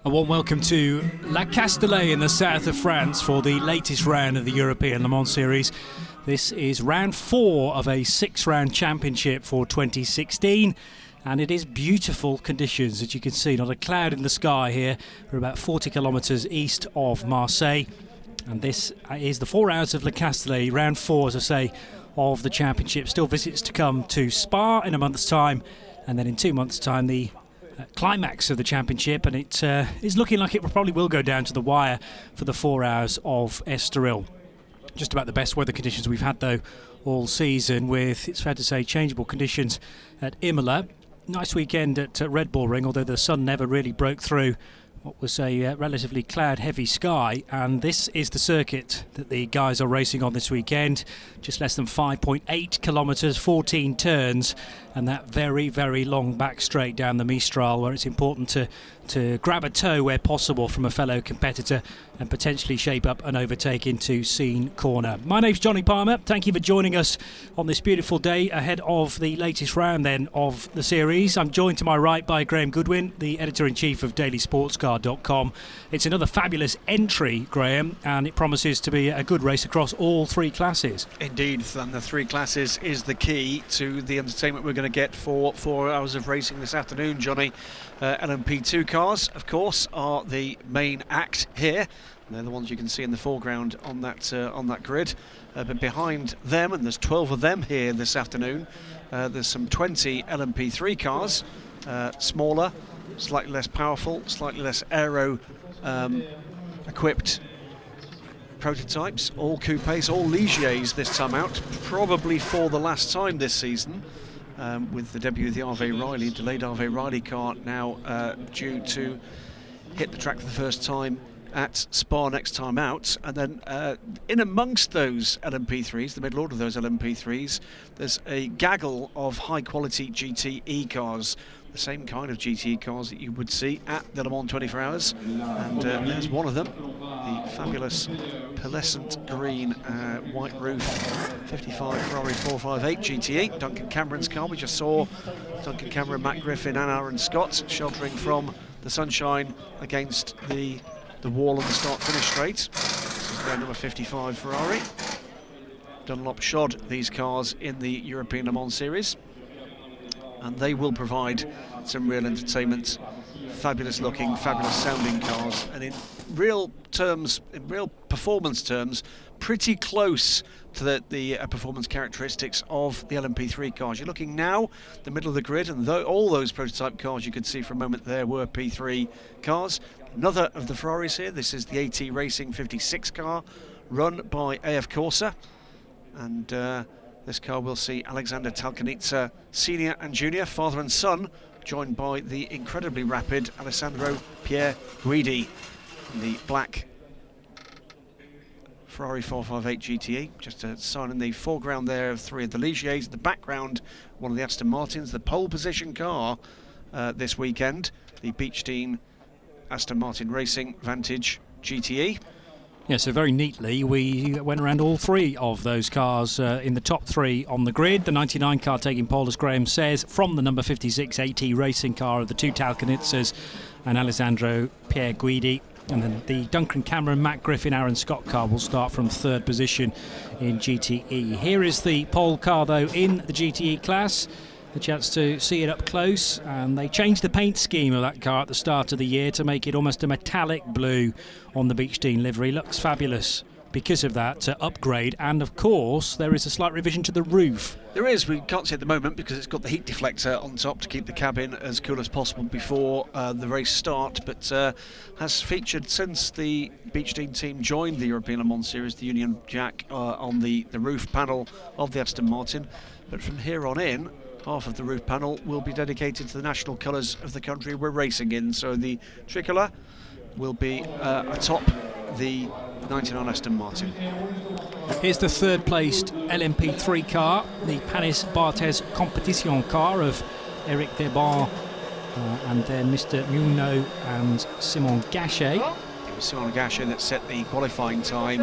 A warm welcome to La Castellet in the south of France for the latest round of the European Le Mans Series. This is round 4 of a 6-round championship for 2016, and it is beautiful conditions, as you can see. Not a cloud in the sky here. We're about 40 kilometres east of Marseille, and this is the 4 hours of La Castellet, round 4, as I say, of the championship. Still visits to come to Spa in a month's time, and then in 2 months' time the climax of the championship, and it is looking like it probably will go down to the wire for the 4 hours of Estoril. Just about the best weather conditions we've had though all season, with, it's fair to say, changeable conditions at Imola. Nice weekend at Red Bull Ring, although the sun never really broke through what was a relatively cloud-heavy sky. And this is the circuit that the guys are racing on this weekend. Just less than 5.8 kilometres, 14 turns, and that very, very long back straight down the Mistral, where it's important to grab a toe where possible from a fellow competitor and potentially shape up an overtake into Scene Corner. My name's Johnny Palmer. Thank you for joining us on this beautiful day ahead of the latest round then of the series. I'm joined to my right by Graham Goodwin, the editor-in-chief of dailysportscar.com. It's another fabulous entry, Graham, and it promises to be a good race across all 3 classes. Indeed, and the 3 classes is the key to the entertainment we're going to get for 4 hours of racing this afternoon, Johnny. LMP2 cars, of course, are the main act here. They're the ones you can see in the foreground on that grid. But behind them, and there's 12 of them here this afternoon, there's some 20 LMP3 cars, smaller, slightly less powerful, slightly less aero equipped prototypes, all coupes, all Ligiers this time out, probably for the last time this season. With the debut of the RV Riley, delayed RV Riley car now due to hit the track for the first time at Spa next time out. And then in amongst those LMP3s, the middle order of those LMP3s, there's a gaggle of high quality GTE cars, the same kind of GTE cars that you would see at the Le Mans 24 Hours. And there's one of them, the fabulous pearlescent green white roof 55 Ferrari 458 GTE, Duncan Cameron's car. We just saw Duncan Cameron, Matt Griffin and Aaron Scott sheltering from the sunshine against the wall on the start-finish straight. This is their number 55 Ferrari. Dunlop shod these cars in the European Le Mans Series, and they will provide some real entertainment. Fabulous looking, fabulous sounding cars, and in real terms, in real performance terms, pretty close to the performance characteristics of the LMP3 cars. You're looking now the middle of the grid, and all those prototype cars you could see for a moment there were P3 cars. Another of the Ferraris here, this is the AT Racing 56 car run by AF Corsa, and this car will see Alexander Talcanizza Senior and Junior, father and son, joined by the incredibly rapid Alessandro Pierre Guidi in the black Ferrari 458 GTE. Just a sign in the foreground there of 3 of the Ligiers, the background one of the Aston Martins, the pole position car this weekend, the Beechstein Aston Martin Racing Vantage GTE. Yeah, so very neatly we went around all 3 of those cars in the top 3 on the grid. The 99 car taking pole, as Graham says, from the number 56 AT Racing car of the 2 Talcanizzas and Alessandro Pierre Guidi. And then the Duncan Cameron, Matt Griffin, Aaron Scott car will start from 3rd position in GTE. Here is the pole car, though, in the GTE class. The chance to see it up close, and they changed the paint scheme of that car at the start of the year to make it almost a metallic blue on the Beechstein livery. Looks fabulous because of that upgrade, and of course there is a slight revision to the roof. There is. We can't see at the moment because it's got the heat deflector on top to keep the cabin as cool as possible before the race start, but has featured since the Beechstein team joined the European Le Mans Series, the Union Jack on the roof panel of the Aston Martin. But from here on in, half of the roof panel will be dedicated to the national colours of the country we're racing in. So the tricolour will be atop the 99 Aston Martin. Here's the 3rd placed LMP3 car, the Panis Barthez Competition car of Eric Deban and then Mr. Muno and Simon Gachet. It was Simon Gachet that set the qualifying time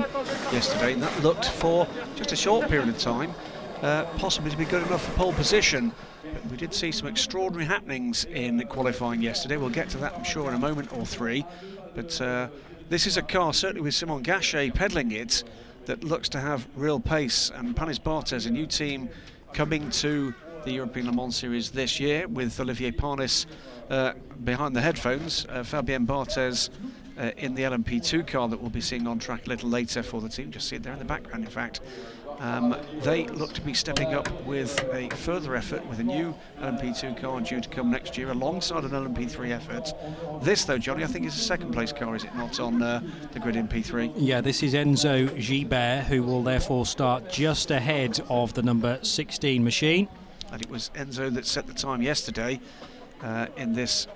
yesterday, and that looked for just a short period of time possibly to be good enough for pole position. But we did see some extraordinary happenings in qualifying yesterday. We'll get to that, I'm sure, in a moment or three. But this is a car, certainly with Simon Gachet pedalling it, that looks to have real pace. And Panis Barthez, a new team coming to the European Le Mans Series this year, with Olivier Panis behind the headphones, Fabien Barthez in the LMP2 car that we'll be seeing on track a little later for the team. Just see it there in the background, in fact. They look to be stepping up with a further effort with a new LMP2 car due to come next year alongside an LMP3 effort. This, though, Johnny, I think is a second place car, is it not, on the grid in P3? Yeah, this is Enzo Gibert, who will therefore start just ahead of the number 16 machine. And it was Enzo that set the time yesterday in this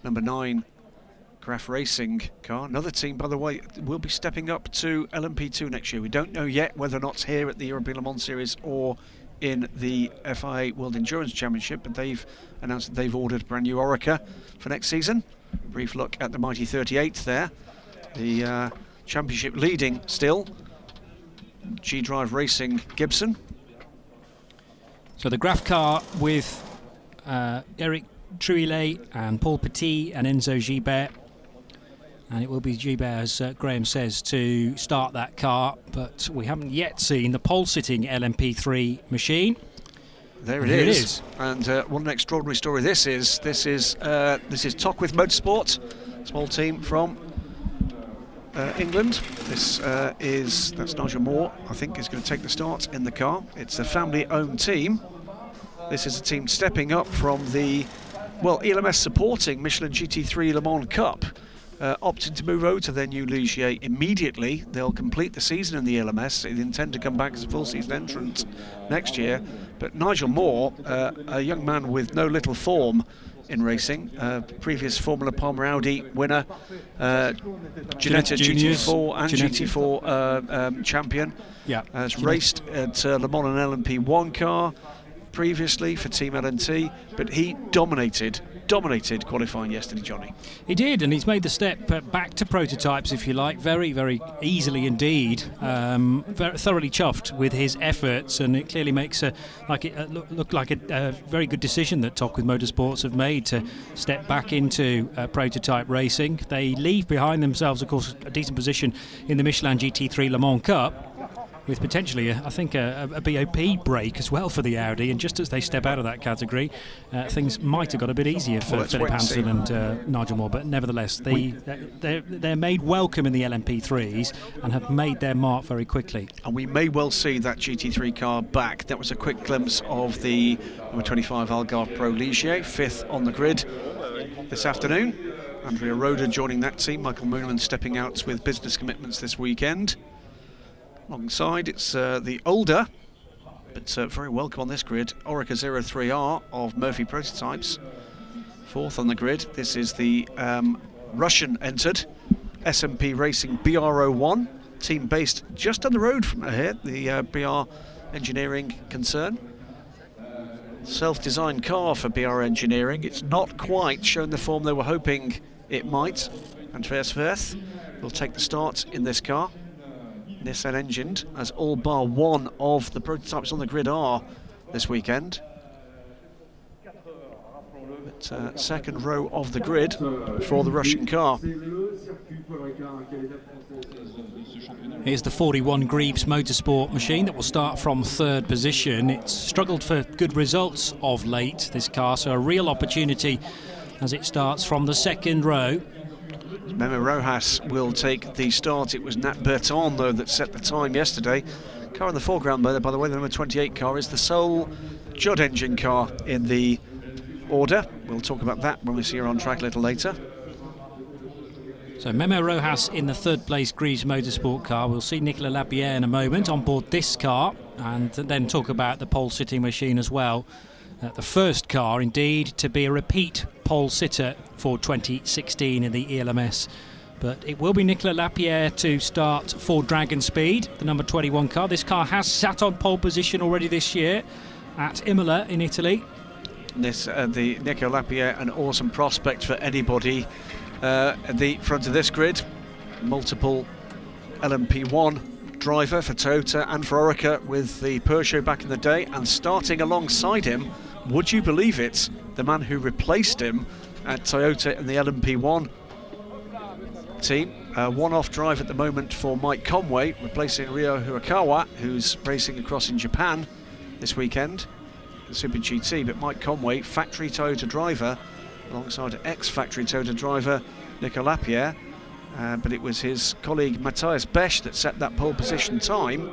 number 9 Graf Racing car. Another team, by the way, will be stepping up to LMP2 next year. We don't know yet whether or not it's here at the European Le Mans Series or in the FIA World Endurance Championship, but they've announced that they've ordered a brand new Oreca for next season. Brief look at the mighty 38 there. The championship leading still, G-Drive Racing Gibson. So the Graf car with Eric Truillet and Paul Petit and Enzo Gibert. And it will be Gibert, as Graham says, to start that car, but we haven't yet seen the pole-sitting LMP3 machine. There it is. And what an extraordinary story this is. This is Tockwith Motorsport, small team from England. That's Nigel Moore, I think, is going to take the start in the car. It's a family-owned team. This is a team stepping up from the, well, ELMS supporting Michelin GT3 Le Mans Cup. Opting to move over to their new Ligier immediately. They'll complete the season in the ELMS. They intend to come back as a full season entrant next year. But Nigel Moore, a young man with no little form in racing, previous Formula Palmer Audi winner, Ginetta GT4 and GT4 champion, has raced at Le Mans and LMP1 car previously for Team LNT, but he dominated qualifying yesterday, Johnny. He did, and he's made the step back to prototypes, if you like, very, very easily indeed. Very thoroughly chuffed with his efforts, and it clearly makes look like a very good decision that Tockwith Motorsports have made to step back into prototype racing. They leave behind themselves, of course, a decent position in the Michelin GT3 Le Mans Cup, with potentially, I think, a BOP break as well for the Audi. And just as they step out of that category, things might have got a bit easier for Philip Hansen and Nigel Moore. But nevertheless, they're made welcome in the LMP3s and have made their mark very quickly. And we may well see that GT3 car back. That was a quick glimpse of the number 25 Algarve Pro Ligier, 5th on the grid this afternoon. Andrea Roda joining that team. Michael Moonman stepping out with business commitments this weekend. Alongside, it's the older, but very welcome on this grid, Oreca 03R of Murphy Prototypes. 4th on the grid. This is the Russian-entered SMP Racing BR01, team based just down the road from here, the BR Engineering concern. Self-designed car for BR Engineering. It's not quite shown the form they were hoping it might. Andreas Wirth will take the start in this car. Nissan engined, as all bar one of the prototypes on the grid are this weekend. But second row of the grid for the Russian car. Here's the 41 Greaves Motorsport machine that will start from 3rd position. It's struggled for good results of late, this car, so a real opportunity as it starts from the 2nd row. Memo Rojas will take the start. It was Nat Berton, though, that set the time yesterday. Car in the foreground, by the way, the number 28 car is the sole Judd engine car in the order. We'll talk about that when we see her on track a little later. So Memo Rojas in the 3rd place Greaves Motorsport car. We'll see Nicolas Lapierre in a moment on board this car, and then talk about the pole sitting machine as well. The first car, indeed, to be a repeat pole sitter for 2016 in the ELMS. But it will be Nicolas Lapierre to start for Dragon Speed, the number 21 car. This car has sat on pole position already this year at Imola in Italy. The Nico Lapierre, an awesome prospect for anybody at the front of this grid. Multiple LMP1 driver for Toyota and for Orica with the Peugeot back in the day, and starting alongside him, would you believe it, the man who replaced him at Toyota in the LMP1 team. One-off drive at the moment for Mike Conway, replacing Ryo Hirakawa, who's racing across in Japan this weekend, the Super GT. But Mike Conway, factory Toyota driver, alongside ex-factory Toyota driver Nicolas Lapierre. But it was his colleague Matthias Besch that set that pole position time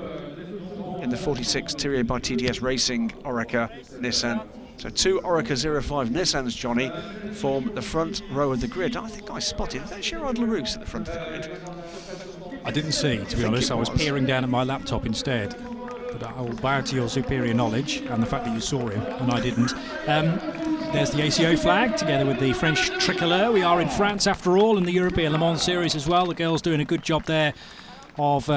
in the 46 Thierry by TDS Racing Orica Nissan. So two Orica 05 Nissans, Johnny, form the front row of the grid. I think I spotted that Gerard Larousse at the front of the grid. I didn't see, to be honest. I was peering down at my laptop instead. But I will bow to your superior knowledge and the fact that you saw him and I didn't. There's the ACO flag together with the French tricolour. We are in France after all, in the European Le Mans Series as well. The girls doing a good job there of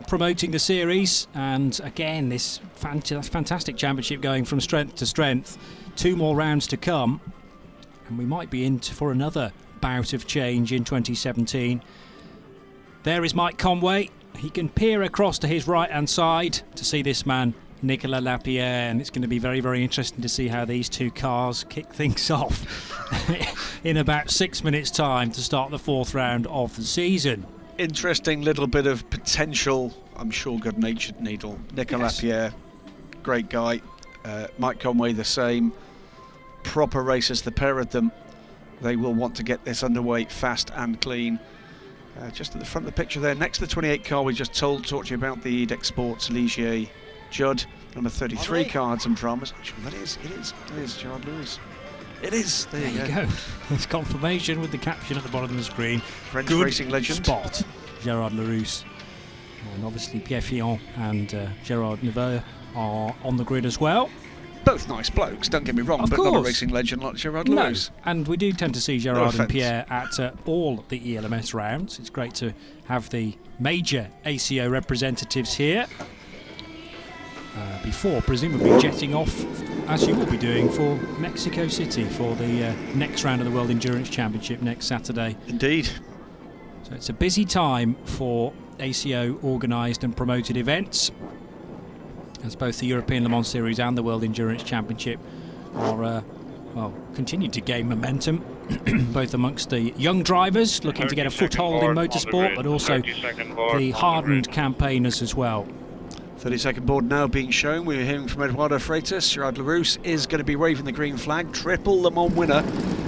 promoting the series, and again this fantastic championship going from strength to strength. 2 more rounds to come and we might be in for another bout of change in 2017. There is Mike Conway. He can peer across to his right hand side to see this man Nicolas Lapierre, and it's going to be very, very interesting to see how these two cars kick things off in about 6 minutes time to start the 4th round of the season. Interesting little bit of potential, I'm sure, good-natured needle. Nicolas Lapierre, great guy. Mike Conway the same. Proper racers, the pair of them. They will want to get this underway fast and clean. Just at the front of the picture there, next to the 28 car we just talked to you about, the Edex Sports Ligier Judd, number 33 car had some dramas. Actually, it is Gerard Larousse. It is. There you go. There's confirmation with the caption at the bottom of the screen. French racing legend. Spot, Gerard Larousse. And obviously Pierre Fillon and Gerard Neveu are on the grid as well. Both nice blokes, don't get me wrong, but not a racing legend like Gerard Larousse. No. And we do tend to see Gerard and Pierre at all the ELMS rounds. It's great to have the major ACO representatives here. Before presumably jetting off, as you will be doing, for Mexico City for the next round of the World Endurance Championship next Saturday. Indeed. So it's a busy time for ACO organised and promoted events, as both the European Le Mans Series and the World Endurance Championship are continue to gain momentum, both amongst the young drivers looking to get a foothold in motorsport, but also the hardened campaigners as well. 30-second board now being shown. We're hearing from Eduardo Freitas. Gerard Larousse is going to be waving the green flag. Triple Le Mans winner,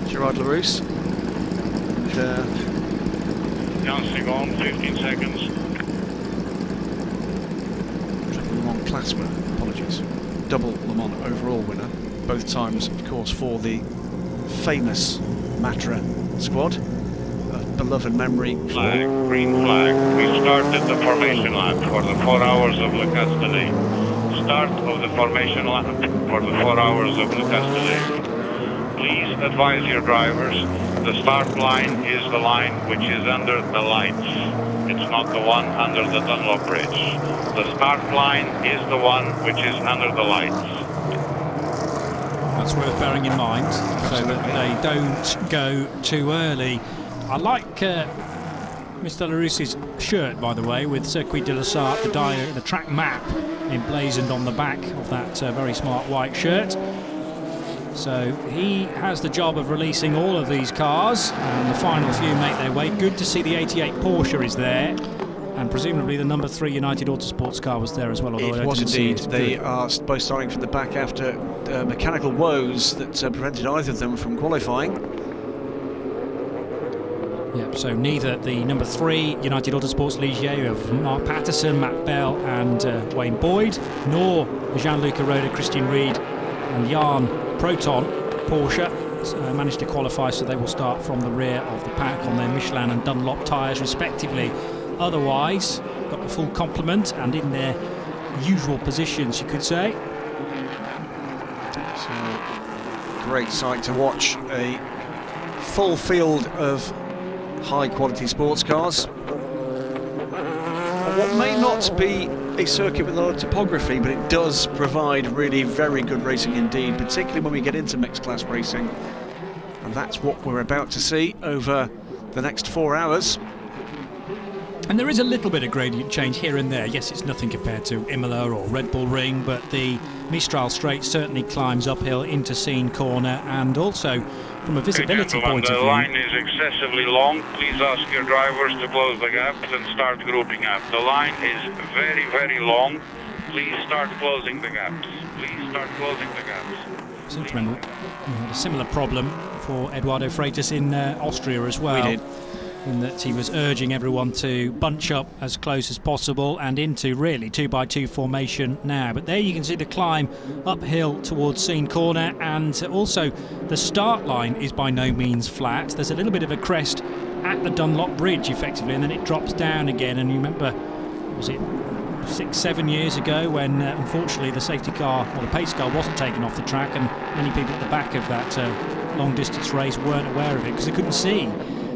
Gerard Larousse. Dancing on, 15 seconds. Triple Le Mans class winner, apologies. Double Le Mans overall winner. Both times, of course, for the famous Matra squad. Beloved memory. Flag, green flag. We started the formation lap for the 4 hours of Le Castellet. Start of the formation lap for the 4 hours of Le Castellet. Please advise your drivers, the start line is the line which is under the lights. It's not the one under the Dunlop Bridge. The start line is the one which is under the lights. That's worth bearing in mind, so that they don't go too early. I like Mr. Larousse's shirt, by the way, with Circuit de la Sarthe, the track map emblazoned on the back of that very smart white shirt. So he has the job of releasing all of these cars, and the final few make their way. Good to see the 88 Porsche is there, and presumably the number 3 United Autosports car was there as well. Although it was indeed. They are both starting from the back after mechanical woes that prevented either of them from qualifying. Yep, so neither the number 3 United Autosports Ligier of Mark Patterson, Matt Bell and Wayne Boyd, nor Jean-Luc Aroda, Christian Reed and Jan Proton Porsche managed to qualify, so they will start from the rear of the pack on their Michelin and Dunlop tyres respectively. Otherwise, got the full complement and in their usual positions, you could say. So, great sight to watch, a full field of high-quality sports cars. What may not be a circuit with a lot of topography, but it does provide really very good racing indeed, particularly when we get into mixed class racing. And that's what we're about to see over the next 4 hours. And there is a little bit of gradient change here and there. Yes, it's nothing compared to Imola or Red Bull Ring, but the Mistral Straight certainly climbs uphill into Scene Corner, and also from a visibility point of view. The line is excessively long. Please ask your drivers to close the gaps and start grouping up. The line is very, very long. Please start closing the gaps. Please start closing the gaps. Seem to remember we had a similar problem for Eduardo Freitas in Austria as well. We did. In that he was urging everyone to bunch up as close as possible and into really 2x2 formation now. But there you can see the climb uphill towards Scene Corner, and also the start line is by no means flat. There's a little bit of a crest at the Dunlop Bridge effectively, and then it drops down again. And you remember, was it 6-7 years ago when unfortunately the safety car or the pace car wasn't taken off the track, and many people at the back of that long distance race weren't aware of it because they couldn't see.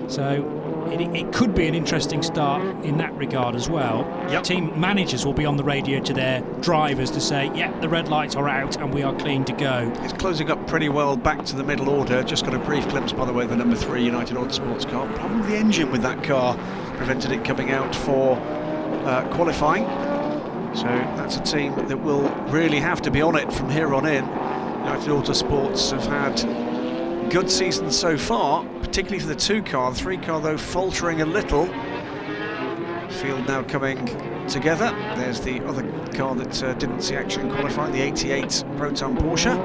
So it could be an interesting start in that regard as well. Yep. Team managers will be on the radio to their drivers to say, yeah, the red lights are out and we are clean to go. It's closing up pretty well back to the middle order. Just got a brief glimpse, by the way, of the number 3 United Autosports car. Problem with the engine with that car prevented it coming out for qualifying. So that's a team that will really have to be on it from here on in. United Autosports have had good season so far, particularly for the 2 car. The 3 car, though, faltering a little. Field now coming together. There's the other car that didn't see action in qualifying, the 88 Proton Porsche.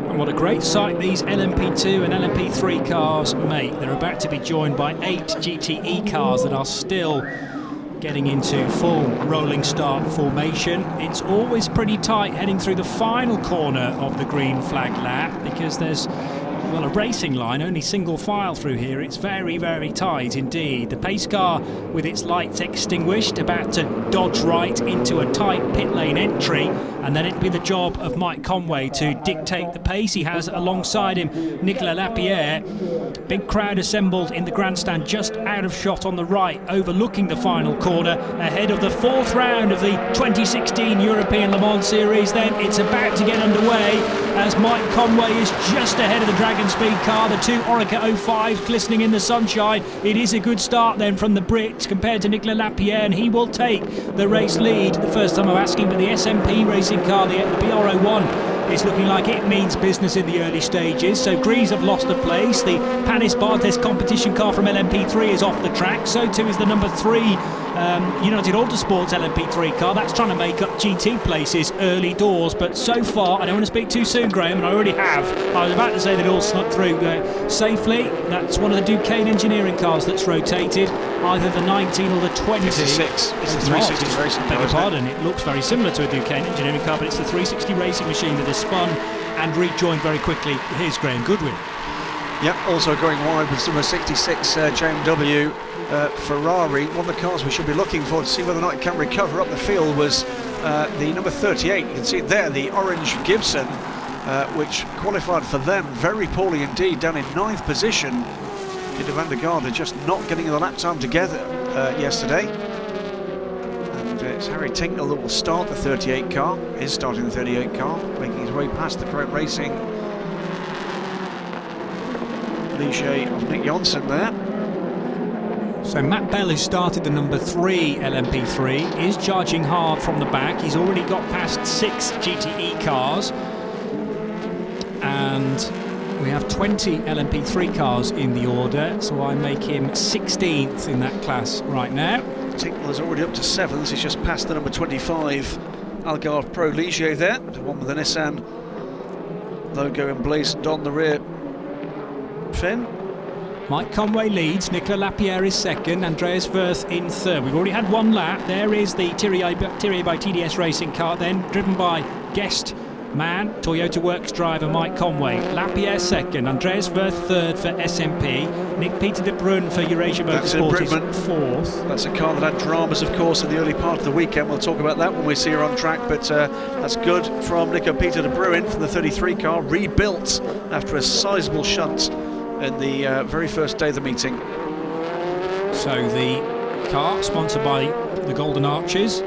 And what a great sight these LMP2 and LMP3 cars make. They're about to be joined by 8 GTE cars that are still getting into full rolling start formation. It's always pretty tight heading through the final corner of the green flag lap because there's, well, a racing line, only single file through here. It's very, very tight indeed. The pace car with its lights extinguished, about to dodge right into a tight pit lane entry, and then it'd be the job of Mike Conway to dictate the pace. He has alongside him Nicolas Lapierre. Big crowd assembled in the grandstand just out of shot on the right, overlooking the final corner, ahead of the 4th round of the 2016 European Le Mans Series. Then it's about to get underway as Mike Conway is just ahead of the Dragon Speed car, the 2 Orica 05s glistening in the sunshine. It is a good start then from the Brit compared to Nicolas Lapierre, and he will take the race lead. The first time I'm asking, but the SMP racing car, the BR01, is looking like it means business in the early stages. So Grease have lost a place. The Panis Barthes competition car from LMP3 is off the track. So too is the number 3 United Autosports LMP3 car. That's trying to make up GT places early doors. But so far, I don't want to speak too soon, Graham, and I already have. I was about to say that it all snuck through safely. That's one of the Duquesne engineering cars that's rotated, either the 19 or the 20. It's a 6. It's the 360 racing car. Beg your pardon. It looks very similar to a Duquesne engineering car, but it's the 360 racing machine that has spun and rejoined very quickly. Here's Graham Goodwin. Yep, also going wide with number 66 JMW Ferrari. One of the cars we should be looking for to see whether or not it can recover up the field was the number 38. You can see it there, the orange Gibson, which qualified for them very poorly indeed, down in 9th position. Peter van der Garde just not getting the lap time together yesterday. And it's Harry Tinknell that will start the 38 car, is starting the 38 car, making his way past the Pro Racing Ligier of Nick Johnson there. So Matt Bell, who started the number 3 LMP3, is charging hard from the back. He's already got past 6 GTE cars, and we have 20 LMP3 cars in the order, so I make him 16th in that class right now. Tinknell is already up to 7th. He's just passed the number 25 Algarve Pro Ligier there, the one with the Nissan logo emblazoned on the rear fin. Mike Conway leads, Nicolas Lapierre is second, Andreas Wirth in third. We've already had one lap. There is the Thierry by TDS racing car, then driven by guest man, Toyota Works driver Mike Conway. Lapierre second, Andreas Wirth third for SMP, Nick Peter de Bruyne for Eurasia Motorsport is fourth. That's a car that had dramas, of course, in the early part of the weekend. We'll talk about that when we see her on track, but that's good from Nico Peter de Bruyne from the 33 car, rebuilt after a sizable shunt in the very first day of the meeting. So the car, sponsored by the Golden Arches,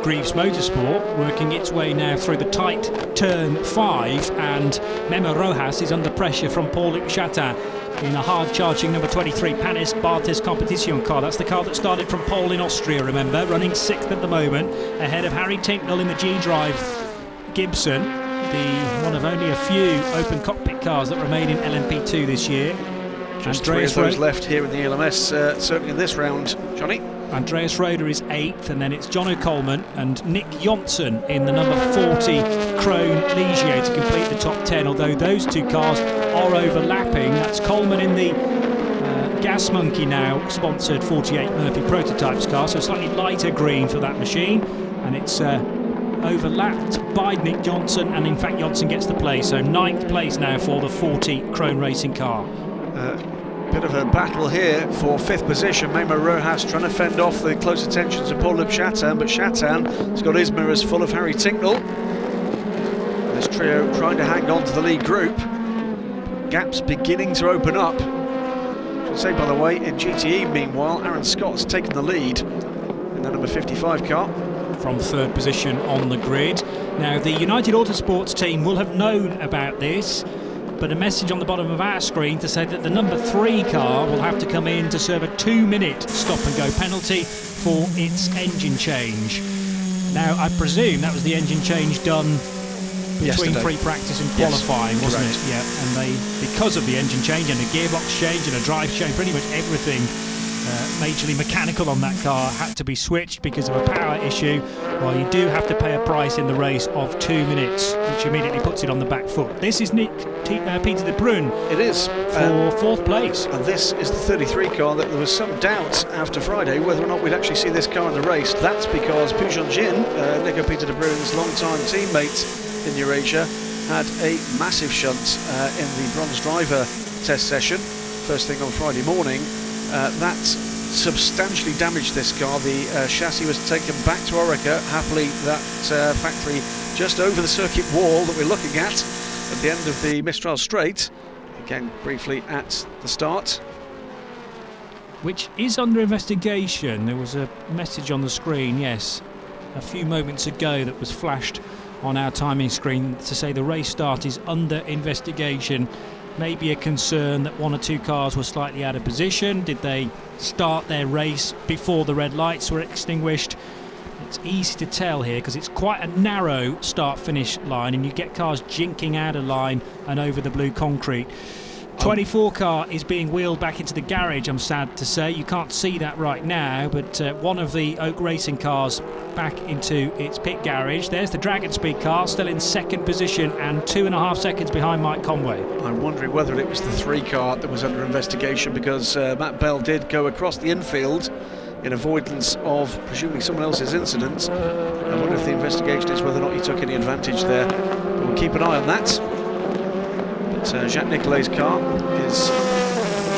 Greaves Motorsport, working its way now through the tight turn 5, and Memo Rojas is under pressure from Paul-Luc Chatin in a hard-charging number 23 Panis Barthes Competition car. That's the car that started from pole in Austria, remember, running 6th at the moment, ahead of Harry Tinknell in the G-Drive Gibson, one of only a few open cockpit cars that remain in LMP2 this year. Just Andreas 3 of those left here in the ELMS, certainly in this round, Johnny. Andreas Roeder is 8th, and then it's Jono Coleman and Nick Johnson in the number 40 Krone Ligier to complete the top 10, although those two cars are overlapping. That's Coleman in the Gas Monkey now sponsored 48 Murphy Prototypes car, so slightly lighter green for that machine, and it's overlapped by Nick Johnson, and in fact Johnson gets the place, so 9th place now for the 40 Krone Racing car. Bit of a battle here for 5th position. Memo Rojas trying to fend off the close attentions of Paul-Luc Chatin, but Chatin has got his mirrors full of Harry Tinknell. This trio trying to hang on to the lead group. Gaps beginning to open up. I should say, by the way, in GTE, meanwhile, Aaron Scott's taken the lead in the number 55 car. From 3rd position on the grid. Now, the United Autosports team will have known about this, but a message on the bottom of our screen to say that the number 3 car will have to come in to serve a 2-minute stop-and-go penalty for its engine change. Now, I presume that was the engine change done between free practice and qualifying, wasn't it? Yeah, and they, because of the engine change and a gearbox change and a drive change, pretty much everything majorly mechanical on that car had to be switched because of a power issue. Well, you do have to pay a price in the race of 2 minutes, which immediately puts it on the back foot. This is Peter de Bruyne. It is. For 4th place. And this is the 33 car that there was some doubt after Friday whether or not we'd actually see this car in the race. That's because Pujon Jin, Nico Peter de Bruyne's long-time teammate in Eurasia, had a massive shunt in the bronze driver test session first thing on Friday morning. That substantially damaged this car. The chassis was taken back to Orica. Happily, that factory just over the circuit wall that we're looking at the end of the Mistral Straight. Again, briefly at the start. Which is under investigation. There was a message on the screen, yes, a few moments ago that was flashed on our timing screen to say the race start is under investigation. Maybe a concern that 1 or 2 cars were slightly out of position. Did they start their race before the red lights were extinguished? It's easy to tell here because it's quite a narrow start-finish line, and you get cars jinking out of line and over the blue concrete. 24 car is being wheeled back into the garage, I'm sad to say. You can't see that right now, but one of the Oak Racing cars back into its pit garage. There's the Dragon Speed car, still in 2nd position and 2.5 seconds behind Mike Conway. I'm wondering whether it was the 3 car that was under investigation, because Matt Bell did go across the infield in avoidance of presumably someone else's incident. I wonder if the investigation is whether or not he took any advantage there. But we'll keep an eye on that. Jacques Nicolet's car is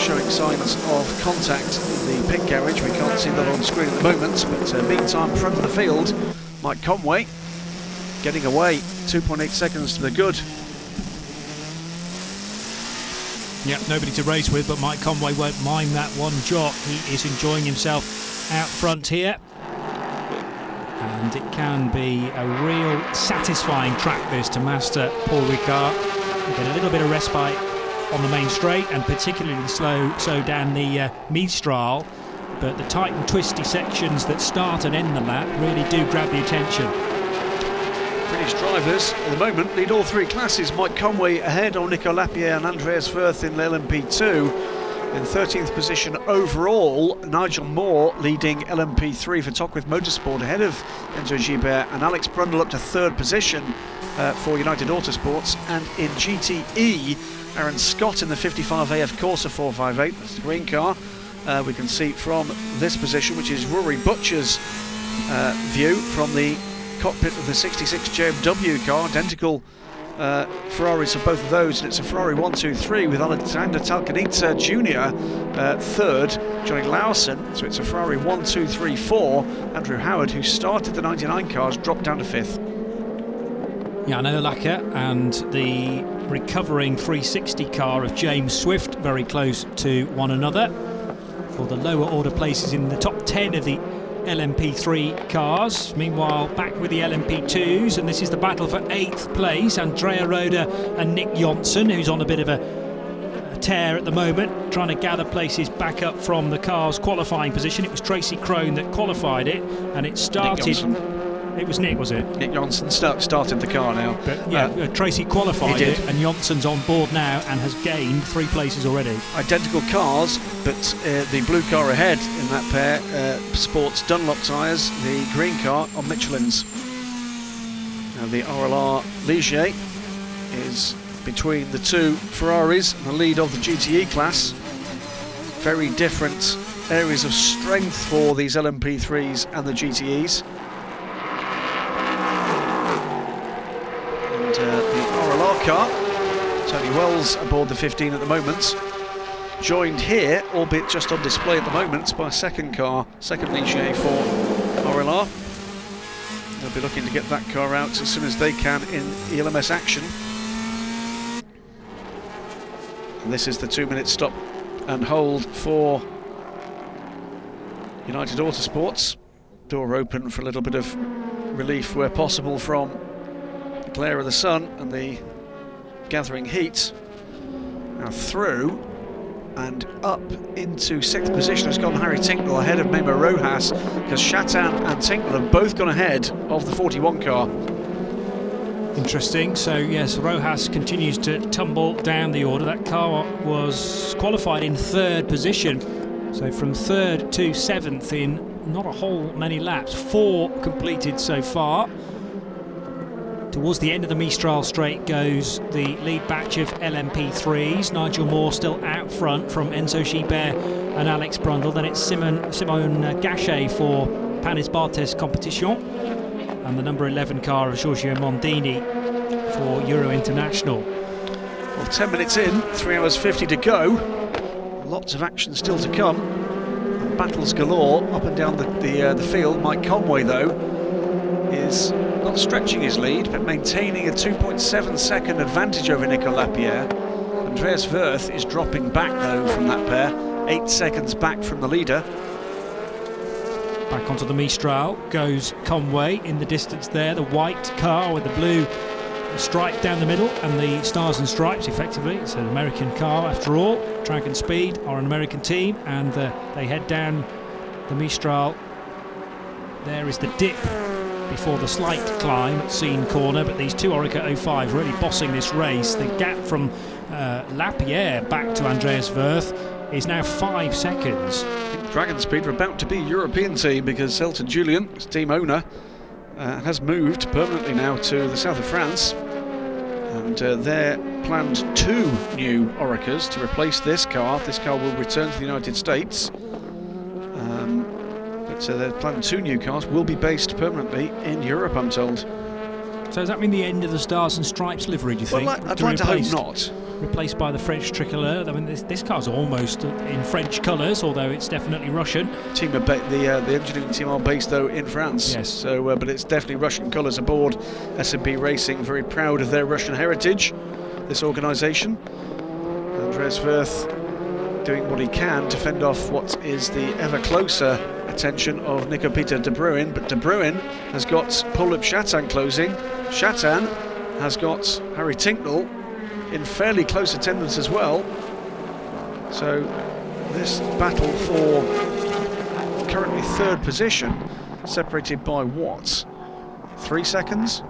showing signs of contact in the pit garage. We can't see that on screen at the moment, but meantime, front of the field, Mike Conway getting away, 2.8 seconds to the good. Yeah, nobody to race with, but Mike Conway won't mind that one jot. He is enjoying himself out front here. And it can be a real satisfying track, this, to master Paul Ricard. Get a little bit of respite on the main straight, and particularly slow down the Mistral, but the tight and twisty sections that start and end the lap really do grab the attention. British drivers at the moment lead all 3 classes. Mike Conway ahead on Nico Lapierre and Andreas Wirth in LMP2. In 13th position overall, Nigel Moore leading LMP3 for Tocqueville Motorsport ahead of Enzo Gibert, and Alex Brundle up to 3rd position for United Autosports. And in GTE, Aaron Scott in the 55 AF Corsa 458, that's the green car. We can see from this position, which is Rory Butcher's view from the cockpit of the 66 JMW car, identical Ferraris of both of those, and it's a Ferrari 123 with Alexander Talcanita Jr. 3rd, Johnny Lawson, so it's a Ferrari 1-2-3-4. Andrew Howard, who started the 99 cars, dropped down to 5th. Jan Urlacher and the recovering 360 car of James Swift very close to one another for the lower order places in the top 10 of the LMP3 cars. Meanwhile, back with the LMP2s, and this is the battle for 8th place. Andrea Roda and Nick Jonsson, who's on a bit of a tear at the moment, trying to gather places back up from the car's qualifying position. It was Tracy Crone that qualified it, and it started. It was Nick, was it? Nick Jonsson started the car now. But yeah, Tracy qualified it, and Jonsson's on board now and has gained 3 places already. Identical cars, but the blue car ahead in that pair sports Dunlop tyres, the green car on Michelin's. Now the RLR Ligier is between the 2 Ferraris and the lead of the GTE class. Very different areas of strength for these LMP3s and the GTEs. The RLR car, Tony Wells aboard the 15 at the moment, joined here, albeit just on display at the moment, by a second Ligier for RLR. They'll be looking to get that car out as soon as they can in ELMS action. And this is the 2-minute stop and hold for United Autosports. Door open for a little bit of relief where possible from the glare of the sun and the gathering heat. Now through and up into 6th position has gone Harry Tincknell ahead of Memo Rojas, because Chatan and Tincknell have both gone ahead of the 41 car. Interesting. So yes, Rojas continues to tumble down the order. That car was qualified in 3rd position, so from 3rd to 7th in not a whole many laps, 4 completed so far. Towards the end of the Mistral straight goes the lead batch of LMP3s. Nigel Moore still out front from Enzo Gibert and Alex Brundle. Then it's Simone Gachet for Panis Barthez Competition, and the number 11 car of Giorgio Mondini for Euro International. Well, 10 minutes in, 3 hours 50 to go. Lots of action still to come. And battles galore up and down the field. Mike Conway, though, is not stretching his lead, but maintaining a 2.7 second advantage over Nico Lapierre. Andreas Wirth is dropping back, though, from that pair. 8 seconds back from the leader. Back onto the Mistral goes Conway in the distance there, the white car with the blue stripe down the middle and the stars and stripes. Effectively, it's an American car after all. Dragon Speed are an American team, and they head down the Mistral. There is the dip before the slight climb at Scene Corner, but these 2 Orica 05 really bossing this race. The gap from Lapierre back to Andreas Wirth is now 5 seconds. Dragon Speed are about to be a European team, because Elton Julian, his team owner, has moved permanently now to the south of France, and they're planned 2 new Oricas to replace this car. This car will return to the United States, but they're planned 2 new cars will be based permanently in Europe, I'm told. So does that mean the end of the stars and stripes livery, do you think? Well, I'd like to hope not. Replaced by the French tricolour. I mean, this car's almost in French colours, although it's definitely Russian. The engineering team are based, though, in France. Yes. So, but it's definitely Russian colours aboard. S&P Racing, very proud of their Russian heritage, this organisation. Andreas Wirth doing what he can to fend off what is the ever closer attention of Nico-Peter De Bruyn, but De Bruyn has got Paul-Lip Chatan closing. Chatan has got Harry Tincknell in fairly close attendance as well. So this battle for currently 3rd position, separated by what, 3 seconds?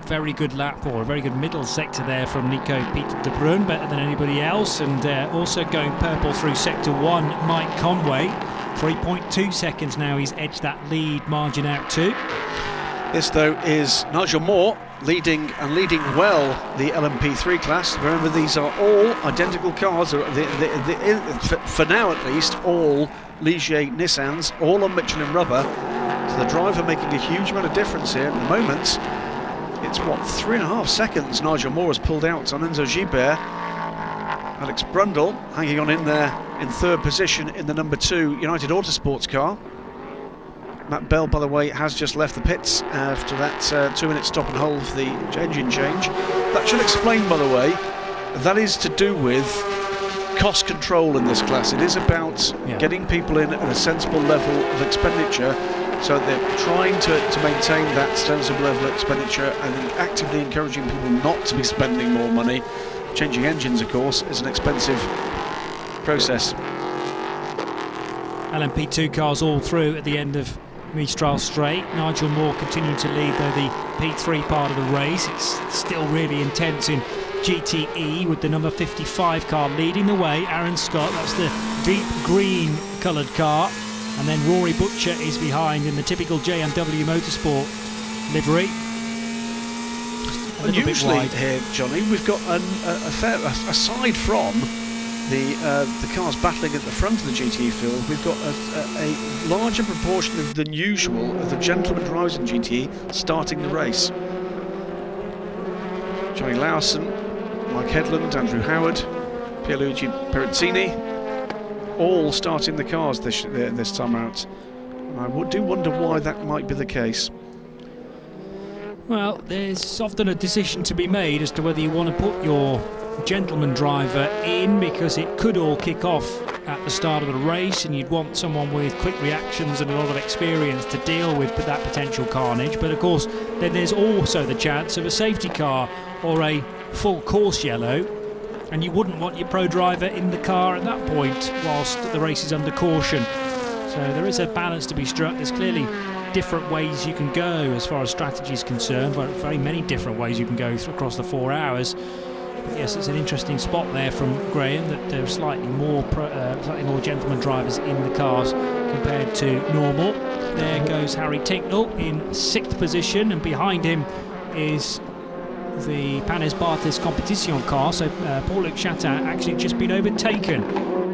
Very good lap, or a very good middle sector there from Nico-Peter De Bruyn, better than anybody else. And also going purple through sector 1, Mike Conway. 3.2 seconds now he's edged that lead margin out to. This, though, is Nigel Moore leading well the LMP3 class. Remember, these are all identical cars, for now at least, all Ligier Nissans, all on Michelin rubber. So the driver making a huge amount of difference here. At the moment, it's what, 3.5 seconds Nigel Moore has pulled out on Enzo Gibert. Alex Brundle hanging on in there in 3rd position in the number 2 United Autosports car. Matt Bell, by the way, has just left the pits after that 2-minute stop and hold for the engine change. That should explain, by the way, that is to do with cost control in this class. It is about getting people in at a sensible level of expenditure, so they're trying to maintain that sensible level of expenditure and actively encouraging people not to be spending more money. Changing engines, of course, is an expensive process. LMP2 cars all through at the end of Mistral Straight. Nigel Moore continuing to lead, though, the P3 part of the race. It's still really intense in GTE, with the number 55 car leading the way. Aaron Scott, that's the deep green coloured car. And then Rory Butcher is behind in the typical JMW Motorsport livery. Unusually here, Johnny, we've got aside from the cars battling at the front of the GTE field, we've got a larger proportion than usual of the gentleman drivers in GTE starting the race. Johnny Lawson, Mike Headland, Andrew Howard, Pierluigi Perezzini, all starting the cars this time out. And I do wonder why that might be the case. Well, there's often a decision to be made as to whether you want to put your gentleman driver in, because it could all kick off at the start of the race and you'd want someone with quick reactions and a lot of experience to deal with that potential carnage. But of course, then there's also the chance of a safety car or a full course yellow, and you wouldn't want your pro driver in the car at that point whilst the race is under caution. So there is a balance to be struck. There's clearly different ways you can go as far as strategy is concerned, very many different ways you can go across the 4 hours. But yes, it's an interesting spot there from Graham, that there are slightly more gentleman drivers in the cars compared to normal. There goes Harry Tinknell in 6th position, and behind him is the Panis Barthes Competition car. So Paul-Luc Chatin actually just been overtaken.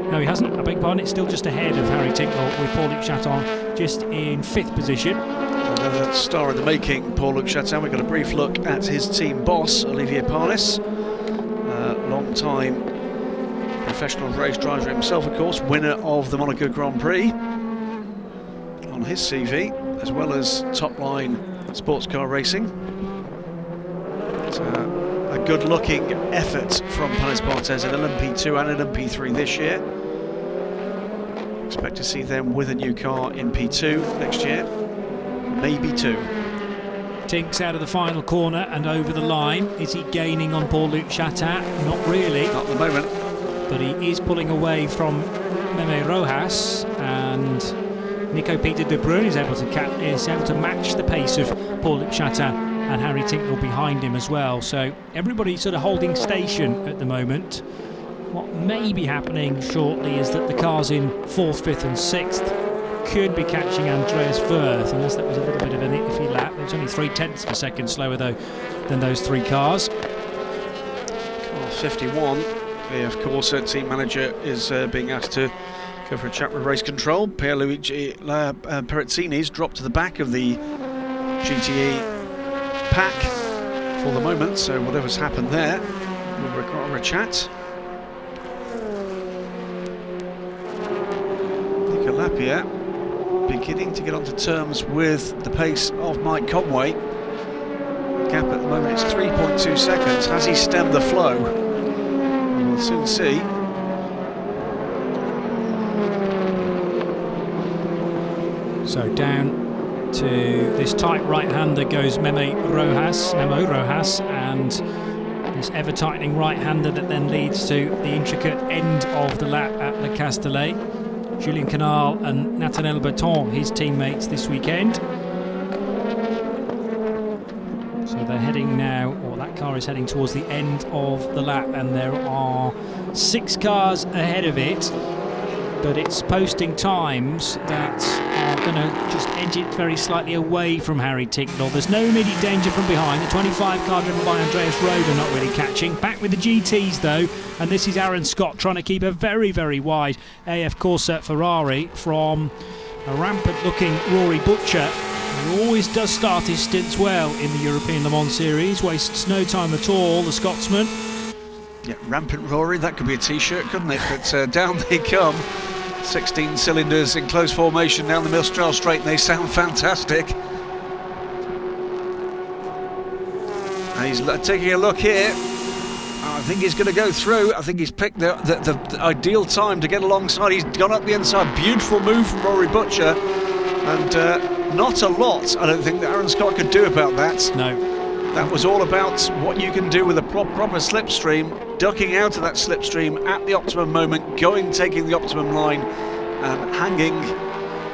No, he hasn't, I beg your pardon. It's still just ahead of Harry Tinknell, with Paul-Luc Chatin just in 5th position. Another star in the making, Paul-Luc Chatin. We've got a brief look at his team boss, Olivier Panis. Long-time professional race driver himself, of course, winner of the Monaco Grand Prix on his CV, as well as top-line sports car racing. It's a good-looking effort from Panis Barthes in LMP2 and LMP3 this year. Expect to see them with a new car in P2 next year, maybe 2. Tink's out of the final corner and over the line. Is he gaining on Paul-Luc Chatin? Not really. Not at the moment. But he is pulling away from Meme Rojas, and Nico Peter de Bruyn is able to match the pace of Paul-Luc Chatin, and Harry Tinknell behind him as well. So everybody sort of holding station at the moment. What may be happening shortly is that the cars in 4th, 5th and 6th could be catching Andreas Wirth, unless that was a little bit of an iffy lap. It was only 0.3 of a second slower though than those 3 cars. Car 51, of course, team manager is being asked to go for a chat with race control. Pierluigi Perezzini's dropped to the back of the GTE pack for the moment, so whatever's happened there will require a chat. Nico Lapierre beginning to get onto terms with the pace of Mike Conway. The gap at the moment is 3.2 seconds. Has he stemmed the flow? We'll soon see. So down to this tight right-hander goes Memo Rojas, and this ever-tightening right-hander that then leads to the intricate end of the lap at Le Castellet. Julien Canal and Nathaniel Berton, his teammates this weekend. So they're heading now, or that car is heading towards the end of the lap, and there are 6 cars ahead of it, but it's posting times that are going to just edge it very slightly away from Harry Tinknell. There's no immediate danger from behind. The 25 car driven by Andreas Roeder not really catching. Back with the GTs though, and this is Aaron Scott trying to keep a very, very wide AF Corsa Ferrari from a rampant-looking Rory Butcher, who always does start his stints well in the European Le Mans Series, wastes no time at all, the Scotsman. Yeah, rampant Rory, that could be a t-shirt, couldn't it? But down they come. 16 cylinders in close formation down the Mistral Straight, and they sound fantastic. And he's taking a look here. I think he's going to go through. I think he's picked the ideal time to get alongside. He's gone up the inside. Beautiful move from Rory Butcher. And not a lot, I don't think, that Aaron Scott could do about that. No. That was all about what you can do with a proper slipstream, ducking out of that slipstream at the optimum moment, taking the optimum line, and hanging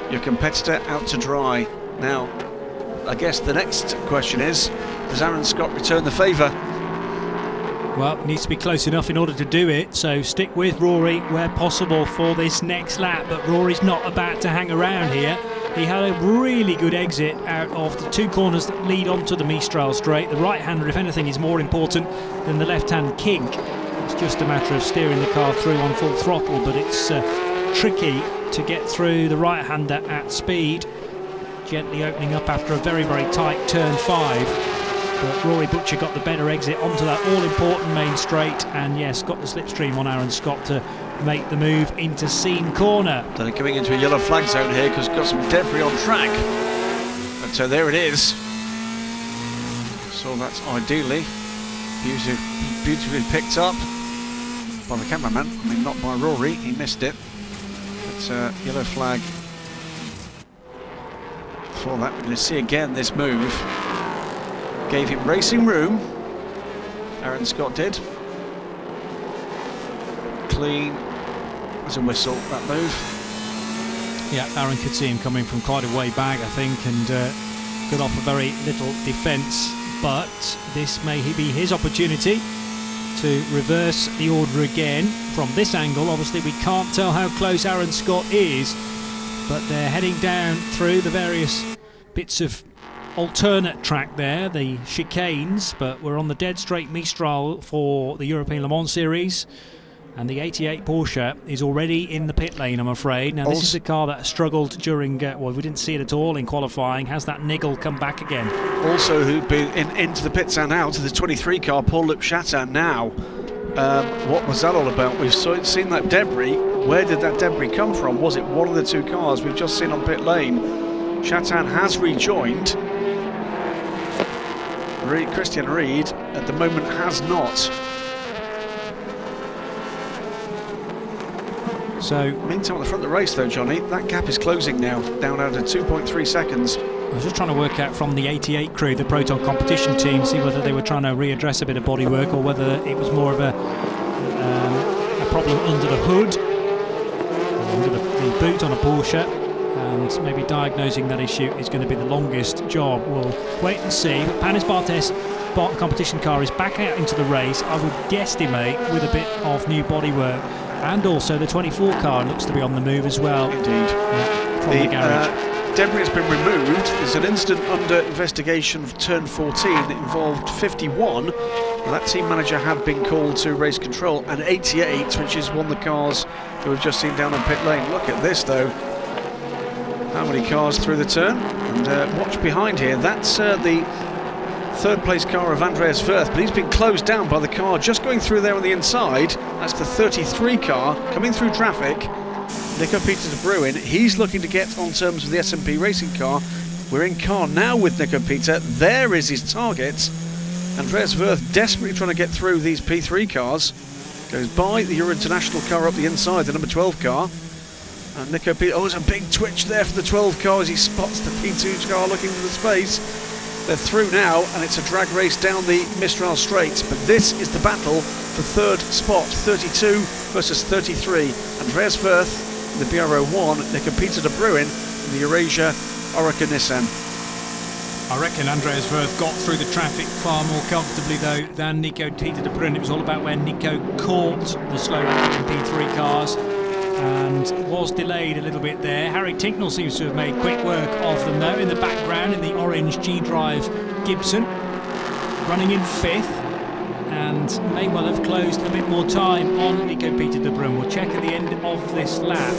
your competitor out to dry. Now, I guess the next question is, does Aaron Scott return the favour? Well, it needs to be close enough in order to do it, so stick with Rory where possible for this next lap, but Rory's not about to hang around here. He had a really good exit out of the two corners that lead onto the Mistral straight. The right-hander, if anything, is more important than the left-hand kink. It's just a matter of steering the car through on full throttle, but it's tricky to get through the right-hander at speed. Gently opening up after a very, very tight turn 5. But Rory Butcher got the better exit onto that all-important main straight, and yes, got the slipstream on Aaron Scott to make the move into Scene Corner. They're coming into a yellow flag zone here because got some debris on track. But so there it is. So that's ideally beautifully picked up by the cameraman. I mean, not by Rory, he missed it. But yellow flag for that. We're going to see again this move. Gave him racing room. Aaron Scott did. Clean as a whistle, that move. Yeah, Aaron could see him coming from quite a way back, I think, and got off a very little defence. But this may be his opportunity to reverse the order again from this angle. Obviously, we can't tell how close Aaron Scott is, but they're heading down through the various bits of alternate track there, the chicanes, but we're on the dead straight Mistral for the European Le Mans Series, and the 88 Porsche is already in the pit lane, I'm afraid. Now this is a car that struggled during, well, we didn't see it at all in qualifying. Has that niggle come back again? Also who'd been into the pits and out of the 23 car, Paul-Luc Chatin now. What was that all about? We've seen that debris. Where did that debris come from? Was it one of the two cars we've just seen on pit lane? Chatin has rejoined. Christian Reed at the moment has not. So, meantime, at the front of the race, though, Johnny, that gap is closing now, down out to 2.3 seconds. I was just trying to work out from the 88 crew, the Proton competition team, see whether they were trying to readdress a bit of bodywork or whether it was more of a problem under the hood, under the boot on a Porsche. And maybe diagnosing that issue is going to be the longest job. We'll wait and see. But Panis Bartes' competition car is back out into the race. I would guesstimate with a bit of new bodywork, and also the 24 car looks to be on the move as well. Indeed. From the garage. Debris has been removed. There's an incident under investigation for turn 14 that involved 51. And that team manager had been called to race control, and 88, which is one of the cars that we've just seen down on pit lane. Look at this, though. How many cars through the turn? And watch behind here, that's the third place car of Andreas Wirth, but he's been closed down by the car just going through there on the inside. That's the 33 car coming through traffic. Nico Peter de Bruin, he's looking to get on terms with the SMP racing car. We're in car now with Nico Peter. There is his target. Andreas Wirth desperately trying to get through these P3 cars. Goes by the Euro International car up the inside, the number 12 car. And Nico Peter, oh, there's a big twitch there for the 12 car as he spots the P2 car looking for the space. They're through now, and it's a drag race down the Mistral Straight. But this is the battle for third spot, 32 versus 33. Andreas Wirth, the BR01, Nico Peter de Bruin, in the Eurasia Oreca Nissan. I reckon Andreas Wirth got through the traffic far more comfortably, though, than Nico Peter de Bruin. It was all about where Nico caught the slow-acting P3 cars and was delayed a little bit there. Harry Tinknell seems to have made quick work of them, though, in the background in the orange G-Drive Gibson, running in fifth, and may well have closed a bit more time on Nico Peter de Bruin. We'll check at the end of this lap.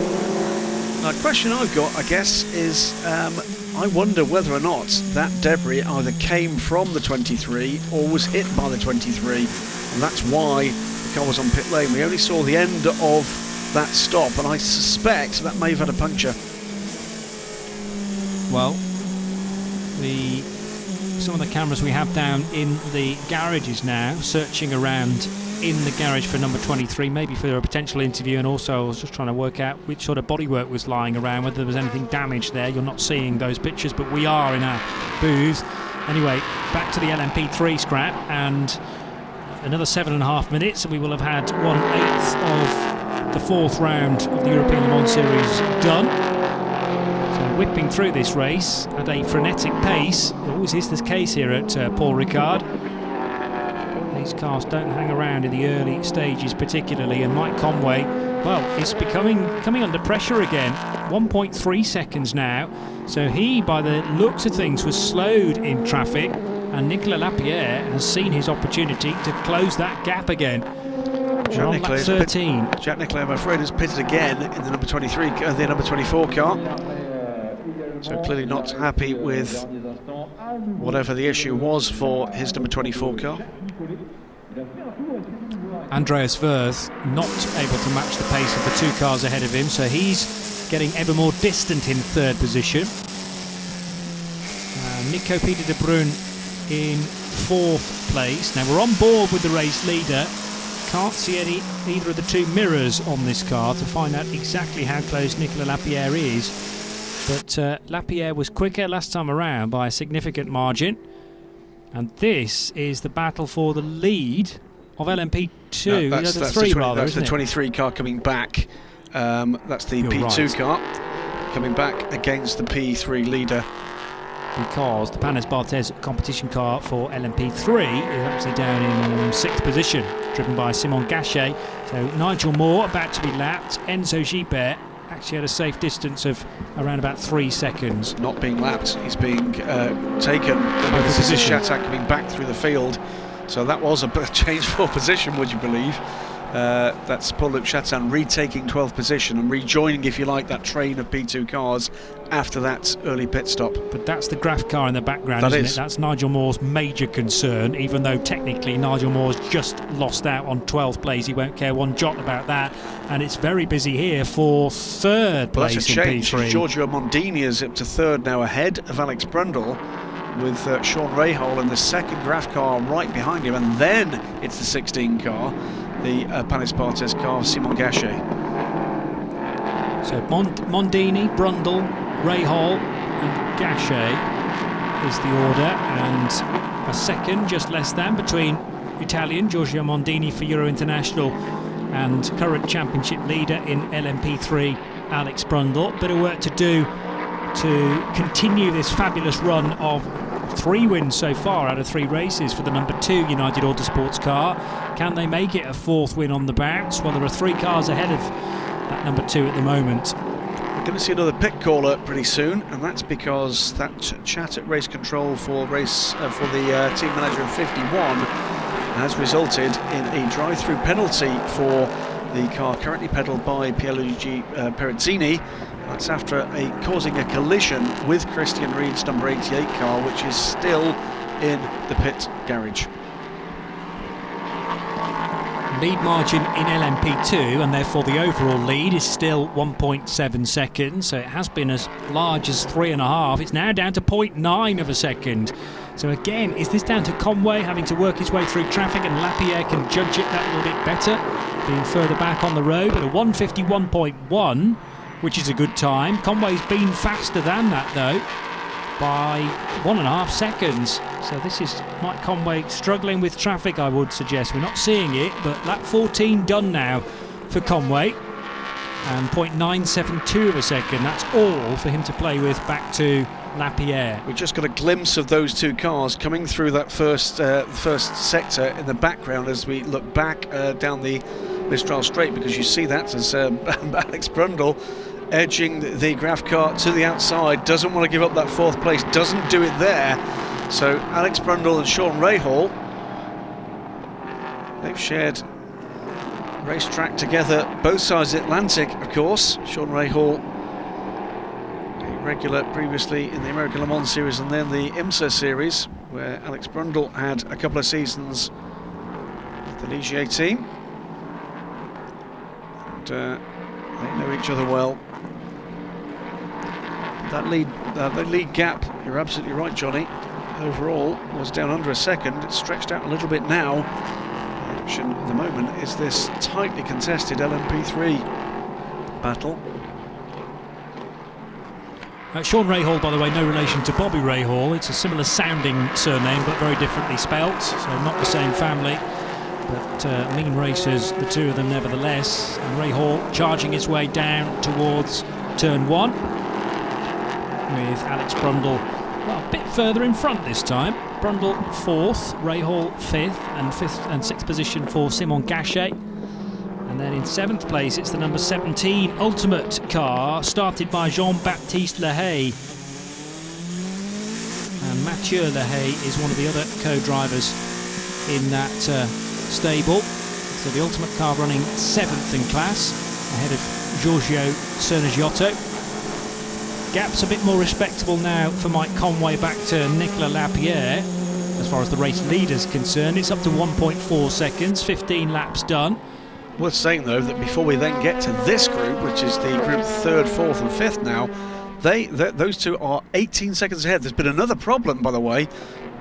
Now, the question I've got, I guess, is I wonder whether or not that debris either came from the 23 or was hit by the 23, and that's why the car was on pit lane. We only saw the end of that stop, and I suspect that may have had a puncture. Well, some of the cameras we have down in the garages now, searching around in the garage for number 23, maybe for a potential interview, and also I was just trying to work out which sort of bodywork was lying around, whether there was anything damaged there. You're not seeing those pictures, but we are in our booth. Anyway, back to the LMP3 scrap, and another 7.5 minutes, and we will have had 1/8 of the 4th round of the European Le Mans Series done. So whipping through this race at a frenetic pace. It always is the case here at Paul Ricard. These cars don't hang around in the early stages particularly, and Mike Conway, well, is coming under pressure again. 1.3 seconds now, so he, by the looks of things, was slowed in traffic, and Nicolas Lapierre has seen his opportunity to close that gap again. We're on lap 13. Jack Nicklay, I'm afraid, has pitted again in the number 23, the number 24 car. So clearly not happy with whatever the issue was for his number 24 car. Andreas Wirth not able to match the pace of the 2 cars ahead of him, so he's getting ever more distant in 3rd position. Nico Peter de Bruyn in 4th place. Now we're on board with the race leader. Can't see either of the 2 mirrors on this car to find out exactly how close Nicolas Lapierre is. But Lapierre was quicker last time around by a significant margin. And this is the battle for the lead of LMP2. No, that's the 3 rather, that's isn't the 23 car coming back. That's the You're P2 right. car coming back against the P3 leader. Because the Panis Barthez competition car for LMP3 is actually down in 6th position, driven by Simon Gachet. So Nigel Moore about to be lapped. Enzo Gibert actually had a safe distance of around about 3 seconds. Not being lapped, he's being taken. This is Chatat coming back through the field. So that was a change for position, would you believe? That's Paul-Luc Chatin retaking 12th position and rejoining, if you like, that train of P2 cars after that early pit stop. But that's the Graf car in the background, That isn't is. it? That's Nigel Moore's major concern, even though technically Nigel Moore's just lost out on 12th place. He won't care one jot about that. And it's very busy here for 3rd Well, place that's a in change. P3. Giorgio Mondini is up to 3rd now, ahead of Alex Brundle, with Sean Rahal in the 2nd Graf car right behind him, and then it's the 16 car, the Panis Barthez car, Simon Gachet. So Mondini, Brundle, Rahal and Gachet is the order, and a second, just less than, between Italian Giorgio Mondini for Euro International and current championship leader in LMP3 Alex Brundle. Bit of work to do to continue this fabulous run of 3 wins so far out of 3 races for the number 2 United Autosports car. Can they make it a 4th win on the bounce? Well, there are 3 cars ahead of that number 2 at the moment. We're going to see another pit caller pretty soon, and that's because that chat at race control for the team manager of 51 has resulted in a drive-through penalty for the car currently pedalled by Pierluigi Perezzini. That's after causing a collision with Christian Ried's number 88 car, which is still in the pit garage. Lead margin in LMP2, and therefore the overall lead is still 1.7 seconds, so it has been as large as 3.5. It's now down to 0.9 of a second. So again, is this down to Conway having to work his way through traffic, and Lapierre can judge it that little bit better, being further back on the road, but a 1:51.1, which is a good time. Conway's been faster than that though, by 1.5 seconds. So this is Mike Conway struggling with traffic, I would suggest. We're not seeing it, but lap 14 done now for Conway, and 0.972 of a second. That's all for him to play with back to Lapierre. We just got a glimpse of those 2 cars coming through that first sector in the background as we look back down the Mistral Straight, because you see that as Alex Brundle edging the Graf car to the outside, doesn't want to give up that 4th place, doesn't do it there. So Alex Brundle and Sean Rahal, they've shared racetrack together, both sides of the Atlantic, of course. Sean Rahal, a regular previously in the American Le Mans Series and then the IMSA Series, where Alex Brundle had a couple of seasons with the Ligier team. And, they know each other well. That lead gap, you're absolutely right, Johnny, overall was down under a second. It's stretched out a little bit now. action at the moment is this tightly contested LMP3 battle. Sean Rahal, by the way, no relation to Bobby Rahal. It's a similar sounding surname, but very differently spelt, so not the same family. But mean racers, the two of them nevertheless. And Rahal charging his way down towards turn 1, with Alex Brundle a bit further in front this time. Brundle 4th, Rahal 5th, and 6th position for Simon Gachet. And then in 7th place, it's the number 17 Ultimate car, started by Jean-Baptiste Lehay. And Mathieu Lehay is one of the other co-drivers in that stable. So the Ultimate car running 7th in class, ahead of Giorgio Cernigiotto. Gap's a bit more respectable now for Mike Conway back to Nicolas Lapierre. As far as the race leader's concerned, it's up to 1.4 seconds, 15 laps done. Worth saying though that before we then get to this group, which is the group 3rd, 4th and 5th now, those two are 18 seconds ahead. There's been another problem, by the way,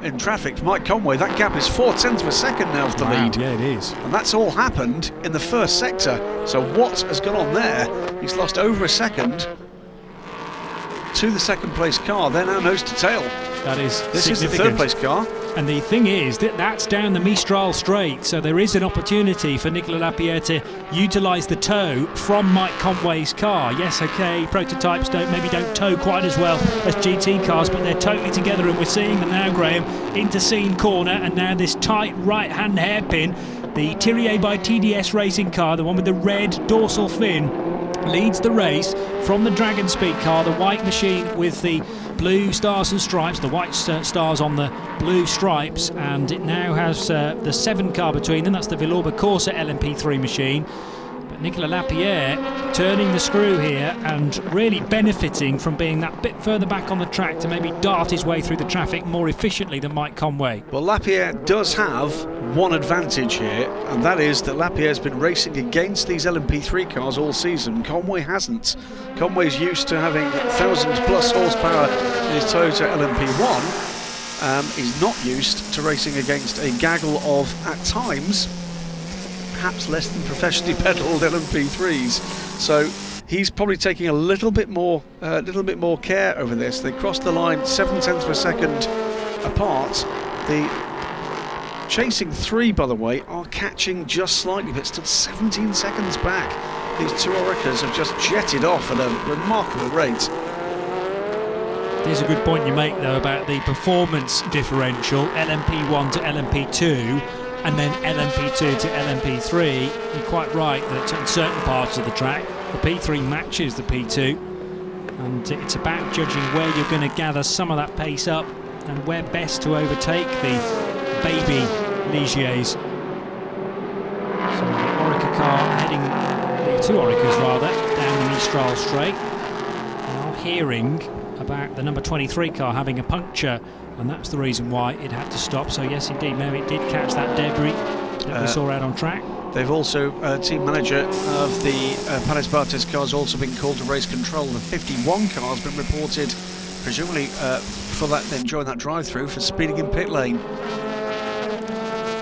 in traffic for Mike Conway. That gap is 0.4 of a second now for the lead. Yeah, it is. And that's all happened in the first sector. So what has gone on there? He's lost over a second to the 2nd place car. They're now nose to tail. That is This is the 3rd place car. And the thing is that that's down the Mistral Straight, so there is an opportunity for Nicolas Lapierre to utilise the tow from Mike Conway's car. Yes, okay, prototypes maybe don't tow quite as well as GT cars, but they're totally together, and we're seeing them now, Graham, into Scene corner, and now this tight right-hand hairpin. The Thierry by TDS racing car, the one with the red dorsal fin, leads the race from the Dragon Speed car, the white machine with the blue stars and stripes, the white stars on the blue stripes, and it now has the 7 car between them. That's the Villorba Corsa LMP3 machine. But Nicolas Lapierre turning the screw here and really benefiting from being that bit further back on the track to maybe dart his way through the traffic more efficiently than Mike Conway. Well, Lapierre does have one advantage here, and that is that Lapierre's been racing against these LMP3 cars all season. Conway hasn't. Conway's used to having 1,000+ horsepower in his Toyota LMP1. He's not used to racing against a gaggle of, at times, perhaps less than professionally pedalled LMP3s. So he's probably taking a little bit more care over this. They crossed the line 0.7 of a second apart. The chasing 3, by the way, are catching just slightly, but still 17 seconds back. These two Oricas have just jetted off at a remarkable rate. There's a good point you make, though, about the performance differential, LMP1 to LMP2, and then LMP2 to LMP3. You're quite right that in certain parts of the track, the P3 matches the P2, and it's about judging where you're going to gather some of that pace up and where best to overtake the baby Ligiers. So the Orica car heading, the 2 Oricas rather, down the Mistral Straight. Now hearing about the number 23 car having a puncture, and that's the reason why it had to stop. So yes, indeed, maybe it did catch that debris that we saw out on track. They've also, team manager of the Panis Bartes car has also been called to race control. The 51 car has been reported, presumably for that, enjoying that drive-through, for speeding in pit lane.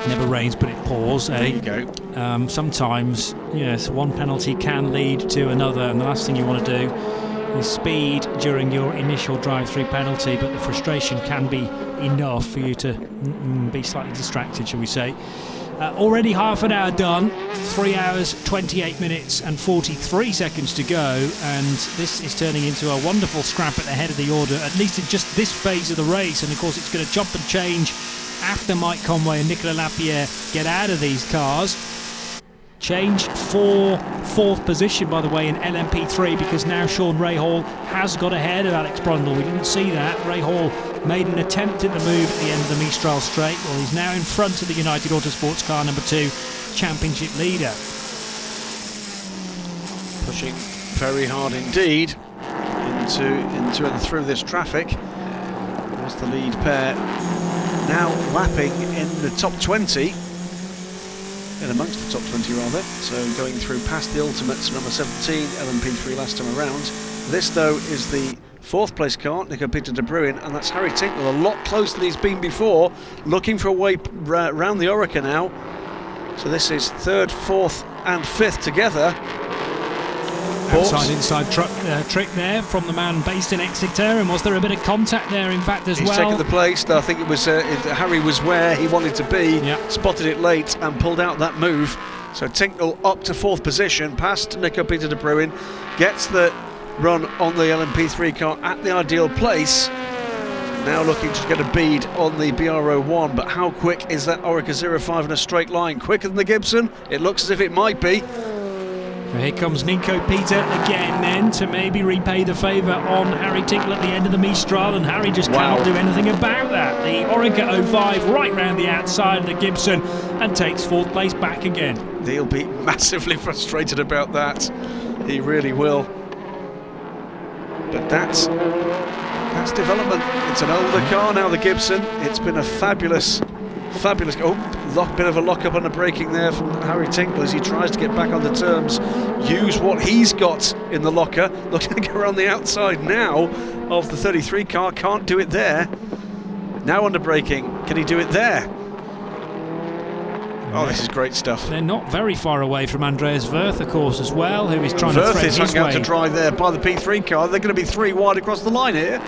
Never rains, but it pours. There you go. Sometimes, yes, one penalty can lead to another, and the last thing you want to do is speed during your initial drive-through penalty, but the frustration can be enough for you to be slightly distracted, shall we say. Already half an hour done, 3 hours, 28 minutes and 43 seconds to go, and this is turning into a wonderful scrap at the head of the order, at least in just this phase of the race, and of course it's going to chop and change after Mike Conway and Nicolas Lapierre get out of these cars. Change for 4th position, by the way, in LMP3, because now Sean Rahal has got ahead of Alex Brundle. We didn't see that. Rahal made an attempt at the move at the end of the Mistral Straight. Well, he's now in front of the United Autosports car number 2 championship leader. Pushing very hard indeed into and through this traffic. There's the lead pair now lapping in the top 20. In amongst the top 20 rather, so going through past the Ultimates, number 17, LMP3 last time around. This though is the 4th place car, Nico Peter de Bruin, and that's Harry Tinknell, a lot closer than he's been before, looking for a way round the Orica now. So this is third, fourth and fifth together. Outside inside trick there from the man based in Exeter, and was there a bit of contact there in fact as He's well? taken the place. I think it was Harry was where he wanted to be, spotted it late and pulled out that move. So Tinknell up to fourth position, past Nico Peter de Bruin, gets the run on the LMP3 car at the ideal place. Now looking to get a bead on the BR01, but how quick is that Oreca 05 in a straight line? Quicker than the Gibson? It looks as if it might be. Here comes Nico Peter again then to maybe repay the favour on Harry Tinknell at the end of the Mistral, and Harry just cannot do anything about that. The Oreca 05 right round the outside of the Gibson and takes fourth place back again. He'll be massively frustrated about that. He really will. But that's development. It's an older car now, the Gibson. It's been a fabulous bit of a lock-up on the braking there from Harry Tinknell as he tries to get back on the terms, use what he's got in the locker. Looking to go around the outside now of the 33 car, can't do it there. Now under braking, can he do it there? Oh, this is great stuff. They're not very far away from Andreas Wirth, of course, as well, who is trying to thread his way. Wirth is hung out to dry there by the P3 car. They're going to be 3 wide across the line here.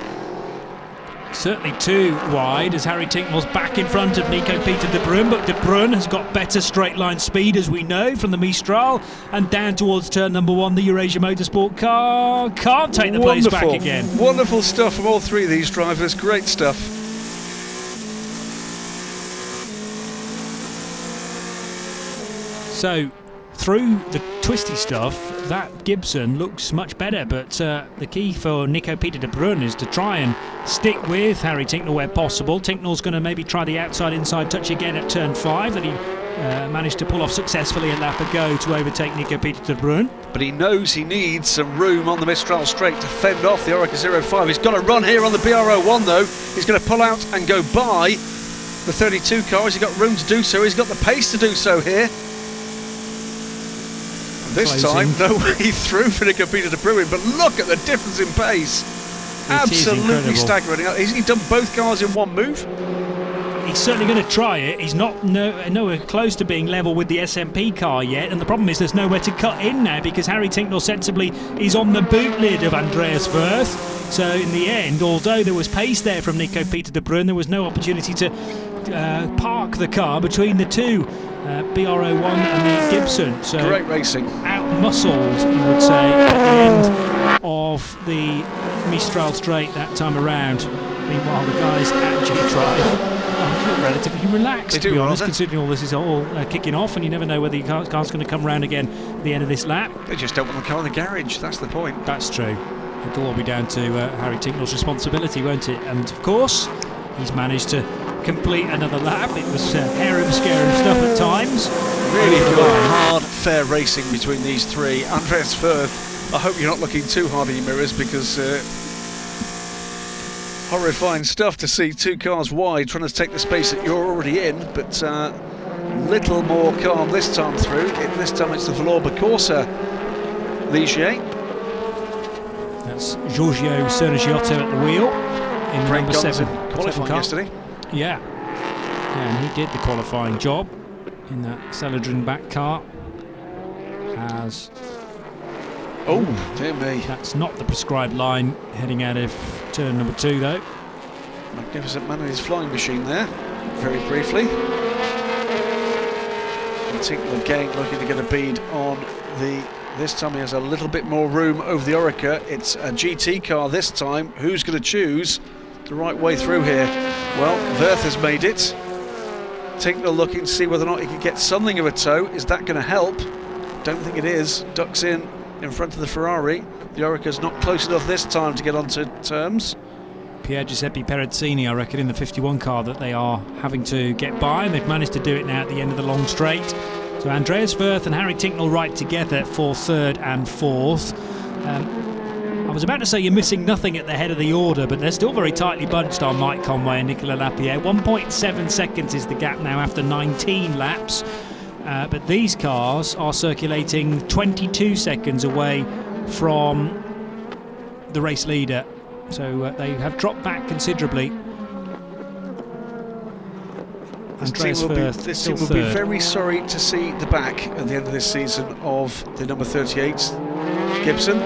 Certainly 2 wide as Harry Tinknell's back in front of Nico Peter de Bruin, but de Bruin has got better straight line speed, as we know, from the Mistral, and down towards turn number 1 the Eurasia Motorsport car can't take the place back again. Wonderful stuff from all 3 of these drivers, great stuff. So through the twisty stuff, that Gibson looks much better, but the key for Nico Peter de Bruin is to try and stick with Harry Tinknell where possible. Tinknell's going to maybe try the outside-inside touch again at turn 5 that he managed to pull off successfully a lap ago to overtake Nico Peter de Bruin. But he knows he needs some room on the Mistral straight to fend off the Oreca 05. He's got to run here on the BR01 though. He's going to pull out and go by the 32 car. Has he got room to do so? He's got the pace to do so here. This time, no way through for Nico Peter de Bruin, but look at the difference in pace. Absolutely staggering. Has he done both cars in one move? He's certainly going to try it. He's not nowhere close to being level with the SMP car yet, and the problem is there's nowhere to cut in now because Harry Tinknell sensibly is on the boot lid of Andreas Wirth. So in the end, although there was pace there from Nico Peter de Bruin, there was no opportunity to park the car between the two, BR01 and the Gibson. So great racing. Out-muscled, you would say, at the end of the Mistral straight that time around. Meanwhile, the guys at G-Drive are relatively relaxed, to be honest, considering all this is all kicking off, and you never know whether your car's going to come round again at the end of this lap. They just don't want the car in the garage, that's the point. That's true. It'll all be down to Harry Tinknell's responsibility, won't it? And of course, he's managed to complete another lap. It was harum-scarum stuff at times. Really good, hard, fair racing between these 3. Andreas Wirth, I hope you're not looking too hard at your mirrors because horrifying stuff to see 2 cars wide trying to take the space that you're already in, but little more calm this time through. This time it's the Valour Corsa Ligier. That's Giorgio Sergiotto at the wheel in Great number 7 qualifying yesterday. Yeah, and he did the qualifying job in that Celadrin back car. As dear me, that's not the prescribed line heading out of turn number 2 though. Magnificent man in his flying machine there, very briefly. And Tinknell again looking to get a bead on the. This time he has a little bit more room over the Oreca. It's a GT car this time. Who's going to choose the right way through here? Well, Wirth has made it. Tinknell looking to see whether or not he can get something of a tow. Is that going to help? Don't think it is. Ducks in front of the Ferrari. The Oreca's not close enough this time to get onto terms. Pier Giuseppe Perezzini, I reckon, in the 51 car that they are having to get by, and they've managed to do it now at the end of the long straight. So Andreas Wirth and Harry Tinknell right together for 3rd and 4th. I was about to say you're missing nothing at the head of the order, but they're still very tightly bunched on Mike Conway and Nicolas Lapierre. 1.7 seconds is the gap now after 19 laps. But these cars are circulating 22 seconds away from the race leader. So they have dropped back considerably. Andreas Firth this still team will be third. very sorry to see the back at the end of this season of the number 38, Gibson.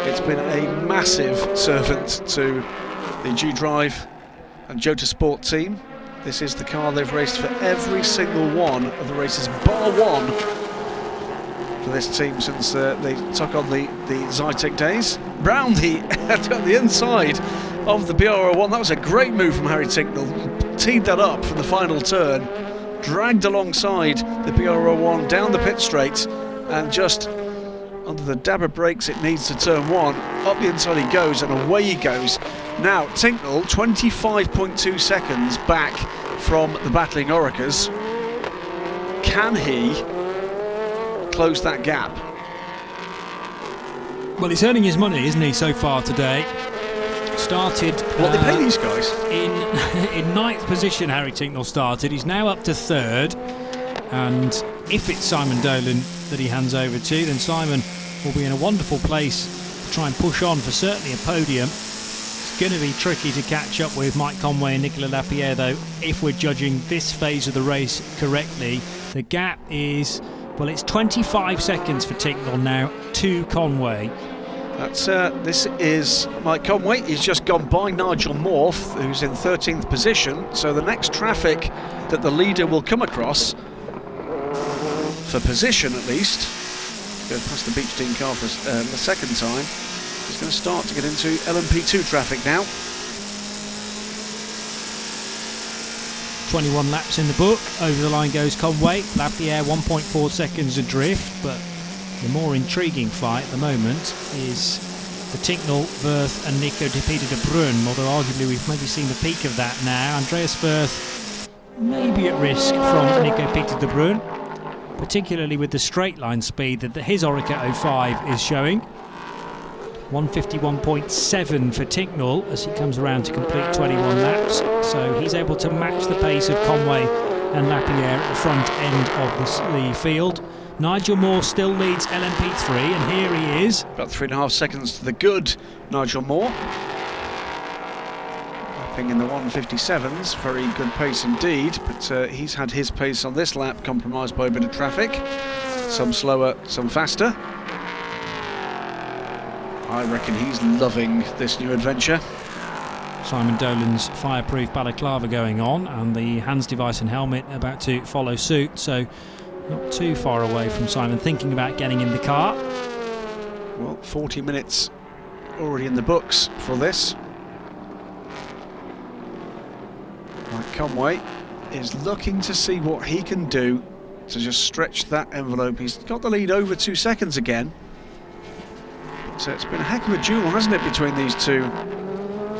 It's been a massive servant to the G-Drive and Jota Sport team. This is the car they've raced for every single one of the races, bar one, for this team since they took on the Zytek days. Brown on the inside of the BR01. That was a great move from Harry Tinknell. Teed that up for the final turn, dragged alongside the BR01 down the pit straight, and just under the dab of brakes it needs to turn one, up the inside he goes, and away he goes. Now Tinknell 25.2 seconds back from the battling Orekas. Can he close that gap? Well, he's earning his money, isn't he, so far today? Started What they pay these guys? in ninth position. Harry Tinknell started. He's now up to third, and if it's Simon Dolan that he hands over to, then Simon will be in a wonderful place to try and push on for certainly a podium. It's going to be tricky to catch up with Mike Conway and Nicolas Lapierre, though, if we're judging this phase of the race correctly. The gap is, well, it's 25 seconds for Tinknell now to Conway. This is Mike Conway. He's just gone by Nigel Morth, who's in 13th position. So the next traffic that the leader will come across, for position at least, go past the Beechdean car for the second time, is going to start to get into LMP2 traffic now. 21 laps in the book. Over the line goes Conway. Lapierre 1.4 seconds adrift, but the more intriguing fight at the moment is the Tinknell, Wirth and Nico de Peter de Bruyne, although arguably we've maybe seen the peak of that now. Andreas Wirth may be at risk from Nico Peter de Bruyne, particularly with the straight line speed that his Oreca 05 is showing. 151.7 for Tinknell as he comes around to complete 21 laps, so he's able to match the pace of Conway and Lapierre at the front end of the field. Nigel Moore still leads LMP3, and here he is. About 3.5 seconds to the good Nigel Moore. Lapping in the 157s, very good pace indeed, but he's had his pace on this lap compromised by a bit of traffic. Some slower, some faster. I reckon he's loving this new adventure. Simon Dolan's fireproof balaclava going on, and the hands device and helmet about to follow suit, so not too far away from Simon thinking about getting in the car. Well, 40 minutes already in the books for this. Mike Conway is looking to see what he can do to just stretch that envelope. He's got the lead over 2 seconds again. So it's been a heck of a duel, hasn't it, between these two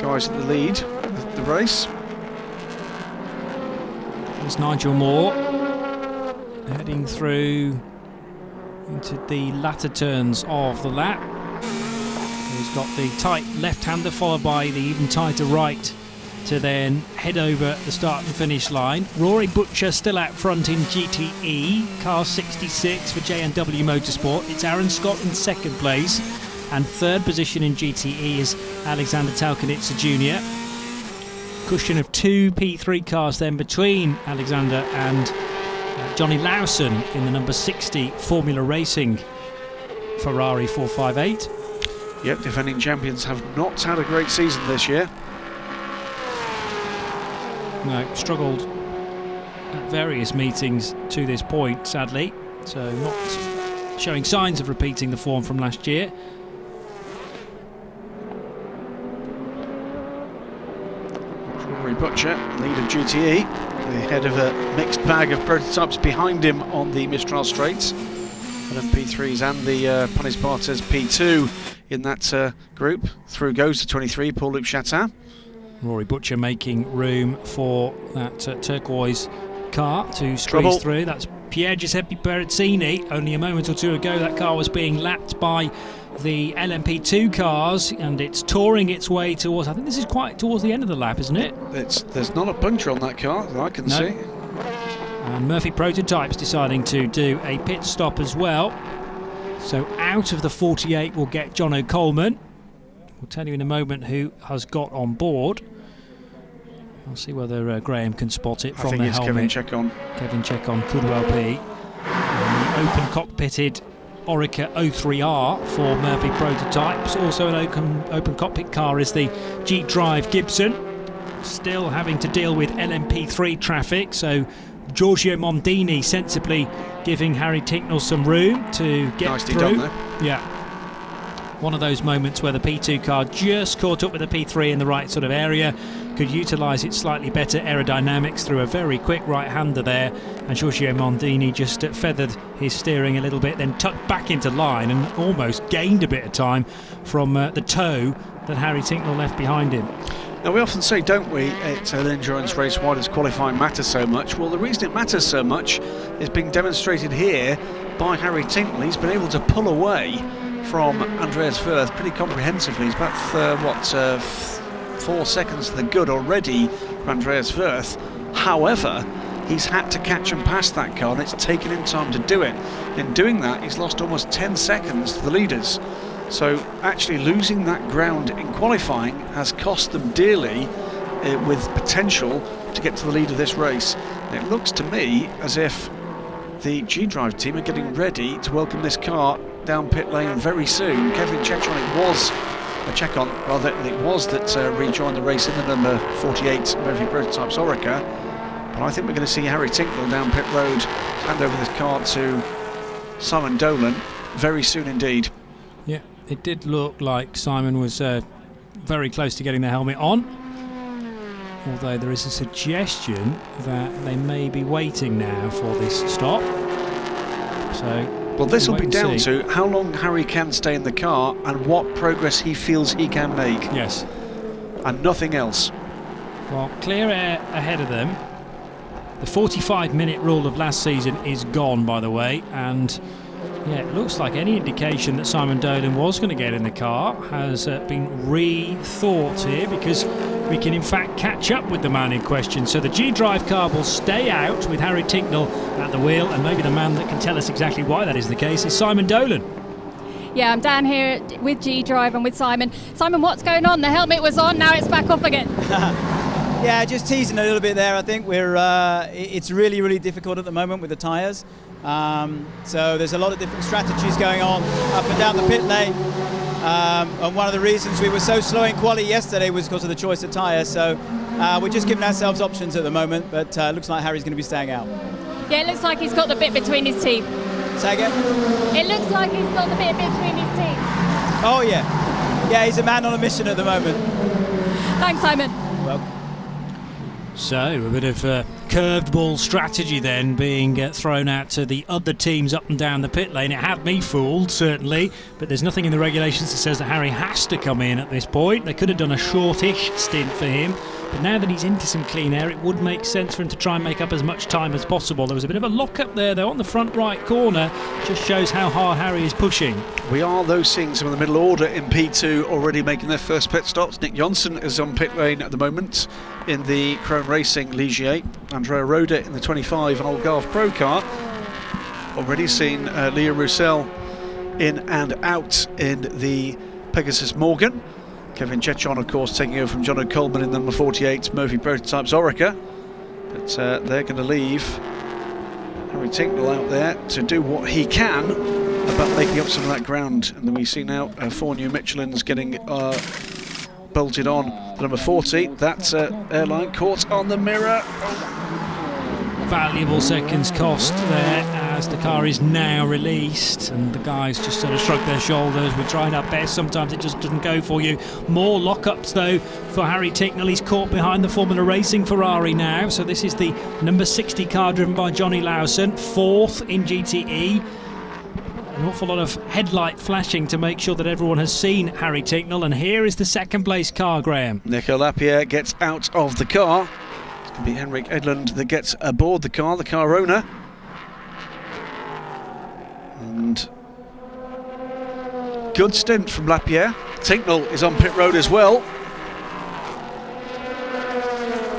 guys at the lead of the race. There's Nigel Moore heading through into the latter turns of the lap. He's got the tight left-hander followed by the even tighter right to then head over the start and finish line. Rory Butcher still out front in GTE, car 66 for J&W Motorsport. It's Aaron Scott in second place, and third position in GTE is Alexander Talkanitsa Jr. Cushion of two P3 cars then between Alexander and Johnny Lawson in the number 60 Formula Racing Ferrari 458. Yep, defending champions have not had a great season this year. No, struggled at various meetings to this point, sadly, so not showing signs of repeating the form from last year. Rory Butcher, lead of GTE, the head of a mixed bag of prototypes behind him on the Mistral Straights. LMP3s and the Panis Barthez P2 in that group. Through goes to 23, Paul-Luc Chatin. Rory Butcher making room for that turquoise car to squeeze through. That's Pier Giuseppe Berrettini. Only a moment or two ago that car was being lapped by the LMP2 cars, and it's touring its way towards, I think this is quite towards the end of the lap, isn't it? There's not a puncture on that car that I can see. And Murphy Prototypes deciding to do a pit stop as well. So out of the 48 will get Jono Coleman. We'll tell you in a moment who has got on board. I'll see whether Graham can spot it from the helmet. Kevin Chekon. Kevin Chekon could well be. The open cockpitted Orica 03R for Murphy prototypes. Also an open cockpit car is the G-Drive Gibson. Still having to deal with LMP3 traffic, so Giorgio Mondini sensibly giving Harry Tinknell some room to get Nicely through. done there. Yeah. One of those moments where the P2 car just caught up with the P3 in the right sort of area, could utilise its slightly better aerodynamics through a very quick right-hander there, and Giorgio Mondini just feathered his steering a little bit, then tucked back into line and almost gained a bit of time from the toe that Harry Tinknell left behind him. Now, we often say, don't we, at an endurance race, why does qualifying matter so much? Well, the reason it matters so much is being demonstrated here by Harry Tinknell. He's been able to pull away from Andreas Wirth pretty comprehensively. He's about 4 seconds to the good already for Andreas Wirth. However, he's had to catch and pass that car, and it's taken him time to do it. In doing that, he's lost almost 10 seconds to the leaders. So actually losing that ground in qualifying has cost them dearly, with potential to get to the lead of this race. And it looks to me as if the G-Drive team are getting ready to welcome this car down pit lane very soon. Kevin Chekon, it was that rejoined the race in the number 48 Murphy Prototypes Orica. But I think we're going to see Harry Tinknell down pit road to hand over this car to Simon Dolan very soon indeed. Yeah, it did look like Simon was very close to getting the helmet on, although there is a suggestion that they may be waiting now for this stop. So, well, this will be down to how long Harry can stay in the car and what progress he feels he can make. Yes. And nothing else. Well, clear air ahead of them. The 45-minute rule of last season is gone, by the way, and yeah, it looks like any indication that Simon Dolan was going to get in the car has been rethought here, because we can in fact catch up with the man in question. So the G-Drive car will stay out with Harry Tinknell at the wheel, and maybe the man that can tell us exactly why that is the case is Simon Dolan. Yeah, I'm down here with G-Drive and with Simon. Simon, what's going on? The helmet was on, now it's back off again. Yeah, just teasing a little bit there. I think it's really, really difficult at the moment with the tyres. So there's a lot of different strategies going on up and down the pit lane. And one of the reasons we were so slow in quali yesterday was because of the choice of tyres. So we're just giving ourselves options at the moment, but it looks like Harry's going to be staying out. Yeah, it looks like he's got the bit between his teeth. Say again? It looks like he's got the bit between his teeth. Oh, yeah. Yeah, he's a man on a mission at the moment. Thanks, Simon. Welcome. So a bit of curved ball strategy then being thrown out to the other teams up and down the pit lane. It had me fooled, certainly, but there's nothing in the regulations that says that Harry has to come in at this point. They could have done a shortish stint for him, but now that he's into some clean air, it would make sense for him to try and make up as much time as possible. There was a bit of a lock-up there, though, on the front right corner. Just shows how hard Harry is pushing. We are, though, seeing some of the middle order in P2 already making their first pit stops. Nick Johnson is on pit lane at the moment in the Chrome Racing Ligier. Andrea Roda in the 25 and Algarve Pro car. Already seen Leah Roussel in and out in the Pegasus Morgan. Kevin Chekon, of course, taking over from John O'Coleman in the number 48 Murphy Prototypes Orica. But they're going to leave Harry Tinknell out there to do what he can about making up some of that ground. And then we see now 4 new Michelins getting bolted on. The number 40, that's airline caught on the mirror. Valuable seconds cost there as the car is now released, and the guys just sort of shrug their shoulders. We're trying our best, sometimes it just doesn't go for you. More lockups though for Harry Tinknell. He's caught behind the Formula Racing Ferrari now, so this is the number 60 car driven by Johnny Lawson, 4th in GTE. An awful lot of headlight flashing to make sure that everyone has seen Harry Tinknell, and here is the second place car, Graham. Nico Lapierre gets out of the car. It's going to be Henrik Edlund that gets aboard the car owner. And good stint from Lapierre. Tinknell is on pit road as well.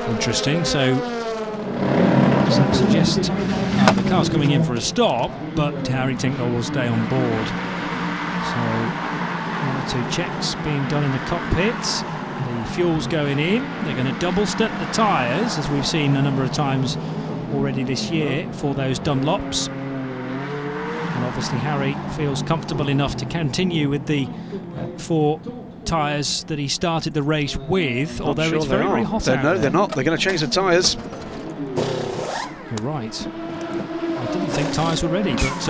Interesting, so does that suggest the car's coming in for a stop, but Harry Tinknell will stay on board. So 1 or 2 checks being done in the cockpits. The fuel's going in. They're going to double step the tyres, as we've seen a number of times already this year for those Dunlops. And obviously Harry feels comfortable enough to continue with the 4 tyres that he started the race with, although it's very, very hot out there. They're not. They're going to change the tyres. You're right. I didn't think tyres were ready, but...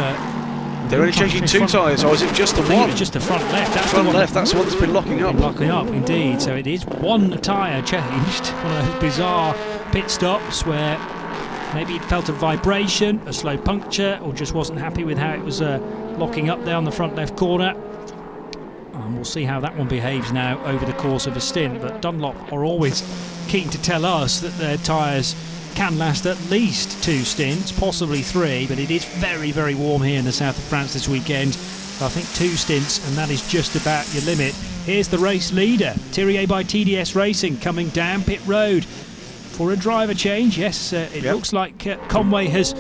they're only changing 2 tyres, or is it just the one? It's just the front left. That's front the one left, that's the one that's been locking up. Locking up, indeed. So it is 1 tyre changed. One of those bizarre pit stops where maybe it felt a vibration, a slow puncture, or just wasn't happy with how it was locking up there on the front left corner. And we'll see how that one behaves now over the course of a stint. But Dunlop are always keen to tell us that their tyres can last at least 2 stints, possibly 3, but it is very, very warm here in the south of France this weekend. I think 2 stints, and that is just about your limit. Here's the race leader, Thierry by TDS Racing, coming down pit road for a driver change. Yes, it looks like Conway has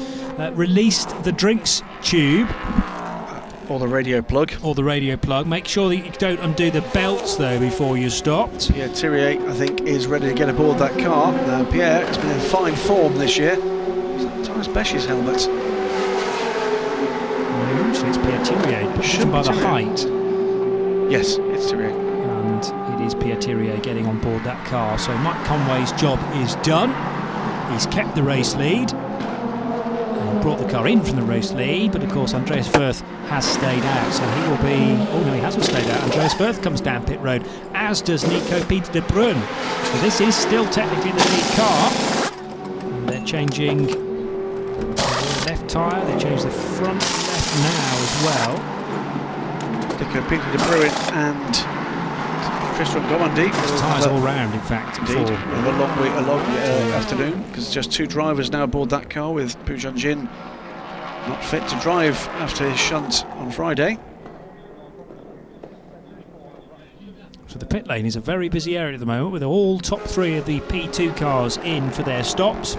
released the drinks tube. Or the radio plug. Or the radio plug. Make sure that you don't undo the belts, though, before you're stopped. Yeah, Thierry, I think, is ready to get aboard that car. Pierre has been in fine form this year. Thomas Besch's helmet. Actually, it's Pierre Thierry, judging by the height. Yes, it's Thierry. And it is Pierre Thierry getting on board that car. So Mike Conway's job is done. He's kept the race lead. Brought the car in from the race lead, but of course Andreas Wirth has stayed out, so he will be... oh no, he hasn't stayed out. Andreas Wirth comes down pit road, as does Nico Peter de Bruyne. So this is still technically the lead car. And they're changing the left tyre, they change the front left now as well. Nico Peter de Bruyne and Christian Gomandy. Tyres all round, in fact. Indeed, a long afternoon, because just 2 drivers now aboard that car, with Pujan Jin not fit to drive after his shunt on Friday. So the pit lane is a very busy area at the moment, with all top 3 of the P2 cars in for their stops.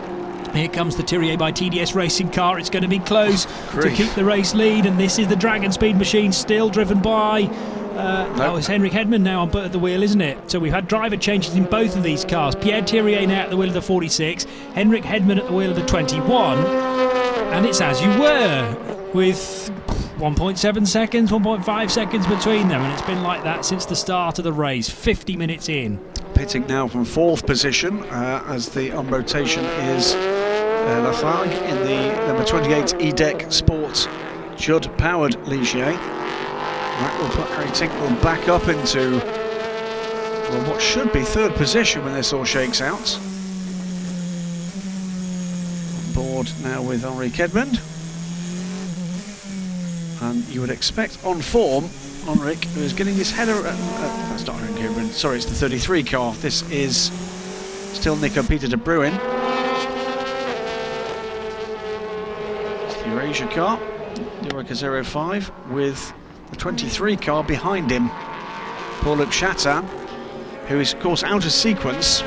Here comes the Thierry by TDS Racing car. It's going to be close to keep the race lead, and this is the Dragon Speed machine, still driven by... it's Henrik Hedman now on the wheel, isn't it? So we've had driver changes in both of these cars. Pierre Thierry now at the wheel of the 46, Henrik Hedman at the wheel of the 21, and it's as you were, with 1.7 seconds, 1.5 seconds between them, and it's been like that since the start of the race, 50 minutes in. Pitting now from 4th position, as the on rotation is Lafargue in the number 28 E-Deck Sports Judd powered Ligier. That will put Harry Tinkle back up into what should be 3rd position when this all shakes out. On board now with Henrik Edmond. And you would expect on form, Henrik, who is getting his header... that's not Henrik Edmond, sorry, it's the 33 car. This is still Nico Peter de Bruyne. It's the Eurasia car, the Eurasia 05, with the 23 car behind him, Paul-Luc Chatin, who is of course out of sequence.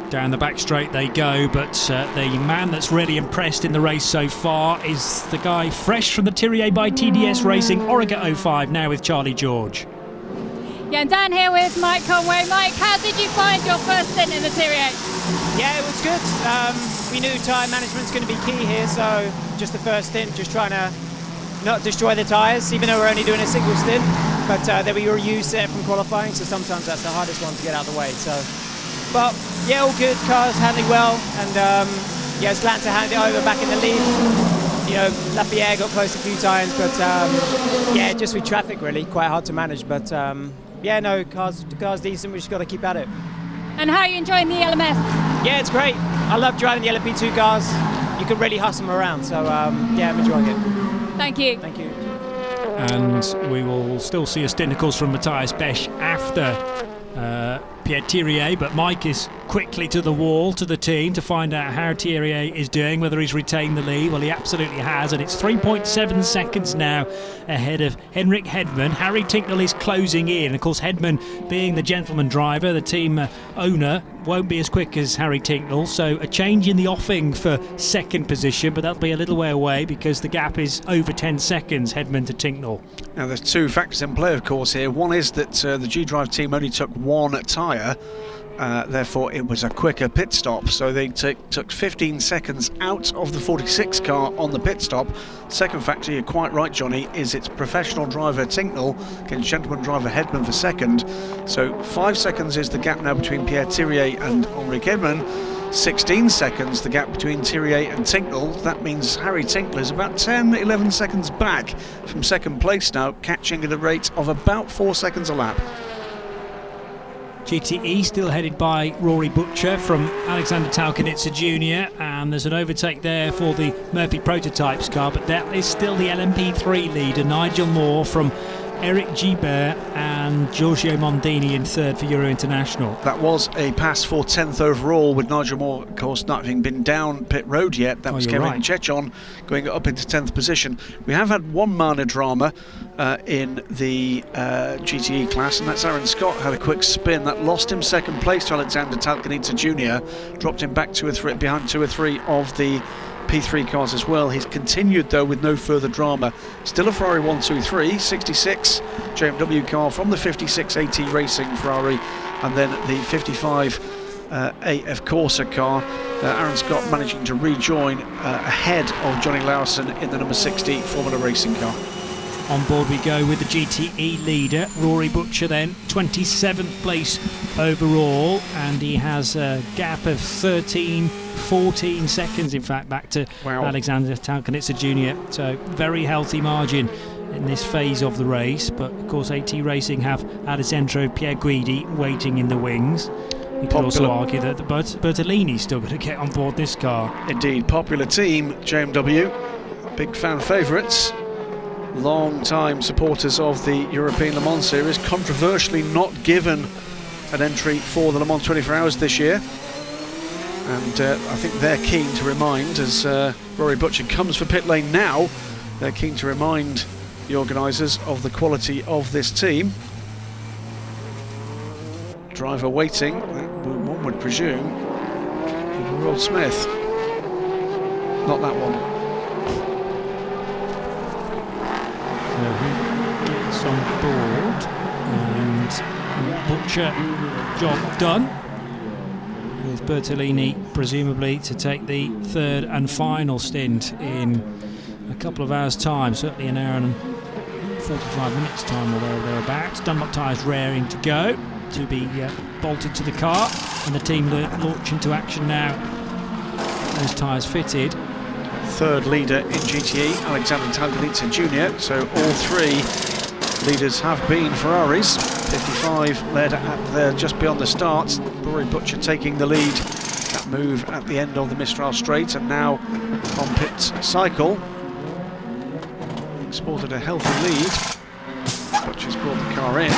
Down the back straight they go, but the man that's really impressed in the race so far is the guy fresh from the Thierry by TDS Racing, Orica 05, now with Charlie George. Yeah, and Dan here with Mike Conway. Mike, how did you find your first stint in the Thierry? Yeah, it was good. We knew tyre management's going to be key here, so just the first stint, just trying to not destroy the tyres, even though we're only doing a single stint. But then we were used to it from qualifying, so sometimes that's the hardest one to get out of the way. So, but yeah, all good. Cars handling well, and yeah, it's glad to hand it over back in the lead. You know, Lapierre got close a few times, but yeah, just with traffic really quite hard to manage. But yeah, no, car's decent. We just got to keep at it. And how are you enjoying the ELMS? Yeah, it's great. I love driving the LMP2 cars. You can really hustle them around. So yeah, I'm enjoying it. Thank you. Thank you. And we will still see a stint, of course, from Matthias Besch after Pierre Thirier, but Mike is quickly to the wall, to the team, to find out how Thirier is doing, whether he's retained the lead. Well, he absolutely has, and it's 3.7 seconds now ahead of Henrik Hedman. Harry Tinknell is closing in. Of course, Hedman, being the gentleman driver, the team owner, won't be as quick as Harry Tinknell, so a change in the offing for second position, but that'll be a little way away because the gap is over 10 seconds, Hedman to Tinknell. Now there's two factors in play, of course, here. One is that the G-Drive team only took one tyre, therefore it was a quicker pit stop, so they took 15 seconds out of the 46 car on the pit stop. Second factor, you're quite right, Johnny, is it's professional driver Tinknell against gentleman driver Hedman for second, so 5 seconds is the gap now between Pierre Thirier and Henrik Hedman. 16 seconds the gap between Thirier and Tinknell. That means Harry Tinknell is about 10-11 seconds back from second place now, catching at a rate of about 4 seconds a lap. GTE still headed by Rory Butcher from Alexander Talkanitsa Jr., and there's an overtake there for the Murphy Prototypes car, but that is still the LMP3 leader, Nigel Moore from Eric Gibert and Giorgio Mondini in third for Euro International. That was a pass for 10th overall, with Nigel Moore, of course, not having been down pit road yet. That was Kevin right. Chechon going up into 10th position. We have had one minor drama in the GTE class, and that's Aaron Scott had a quick spin that lost him second place to Alexander Talkanitsa Jr., dropped him back behind 2 or 3 of the P3 cars as well. He's continued though with no further drama. Still a Ferrari 123, 66 JMW car from the 56 AT Racing Ferrari, and then the 55 AF Corsa car. Aaron Scott managing to rejoin ahead of Johnny Lawson in the number 60 Formula Racing car. On board we go with the GTE leader, Rory Butcher then, 27th place overall, and he has a gap of 14 seconds in fact back to Alexander Talkanitsa Jr. So very healthy margin in this phase of the race, but of course AT Racing have Alessandro Pierguidi waiting in the wings. You could also argue that Bertolini's still going to get on board this car. Indeed, popular team, JMW, big fan favourites. Long-time supporters of the European Le Mans Series, controversially not given an entry for the Le Mans 24 Hours this year, and I think they're keen to remind, as Rory Butcher comes for pit lane now, they're keen to remind the organisers of the quality of this team. Driver waiting, one would presume, Will Smith. Not that one. Gets on board, and Butcher, job done, with Bertolini presumably to take the third and final stint in a couple of hours' time, certainly an hour and 45 minutes' time or thereabouts. Dunlop tyres raring to go, to be bolted to the car, and the team launch into action now. Those tyres fitted. Third leader in GTE, Alexander Talkanitsa Jr., so all three leaders have been Ferraris. 55 led at there just beyond the start. Rory Butcher taking the lead. That move at the end of the Mistral Straight, and now on pit cycle. Exported a healthy lead. Butcher's brought the car in.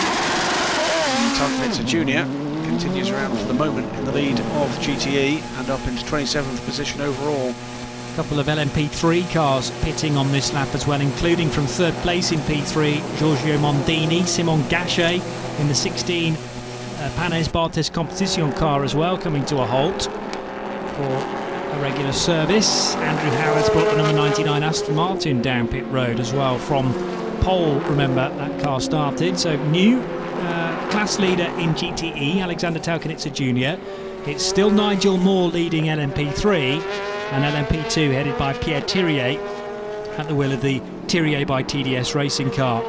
Talkanitsa Jr. continues around for the moment in the lead of GTE and up into 27th position overall. Couple of LMP3 cars pitting on this lap as well, including from third place in P3 Giorgio Mondini, Simon Gachet in the 16 Panes Bartes Competition car as well, coming to a halt for a regular service. Andrew Howard's brought the number 99 Aston Martin down pit road as well from pole. Remember, that car started. So new class leader in GTE, Alexander Talkanitsa Jr. It's still Nigel Moore leading LMP3, and LMP2 headed by Pierre Thirier at the wheel of the Thirier by TDS racing car.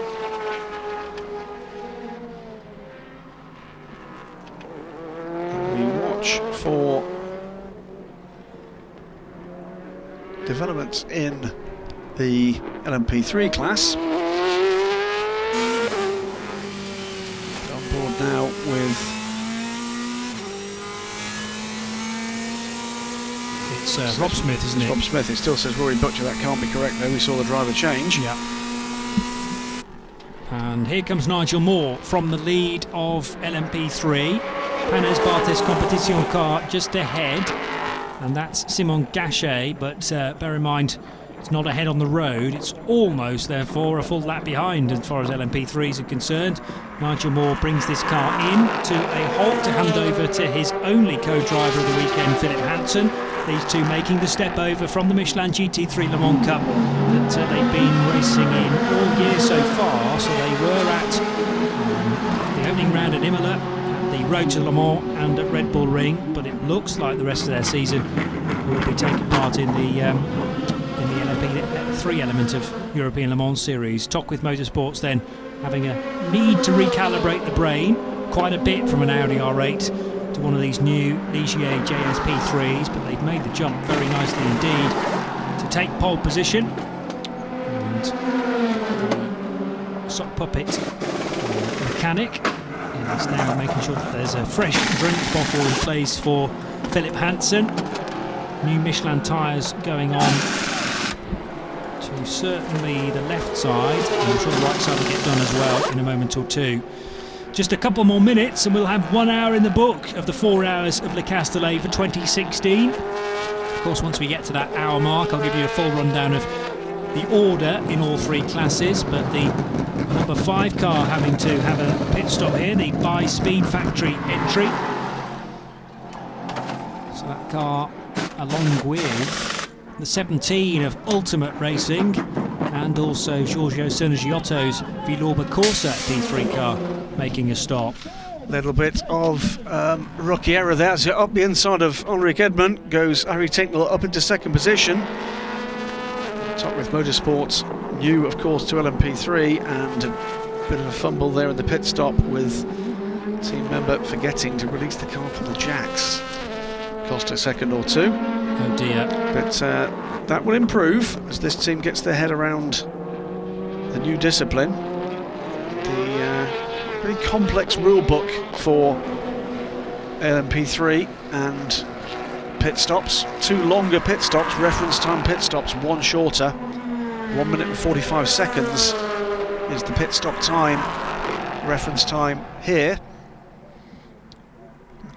We watch for developments in the LMP3 class. On board now with Rob Smith, isn't it? Rob Smith. It still says Rory Butcher. That can't be correct though. We saw the driver change. Yeah. And here comes Nigel Moore from the lead of LMP3. Panes Barthes Competition car just ahead, and that's Simon Gachet, but bear in mind it's not ahead on the road, it's almost therefore a full lap behind as far as LMP3s are concerned. Nigel Moore brings this car in to a halt to hand over to his only co-driver of the weekend, Philip Hansen. These two making the step over from the Michelin GT3 Le Mans Cup that they've been racing in all year so far. So they were at the opening round at Imola, at the Road to Le Mans and at Red Bull Ring, but it looks like the rest of their season will be taking part in the LMP3 element of European Le Mans Series. Tocqueville Motorsports then having a need to recalibrate the brain quite a bit from an Audi R8 to one of these new Ligier JSP3s, but they've made the jump very nicely indeed to take pole position. And the sock puppet mechanic is now making sure that there's a fresh drink bottle in place for Philip Hansen. New Michelin tyres going on to certainly the left side, and I'm sure the right side will get done as well in a moment or two. Just a couple more minutes and we'll have 1 hour in the book of the 4 hours of Le Castellet for 2016. Of course, once we get to that hour mark, I'll give you a full rundown of the order in all three classes, but the number 5 car having to have a pit stop here, the By-Speed factory entry. So that car, along with the 17 of Ultimate Racing and also Giorgio Sergiotto's Villorba Corsa P3 car making a stop. Little bit of rookie error there. So up the inside of Henrik Edmond goes Harry Tinknell up into second position. Tocqueville Motorsports new, of course, to LMP3, and a bit of a fumble there in the pit stop with team member forgetting to release the car from the jacks. Cost a second or two. Oh dear. But that will improve as this team gets their head around the new discipline. The very complex rule book for LMP3 and pit stops. 2 longer pit stops, reference time pit stops, 1 shorter. 1 minute and 45 seconds is the pit stop time, reference time here.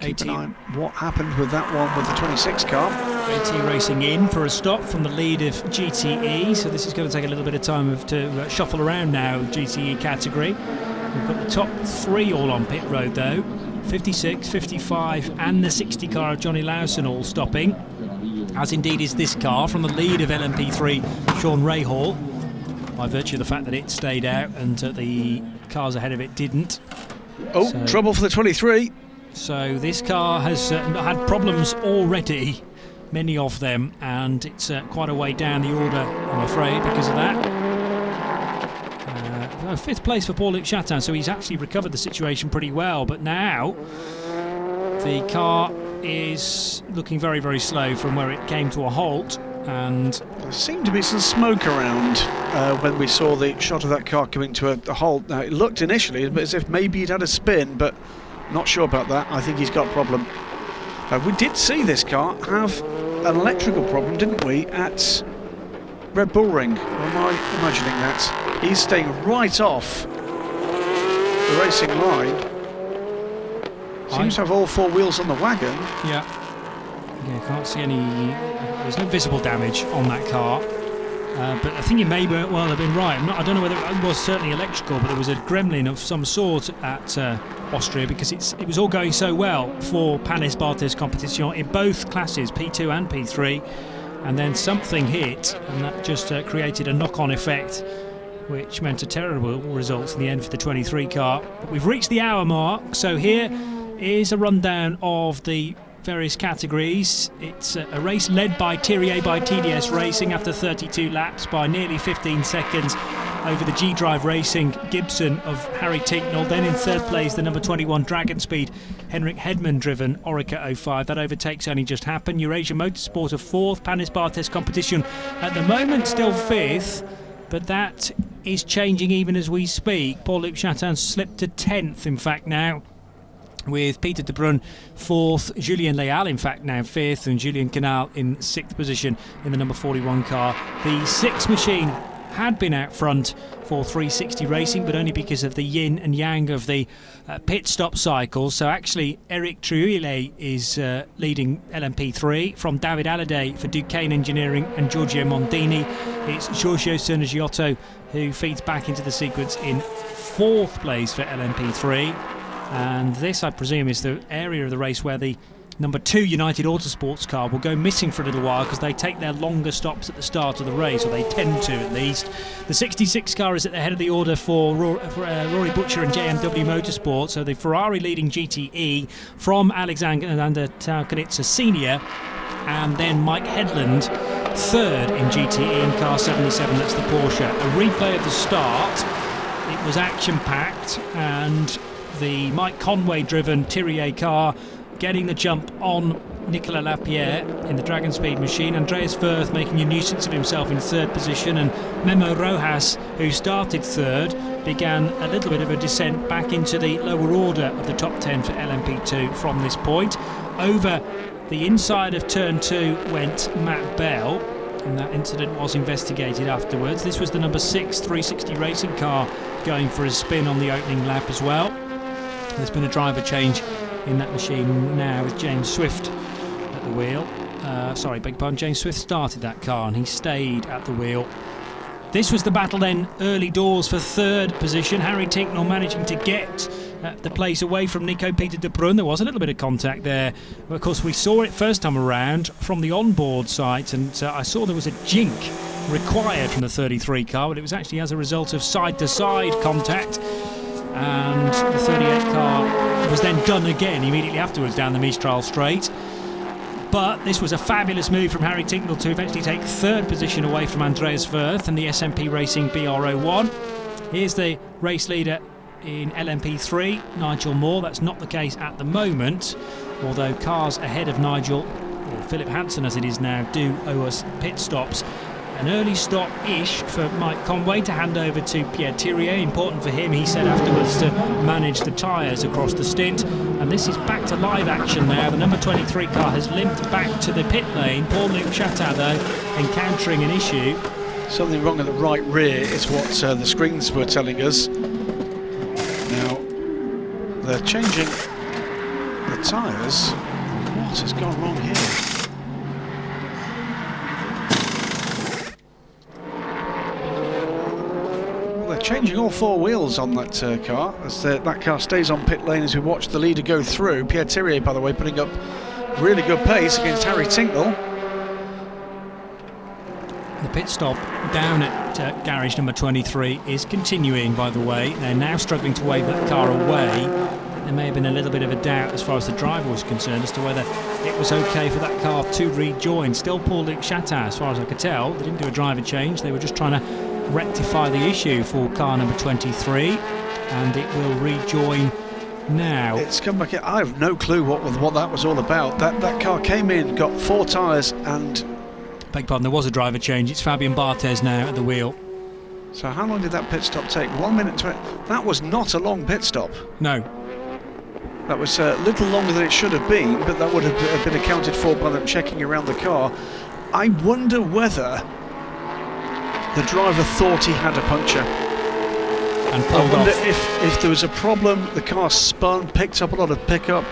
Keep an eye on what happened with that one with the 26 car. AT Racing in for a stop from the lead of GTE, so this is going to take a little bit of time to shuffle around now, GTE category. We've got the top 3 all on pit road though, 56, 55 and the 60 car of Johnny Lawson all stopping, as indeed is this car from the lead of LMP3, Sean Rahal, by virtue of the fact that it stayed out and the cars ahead of it didn't. Oh, so, trouble for the 23. So this car has had problems already, many of them, and it's quite a way down the order, I'm afraid, because of that. 5th place for Paul-Luc Chatin, so he's actually recovered the situation pretty well, but now the car is looking very, very slow from where it came to a halt, and there seemed to be some smoke around when we saw the shot of that car coming to a halt. Now, it looked initially as if maybe he'd had a spin, but not sure about that. I think he's got a problem. We did see this car have an electrical problem, didn't we, at Red Bull Ring? Or am I imagining that? He's staying right off the racing line. Seems to have all 4 wheels on the wagon. Yeah, can't see any. There's no visible damage on that car. But I think you may well have been right. I don't know whether it was certainly electrical, but there was a gremlin of some sort at Austria, because it was all going so well for Panes Barthes Competition in both classes, P2 and P3, and then something hit, and that just created a knock-on effect, which meant a terrible result in the end for the 23 car. But we've reached the hour mark, so here is a rundown of the various categories. It's a race led by Thierry by TDS Racing after 32 laps by nearly 15 seconds over the G-Drive Racing Gibson of Harry Tinknell. Then in 3rd place, the number 21 Dragon Speed Henrik Hedman driven Orica 05. That overtakes only just happened. Eurasia Motorsport of 4th. Panes Barthes Competition at the moment still 5th, but that is changing even as we speak. Paul-Luc Chatin slipped to 10th in fact now, with Peter de Bruyne 4th, Julien Leal in fact now 5th, and Julien Canal in 6th position in the number 41 car. The 6 machine had been out front for 360 Racing, but only because of the yin and yang of the pit stop cycles. So actually Eric Truile is leading LMP3 from David Alliday for Duquesne Engineering and Giorgio Mondini. It's Giorgio Sernagiotto who feeds back into the sequence in 4th place for LMP3. And this, I presume, is the area of the race where the number 2 United Autosports car will go missing for a little while, because they take their longer stops at the start of the race, or they tend to at least. The 66 car is at the head of the order for Rory Butcher and JMW Motorsport. So the Ferrari leading GTE from Alexander Taukanitsa Senior, and then Mike Headland 3rd in GTE in car 77. That's the Porsche. A replay of the start. It was action-packed, and the Mike Conway driven Thierry car getting the jump on Nicolas Lapierre in the Dragon Speed machine. Andreas Wirth making a nuisance of himself in 3rd position, and Memo Rojas, who started 3rd, began a little bit of a descent back into the lower order of the top 10 for LMP2 from this point. Over the inside of turn 2 went Matt Bell, and that incident was investigated afterwards. This was the number 6 360 Racing car going for a spin on the opening lap as well. There's been a driver change in that machine now with James Swift at the wheel. James Swift started that car and he stayed at the wheel. This was the battle then early doors for 3rd position. Harry Tinknell managing to get the place away from Nico Peter de Bruyne. There was a little bit of contact there. Of course, we saw it first time around from the onboard sight, and I saw there was a jink required from the 33 car, but it was actually as a result of side-to-side contact. And the 38 car was then done again immediately afterwards down the Mistral straight. But this was a fabulous move from Harry Tinknell to eventually take 3rd position away from Andreas Wirth and the SMP Racing BR01. Here's the race leader in LMP3, Nigel Moore. That's not the case at the moment, although cars ahead of Nigel, or Philip Hansen as it is now, do owe us pit stops. An early stop-ish for Mike Conway to hand over to Pierre Thirier. Important for him, he said afterwards, to manage the tyres across the stint. And this is back to live action now. The number 23 car has limped back to the pit lane. Paul-Luc Chatin, though, encountering an issue. Something wrong at the right rear is what the screens were telling us. Now, they're changing the tyres. What has gone wrong here? Changing all 4 wheels on that car as that car stays on pit lane as we watch the leader go through. Pierre Thirier, by the way, putting up really good pace against Harry Tinknell. The pit stop down at garage number 23 is continuing, by the way. They're now struggling to wave that car away. There may have been a little bit of a doubt as far as the driver was concerned as to whether it was okay for that car to rejoin. Still Paul-Luc Chatin, as far as I could tell. They didn't do a driver change. They were just trying to rectify the issue for car number 23, and it will rejoin now. It's come back in. I have no clue what that was all about. That car came in, got 4 tyres, and beg pardon, there was a driver change. It's Fabian Barthez now at the wheel. So how long did that pit stop take? 1 minute 20. That was not a long pit stop. No. That was a little longer than it should have been, but that would have been accounted for by them checking around the car. I wonder whether the driver thought he had a puncture. And pulled off. I wonder if there was a problem, the car spun, picked up a lot of pickup.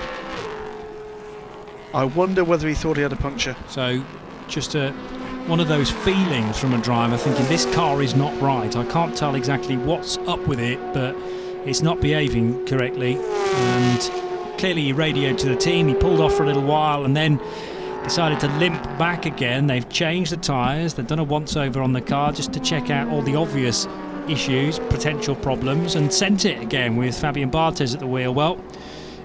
I wonder whether he thought he had a puncture. So just one of those feelings from a driver thinking this car is not right. I can't tell exactly what's up with it, but it's not behaving correctly. And clearly he radioed to the team. He pulled off for a little while and then decided to limp back again. They've changed the tyres, they've done a once-over on the car just to check out all the obvious issues, potential problems, and sent it again with Fabian Barthez at the wheel. Well,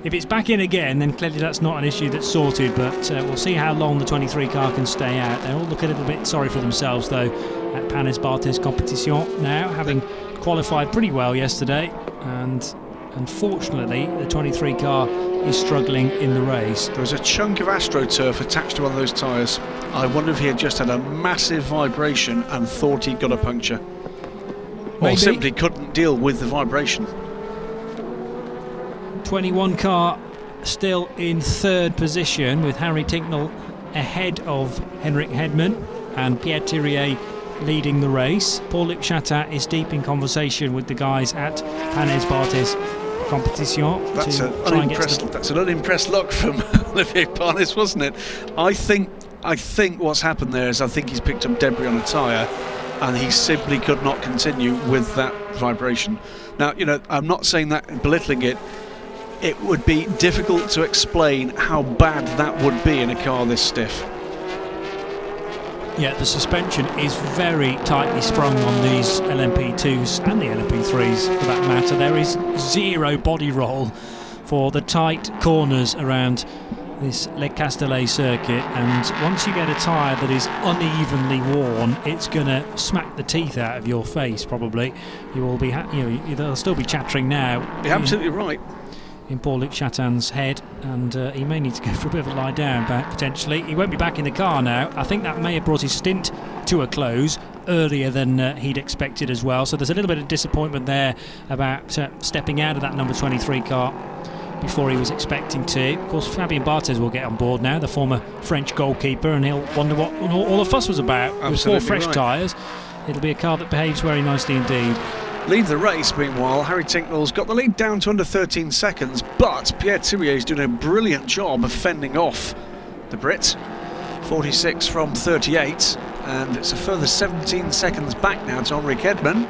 if it's back in again, then clearly that's not an issue that's sorted, but we'll see how long the 23 car can stay out. They all look a little bit sorry for themselves, though, at Panis Barthez Competition now, having qualified pretty well yesterday, and unfortunately the 23 car is struggling in the race. There was a chunk of AstroTurf attached to one of those tyres. I wonder if he had just had a massive vibration and thought he'd got a puncture. Maybe. Or simply couldn't deal with the vibration. 21 car still in 3rd position with Harry Tinknell ahead of Henrik Hedman and Pierre Thirier leading the race. Paul-Luc Chatin is deep in conversation with the guys at Panes Barthez Competition. That's an unimpressed look from Olivier Panis, wasn't it? I think what's happened there is I think he's picked up debris on a tyre and he simply could not continue with that vibration. Now, you know, I'm not saying that belittling it. It would be difficult to explain how bad that would be in a car this stiff. Yeah, the suspension is very tightly sprung on these LMP2s and the LMP3s for that matter. There is zero body roll for the tight corners around this Le Castellet circuit, and once you get a tyre that is unevenly worn, it's going to smack the teeth out of your face. Probably, you will be, they'll still be chattering now. You're absolutely right. In Paul-Luc Chatin's head, and he may need to go for a bit of a lie down back potentially. He won't be back in the car now. I think that may have brought his stint to a close earlier than he'd expected as well. So there's a little bit of disappointment there about stepping out of that number 23 car before he was expecting to. Of course, Fabien Barthez will get on board now, the former French goalkeeper, and he'll wonder what all the fuss was about. With 4 fresh tyres, it'll be a car that behaves very nicely indeed. Lead the race, meanwhile, Harry Tincknell's got the lead down to under 13 seconds, but Pierre Thierry's doing a brilliant job of fending off the Brit. 46 from 38, and it's a further 17 seconds back now to Henrik Edman.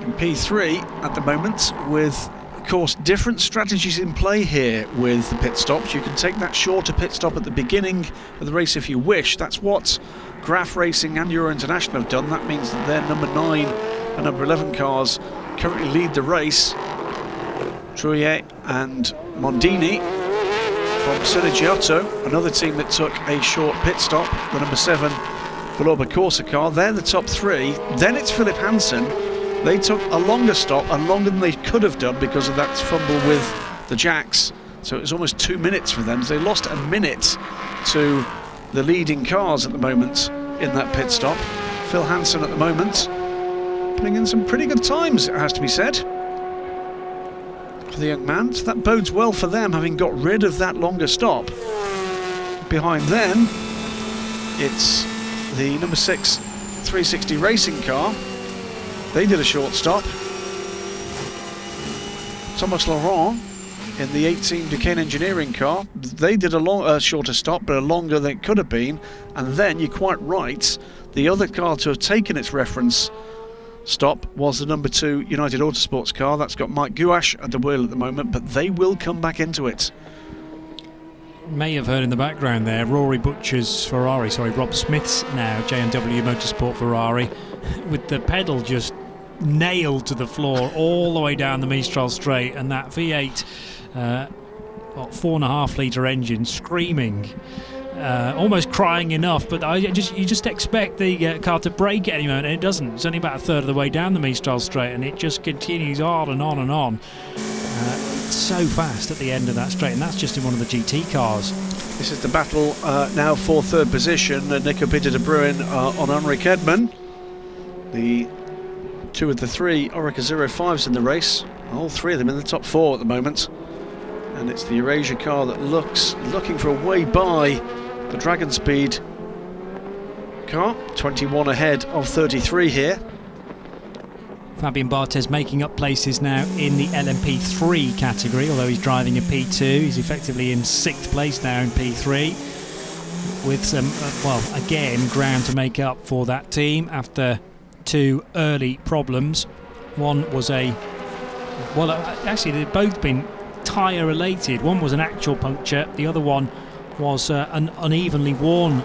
In P3 at the moment, with, of course, different strategies in play here with the pit stops. You can take that shorter pit stop at the beginning of the race if you wish. That's what Graf Racing and Euro International have done. That means that their number 9 and number 11 cars currently lead the race. Trouillet and Mondini from Sonegiotto, another team that took a short pit stop. The number 7 Valoba Corsa car, they're the top 3. Then it's Philip Hansen. They took a longer stop, and longer than they could have done because of that fumble with the jacks. So it was almost 2 minutes for them. So they lost a minute to the leading cars at the moment in that pit stop. Phil Hansen at the moment putting in some pretty good times, it has to be said, for the young man. So that bodes well for them, having got rid of that longer stop. Behind them, it's the number 6 360 racing car. They did a short stop. Thomas Laurent in the 18 Duquesne Engineering car, they did a shorter stop, but a longer than it could have been. And then, you're quite right, the other car to have taken its reference stop was the number 2 United Autosports car. That's got Mike Gouache at the wheel at the moment, but they will come back into it. May have heard in the background there Rory Butcher's Ferrari, Rob Smith's now J&W Motorsport Ferrari, with the pedal just nailed to the floor all the way down the Mistral straight, and that V8 4.5 litre engine screaming, almost crying enough, but you just expect the car to brake at any moment, and it doesn't. It's only about a third of the way down the Mistral straight, and it just continues on and on and on. It's so fast at the end of that straight, and that's just in one of the GT cars. This is the battle now for third position. Nico Peter de Bruin on Henrik Edman. The 2 of the 3 Orica 05s in the race. All 3 of them in the top 4 at the moment. And it's the Eurasia car that looking for a way by the Dragon Speed car. 21 ahead of 33 here. Fabien Barthez making up places now in the LMP3 category, although he's driving a P2. He's effectively in 6th place now in P3, with some, again, ground to make up for that team after 2 early problems. One was actually they've both been tyre related. One was an actual puncture, the other one was an unevenly worn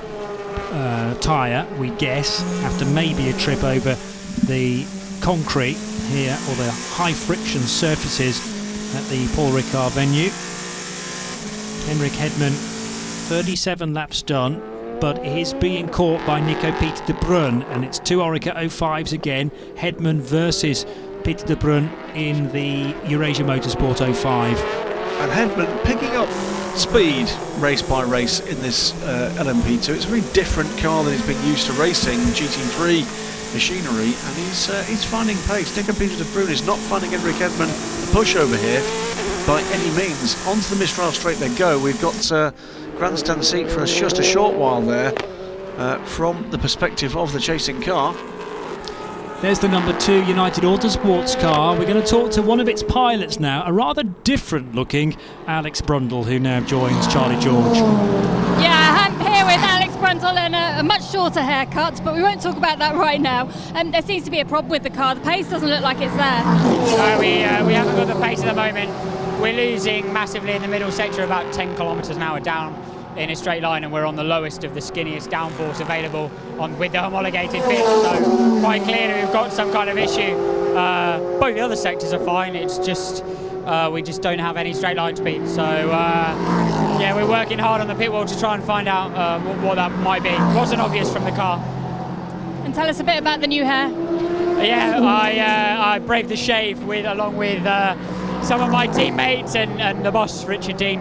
tyre, we guess, after maybe a trip over the concrete here, or the high friction surfaces at the Paul Ricard venue. Henrik Hedman, 37 laps done, but he's being caught by Nico Peter de Bruin, and it's 2 Orica 05s again. Hedman versus Peter de Bruin in the Eurasia Motorsport 05. And Hedman picking up speed race by race in this LMP2. It's a very different car that he's been used to racing, GT3 machinery, and he's finding pace. Nico Peter de Bruin is not finding Henrik Edman a pushover here by any means. Onto the Mistral straight they go. We've got grandstand seat for just a short while there, from the perspective of the chasing car. There's the number 2 United Autosports car. We're going to talk to one of its pilots now, a rather different looking Alex Brundle, who now joins Charlie George. Yeah, I'm here with Alex Brundle and a much shorter haircut, but we won't talk about that right now. There seems to be a problem with the car. The pace doesn't look like it's there. No, we haven't got the pace at the moment. We're losing massively in the middle sector, about 10 kilometres an hour down in a straight line, and we're on the lowest of the skinniest downforce available with the homologated bits, so quite clearly we've got some kind of issue. Both the other sectors are fine, it's just we just don't have any straight line speed, so yeah, we're working hard on the pit wall to try and find out what that might be. It wasn't obvious from the car. And tell us a bit about the new hair. Yeah, I braved the shave along with some of my teammates and the boss, Richard Dean,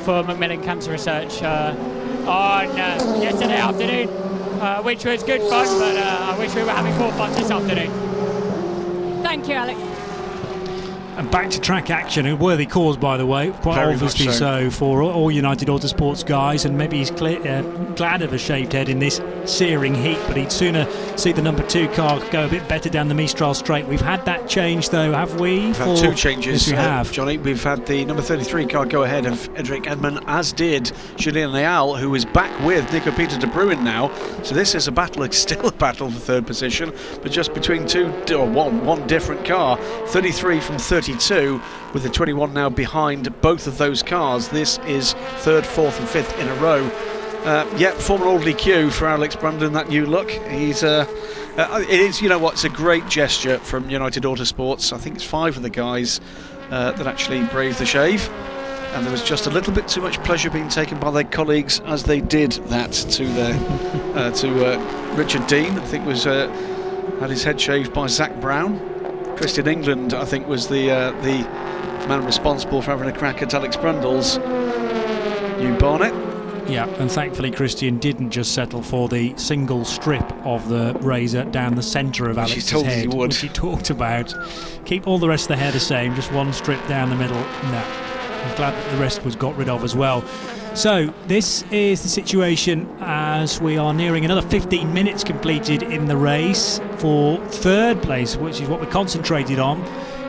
for Macmillan Cancer Research on yesterday afternoon, which was good fun, but I wish we were having more fun this afternoon. Thank you, Alex. And back to track action, a worthy cause, by the way, quite Very obviously much so for all United Autosports guys, and maybe he's glad of a shaved head in this searing heat, but he'd sooner see the number 2 car go a bit better down the Mistral straight. We've had that change though, have we? We've had 2 changes, yes, we have. Johnny. We've had the number 33 car go ahead of Edric Edmond, as did Julien Leal, who is back with Nico Peter de Bruin now. So this is a battle, it's still a battle for 3rd position, but just between one different car. 33 from 32, with the 21 now behind both of those cars. This is 3rd, 4th and 5th in a row. Form an orderly queue for Alex Brundle, that new look. He's it is, you know what, it's a great gesture from United Autosports. I think it's 5 of the guys that actually braved the shave, and there was just a little bit too much pleasure being taken by their colleagues as they did that to their to Richard Dean. I think was had his head shaved by Zach Brown. Christian England, I think, was the man responsible for having a crack at Alex Brundle's new bonnet. Yeah, and thankfully Christian didn't just settle for the single strip of the razor down the centre of Alex's head, which he talked about. Keep all the rest of the hair the same, just one strip down the middle. No, I'm glad that the rest was got rid of as well. So this is the situation as we are nearing another 15 minutes completed in the race for 3rd place, which is what we're concentrated on.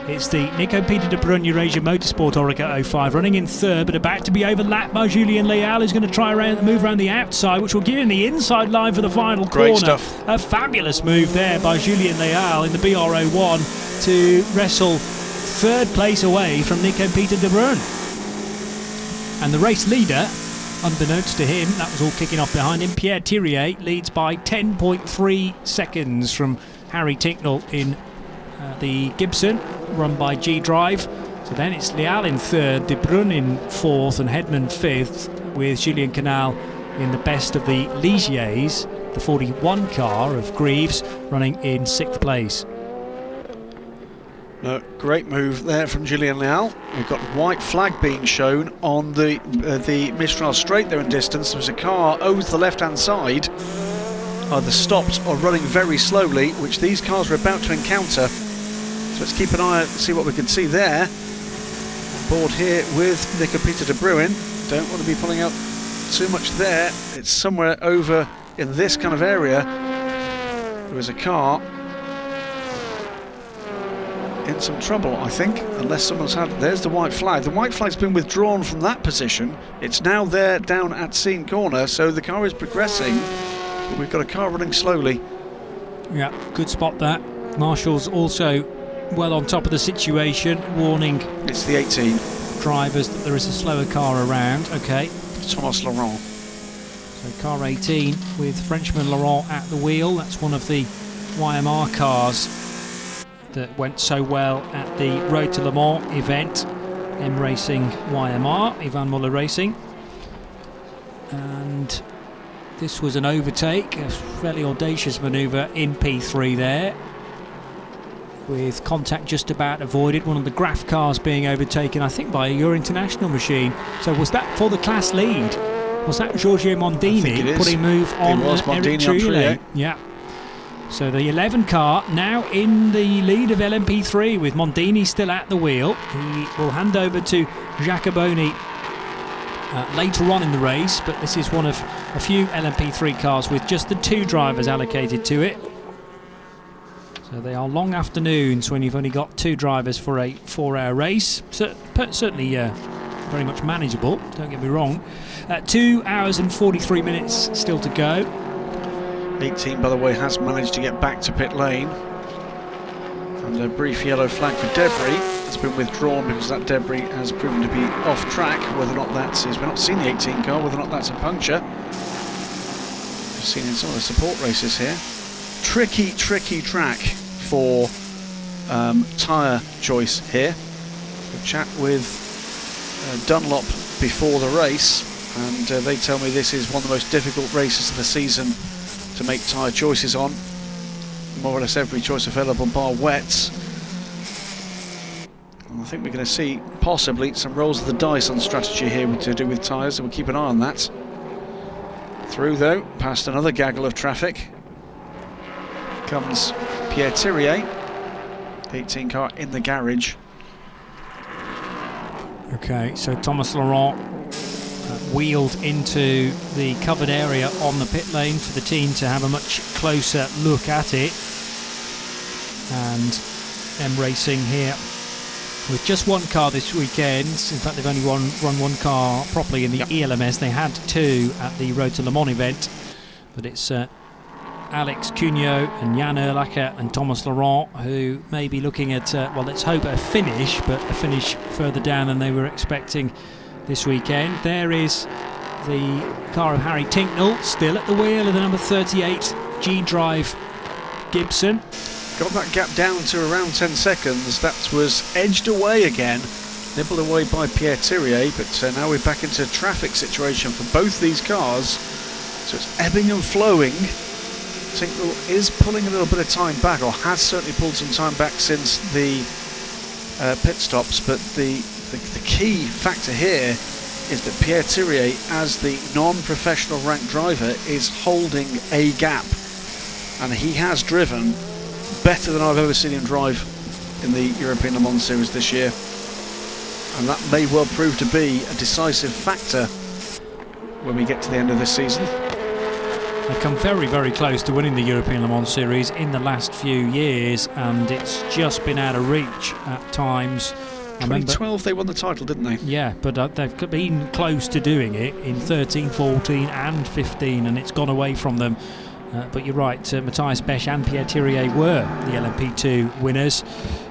It's the Nico Peter de Bruin Eurasia Motorsport Orica 05 running in 3rd, but about to be overlapped by Julien Leal, who's going to try move around the outside, which will give him the inside line for the final corner. Great stuff. A fabulous move there by Julien Leal in the BR01 to wrestle 3rd place away from Nico Peter de Bruin. And the race leader, unbeknownst to him, that was all kicking off behind him, Pierre Thirier leads by 10.3 seconds from Harry Tinknell in the Gibson, run by G-Drive. So then it's Leal in 3rd, De Bruin in 4th and Hedman 5th, with Julien Canal in the best of the Ligiers, the 41 car of Greaves, running in 6th place. Great move there from Julien Leal. We've got white flag being shown on the Mistral straight there in distance. There was a car over to the left-hand side, either stopped or running very slowly, which these cars were about to encounter. So let's keep an eye out and see what we can see there. Board here with Nico Peter de Bruin. Don't want to be pulling out too much there. It's somewhere over in this kind of area. There was a car in some trouble, I think, unless someone's had... There's the white flag. The white flag's been withdrawn from that position. It's now there down at Scene Corner, so the car is progressing, but we've got a car running slowly. Yeah, good spot that. Marshall's also well on top of the situation, warning it's the 18 drivers that there is a slower car around. Okay, Thomas Laurent. So car 18 with Frenchman Laurent at the wheel. That's one of the YMR cars that went so well at the Road to Le Mans event. M Racing YMR, Ivan Muller Racing. And this was an overtake, a fairly audacious manoeuvre in P3 there, with contact just about avoided. One of the Graf cars being overtaken, I think, by a Euro International machine. So was that for the class lead? Was that Giorgio Mondini putting move on Eric Trulli? Yeah. So the 11 car now in the lead of LMP3 with Mondini still at the wheel. He will hand over to Jacoboni later on in the race, but this is one of a few LMP3 cars with just the 2 drivers allocated to it. So they are long afternoons when you've only got 2 drivers for a 4-hour race. Certainly very much manageable, don't get me wrong. 2 hours and 43 minutes still to go. 18, by the way, has managed to get back to pit lane. And a brief yellow flag for debris has been withdrawn because that debris has proven to be off track. Whether or not that is, we've not seen the 18 car, whether or not that's a puncture. We've seen in some of the support races here. Tricky track for tyre choice here. A chat with Dunlop before the race, and they tell me this is one of the most difficult races of the season to make tyre choices on. More or less every choice available bar wets. And I think we're going to see possibly some rolls of the dice on strategy here to do with tyres, so we'll keep an eye on that. Through though, past another gaggle of traffic, comes Pierre Thirier, 18 car in the garage. Okay, so Thomas Laurent wheeled into the covered area on the pit lane for the team to have a much closer look at it. And M Racing here with just 1 car this weekend. In fact, they've only run 1 car properly in the ELMS. They had 2 at the Road to Le Mans event, but it's Alex Cugnot and Jan Urlacher and Thomas Laurent who may be looking at, well, let's hope a finish, but a finish further down than they were expecting this weekend. There is the car of Harry Tinknell still at the wheel of the number 38 G-Drive Gibson. Got that gap down to around 10 seconds. That was edged away again, nibbled away by Pierre Thirier, but now we're back into a traffic situation for both these cars. So it's ebbing and flowing. Tinknell is pulling a little bit of time back, or has certainly pulled some time back since the pit stops, but the key factor here is that Pierre Thirier, as the non-professional ranked driver, is holding a gap, and he has driven better than I've ever seen him drive in the European Le Mans Series this year, and that may well prove to be a decisive factor when we get to the end of this season. They've come very close to winning the European Le Mans Series in the last few years, and it's just been out of reach at times. 2012 they won the title, didn't they? Yeah, but they've been close to doing it in 13, 14 and 15, and it's gone away from them. But you're right, Matthias Besch and Pierre Thirier were the LMP2 winners,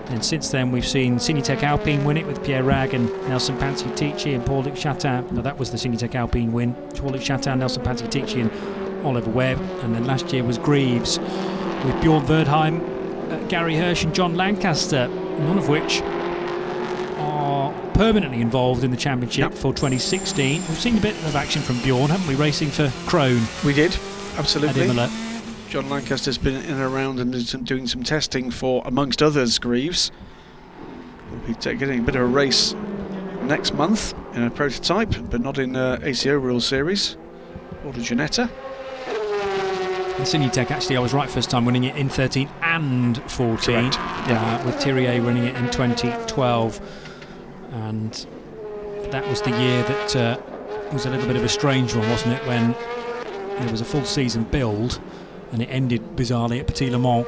and since then we've seen Cinetec Alpine win it with Pierre Rag and Nelson Panzi-Ticci and Paul-Luc Chatin. No, that was the Cinetec Alpine win. Paul-Luc Chatin, Nelson Panzi-Ticci and Oliver Webb, and then last year was Greaves with Bjorn Verdheim, Gary Hirsch and John Lancaster, none of which are permanently involved in the championship for 2016. We've seen a bit of action from Bjorn, haven't we, racing for Krone? We did, absolutely. At Imola. John Lancaster's been in and around and doing some testing for, amongst others, Greaves. We'll be getting a bit of a race next month in a prototype, but not in ACO Rules Series or the Ginetta. And Cinetec, actually, I was right first time, winning it in 13 and 14. With Thirier winning it in 2012. And that was the year that was a little bit of a strange one, wasn't it, when there was a full season build and it ended bizarrely at Petit Le Mans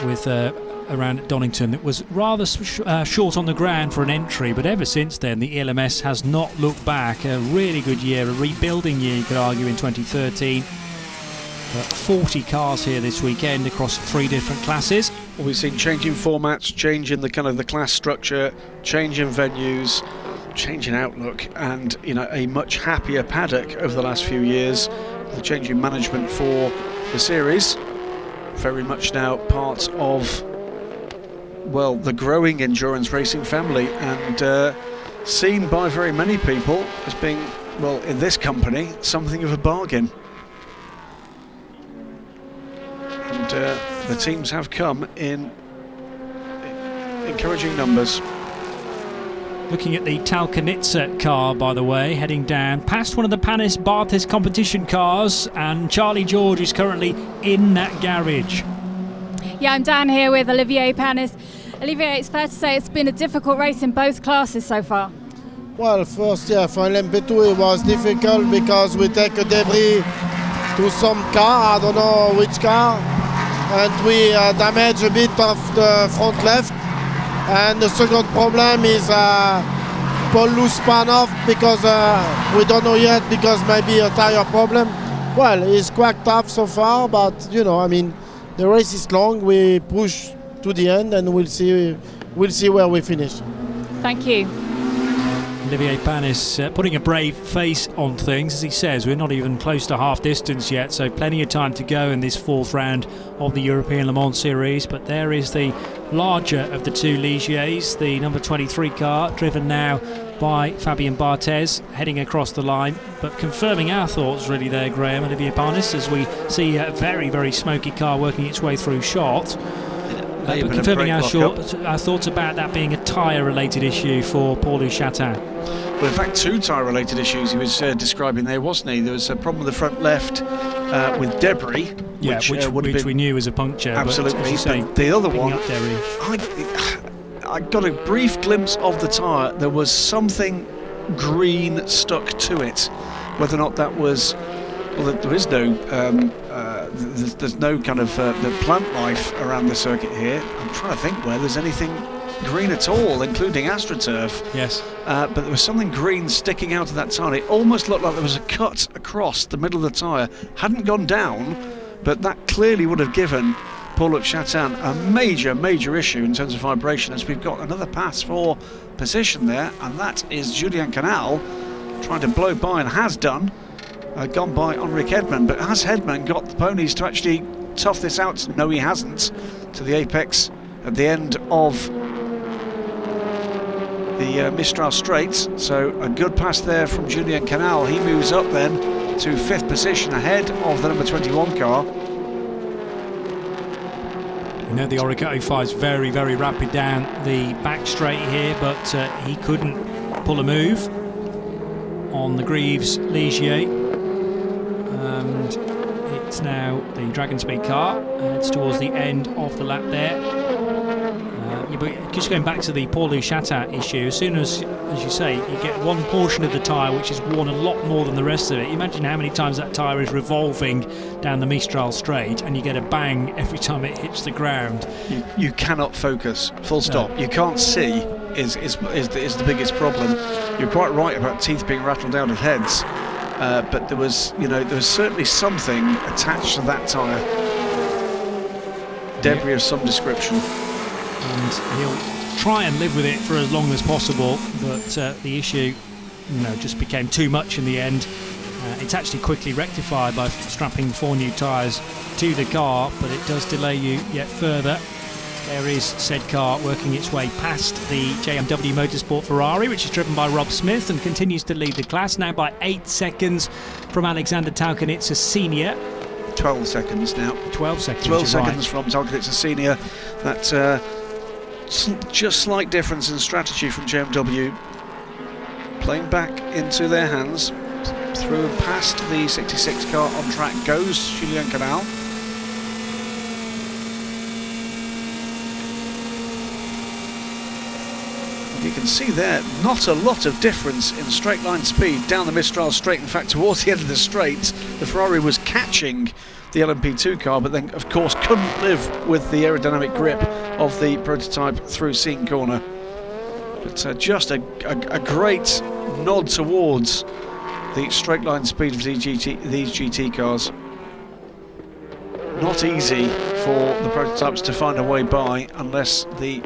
with around at Donington. It was rather short on the ground for an entry, but ever since then the ELMS has not looked back. A really good year, a rebuilding year you could argue in 2013. 40 cars here this weekend across 3 different classes. Well, we've seen changing formats, change in the kind of the class structure, change in venues, change in outlook, and a much happier paddock over the last few years. The change in management for the series, very much now part of, well, the growing endurance racing family, and seen by very many people as being, well, in this company, something of a bargain. And the teams have come in encouraging numbers. Looking at the Talkanitsa car, by the way, heading down past one of the Panis Barthis competition cars, and Charlie George is currently in that garage. Yeah, I'm down here with Olivier Panis. Olivier, it's fair to say it's been a difficult race in both classes so far. Well, first, yeah, for LMP2 it was difficult because we take a debris to some car, I don't know which car, and we damage a bit of the front left. And the second problem is Paul loose span off because we don't know yet, because maybe a tire problem. Well, it's quite tough so far, but you know, I mean, the race is long. We push to the end, and we'll see where we finish. Thank you. Olivier Panis putting a brave face on things. As he says, we're not even close to half distance yet, so plenty of time to go in this fourth round of the European Le Mans Series. But there is the larger of the two Ligiers, the number 23 car, driven now by Fabien Barthez, heading across the line. But confirming our thoughts really there, Graham, Olivier Panis, as we see a very, very smoky car working its way through shot. But confirming our thoughts about that being a tyre-related issue for Paul Chatin. Well, in fact, two tyre-related issues he was describing there, wasn't he? There was a problem with the front left with debris, which we knew was a puncture. Absolutely. But, say, the other one, I I got a brief glimpse of the tyre. There was something green stuck to it. Whether or not that was, well, there is no. There's no kind of the plant life around the circuit here. I'm trying to think where there's anything green at all, including AstroTurf. Yes. But there was something green sticking out of that tyre. It almost looked like there was a cut across the middle of the tyre. Hadn't gone down, but that clearly would have given Paul Chatin a major issue in terms of vibration, as we've got another pass for position there, and that is Julien Canal trying to blow by, and has done. Gone by Henrik Hedman, but has Hedman got the ponies to actually tough this out? No, he hasn't. To the apex at the end of the Mistral Straight. So a good pass there from Julien Canal. He moves up then to 5th position ahead of the number 21 car. You know, the Orica 05 is very, very rapid down the back straight here, but he couldn't pull a move on the Greaves Ligier. And it's now the Dragon Speed car, and it's towards the end of the lap there. But just going back to the Paul Chatin issue, as soon as you say, you get one portion of the tyre which is worn a lot more than the rest of it. Imagine how many times that tyre is revolving down the Mistral Straight, and you get a bang every time it hits the ground. You cannot focus, full stop. No. You can't see is the biggest problem. You're quite right about teeth being rattled out of heads. But there was certainly something attached to that tyre, debris of some description, and he'll try and live with it for as long as possible. But the issue, just became too much in the end. It's actually quickly rectified by strapping 4 new tyres to the car, but it does delay you yet further. There is said car working its way past the JMW Motorsport Ferrari, which is driven by Rob Smith, and continues to lead the class now by 8 seconds from Alexander Talkanitz, a senior. 12 seconds now. 12 seconds. 12 seconds from Talkanitz, a senior. That's just slight difference in strategy from JMW. Playing back into their hands. Through and past the 66 car on track goes Julien Canal. You can see there, not a lot of difference in straight line speed down the Mistral Straight. In fact, towards the end of the straight, the Ferrari was catching the LMP2 car, but then, of course, couldn't live with the aerodynamic grip of the prototype through Seine Corner. But just a great nod towards the straight line speed of these GT cars. Not easy for the prototypes to find a way by unless the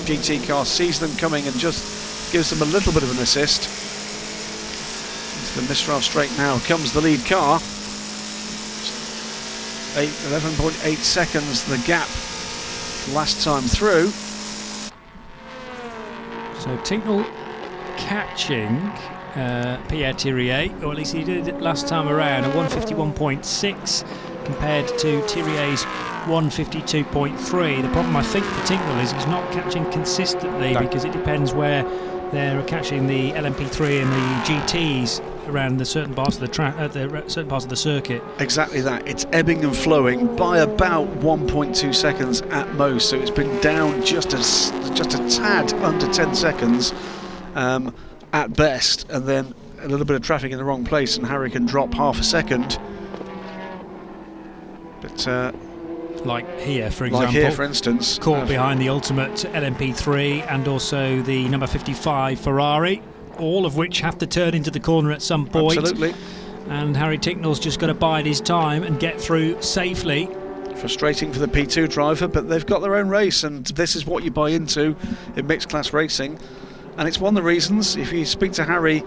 GT car sees them coming and just gives them a little bit of an assist. Into the Mistral Straight now comes the lead car. 11.8 seconds the gap last time through. So Tincknell catching Pierre Thirier, or at least he did it last time around, a 151.6 compared to Thirier's 152.3. The problem, I think, for Tincknell is he's not catching consistently, because it depends where they're catching the LMP3 and the GTs around the certain parts of the track, certain parts of the circuit. Exactly that. It's ebbing and flowing by about 1.2 seconds at most. So it's been down just a tad under 10 seconds. at best, and then a little bit of traffic in the wrong place and Harry can drop half a second. But like here, for example. Like here, for instance. Caught behind the ultimate LMP3 and also the number 55 Ferrari, all of which have to turn into the corner at some point. Absolutely. And Harry Ticknell's just got to bide his time and get through safely. Frustrating for the P2 driver, but they've got their own race, and this is what you buy into in mixed class racing. And it's one of the reasons, if you speak to Harry,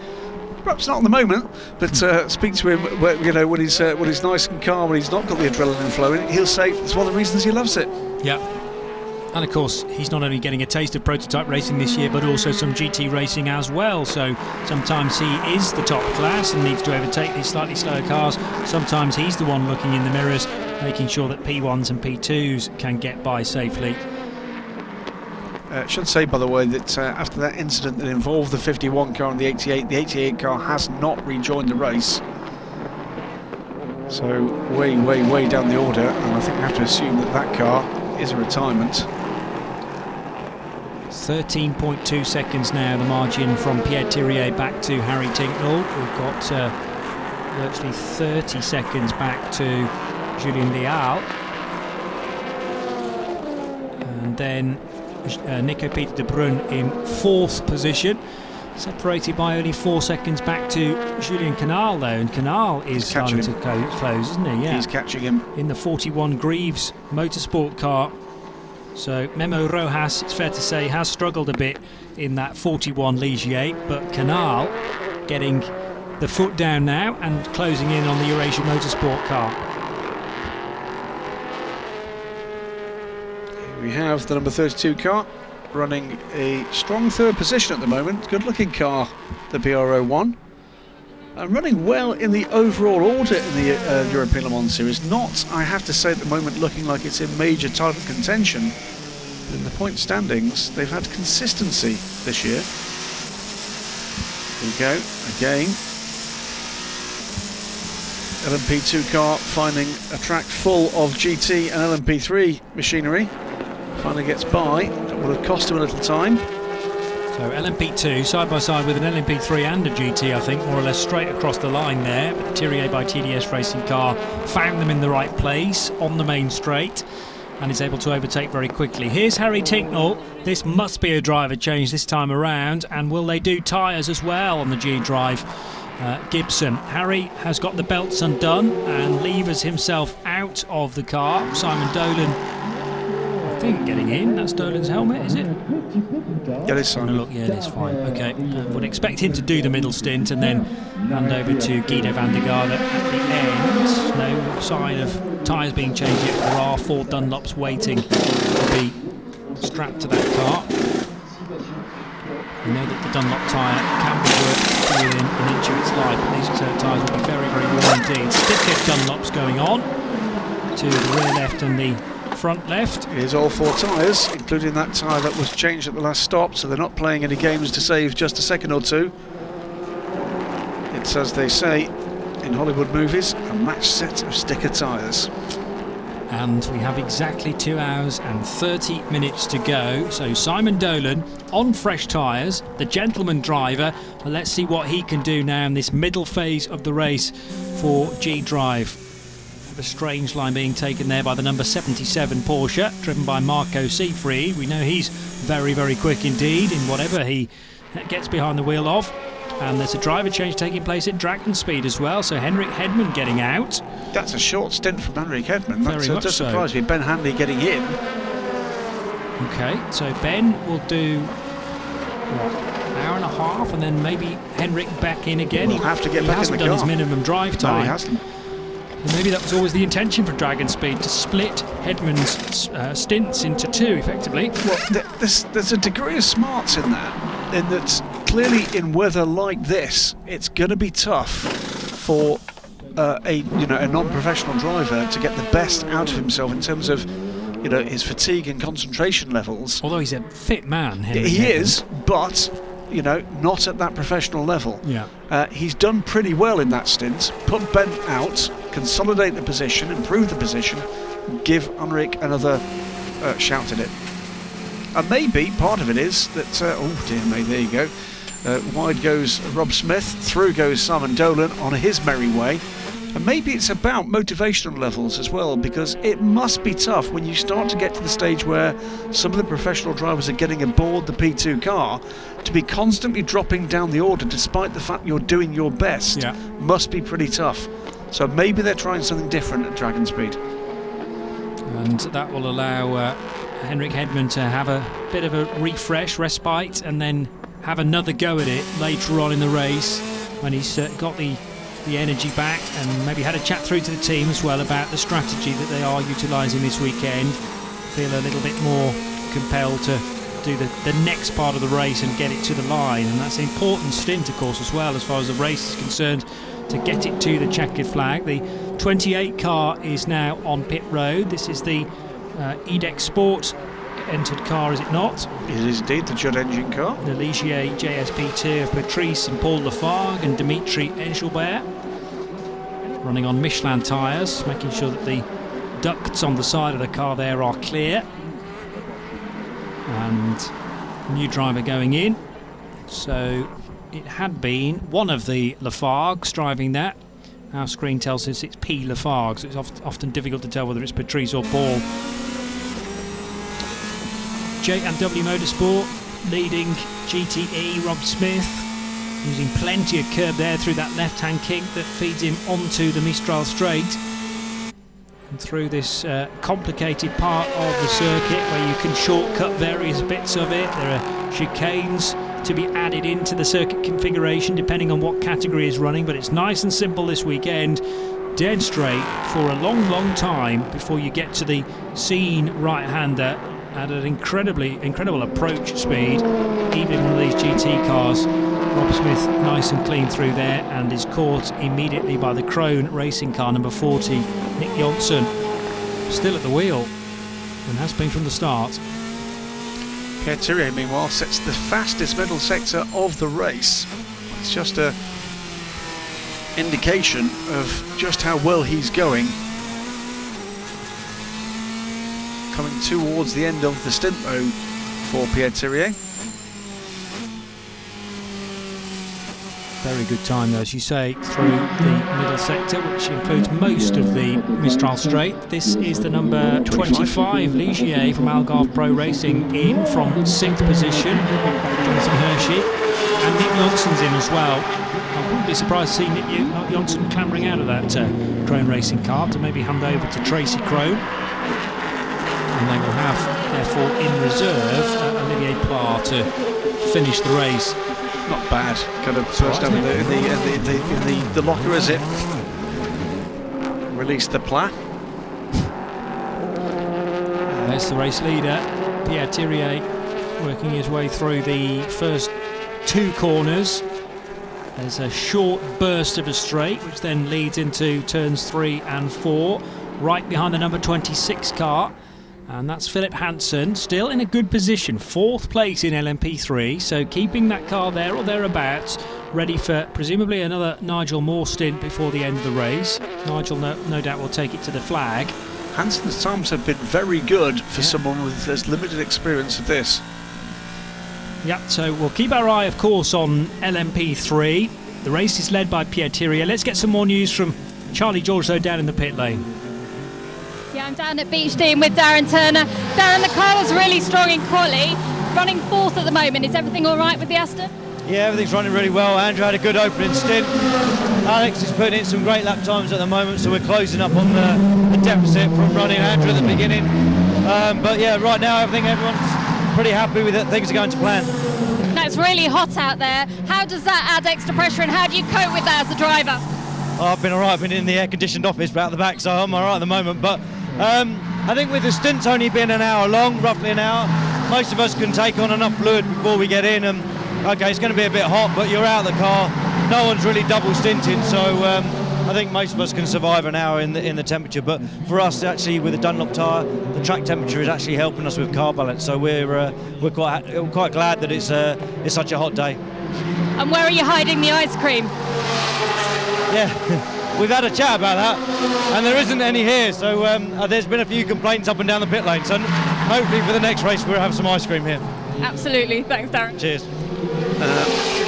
perhaps not at the moment, but speak to him when he's nice and calm, when he's not got the adrenaline flowing, he'll say it's one of the reasons he loves it. Yeah. And of course, he's not only getting a taste of prototype racing this year, but also some GT racing as well. So sometimes he is the top class and needs to overtake these slightly slower cars. Sometimes he's the one looking in the mirrors, making sure that P1s and P2s can get by safely. I should say, by the way, that after that incident that involved the 51 car and the 88 car has not rejoined the race. So way, way, way down the order, and I think we have to assume that that car is a retirement. 13.2 seconds now, the margin from Pierre Thirier back to Harry Ticknell. We've got virtually 30 seconds back to Julien Leal. And then Nico Peter de Bruyne in 4th position, separated by only 4 seconds back to Julien Canal though, and Canal is starting to close, isn't he? Yeah. He's catching him. In the 41 Greaves motorsport car. So Memo Rojas, it's fair to say, has struggled a bit in that 41 Ligier, but Canal getting the foot down now and closing in on the Eurasia motorsport car. We have the number 32 car running a strong 3rd position at the moment. Good looking car, the BR01, and running well in the overall order in the European Le Mans Series. Not, I have to say at the moment, looking like it's in major title contention. But in the point standings, they've had consistency this year. Here we go, again. LMP2 car finding a track full of GT and LMP3 machinery. Finally gets by. That would have cost him a little time. So LMP2 side by side with an LMP3 and a GT, I think, more or less straight across the line there. But the Thirier by TDS racing car found them in the right place on the main straight and is able to overtake very quickly. Here's Harry Ticknell. This must be a driver change this time around, and will they do tyres as well on the G-Drive? Gibson. Harry has got the belts undone and levers himself out of the car. Simon Dolan, I think, getting in. That's Dolan's helmet, is it? Yeah, it is, Simon. Look, yeah, it is fine. Okay, would expect him to do the middle stint and then hand over to Guido van der Garde at the end. No sign of tyres being changed yet. There are 4 Dunlops waiting to be strapped to that car. We know that the Dunlop tyre can be worked within an inch of its life, but these tyres will be very, very warm indeed. Stiffhead Dunlops going on to the rear left and the front left. Here's all 4 tyres, including that tyre that was changed at the last stop, so they're not playing any games to save just a second or two. It's, as they say in Hollywood movies, a match set of sticker tyres. And we have exactly 2 hours and 30 minutes to go. So Simon Dolan on fresh tyres, the gentleman driver. But let's see what he can do now in this middle phase of the race for G-Drive. A strange line being taken there by the number 77 Porsche, driven by Marco Seefried. We know he's very, very quick indeed in whatever he gets behind the wheel of. And there's a driver change taking place at Dragon Speed as well, so Henrik Hedman getting out. That's a short stint from Henrik Hedman. Very much does so. surprise me. Ben Hanley getting in. Okay, so Ben will do what, an hour and a half, and then maybe Henrik back in again. He'll have to get back in the car. He hasn't done his minimum drive time. No, he hasn't. And maybe that was always the intention for Dragon Speed, to split Hedman's stints into 2 effectively. Well, there's a degree of smarts in that clearly in weather like this, it's going to be tough for a non-professional driver to get the best out of himself in terms of his fatigue and concentration levels. Although he's a fit man, Henrik he Hedman is, but not at that professional level. Yeah. He's done pretty well in that stint. Put Ben out, consolidate the position, improve the position, give Henrik another shout at it. And maybe part of it is that, oh dear me, there you go. Wide goes Rob Smith, through goes Simon Dolan on his merry way. And maybe it's about motivational levels as well, because it must be tough when you start to get to the stage where some of the professional drivers are getting aboard the P2 car, to be constantly dropping down the order despite the fact you're doing your best. Yeah. Must be pretty tough. So maybe they're trying something different at Dragon Speed. And that will allow Henrik Hedman to have a bit of a refresh, respite, and then have another go at it later on in the race when he's got the energy back, and maybe had a chat through to the team as well about the strategy that they are utilising this weekend. Feel a little bit more compelled to do the next part of the race and get it to the line, and that's an important stint, of course, as well, as far as the race is concerned, to get it to the checkered flag. The 28 car is now on pit road. This is the EDEX Sport entered car, is it not? It is indeed the Judd engine car. The Ligier JSP2 of Patrice and Paul Lafargue and Dimitri Engelbert, running on Michelin tyres, making sure that the ducts on the side of the car there are clear. And new driver going in. So it had been one of the Lafargues driving that. Our screen tells us it's P. Lafargue, so it's often difficult to tell whether it's Patrice or Paul. J&W Motorsport leading GTE, Rob Smith, using plenty of curb there through that left-hand kink that feeds him onto the Mistral straight. And through this complicated part of the circuit where you can shortcut various bits of it, there are chicanes to be added into the circuit configuration depending on what category is running, but it's nice and simple this weekend, dead straight for a long time before you get to the scene right-hander at an incredible approach speed. Even one of these GT cars, Rob Smith nice and clean through there, and is caught immediately by the Krone racing car number 40, Nick Johnson, still at the wheel and has been from the start. Pierre Thirier, meanwhile, sets the fastest middle sector of the race. It's just a indication of just how well he's going. Coming towards the end of the stint mode for Pierre Thirier. Very good time though, as you say, through the middle sector, which includes most of the Mistral straight. This is the number 25 Ligier from Algarve Pro Racing in from 6th position. Jonathan Hershey, and Nick Johnson's in as well. I wouldn't be surprised to see Nick Johnson clambering out of that Krone racing car to maybe hand over to Tracy Krone. And they will have, therefore, in reserve Olivier Pla to finish the race. Not bad. Kind of first down in the locker as it released the Pla. There's the race leader, Pierre Thirier, working his way through the first two corners. There's a short burst of a straight, which then leads into turns 3 and 4, right behind the number 26 car. And that's Philip Hansen, still in a good position, 4th place in LMP3, so keeping that car there or thereabouts, ready for presumably another Nigel Moore stint before the end of the race. Nigel no doubt will take it to the flag. Hansen's times have been very good for someone with as limited experience of this. Yeah, so we'll keep our eye, of course, on LMP3. The race is led by Pierre Thirier. Let's get some more news from Charlie George, though, down in the pit lane. Yeah, I'm down at Beach Dean with Darren Turner. Darren, the car was really strong in quali, running 4th at the moment. Is everything all right with the Aston? Yeah, everything's running really well. Andrew had a good opening stint. Alex is putting in some great lap times at the moment, so we're closing up on the deficit from running Andrew at the beginning. But yeah, right now everyone's pretty happy with it. Things are going to plan. Now it's really hot out there. How does that add extra pressure, and how do you cope with that as a driver? Oh, I've been all right. I've been in the air-conditioned office out the back, so I'm all right at the moment. But I think with the stints only being an hour long, roughly an hour, most of us can take on enough fluid before we get in. Okay, it's going to be a bit hot, but you're out of the car. No one's really double stinting, so I think most of us can survive an hour in the temperature. But for us, actually, with the Dunlop tyre, the track temperature is actually helping us with car balance. So we're quite glad that it's such a hot day. And where are you hiding the ice cream? Yeah. We've had a chat about that, and there isn't any here, so there's been a few complaints up and down the pit lane, so hopefully for the next race we'll have some ice cream here. Absolutely, thanks Darren. Cheers.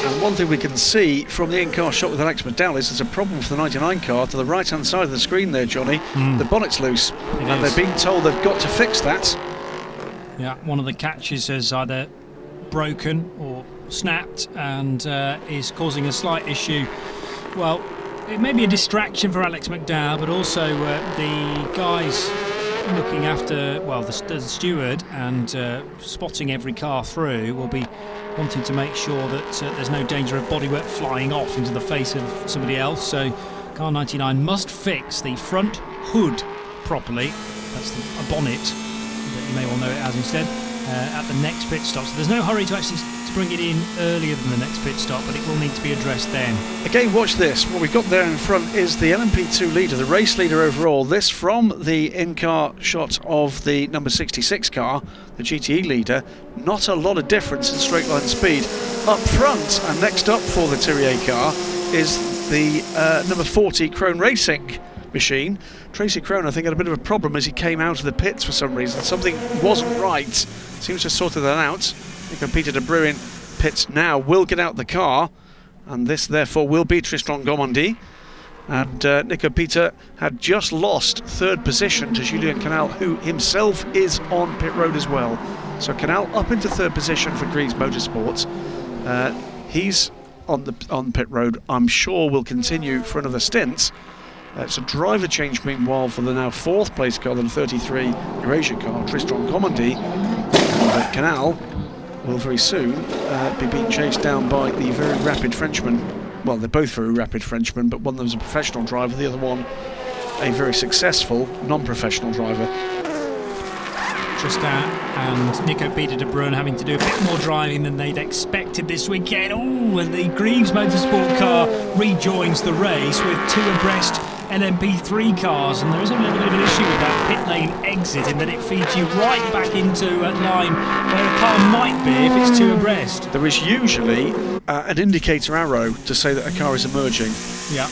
And one thing we can see from the in-car shot with Alex McDowell is there's a problem for the 99 car to the right-hand side of the screen there, Johnny. The bonnet's loose, and they're being told they've got to fix that. Yeah, one of the catches has either broken or snapped and is causing a slight issue. Well, it may be a distraction for Alex McDowell, but also the guys looking after, well, the steward and spotting every car through will be wanting to make sure that there's no danger of bodywork flying off into the face of somebody else. So car 99 must fix the front hood properly. That's a bonnet that you may well know it as instead, at the next pit stop. So there's no hurry to actually bring it in earlier than the next pit stop, but it will need to be addressed then. Again, watch this. What we've got there in front is the LMP2 leader, the race leader overall. This from the in-car shot of the number 66 car, the GTE leader. Not a lot of difference in straight line speed. Up front and next up for the Thierry car is the number 40 Krone Racing machine. Tracy Krone, I think, had a bit of a problem as he came out of the pits for some reason. Something wasn't right. Seems to have sorted that out. Nico Peter de Bruin pits now, will get out the car, and this therefore will be Tristan Gomondi. And Nico Peter had just lost third position to Julien Canal, who himself is on pit road as well. So Canal up into third position for Greaves Motorsports. He's on pit road. I'm sure will continue for another stint. It's a driver change meanwhile for the now fourth place car, the 33 Eurasia car, Tristan Gomondi. And Canal will very soon be being chased down by the very rapid Frenchman. Well, they're both very rapid Frenchmen, but one of them's a professional driver, the other one a very successful non-professional driver. Tristan and Nico Peter de Bruin having to do a bit more driving than they'd expected this weekend. Oh, and the Greaves Motorsport car rejoins the race with two abreast LMP3 cars, and there is a little bit of an issue with that pit lane exit in that it feeds you right back into a line where a car might be if it's two abreast. There is usually an indicator arrow to say that a car is emerging. Yeah.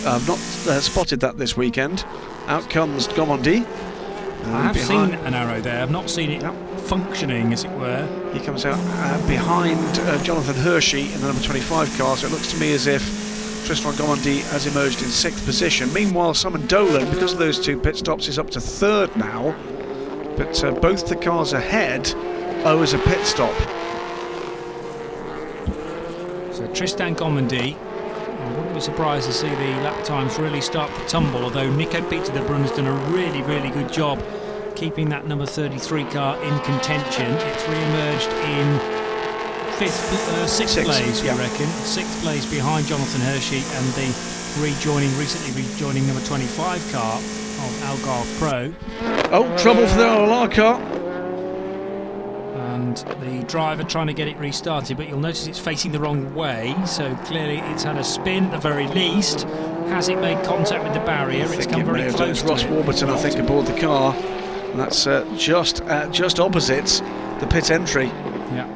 I've not spotted that this weekend. Out comes Gomondi. I have seen an arrow there. I've not seen it functioning, as it were. He comes out behind Jonathan Hershey in the number 25 car, so it looks to me as if Tristan Gomondi has emerged in sixth position. Meanwhile, Simon Dolan, because of those two pit stops, is up to third now. But both the cars ahead owes a pit stop. So Tristan Gomondi, I wouldn't be surprised to see the lap times really start to tumble, although Nico Peter de Bruin has done a really, really good job keeping that number 33 car in contention. It's re-emerged in sixth place, we reckon. Sixth place behind Jonathan Hershey and the recently rejoining number 25 car of Algarve Pro. Oh, trouble for the RLR car. And the driver trying to get it restarted, but you'll notice it's facing the wrong way, so clearly it's had a spin at the very least. Has it made contact with the barrier? It's come very close to Ross Warburton, I think, aboard the car. And that's just opposite the pit entry. Yeah.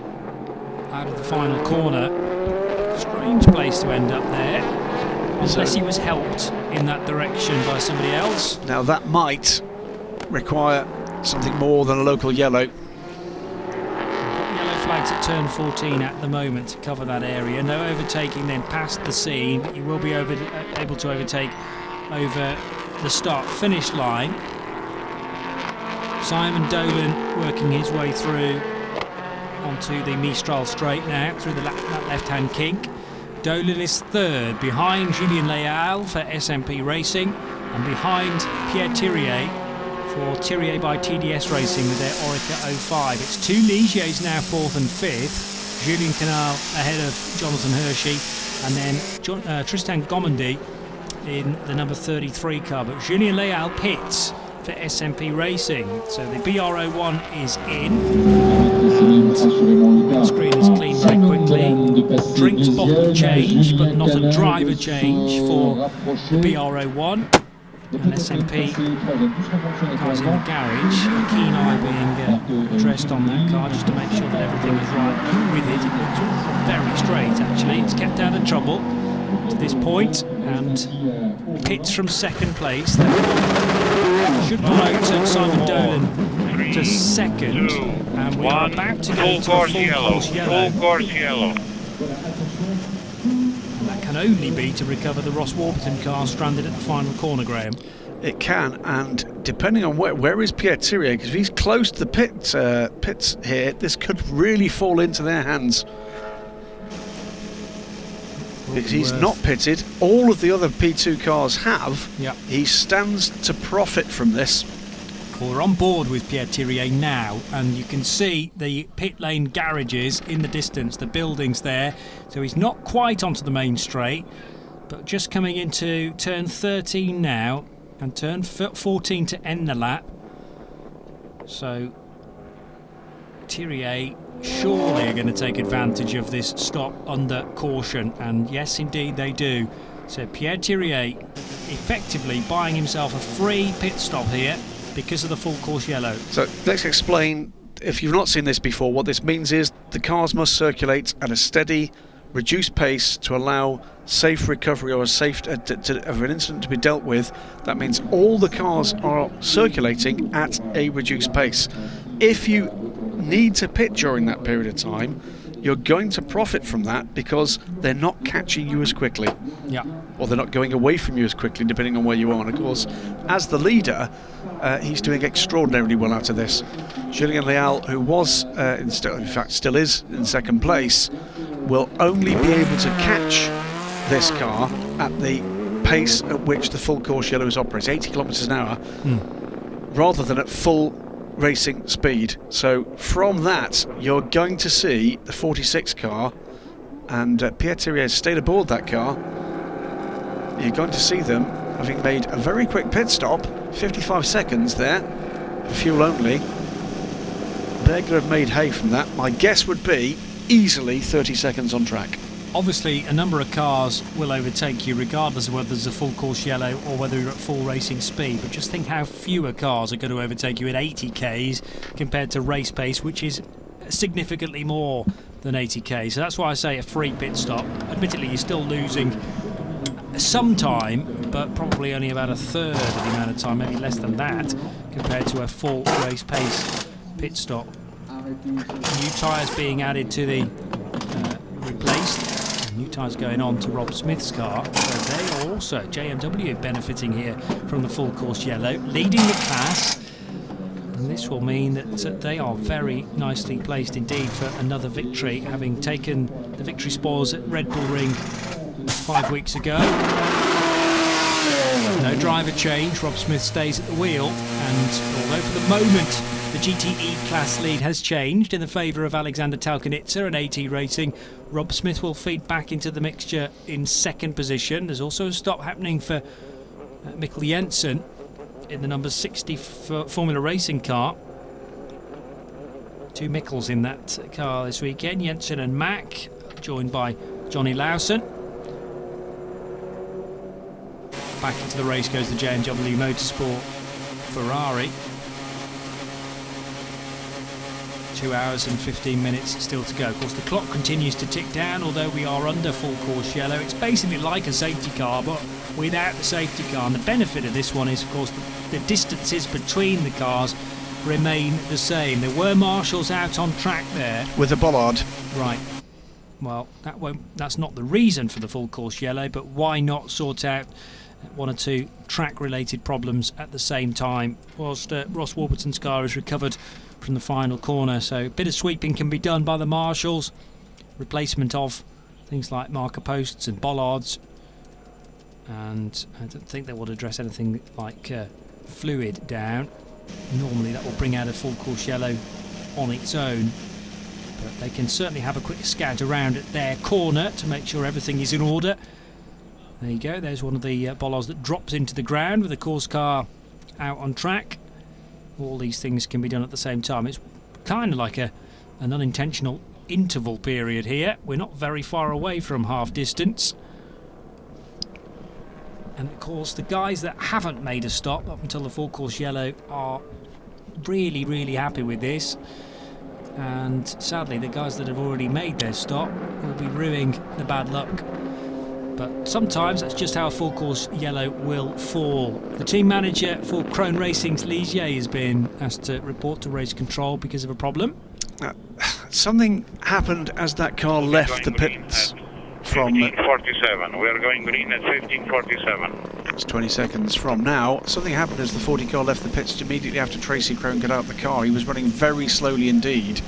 Out of the final corner. Strange place to end up there, unless he was helped in that direction by somebody else. Now that might require something more than a local yellow. Yellow flags at turn 14 at the moment to cover that area. No overtaking then past the scene, but you will be able to overtake over the start-finish line. Simon Dolan working his way through onto the Mistral straight now, through that left-hand kink. Dolan is third, behind Julien Leal for SMP Racing, and behind Pierre Thirier for Thirier by TDS Racing with their Orica 05. It's two Ligiers now fourth and fifth. Julien Canal ahead of Jonathan Hershey, and then Tristan Gomondi in the number 33 car. But Julien Leal pits for SMP Racing, so the BR01 is in, and the screen is cleaned very quickly. Drinks bottle change, but not a driver change for the BR01. And SMP guys in the garage, a keen eye being addressed on that car just to make sure that everything is right with it. It looks very straight actually. It's kept out of trouble to this point, and pits from second place. Should promote Simon Dolan to second, and we are about to go to the full course yellow. can only be to recover the Ross Warburton car stranded at the final corner, Graham. It can, and depending on where is Pierre Thiriet, because if he's close to the pits here, this could really fall into their hands. Because he's not pitted, all of the other P2 cars have. Yep. He stands to profit from this. Well, we're on board with Pierre Thiriet now, and you can see the pit lane garages in the distance, the buildings there. So he's not quite onto the main straight, but just coming into turn 13 now, and turn 14 to end the lap. So Thiriet surely are going to take advantage of this stop under caution, and yes indeed they do. So Pierre Thiriet effectively buying himself a free pit stop here because of the full course yellow. So let's explain, if you've not seen this before, what this means is the cars must circulate at a steady, reduced pace to allow safe recovery or of an incident to be dealt with. That means all the cars are circulating at a reduced pace. If you need to pit during that period of time, you're going to profit from that because they're not catching you as quickly. Yeah. Or they're not going away from you as quickly, depending on where you are. And of course, as the leader, he's doing extraordinarily well out of this. Julien Leal, who was, in fact still is, in second place, will only be able to catch this car at the pace at which the full course yellow is operating, 80 kilometres an hour, rather than at full racing speed. So from that, you're going to see the 46 car, and Pierre Thiriet stayed aboard that car. You're going to see them having made a very quick pit stop, 55 seconds there, for fuel only. They're going to have made hay from that. My guess would be easily 30 seconds on track. Obviously a number of cars will overtake you regardless of whether there's a full course yellow or whether you're at full racing speed, but just think how fewer cars are going to overtake you at 80 k's compared to race pace, which is significantly more than 80 k's. So that's why I say a free pit stop. Admittedly, you're still losing some time, but probably only about a third of the amount of time, maybe less than that, compared to a full race pace pit stop. New tyres being added to the replaced. New tyres going on to Rob Smith's car, so they are also, JMW, benefiting here from the full course yellow, leading the class, and this will mean that they are very nicely placed indeed for another victory, having taken the victory spoils at Red Bull Ring 5 weeks ago. No driver change, Rob Smith stays at the wheel, and although for the moment the GTE class lead has changed in the favour of Alexander Talkanitsa and AT Racing, Rob Smith will feed back into the mixture in second position. There's also a stop happening for Mikkel Jensen in the number 60 Formula Racing car. Two Mikkels in that car this weekend, Jensen and Mack, joined by Johnny Lawson. Back into the race goes the JMW Motorsport Ferrari. 2 hours and 15 minutes still to go. Of course, the clock continues to tick down, although we are under full course yellow. It's basically like a safety car, but without the safety car. And the benefit of this one is, of course, the distances between the cars remain the same. There were marshals out on track there. With a bollard. Right. Well, that's not the reason for the full course yellow, but why not sort out one or two track-related problems at the same time, whilst Ross Warburton's car is recovered from the final corner. So a bit of sweeping can be done by the marshals, replacement of things like marker posts and bollards, and I don't think they will address anything like fluid down. Normally that will bring out a full course yellow on its own, but they can certainly have a quick scout around at their corner to make sure everything is in order. There you go, there's one of the bollards that drops into the ground with the course car out on track. All these things can be done at the same time. It's kind of like an unintentional interval period here. We're not very far away from half distance. And of course the guys that haven't made a stop up until the full course yellow are really, really happy with this. And sadly the guys that have already made their stop will be ruining the bad luck. But sometimes that's just how a full course yellow will fall. The team manager for Krone Racing's Ligier has been asked to report to race control because of a problem. Something happened as that car left the pits from 15:47. We are going green at 15:47. it's 20 seconds from now. Something happened as the 40 car left the pits immediately after Tracy Crone got out of the car. He was running very slowly indeed.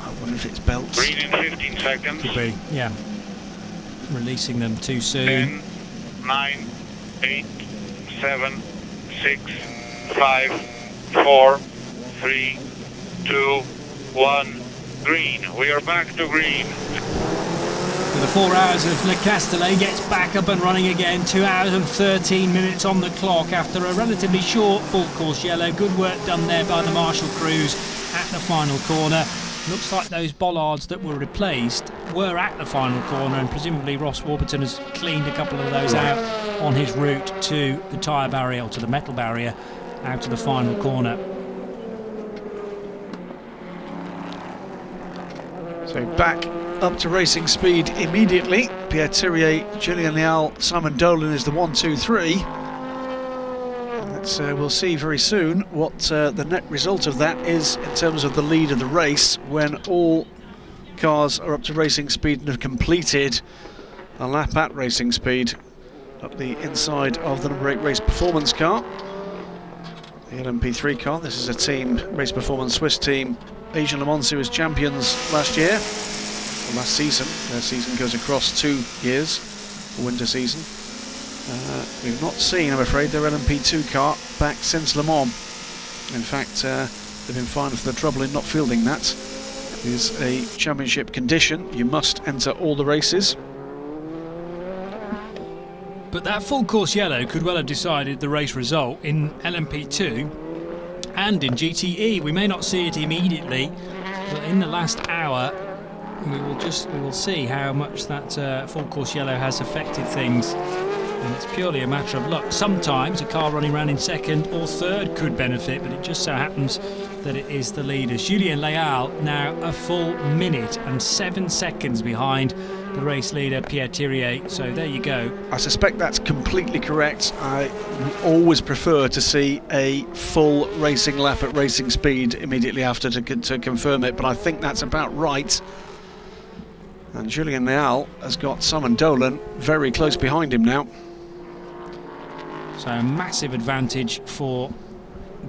I wonder if it's belts. Green in 15 seconds. Could be, yeah. Releasing them too soon. 10, 9, 8, 7, 6, 5, 4, 3, 2, 1. Green. We are back to green. For the 4 hours of Le Castellet gets back up and running again. 2 hours and 13 minutes on the clock after a relatively short full course yellow. Good work done there by the Marshall crews at the final corner. Looks like those bollards that were replaced were at the final corner, and presumably Ross Warburton has cleaned a couple of those out on his route to the tyre barrier, or to the metal barrier, out to the final corner. So back up to racing speed immediately. Pierre Thirier, Julien Leal, Simon Dolan is the 1, 2, 3. We'll see very soon what the net result of that is in terms of the lead of the race when all cars are up to racing speed and have completed a lap at racing speed up the inside of the number 8 race performance car. The LMP3 car. This is a team, race performance Swiss team, Asian Le Mans Series champions last year, or last season. Their season goes across 2 years, the winter season. We've not seen, I'm afraid, their LMP2 car back since Le Mans. In fact, they've been fined for the trouble in not fielding that. It is a championship condition. You must enter all the races. But that full course yellow could well have decided the race result in LMP2 and in GTE. We may not see it immediately, but in the last hour we will see how much that full course yellow has affected things. And it's purely a matter of luck. Sometimes a car running around in second or third could benefit, but it just so happens that it is the leaders. Julien Leal now a full minute and 7 seconds behind the race leader Pierre Thirier. So there you go. I suspect that's completely correct. I always prefer to see a full racing lap at racing speed immediately after to confirm it, but I think that's about right. And Julien Leal has got Simon Dolan very close behind him now. So a massive advantage for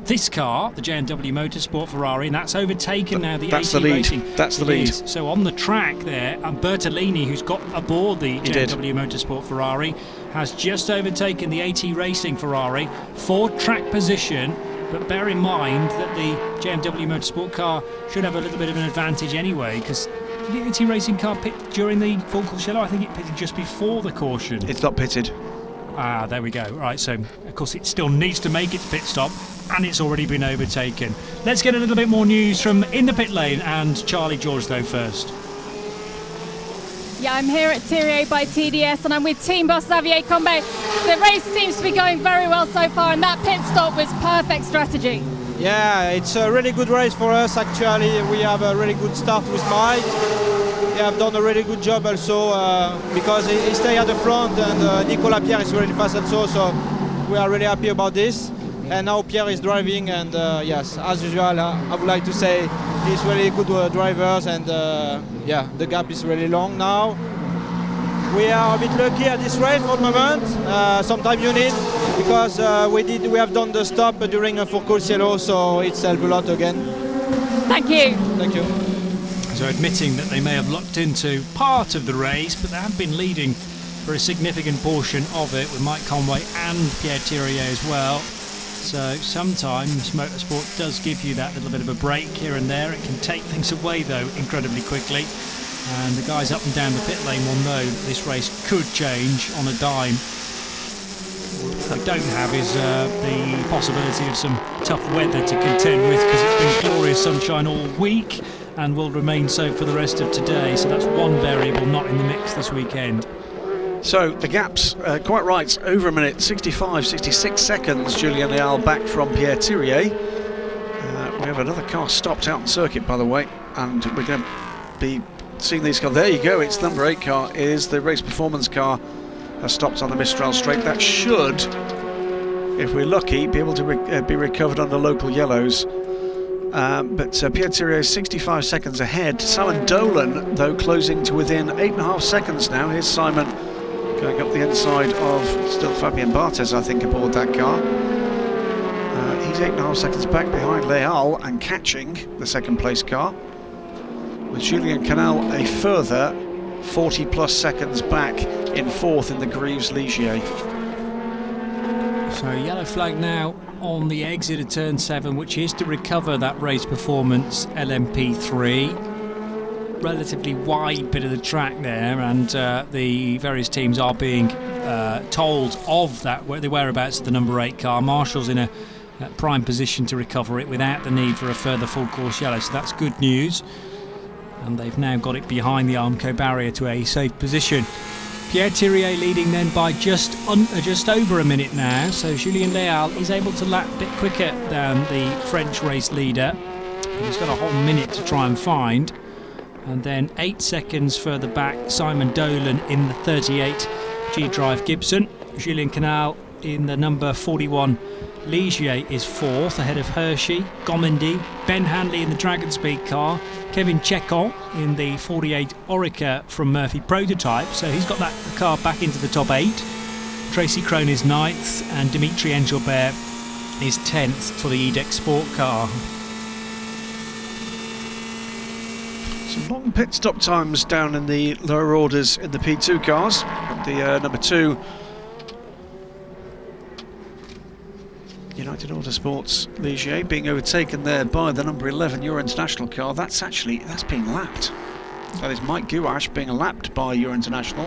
this car, the J&W Motorsport Ferrari, and that's overtaken now the That's AT the lead. Racing. That's the lead. So on the track there, Bertolini, who's got aboard the J&W Motorsport Ferrari, has just overtaken the AT Racing Ferrari for track position. But bear in mind that the J&W Motorsport car should have a little bit of an advantage anyway, because the AT Racing car pit during the full course yellow. I think it pitted just before the caution. It's not pitted. Ah, there we go. Right, so of course it still needs to make its pit stop, and it's already been overtaken. Let's get a little bit more news from in the pit lane, and Charlie George though first. Yeah, I'm here at Thirier by TDS, and I'm with team boss Xavier Combe. The race seems to be going very well so far, and that pit stop was perfect strategy. Yeah, it's a really good race for us actually. We have a really good start with Mike. They have done a really good job also because he stayed at the front, and Nicolas Pierre is really fast also, so we are really happy about this. And now Pierre is driving, and yes, as usual, I would like to say he's really good drivers, and yeah, the gap is really long now. We are a bit lucky at this race for the moment. Sometimes you need, because we have done the stop during a full course yellow, so it's helped a lot again. Thank you. Thank you. So admitting that they may have lucked into part of the race, but they have been leading for a significant portion of it, with Mike Conway and Pierre Thirier as well. So sometimes motorsport does give you that little bit of a break here and there. It can take things away though incredibly quickly, and the guys up and down the pit lane will know that this race could change on a dime. What we don't have is the possibility of some tough weather to contend with, because it's been glorious sunshine all week and will remain so for the rest of today. So that's one variable not in the mix this weekend. So the gap's quite right, over a minute, 65, 66 seconds. Julien Leal back from Pierre Thirier. We have another car stopped out on circuit, by the way, and we're going to be seeing these cars. There you go, it's the number 8 car, it is the race performance car, has stopped on the Mistral straight. That should, if we're lucky, be able to be recovered under local yellows But Pierre Thiriet is 65 seconds ahead. Simon Dolan, though, closing to within 8.5 seconds now. Here's Simon going up the inside of still Fabien Barthez, I think, aboard that car. He's 8.5 seconds back behind Leal and catching the second place car, with Julien Canal a further 40+ seconds back in fourth in the Greaves Ligier. So yellow flag now on the exit of turn 7, which is to recover that race performance LMP3. Relatively wide bit of the track there, and the various teams are being told of that, the whereabouts of the number 8 car. Marshall's in a prime position to recover it without the need for a further full course yellow, so that's good news. And they've now got it behind the Armco barrier to a safe position. Pierre Thiriet leading then by just over a minute now, so Julien Leal is able to lap a bit quicker than the French race leader. He's got a whole minute to try and find. And then 8 seconds further back, Simon Dolan in the 38 G-Drive Gibson. Julien Canal in the number 41 Ligier is fourth, ahead of Hershey, Gomendy, Ben Hanley in the Dragon Speed car, Kevin Chekon in the 48 Orica from Murphy Prototype, so he's got that car back into the top 8. Tracy Crone is 9th, and Dimitri Engelbert is 10th for the EDEX Sport car. Some long pit stop times down in the lower orders in the P2 cars. The number 2 United Autosports Ligier being overtaken there by the number 11 Euro International car. That's being lapped. That is Mike Gouache being lapped by Euro International,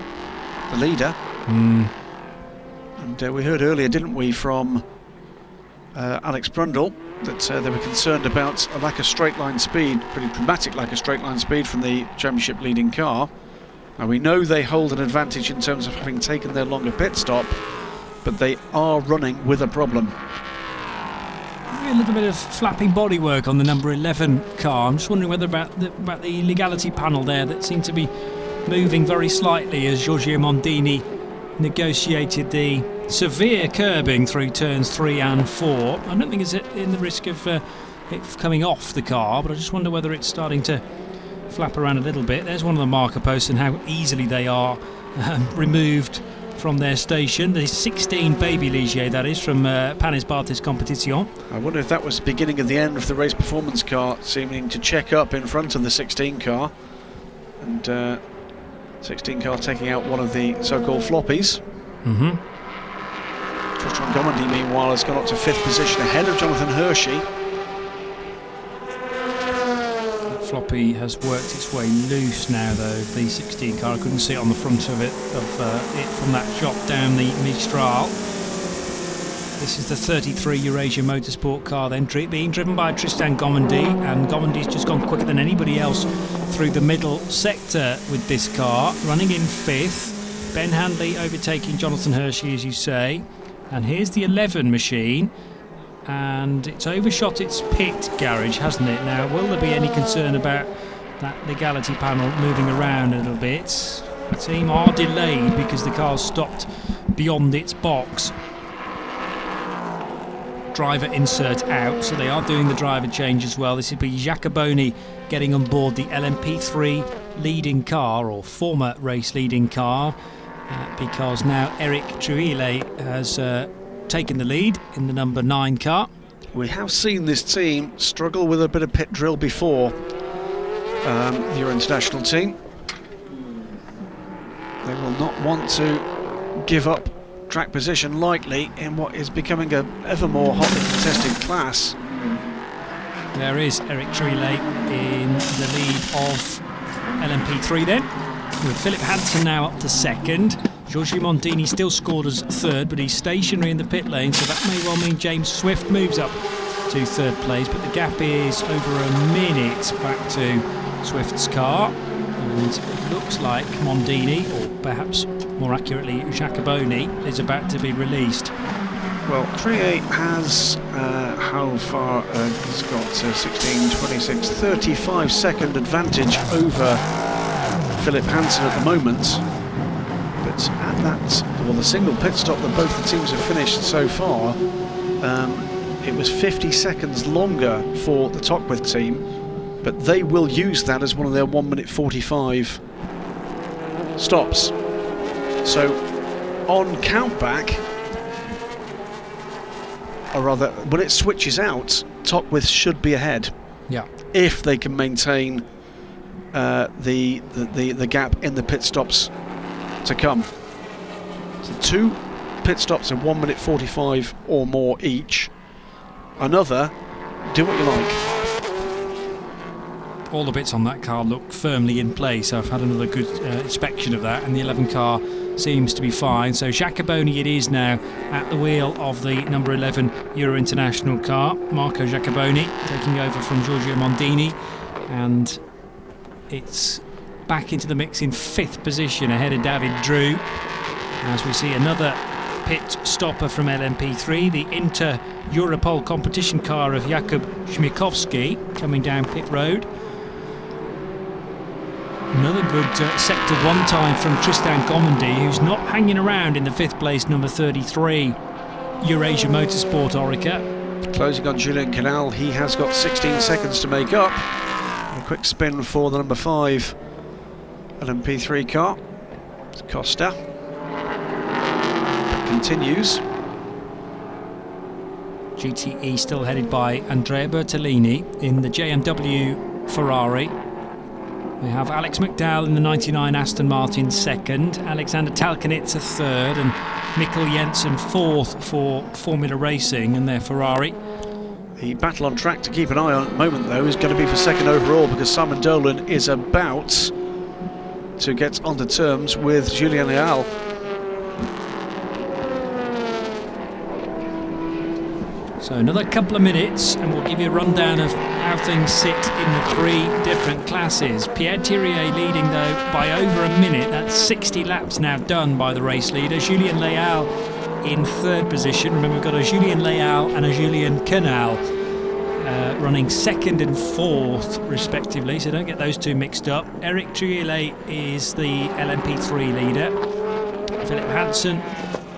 the leader. And we heard earlier, didn't we, from Alex Brundle, that they were concerned about a lack of straight line speed, pretty dramatic lack of straight line speed from the championship leading car. Now we know they hold an advantage in terms of having taken their longer pit stop, but they are running with a problem. A little bit of flapping bodywork on the number 11 car. I'm just wondering whether about the legality panel there that seemed to be moving very slightly as Giorgio Mondini negotiated the severe curbing through turns 3 and 4. I don't think it's in the risk of it coming off the car, but I just wonder whether it's starting to flap around a little bit. There's one of the marker posts and how easily they are removed from their station. The 16 Baby Ligier, that is, from Panis Barthez Competition. I wonder if that was the beginning of the end of the race performance car seeming to check up in front of the 16 car, and 16 car taking out one of the so-called floppies. Tristan Gomendy meanwhile has gone up to 5th position ahead of Jonathan Hershey. Floppy has worked its way loose now, though. The 16 car, I couldn't see it on the front of it from that shot down the Mistral. This is the 33 Eurasia Motorsport car then, being driven by Tristan Gomendy, and Gomendy's just gone quicker than anybody else through the middle sector with this car, running in 5th. Ben Handley overtaking Jonathan Hershey, as you say, and here's the 11 machine. And it's overshot its pit garage, hasn't it? Now, will there be any concern about that legality panel moving around a little bit? The team are delayed because the car's stopped beyond its box. Driver insert out, so they are doing the driver change as well. This would be Jacoboni getting on board the LMP3 leading car, or former race leading car, because now Eric Trujillo has taken the lead in the number 9 car. We have seen this team struggle with a bit of pit drill before, the Euro International team. They will not want to give up track position lightly in what is becoming a ever more hotly contested class. There is Eric Trujillo in the lead of LMP3 then, with Philip Hansen now up to 2nd. Giorgio Mondini still scored as 3rd, but he's stationary in the pit lane, so that may well mean James Swift moves up to 3rd place, but the gap is over a minute back to Swift's car, and it looks like Mondini, or perhaps more accurately Jacoboni, is about to be released. Well, Trier has, how far, he's got 16, 26, 35 second advantage over Philip Hansen at the moment. But at that, well, the single pit stop that both the teams have finished so far, it was 50 seconds longer for the Tockwith team, but they will use that as one of their 1 minute 45 stops. So on countback, or rather when it switches out, Tockwith should be ahead. Yeah. If they can maintain the gap in the pit stops to come. So 2 pit stops in 1 minute 45 or more each. Another, do what you like. All the bits on that car look firmly in place. I've had another good inspection of that, and the 11 car seems to be fine. So Jacoboni it is now at the wheel of the number 11 Euro International car. Marco Jacoboni taking over from Giorgio Mondini, and it's back into the mix in 5th position ahead of David Drew, as we see another pit stopper from LMP3, the Inter-Europol competition car of Jakub Śmiechowski coming down pit road. Another good sector 1 time from Tristan Gomendy, who's not hanging around in the 5th place number 33 Eurasia Motorsport Orica. Closing on Julien Canal, he has got 16 seconds to make up. A quick spin for the number 5 LMP3 car. It's Costa. Continues. GTE still headed by Andrea Bertolini in the JMW Ferrari. We have Alex McDowell in the 99 Aston Martin 2nd, Alexander Talkanitz 3rd, and Mikkel Jensen 4th for Formula Racing and their Ferrari. The battle on track to keep an eye on at the moment, though, is going to be for 2nd overall, because Simon Dolan is about to get onto terms with Julien Leal. So another couple of minutes and we'll give you a rundown of how things sit in the 3 different classes. Pierre Thirier leading though by over a minute. That's 60 laps now done by the race leader. Julien Leal in 3rd position. Remember, we've got a Julien Leal and a Julien Canal running 2nd and 4th respectively, so don't get those two mixed up. Eric Triolet is the LMP3 leader. Philip Hansen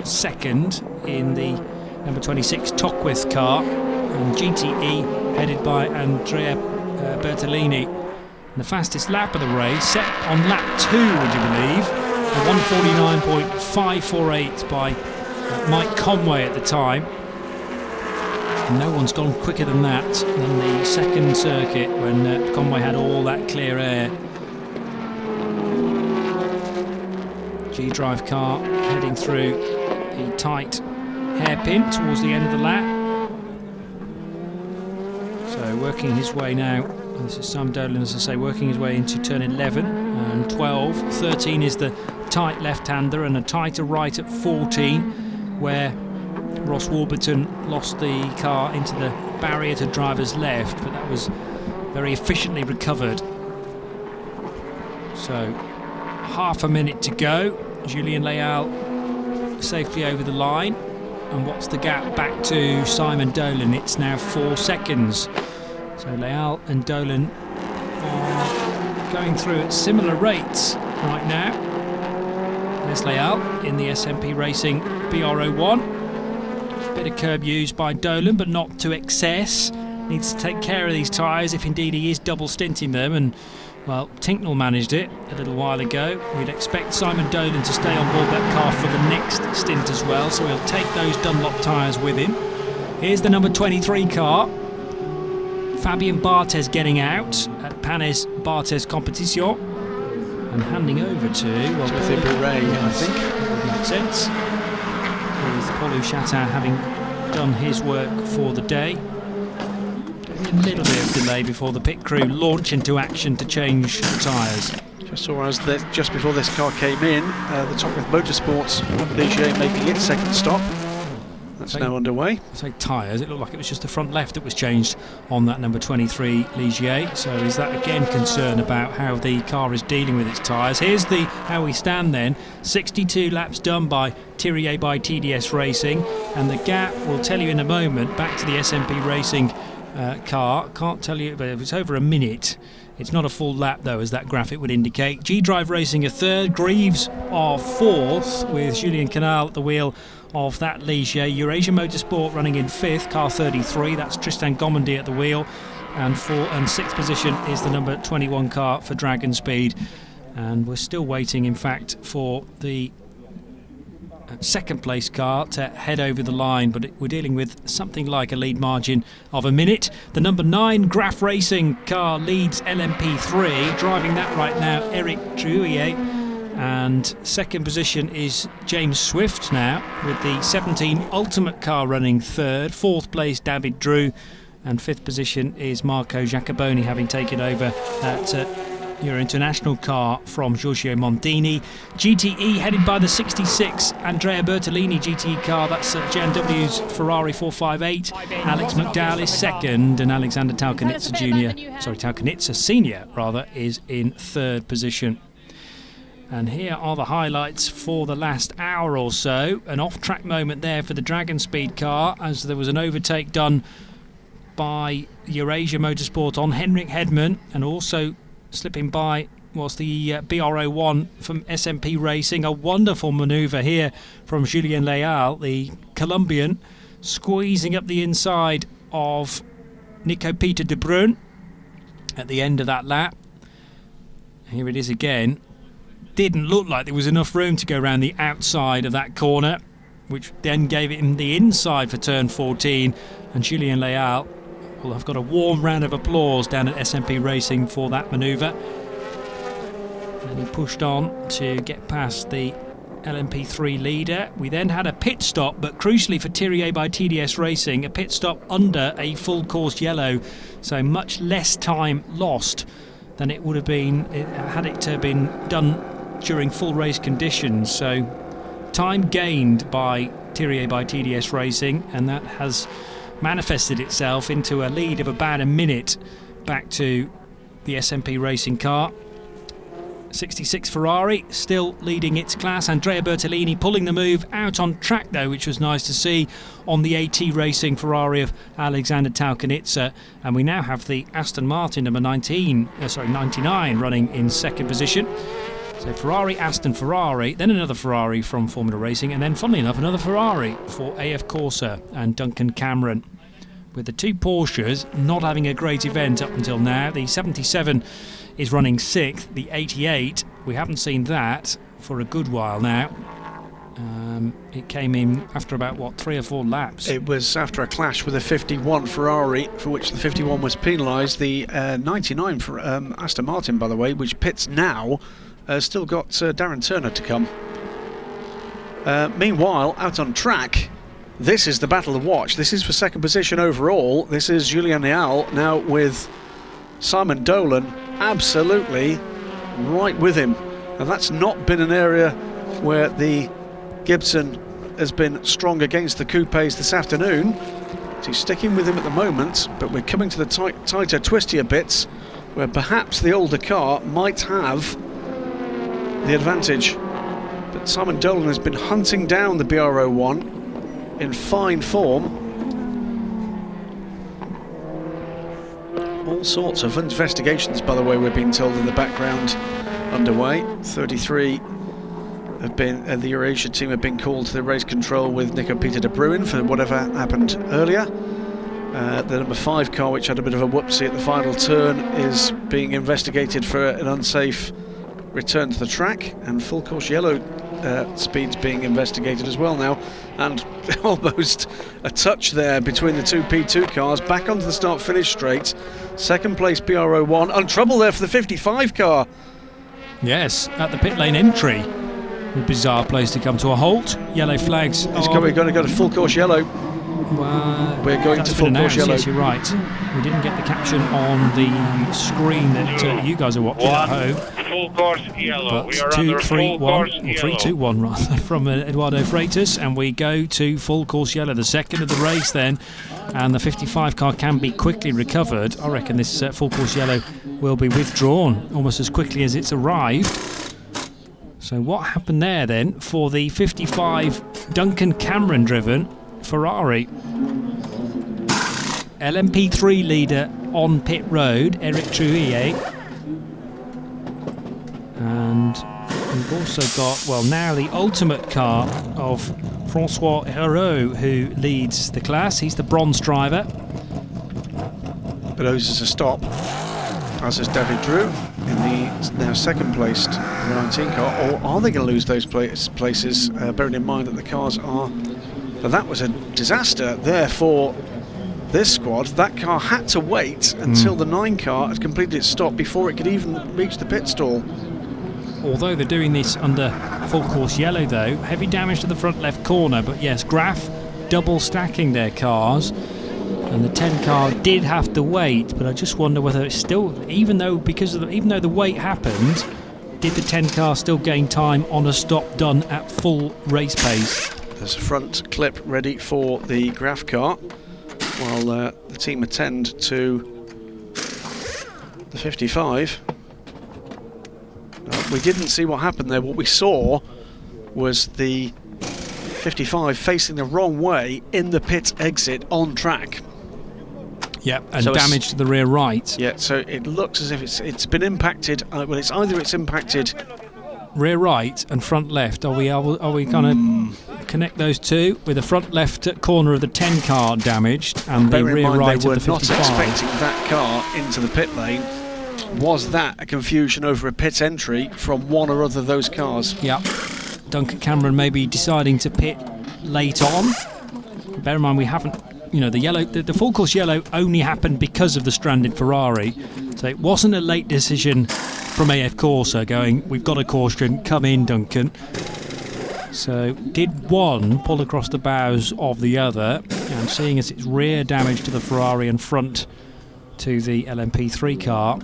2nd in the number 26 Tockwith car, and GTE headed by Andrea Bertolini. And the fastest lap of the race set on lap 2, would you believe, a 1:49.548 by Mike Conway at the time. And no one's gone quicker than that than the 2nd circuit when Conway had all that clear air. G-Drive car heading through the tight hairpin towards the end of the lap. So working his way now, and this is Sam Dolan, as I say, working his way into turn 11 and 12. 13 is the tight left-hander, and a tighter right at 14, where Ross Warburton lost the car into the barrier to driver's left, but that was very efficiently recovered. So half a minute to go. Julien Leal safely over the line. And what's the gap back to Simon Dolan? It's now 4 seconds. So Leal and Dolan are going through at similar rates right now. There's Leal in the SMP Racing BR01. Bit of curb used by Dolan, but not to excess. Needs to take care of these tyres if indeed he is double stinting them, and well, Tinknell managed it a little while ago. We'd expect Simon Dolan to stay on board that car for the next stint as well, so he'll take those Dunlop tyres with him. Here's the number 23 car. Fabien Barthez getting out at Panes Barthez Competition and handing over to, well, Timothy Bouret, I think. That would make sense. With Paul Chatin having done his work for the day. A little bit of delay before the pit crew launch into action to change tyres. Just saw as just before this car came in, the Tockwith Motorsports Ligier making its 2nd stop. That's now underway. I say tyres, it looked like it was just the front left that was changed on that number 23 Ligier. So is that again concern about how the car is dealing with its tyres? Here's the how we stand then. 62 laps done by Thirier by TDS Racing, and the gap, we'll tell you in a moment, back to the SMP Racing car. Can't tell you, but it's over a minute It's not a full lap though, as that graphic would indicate. G-Drive Racing a third, Greaves are fourth, with Julien Canal at the wheel of that Ligier. Eurasia Motorsport running in fifth, car 33, that's Tristan Gomendy at the wheel, and sixth position is the number 21 car for Dragon Speed. And we're still waiting, in fact, for the second place car to head over the line, but we're dealing with something like a lead margin of a minute. The number 9 Graf Racing car leads LMP3, driving that right now Eric Drouillet, and second position is James Swift now, with the 17 Ultimate car running third. Fourth place David Drew, and fifth position is Marco Giacoboni, having taken over that Euro International car from Giorgio Mondini. GTE headed by the 66 Andrea Bertolini GTE car, that's JMW's Ferrari 458. Alex McDowell is second, and Alexander Talkanitsa Senior is in third position. And here are the highlights for the last hour or so. An off-track moment there for the Dragon Speed car, as there was an overtake done by Eurasia Motorsport on Henrik Hedman, and also slipping by was the BR01 from SMP Racing. A wonderful manoeuvre here from Julien Leal, the Colombian, squeezing up the inside of Nico Peter de Bruyn at the end of that lap. Here it is again. Didn't look like there was enough room to go around the outside of that corner, which then gave him the inside for turn 14, and Julien Leal will have got a warm round of applause down at SMP Racing for that manoeuvre. And he pushed on to get past the LMP3 leader. We then had a pit stop, but crucially for Thierry by TDS Racing, a pit stop under a full course yellow, so much less time lost than it would have been had it been done during full race conditions. So time gained by Thierry by TDS Racing, and that has manifested itself into a lead of about a minute back to the SMP Racing car. 66 Ferrari still leading its class. Andrea Bertolini pulling the move out on track though, which was nice to see, on the AT Racing Ferrari of Alexander Talkanitsa. And we now have the Aston Martin number 99 running in second position. So Ferrari, Aston, Ferrari, then another Ferrari from Formula Racing, and then funnily enough another Ferrari for AF Corsa and Duncan Cameron. With the two Porsches not having a great event up until now. The 77 is running 6th, the 88, we haven't seen that for a good while now. It came in after about 3 or 4 laps. It was after a clash with a 51 Ferrari, for which the 51 was penalised. The 99 for Aston Martin, by the way, which pits now, still got Darren Turner to come. Meanwhile, out on track, this is the battle to watch. This is for second position overall. This is Julien Leal now with Simon Dolan absolutely right with him. And that's not been an area where the Gibson has been strong against the coupes this afternoon. So he's sticking with him at the moment, but we're coming to the tighter, twistier bits where perhaps the older car might have the advantage. But Simon Dolan has been hunting down the BR01 in fine form. All sorts of investigations, by the way, we're being told in the background underway. 33 have been, the Eurasia team have been called to the race control with Nico Peter de Bruyn for whatever happened earlier. The number 5 car, which had a bit of a whoopsie at the final turn, is being investigated for an unsafe return to the track, and full course yellow speeds being investigated as well now, and almost a touch there between the two P2 cars. Back onto the start-finish straight. Second place BR01, on trouble there for the 55 car. Yes, at the pit lane entry. A bizarre place to come to a halt. Yellow flags. We're going to go to full course yellow. We're going to full course yellow. Yes, you're right. We didn't get the caption on the screen that you guys are watching at home. Full course yellow. But We are under full course yellow. 3-2-1 rather from Eduardo Freitas, and we go to full course yellow, the second of the race then, and the 55 car can be quickly recovered. I reckon this full course yellow will be withdrawn almost as quickly as it's arrived. So what happened there then for the 55 Duncan Cameron driven Ferrari? LMP3 leader on pit road, Eric Drouillet, And we've also got, well, now the ultimate car of Francois Hérault, who leads the class. He's the bronze driver. Bellows a stop, as is David Drew in the now second placed number 19 car. Or are they going to lose those places, bearing in mind that the cars are... But that was a disaster there for this squad. That car had to wait until the 9 car had completed its stop before it could even reach the pit stall. Although they're doing this under full course yellow though, heavy damage to the front left corner, but yes, Graf double stacking their cars, and the 10 car did have to wait, but I just wonder whether it's still, even though the wait happened, did the 10 car still gain time on a stop done at full race pace? There's a front clip ready for the Graf car, while the team attend to the 55. We didn't see what happened there. What we saw was the 55 facing the wrong way in the pit exit on track. Yep, and so damage to the rear right. Yeah, so it looks as if it's been impacted. Well, it's either it's impacted rear right and front left. Are we going to connect those two with the front left corner of the 10 car damaged and the rear right of the 55? They were not expecting that car into the pit lane. Was that a confusion over a pit entry from one or other of those cars? Yep. Duncan Cameron maybe deciding to pit late on. Bear in mind we haven't, the full course yellow only happened because of the stranded Ferrari. So it wasn't a late decision from AF Corsa going, we've got a caution, come in Duncan. So did one pull across the bows of the other, and seeing as it's rear damage to the Ferrari and front to the LMP3 car.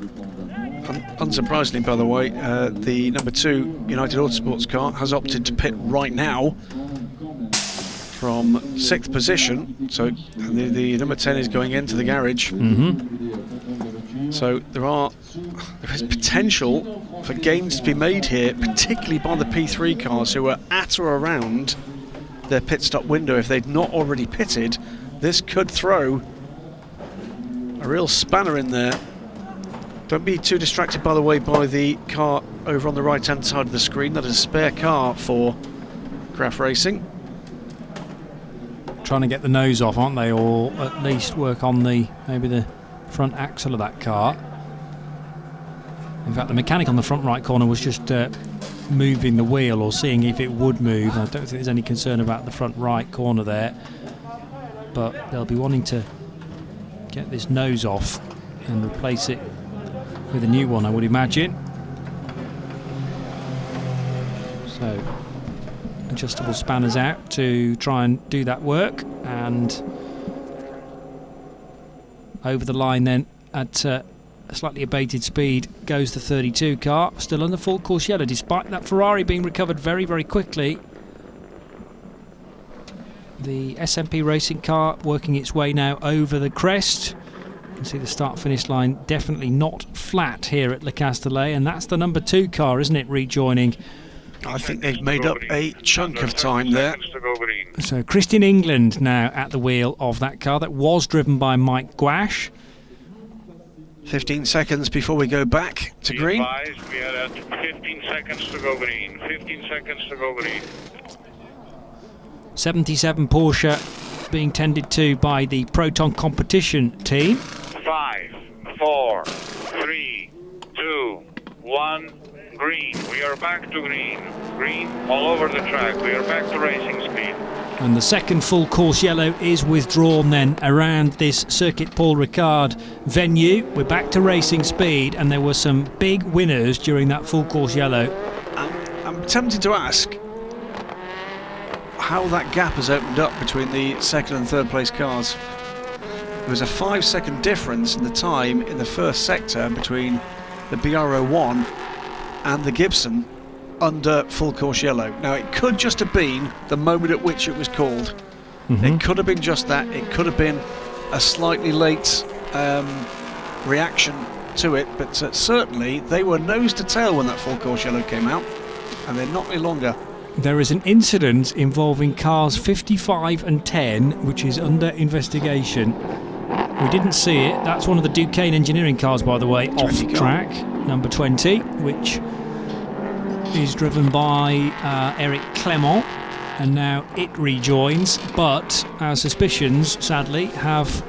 Unsurprisingly, by the way, the number 2 United Autosports car has opted to pit right now from 6th position. So the number 10 is going into the garage. So there is potential for gains to be made here, particularly by the P3 cars who are at or around their pit stop window. If they'd not already pitted, this could throw a real spanner in there. Don't be too distracted, by the way, by the car over on the right-hand side of the screen. That is a spare car for Graf Racing. Trying to get the nose off, aren't they? Or at least work on maybe the front axle of that car. In fact, the mechanic on the front right corner was just moving the wheel or seeing if it would move. I don't think there's any concern about the front right corner there. But they'll be wanting to get this nose off and replace it with a new one, I would imagine. So adjustable spanners out to try and do that work, and over the line then at a slightly abated speed goes the 32 car, still under full course yellow despite that Ferrari being recovered very, very quickly. The SMP racing car working its way now over the crest. You can see the start-finish line definitely not flat here at Le Castellet, and that's the number 2 car, isn't it, rejoining? I think they've made up a chunk of time there. So Christian England now at the wheel of that car that was driven by Mike Gouache. 15 seconds before we go back to green. We are at 15 seconds to go green. 15 seconds to go green. 77 Porsche being tended to by the Proton competition team. 5, 4, 3, 2, 1, green. We are back to green. Green all over the track. We are back to racing speed. And the second full course yellow is withdrawn then around this Circuit Paul Ricard venue. We're back to racing speed, and there were some big winners during that full course yellow. I'm tempted to ask how that gap has opened up between the second and third place cars. There was a 5-second difference in the time in the first sector between the BR01 and the Gibson under full course yellow. Now it could just have been the moment at which it was called. It could have been just that. It could have been a slightly late reaction to it, but certainly they were nose to tail when that full course yellow came out, and they're not any longer. There is an incident involving cars 55 and 10 which is under investigation. We didn't see it. That's one of the Duquesne engineering cars, by the way, off track, number 20, which is driven by Eric Clement, and now it rejoins, but our suspicions, sadly, have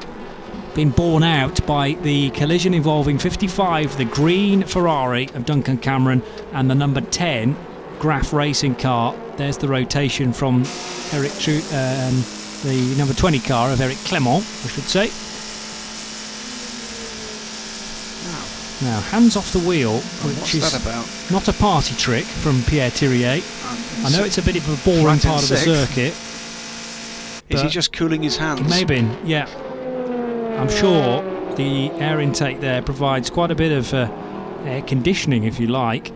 been borne out by the collision involving 55, the green Ferrari of Duncan Cameron, and the number 10 Graf racing car. There's the rotation from the number 20 car of Eric Clement, I should say. Now, hands off the wheel, which is not a party trick from Pierre Thirier. I know it's a bit of a boring part of the circuit. Is he just cooling his hands? Maybe, yeah. I'm sure the air intake there provides quite a bit of air conditioning, if you like.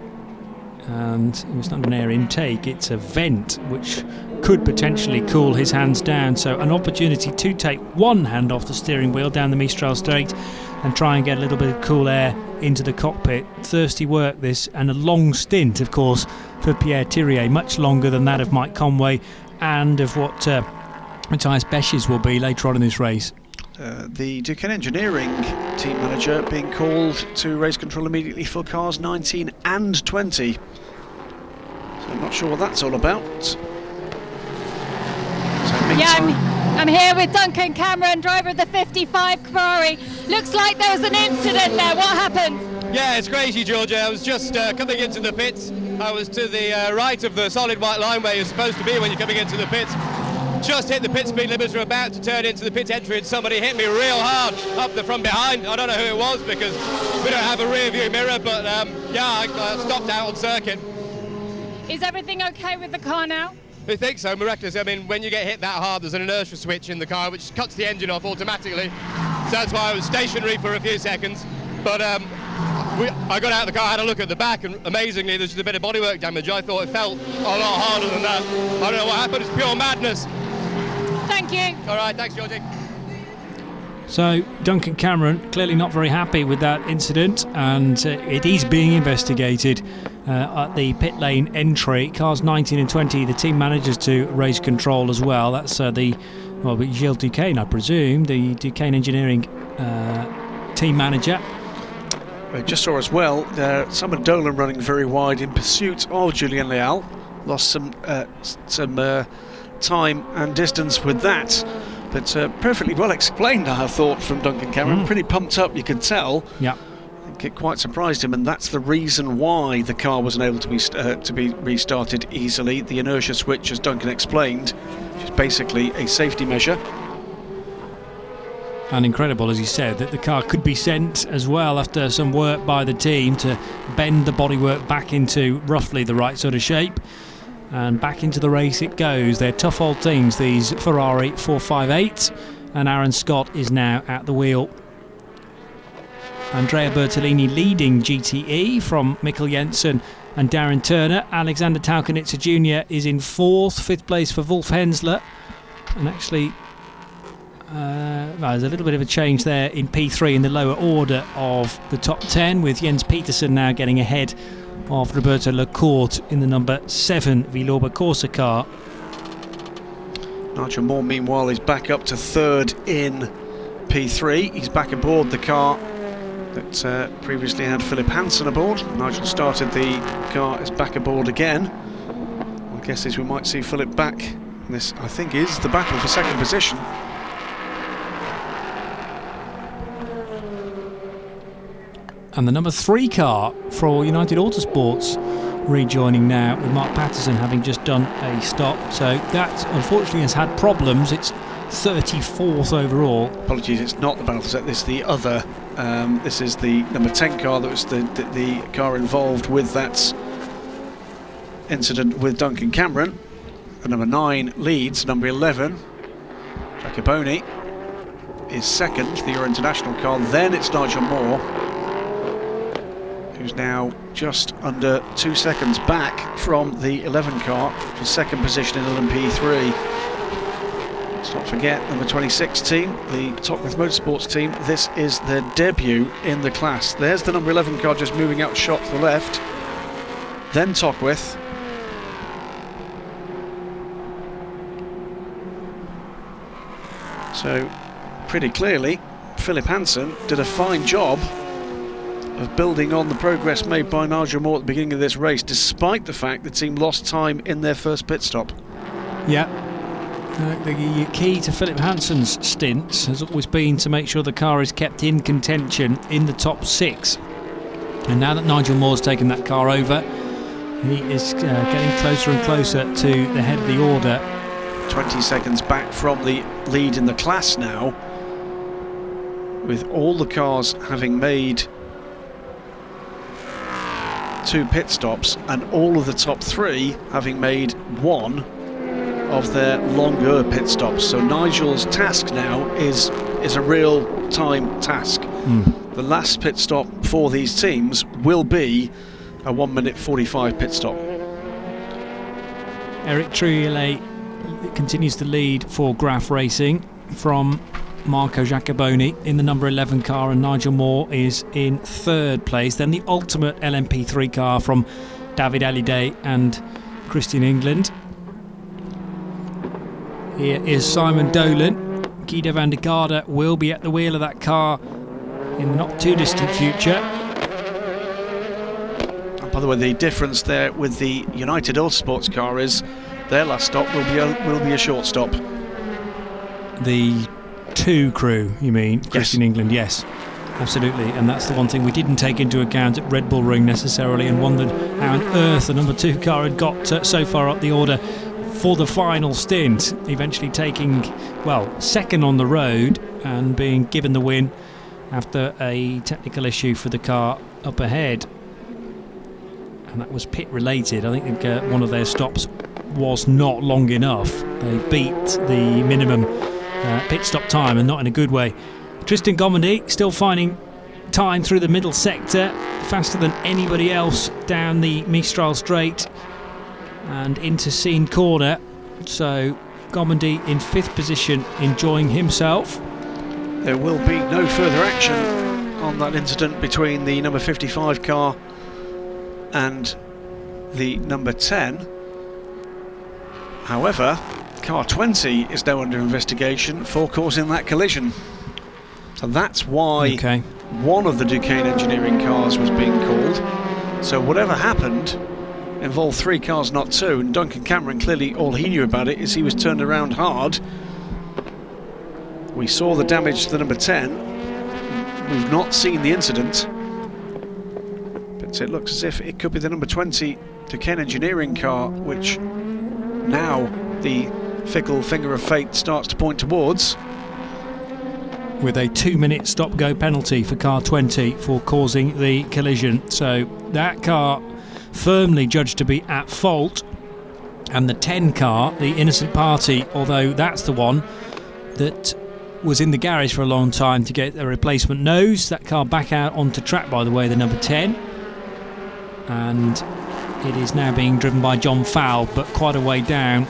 And it's not an air intake, it's a vent which could potentially cool his hands down. So an opportunity to take one hand off the steering wheel down the Mistral Straight and try and get a little bit of cool air into the cockpit. Thirsty work this, and a long stint, of course, for Pierre Thirier, much longer than that of Mike Conway and of what Matthias Besch's will be later on in this race. The Duquesne Engineering team manager being called to race control immediately for cars 19 and 20. So I'm not sure what that's all about. So I'm here with Duncan Cameron, driver of the 55 Ferrari. Looks like there was an incident there. What happened? Yeah, it's crazy, Georgia. I was just coming into the pits. I was to the right of the solid white line where you're supposed to be when you're coming into the pits. Just hit the pit speed limiter, about to turn into the pit entry, and somebody hit me real hard up from behind. I don't know who it was because we don't have a rear view mirror, but yeah, I stopped out on circuit. Is everything okay with the car now? I think so, miraculous. I mean, when you get hit that hard, there's an inertia switch in the car which cuts the engine off automatically. So that's why I was stationary for a few seconds. But I got out of the car, had a look at the back, and amazingly, there's just a bit of bodywork damage. I thought it felt a lot harder than that. I don't know what happened, it's pure madness. Thank you. All right, thanks, Georgie. So Duncan Cameron clearly not very happy with that incident, and it is being investigated at the pit lane entry. Cars 19 and 20, the team managers to race control as well. That's Gilles Duquesne, I presume, the Duquesne Engineering team manager. I just saw as well Simon Dolan running very wide in pursuit of Julien Leal. Lost some time and distance with that, but perfectly well explained, I thought, from Duncan Cameron. Pretty pumped up, you could tell. Yeah, I think it quite surprised him, and that's the reason why the car wasn't able to be restarted easily. The inertia switch, as Duncan explained, which is basically a safety measure. And incredible, as he said, that the car could be sent as well after some work by the team to bend the bodywork back into roughly the right sort of shape. And back into the race it goes. They're tough old things, these Ferrari 458, and Aaron Scott is now at the wheel. Andrea Bertolini leading GTE from Mikkel Jensen and Darren Turner. Alexander Taukanitzer Jr. is in fourth, fifth place for Wolf Hensler. And actually, there's a little bit of a change there in P3 in the lower order of the top 10, with Jens Petersen now getting ahead of Roberto Lecourt in the number 7 Villorba Corsa car. Nigel Moore, meanwhile, is back up to third in P3. He's back aboard the car that previously had Philip Hansen aboard. Nigel started the car, is back aboard again. My guess is we might see Philip back. This, I think, is the battle for second position. And the number 3 car for United Autosports rejoining now, with Mark Patterson having just done a stop. So that unfortunately has had problems. It's 34th overall. Apologies, it's not the battle set. This is the other. This is the number 10 car that was the car involved with that incident with Duncan Cameron. The number 9 leads. Number 11, Jacoboni, is second, the Euro International car. Then it's Nigel Moore, who's now just under 2 seconds back from the 11 car for second position in LMP3. Let's not forget, number 26 team, the Topworth Motorsports team, this is their debut in the class. There's the number 11 car just moving out shot to the left, then Topworth. So, pretty clearly, Philip Hansen did a fine job of building on the progress made by Nigel Moore at the beginning of this race, despite the fact the team lost time in their first pit stop. Yeah. The key to Philip Hansen's stints has always been to make sure the car is kept in contention in the top 6. And now that Nigel Moore's taken that car over, he is getting closer and closer to the head of the order. 20 seconds back from the lead in the class now, with all the cars having made 2 pit stops and all of the top 3 having made 1 of their longer pit stops. So Nigel's task now is a real time task. The last pit stop for these teams will be a 1 minute 45 pit stop. Eric Triolet continues to lead for Graf Racing from Marco Giacoboni in the number 11 car, and Nigel Moore is in 3rd place. Then the ultimate LMP3 car from David Hallyday and Christian England. Here is Simon Dolan. Guido van der Garde will be at the wheel of that car in the not too distant future. And by the way, the difference there with the United Autosports car is their last stop will be a short stop. The 2 crew, you mean? Yes. Christian England, yes, absolutely. And that's the one thing we didn't take into account at Red Bull Ring necessarily, and wondered how on earth the number 2 car had got so far up the order for the final stint, eventually taking, well, 2nd on the road and being given the win after a technical issue for the car up ahead. And that was pit related. I think one of their stops was not long enough. They beat the minimum pit stop time, and not in a good way. Tristan Gomendy still finding time through the middle sector, faster than anybody else down the Mistral Straight and into Scene Corner. So Gomendy in 5th position, enjoying himself. There will be no further action on that incident between the number 55 car and the number 10. However, car 20 is now under investigation for causing that collision. So that's why one of the Duquesne engineering cars was being called. So whatever happened involved 3 cars, not 2, and Duncan Cameron, clearly all he knew about it is he was turned around hard. We saw the damage to the number 10. We've not seen the incident, but it looks as if it could be the number 20 Duquesne engineering car, which now the fickle finger of fate starts to point towards. With a 2-minute stop-go penalty for car 20 for causing the collision. So that car firmly judged to be at fault, and the 10 car, the innocent party, although that's the one that was in the garage for a long time to get a replacement nose. That car back out onto track, by the way, the number 10, and it is now being driven by John Fowle, but quite a way down.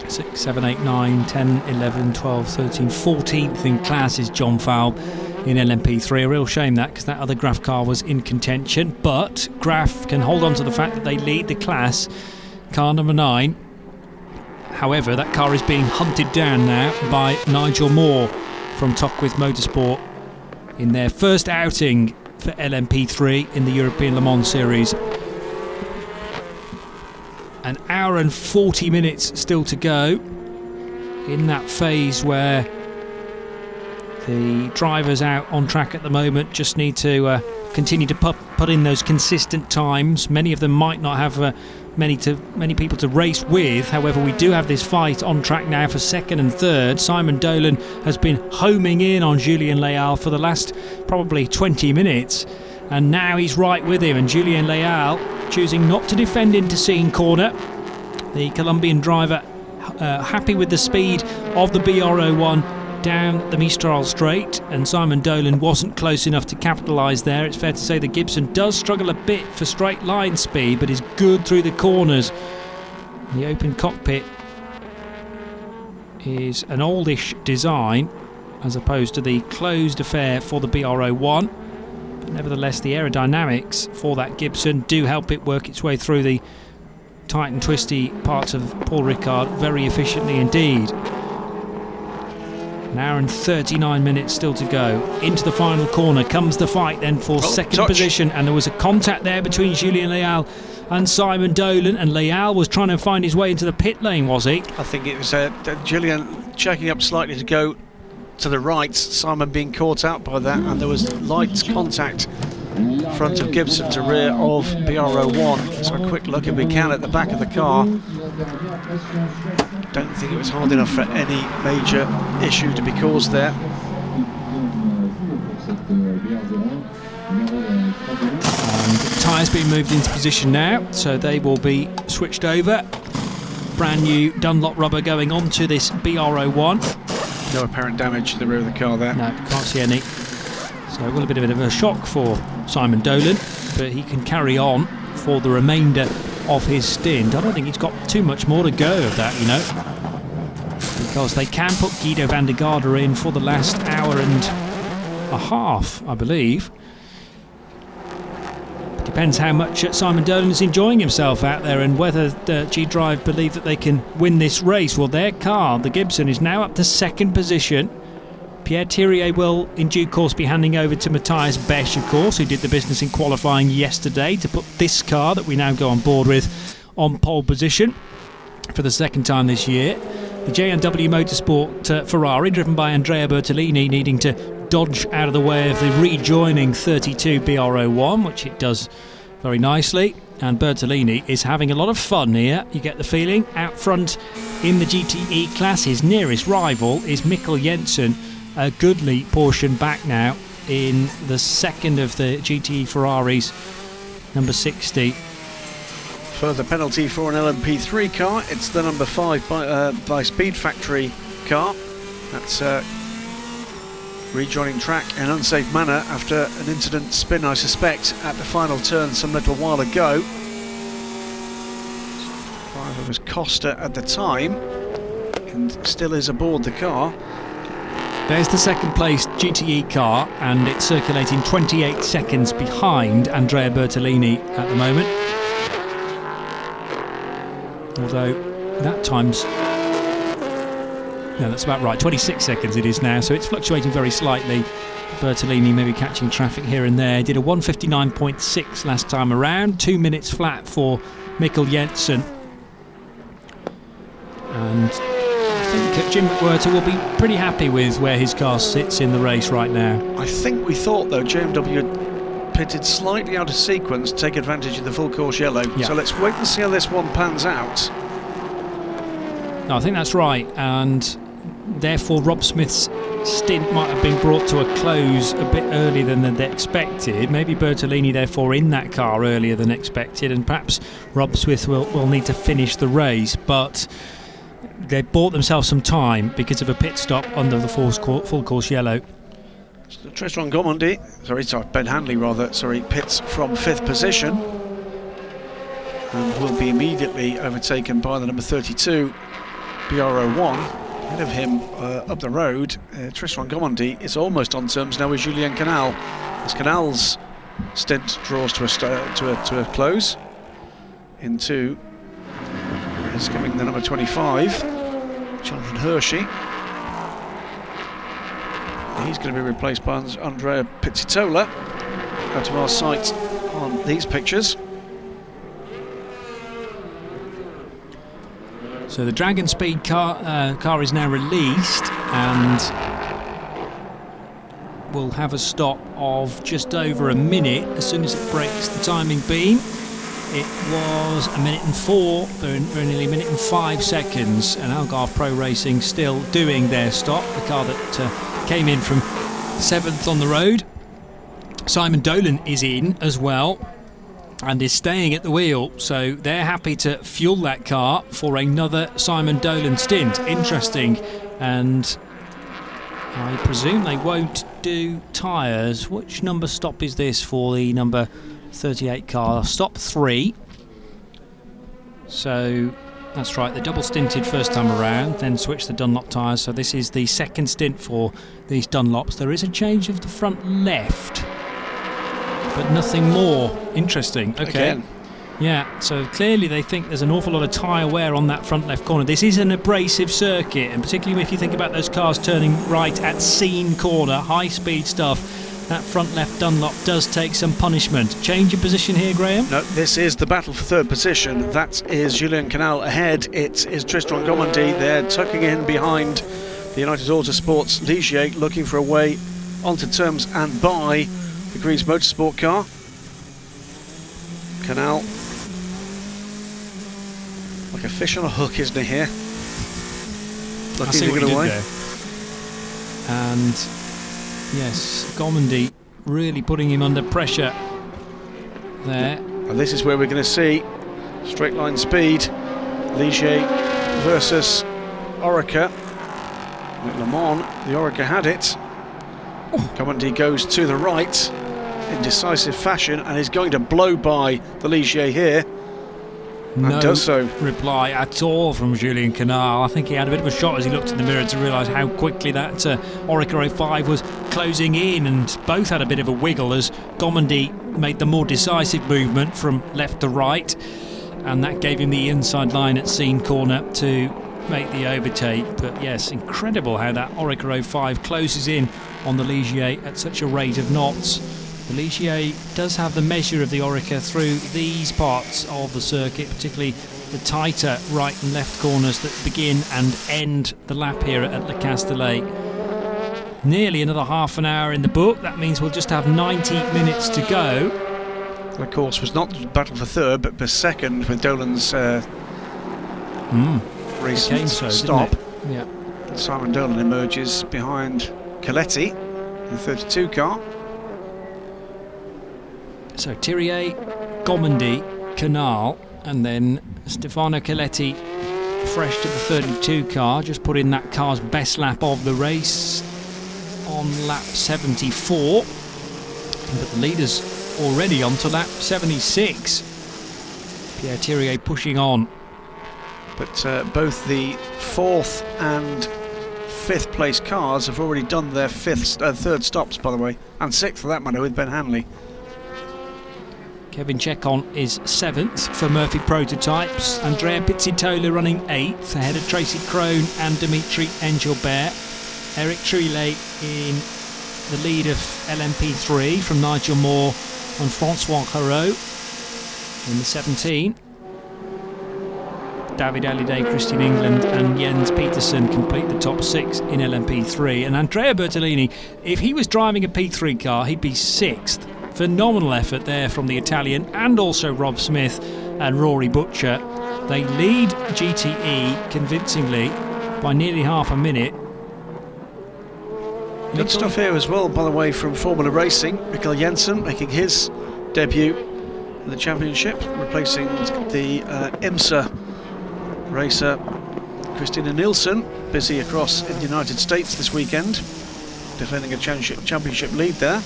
6, 7, 8, 9, 10, 11, 12, 13, 14th in class is John Fowle in LMP3. A real shame that, because that other Graf car was in contention, but Graf can hold on to the fact that they lead the class, car number 9. However, that car is being hunted down now by Nigel Moore from Tocqueville Motorsport in their first outing for LMP3 in the European Le Mans Series. An hour and 40 minutes still to go in that phase where the drivers out on track at the moment just need to continue to put in those consistent times. Many of them might not have many people to race with. However, we do have this fight on track now for 2nd and 3rd. Simon Dolan has been homing in on Julien Leal for the last probably 20 minutes, and now he's right with him, and Julien Leal choosing not to defend into Scene Corner. The Colombian driver happy with the speed of the BR01 down the Mistral Straight, and Simon Dolan wasn't close enough to capitalise there. It's fair to say the Gibson does struggle a bit for straight line speed, but is good through the corners. The open cockpit is an oldish design as opposed to the closed affair for the BR01, but nevertheless the aerodynamics for that Gibson do help it work its way through the tight and twisty parts of Paul Ricard very efficiently indeed. hour and 39 minutes still to go. Into the final corner comes the fight then for second position, and there was a contact there between Julien Leal and Simon Dolan, and Leal was trying to find his way into the pit lane, was he? I think it was Julien checking up slightly to go to the right, Simon being caught out by that, and there was light contact front of Gibson to rear of BR01. So a quick look if we can at the back of the car. Don't think it was hard enough for any major issue to be caused there. And tyres being moved into position now, so they will be switched over. Brand new Dunlop rubber going onto this BR01. No apparent damage to the rear of the car there. No, can't see any. So a little bit of a shock for Simon Dolan, but he can carry on for the remainder of his stint. I don't think he's got too much more to go of that, you know, because they can put Guido van der Garde in for the last hour and a half, I believe. Depends how much Simon Dolan is enjoying himself out there, and whether G-Drive believe that they can win this race. Well, their car, the Gibson, is now up to second position. Pierre Thirier will in due course be handing over to Matthias Besch, of course, who did the business in qualifying yesterday to put this car that we now go on board with on pole position for the second time this year. The J&W Motorsport Ferrari, driven by Andrea Bertolini, needing to dodge out of the way of the rejoining 32 BR01, which it does very nicely. And Bertolini is having a lot of fun here, you get the feeling. Out front in the GTE class, his nearest rival is Mikkel Jensen, a goodly portion back now in the second of the GTE Ferraris, number 60. Further penalty for an LMP3 car. It's the number 5 by Speed Factory car. That's rejoining track in an unsafe manner after an incident spin, I suspect, at the final turn some little while ago. Driver was Costa at the time and still is aboard the car. There's the second place GTE car, and it's circulating 28 seconds behind Andrea Bertolini at the moment. Although that time's... no, that's about right, 26 seconds it is now, so it's fluctuating very slightly. Bertolini maybe catching traffic here and there. Did a 1:59.6 last time around, 2 minutes flat for Mikkel Jensen. And I think Jim McWhirter will be pretty happy with where his car sits in the race right now. I think we thought, though, JMW had pitted slightly out of sequence to take advantage of the full course yellow. Yeah. So let's wait and see how this one pans out. No, I think that's right, and therefore Rob Smith's stint might have been brought to a close a bit earlier than they expected. Maybe Bertolini therefore in that car earlier than expected, and perhaps Rob Smith will need to finish the race, but they bought themselves some time because of a pit stop under the full course yellow. So Tristan Gomondi, Ben Handley pits from 5th position and will be immediately overtaken by the number 32 BR01. Ahead of him up the road, Tristan Gomondi is almost on terms now with Julien Canal, as Canal's stint draws to a close. Into is coming the number 25, Jonathan Hershey. He's going to be replaced by Andrea Pizzitola, out of our sight on these pictures. So the Dragon Speed car is now released and will have a stop of just over a minute as soon as it breaks the timing beam. It was a minute and 4, very nearly a minute and 5 seconds, and Algarve Pro Racing still doing their stop, the car that came in from 7th on the road. Simon Dolan is in as well and is staying at the wheel, so they're happy to fuel that car for another Simon Dolan stint. Interesting, and I presume they won't do tyres. Which number stop is this for the number 38 car? Stop 3. So that's right, the double stinted first time around, then switched the Dunlop tyres, so this is the second stint for these Dunlops. There is a change of the front left, but nothing more. Interesting. Okay. Again. Yeah, so clearly they think there's an awful lot of tyre wear on that front left corner. This is an abrasive circuit, and particularly if you think about those cars turning right at Scene Corner, high-speed stuff, that front left Dunlop does take some punishment. Change of position here, Graham? No, this is the battle for third position. That is Julien Canal ahead. It is Tristan Gomandy. They're tucking in behind the United Autosports Ligier, looking for a way onto terms and by the Grease Motorsport car. Canal, like a fish on a hook, isn't he here? Looking to get away. There. And yes, Gomandy really putting him under pressure there. And this is where we're going to see straight line speed. Ligier versus Orica. At Le Mans, the Orica had it. Gomandy goes to the right in decisive fashion and is going to blow by the Ligier here. And does so. Reply at all from Julien Canal. I think he had a bit of a shot as he looked in the mirror to realise how quickly that Orica 05 was closing in, and both had a bit of a wiggle as Gomandy made the more decisive movement from left to right, and that gave him the inside line at Scene Corner to make the overtake. But yes, incredible how that Orica 05 closes in on the Ligier at such a rate of knots. The Ligier does have the measure of the Orica through these parts of the circuit, particularly the tighter right and left corners that begin and end the lap here at Le Castellet. Nearly another half an hour in the book. That means we'll just have 90 minutes to go. And of course, was not the battle for third, but for second with Dolan's recent stop. Yeah. Simon Dolan emerges behind Coletti, the 32 car. So Thiriet, Gomandy, Canal, and then Stefano Coletti fresh to the 32 car, just put in that car's best lap of the race on lap 74. But the leader's already on to lap 76. Pierre Thiriet pushing on. But both the fourth and fifth place cars have already done their third stops, by the way, and sixth for that matter with Ben Hanley. Kevin Chekon is 7th for Murphy Prototypes. Andrea Pizzitola running 8th ahead of Tracy Crone and Dimitri Engelbert. Eric Trillet in the lead of LMP3 from Nigel Moore and Francois Haro in the 17. David Hallyday, Christian England and Jens Peterson complete the top 6 in LMP3. And Andrea Bertolini, if he was driving a P3 car, he'd be 6th. Phenomenal effort there from the Italian, and also Rob Smith and Rory Butcher. They lead GTE convincingly by nearly half a minute. Good stuff here as well, by the way, from Formula Racing. Mikkel Jensen making his debut in the championship, replacing the IMSA racer Christina Nielsen, busy across in the United States this weekend, defending a championship lead there.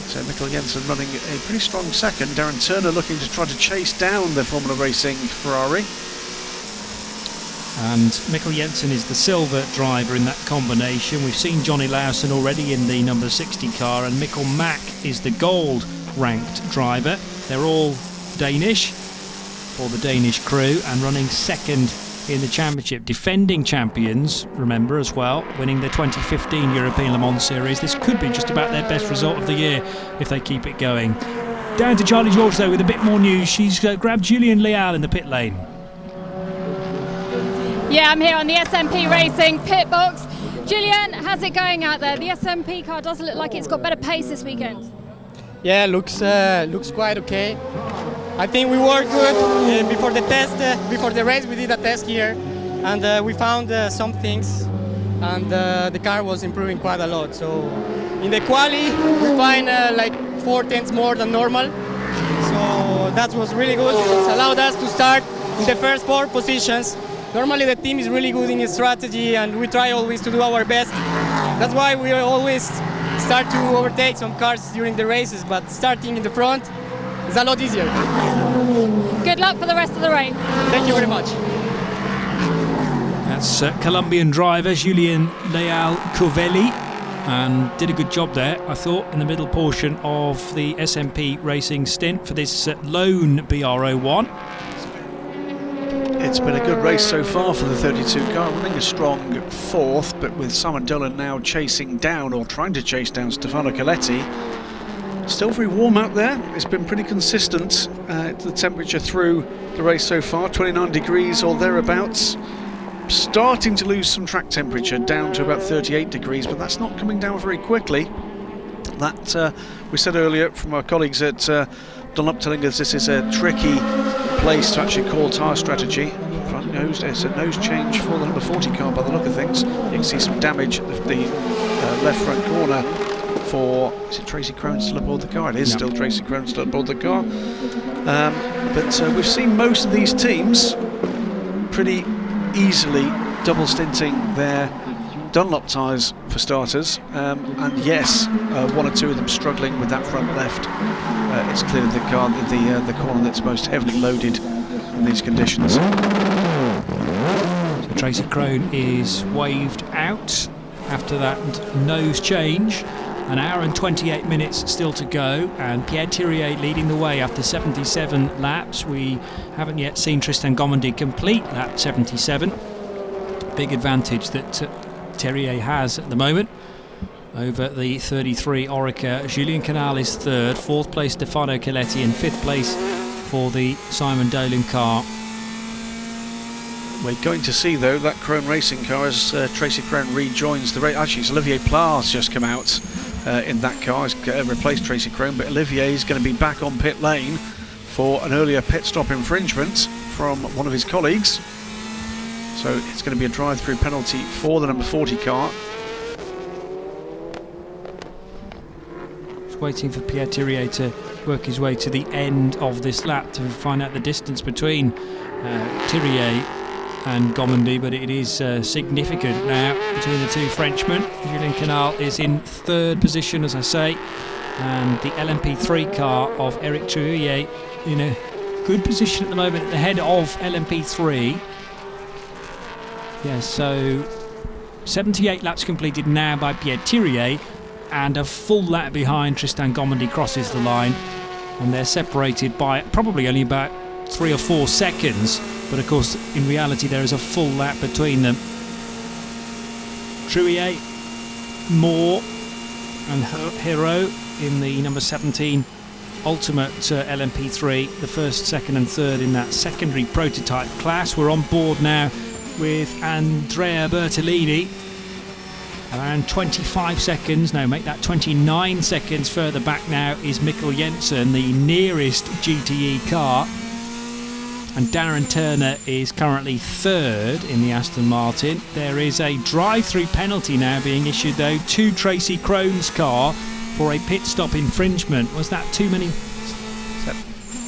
So Mikkel Jensen running a pretty strong second. Darren Turner looking to try to chase down the Formula Racing Ferrari. And Mikkel Jensen is the silver driver in that combination. We've seen Johnny Lawson already in the number 60 car, and Mikkel Mack is the gold ranked driver. They're all Danish for the Danish crew, and running second in the championship. Defending champions, remember, as well, winning the 2015 European Le Mans Series. This could be just about their best result of the year if they keep it going. Down to Charlie George though with a bit more news. She's grabbed Julien Leal in the pit lane. Yeah, I'm here on the SMP Racing pit box. Julien, how's it going out there? The SMP car does look like it's got better pace this weekend. Yeah, looks quite okay. I think we worked good before the test, before the race. We did a test here, and we found some things, and the car was improving quite a lot. So in the quali, we find like 4 tenths more than normal. So that was really good. It allowed us to start in the first 4 positions. Normally the team is really good in its strategy, and we try always to do our best. That's why we always start to overtake some cars during the races, but starting in the front is a lot easier. Good luck for the rest of the race. Thank you very much. That's Colombian driver Julien Leal Covelli and did a good job there, I thought, in the middle portion of the SMP Racing stint for this lone BR01. It's been a good race so far for the 32 car, running a strong fourth, but with Simon Dolan now chasing down, or trying to chase down, Stefano Coletti. Still very warm out there. It's been pretty consistent, the temperature through the race so far, 29 degrees or thereabouts. Starting to lose some track temperature, down to about 38 degrees, but that's not coming down very quickly. That, we said earlier from our colleagues at Dunlop telling us this is a tricky place to actually call tyre strategy. Front nose, there's a nose change for the number 40 car by the look of things. You can see some damage at the left front corner for, is it Tracy Crone still aboard the car? It is still Tracy Crone still aboard the car. But we've seen most of these teams pretty easily double stinting their Dunlop tyres for starters, and yes, one or two of them struggling with that front left. It's clearly the car, the corner that's most heavily loaded in these conditions. So Tracy Crone is waved out after that nose change. An hour and 28 minutes still to go, and Pierre Thirier leading the way after 77 laps. We haven't yet seen Tristan Gomandy complete lap 77. Big advantage that Thirier has at the moment over the 33 Orica. Julien Canal is third, fourth place Stefano Coletti, and fifth place for the Simon Dolan car. We're going to see though that Crone Racing car as Tracy Crone rejoins the race. Actually, it's Olivier Plas just come out in that car. He's replaced Tracy Crone, but Olivier is going to be back on pit lane for an earlier pit stop infringement from one of his colleagues. So it's going to be a drive-through penalty for the number 40 car. Just waiting for Pierre Thirier to work his way to the end of this lap to find out the distance between Thirier and Gomandy, but it is significant now between the two Frenchmen. Julien Canal is in third position, as I say, and the LMP3 car of Eric Trouillet in a good position at the moment at the head of LMP3. Yes, so 78 laps completed now by Pierre Thirier, and a full lap behind Tristan Gomandy crosses the line, and they're separated by probably only about 3 or 4 seconds, but of course in reality there is a full lap between them. Trouillet, Moore and Hero in the number 17 Ultimate LMP3, the first, second and third in that secondary prototype class. We're on board now with Andrea Bertolini, around 25 seconds, no, make that 29 seconds further back now is Mikkel Jensen, the nearest GTE car, and Darren Turner is currently third in the Aston Martin. There is a drive-through penalty now being issued though to Tracy Crone's car for a pit stop infringement. Was that too many?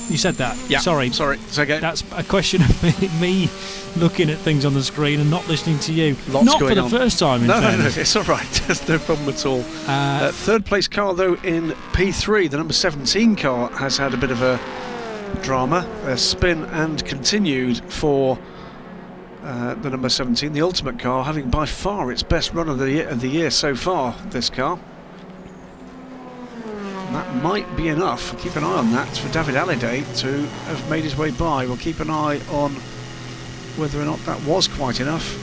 You said that? Yeah. Sorry. It's okay. That's a question of me looking at things on the screen and not listening to you. Lots not going for the on. first time, in fairness. No, it's all right. There's no problem at all. Third place car, though, in P3, the number 17 car has had a bit of a drama. A spin and continued for the number 17, the Ultimate car, having by far its best run of the year so far, this car. And that might be enough. Keep an eye on that for David Halliday to have made his way by. We'll keep an eye on whether or not that was quite enough.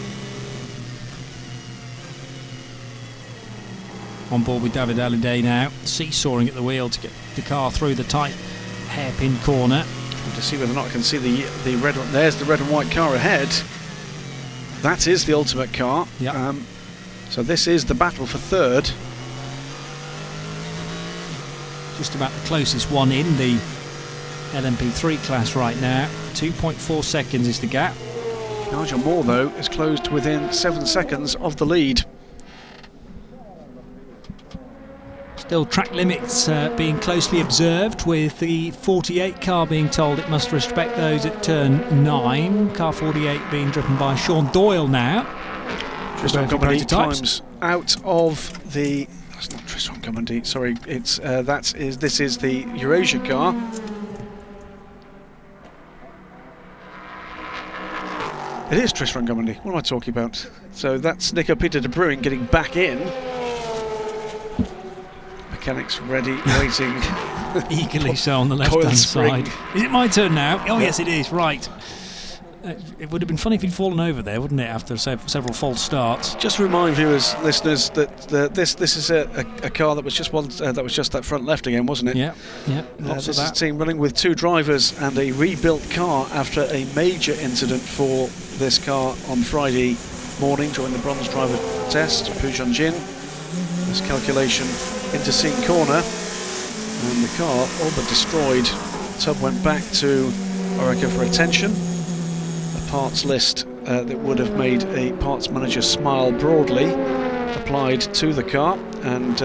On board with David Halliday now, seesawing at the wheel to get the car through the tight hairpin corner. To see whether or not I can see the red one. There's the red and white car ahead. That is the Ultimate car. Yep. So this is the battle for third. Just about the closest one in the LMP3 class right now. 2.4 seconds is the gap. Nigel Moore, though, is closed within 7 seconds of the lead. Still track limits being closely observed, with the 48 car being told it must respect those at turn 9. Car 48 being driven by Sean Doyle now. Tristan Gomandy climbs out of the... That's not Tristan Gomandy, sorry. It's this is the Eurasia car. It is Tristan Gomandy. What am I talking about? So that's Nico Peter de Bruin getting back in. Mechanics ready, waiting. Eagerly so on the left-hand side. Is it my turn now? Oh, yes, it is. Right. It would have been funny if he'd fallen over there, wouldn't it, after several false starts? Just remind viewers, listeners, that this is a car that was just that front left again, wasn't it? Yeah. This is a team running with 2 drivers and a rebuilt car after a major incident for this car on Friday morning during the bronze driver test. Pujan Jin, miscalculation into Scene corner, and the car all but destroyed. The tub went back to Orica for attention. Parts list that would have made a parts manager smile broadly applied to the car, and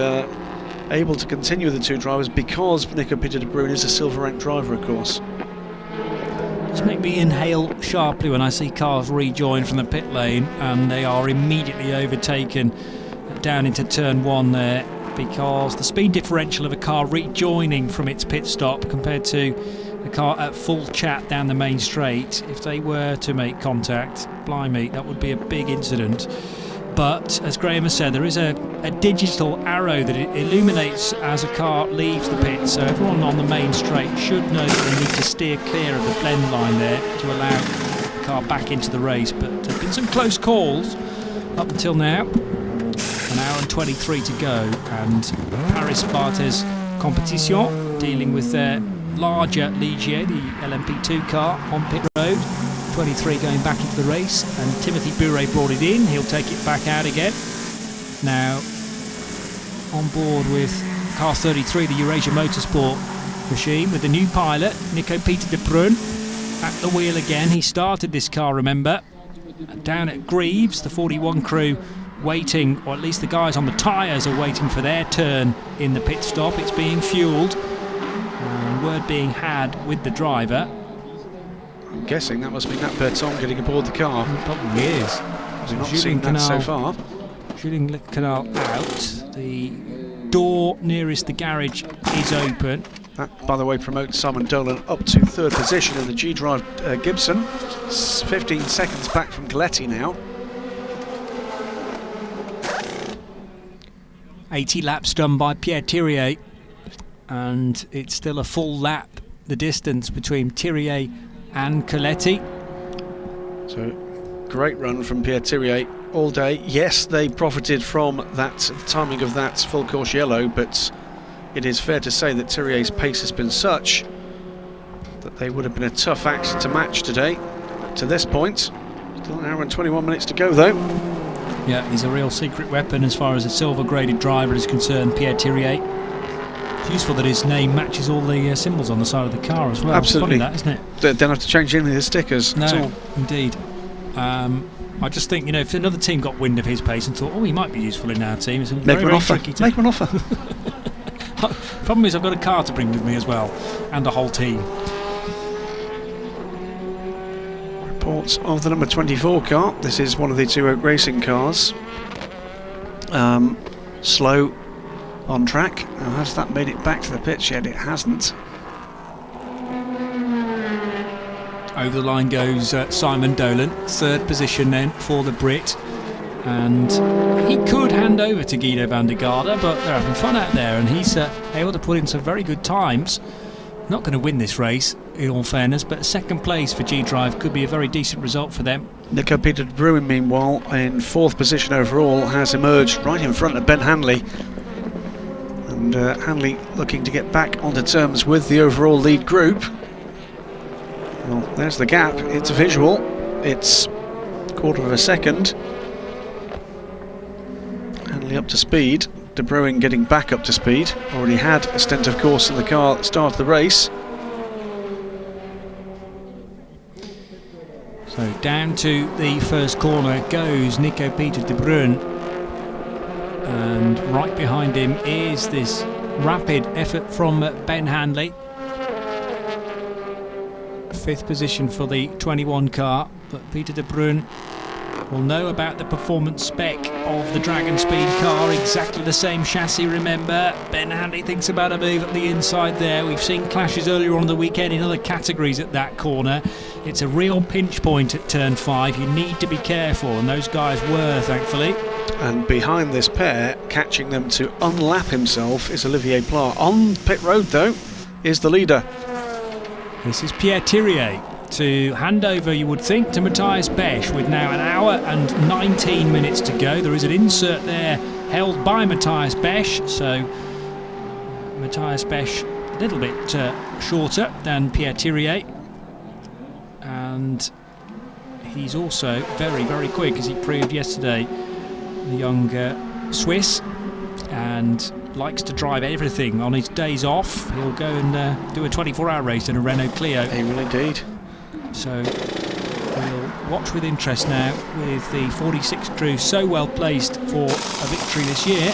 able to continue the 2 drivers because Nico Peter de Bruin is a silver ranked driver, of course. Just make me inhale sharply when I see cars rejoin from the pit lane and they are immediately overtaken down into turn 1 there, because the speed differential of a car rejoining from its pit stop compared to the car at full chat down the main straight, if they were to make contact, blimey, that would be a big incident. But as Graham has said, there is a digital arrow that it illuminates as a car leaves the pit, so everyone on the main straight should know that they need to steer clear of the blend line there to allow the car back into the race. But there have been some close calls up until now. An hour and 23 to go, and Paris Barthez Competition dealing with their larger Ligier, the LMP2 car, on pit road. 23 going back into the race, and Timothy Bure brought it in. He'll take it back out again. Now on board with car 33, the Eurasia Motorsport machine, with the new pilot Nico Peter de Bruin at the wheel again. He started this car, remember, down at Greaves. The 41 crew waiting, or at least the guys on the tyres are waiting for their turn in the pit stop. It's being fuelled, and word being had with the driver. I'm guessing that must be Nat Berton getting aboard the car. It probably is. We've not seen that so far. Julien Canal out. The door nearest the garage is open. That, by the way, promotes Simon Dolan up to 3rd position in the G-Drive Gibson. 15 seconds back from Castellet now. 80 laps done by Pierre Thirier, and it's still a full lap, the distance between Thirier and Castellet. So great run from Pierre Thirier all day. Yes, they profited from that timing of that full course yellow, but it is fair to say that Thirier's pace has been such that they would have been a tough act to match today to this point. Still an hour and 21 minutes to go though. Yeah, he's a real secret weapon as far as a silver graded driver is concerned, Pierre Thirier. It's useful that his name matches all the symbols on the side of the car as well. Absolutely. It's funny that, isn't it? They don't have to change any of the stickers at all. No, indeed. I just think, you know, if another team got wind of his pace and thought, oh, he might be useful in our team, it's Make him an offer. Make him an offer. Problem is, I've got a car to bring with me as well, and a whole team. Reports of the number 24 car. This is one of the 2 Oak Racing cars. Slow on track. Now, has that made it back to the pits yet? It hasn't. Over the line goes Simon Dolan, 3rd position then for the Brit, and he could hand over to Guido van der Garde, but they're having fun out there, and he's able to put in some very good times. Not going to win this race, in all fairness, but 2nd place for G-Drive could be a very decent result for them. Nico Peter de Bruin, meanwhile, in 4th position overall, has emerged right in front of Ben Hanley. And Hanley looking to get back onto terms with the overall lead group. Well, there's the gap. It's visual. It's a quarter of a second. Hanley up to speed. De Bruin getting back up to speed. Already had a stint, of course, in the car at the start of the race. So down to the first corner goes Nico Peter de Bruin, and right behind him is this rapid effort from Ben Hanley. 5th position for the 21 car, but Peter de Bruin will know about the performance spec of the Dragon Speed car. Exactly the same chassis, remember. Ben Hanley thinks about a move at the inside there. We've seen clashes earlier on the weekend in other categories at that corner. It's a real pinch point at turn 5. You need to be careful, and those guys were, thankfully. And behind this pair, catching them to unlap himself, is Olivier Pla. On pit road, though, is the leader. This is Pierre Thirier to hand over, you would think, to Matthias Besch with now 1 hour and 19 minutes to go. There is an insert there held by Matthias Besch, so Matthias Besch a little bit shorter than Pierre Thirier, and he's also very, very quick, as he proved yesterday, the young Swiss, and likes to drive everything on his days off. He'll go and do a 24-hour race in a Renault Clio. He will indeed. So we'll watch with interest now, with the 46 crew so well placed for a victory this year,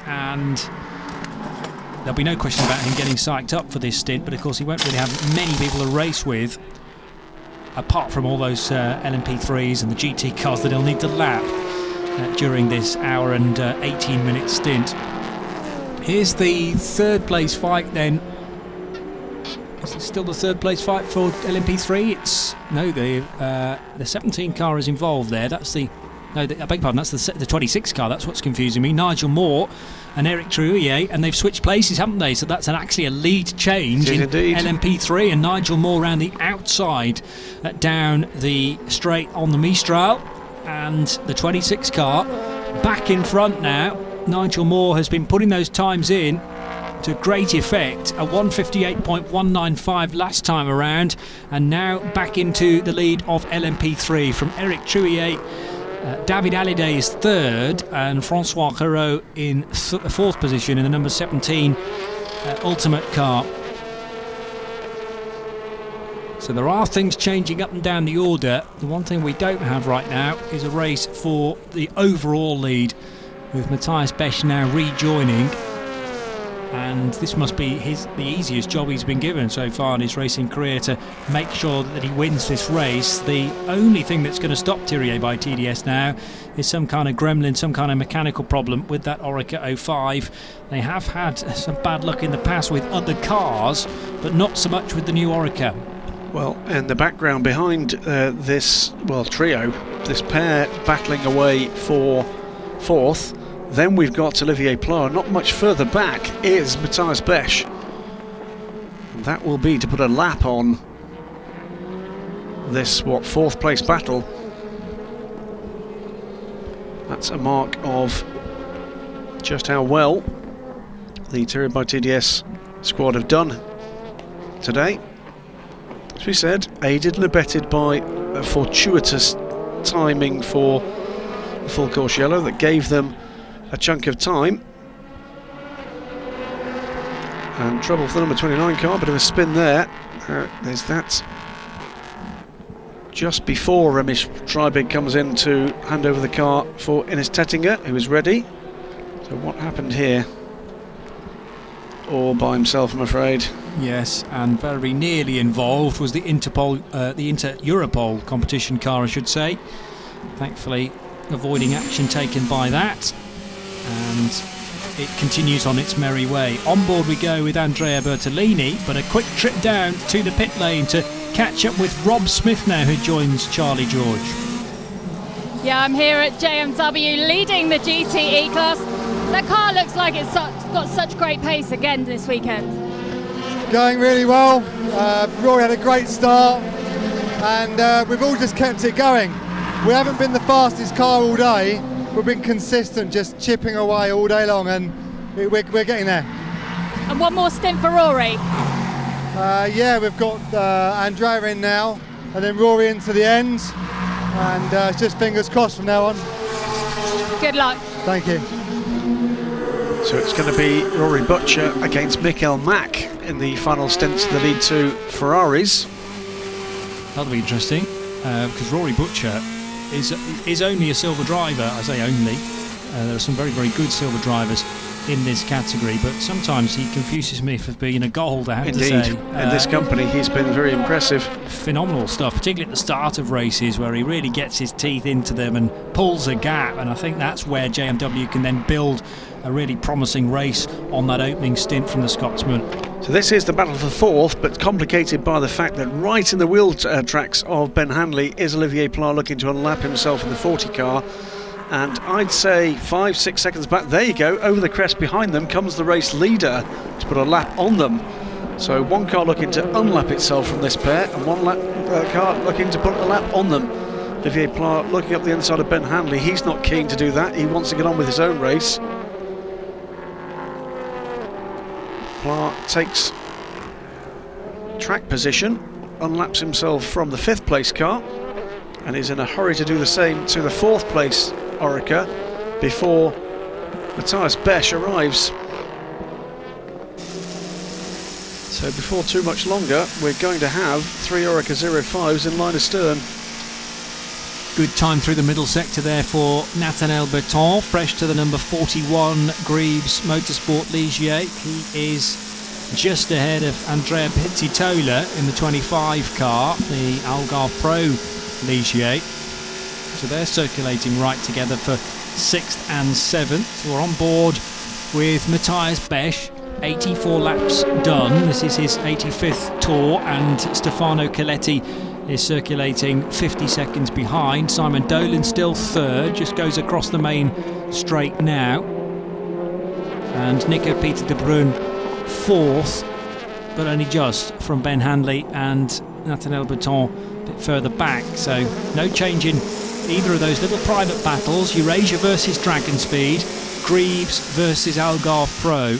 and there'll be no question about him getting psyched up for this stint, but of course he won't really have many people to race with, apart from all those LMP3s and the GT cars that he'll need to lap during this hour and 18-minute stint. Here's the third place fight then. Is it still the third place fight for LMP3? It's no, the 17 car is involved there. That's the I beg your pardon. That's the 26 car. That's what's confusing me. Nigel Moore and Eric Trouillet, and they've switched places, haven't they? So that's actually a lead change in LMP3, and Nigel Moore around the outside down the straight on the Mistral, and the 26 car back in front now. Nigel Moore has been putting those times in to great effect, a 158.195 last time around, and now back into the lead of LMP3 from Eric Trouillet. David Hallyday is third, and Francois Hérault in fourth position in the number 17 Ultimate car. So there are things changing up and down the order. The one thing we don't have right now is a race for the overall lead, with Matthias Besch now rejoining, and this must be the easiest job he's been given so far in his racing career, to make sure that he wins this race. The only thing that's going to stop Thirier by TDS now is some kind of gremlin, some kind of mechanical problem with that Oreca 05. They have had some bad luck in the past with other cars, but not so much with the new Oreca. Well, in the background behind this trio, this pair battling away for fourth. Then we've got Olivier Pla. Not much further back is Matthias Besch. And that will be to put a lap on this, fourth place battle. That's a mark of just how well the Thirier by TDS squad have done today. As we said, aided and abetted by a fortuitous timing for the full course yellow that gave them a chunk of time. And trouble for the number 29 car, bit of a spin there. There's that just before Remish Treibig comes in to hand over the car for Ines Tettinger, who is ready. So what happened here? All by himself, I'm afraid. Yes, and very nearly involved was the Inter-Europol competition car, I should say. Thankfully, avoiding action taken by that. And it continues on its merry way. On board we go with Andrea Bertolini, but a quick trip down to the pit lane to catch up with Rob Smith now, who joins Charlie George. Yeah, I'm here at JMW leading the GTE class. That car looks like it's got such great pace again this weekend. Going really well. Rory had a great start, and we've all just kept it going. We haven't been the fastest car all day. We've been consistent, just chipping away all day long, and we're getting there. And one more stint for Rory. Yeah, we've got Andrea in now, and then Rory into the end, and it's just fingers crossed from now on. Good luck. Thank you. So it's going to be Rory Butcher against Mikael Mack in the final stints of the lead two Ferraris. That'll be interesting, because Rory Butcher is only a silver driver. I say only. There are some very, very good silver drivers in this category, but sometimes he confuses me for being a gold, I have to say. Indeed, in this company he's been very impressive. Phenomenal stuff, particularly at the start of races where he really gets his teeth into them and pulls a gap, and I think that's where JMW can then build a really promising race on that opening stint from the Scotsman. So this is the battle for fourth, but complicated by the fact that right in the wheel tracks of Ben Hanley is Olivier Pla, looking to unlap himself in the 40 car. And I'd say 5-6 seconds back. There you go, over the crest behind them comes the race leader to put a lap on them. So one car looking to unlap itself from this pair, and one car looking to put a lap on them. Olivier Pla looking up the inside of Ben Hanley. He's not keen to do that. He wants to get on with his own race. Pla takes track position, unlaps himself from the 5th place car, and is in a hurry to do the same to the 4th place Orica before Matthias Besch arrives. So before too much longer, we're going to have 3 Orica 05s in line astern. Good time through the middle sector there for Nathanael Berton, fresh to the number 41 Greaves Motorsport Ligier. He is just ahead of Andrea Pizzitola in the 25 car, the Algarve Pro Ligier. So they're circulating right together for 6th and 7th. We're on board with Matthias Besch, 84 laps done. This is his 85th tour, and Stefano Coletti is circulating 50 seconds behind. Simon Dolan still 3rd, just goes across the main straight now. And Nico Peter de Bruyn 4th, but only just from Ben Hanley and Nathanael Berton a bit further back. So no change in either of those little private battles. Eurasia versus Dragon Speed, Greaves versus Algarve Pro.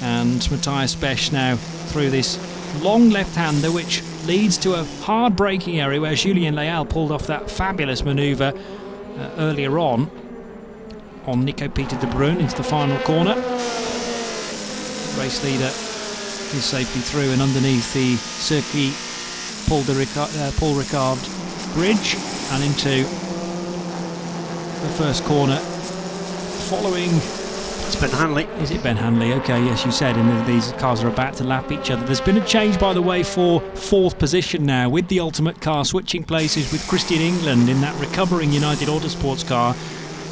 And Matthias Besch now through this long left-hander, which leads to a hard braking area where Julien Leal pulled off that fabulous manoeuvre earlier on Nico Peter de Bruyn into the final corner. Race leader is safely through and underneath the Circuit Paul Ricard bridge and into the first corner, following. It's Ben Hanley. Is it Ben Hanley? Okay, yes, you said, and these cars are about to lap each other. There's been a change, by the way, for 4th position now, with the Ultimate car switching places with Christian England in that recovering United Autosports car.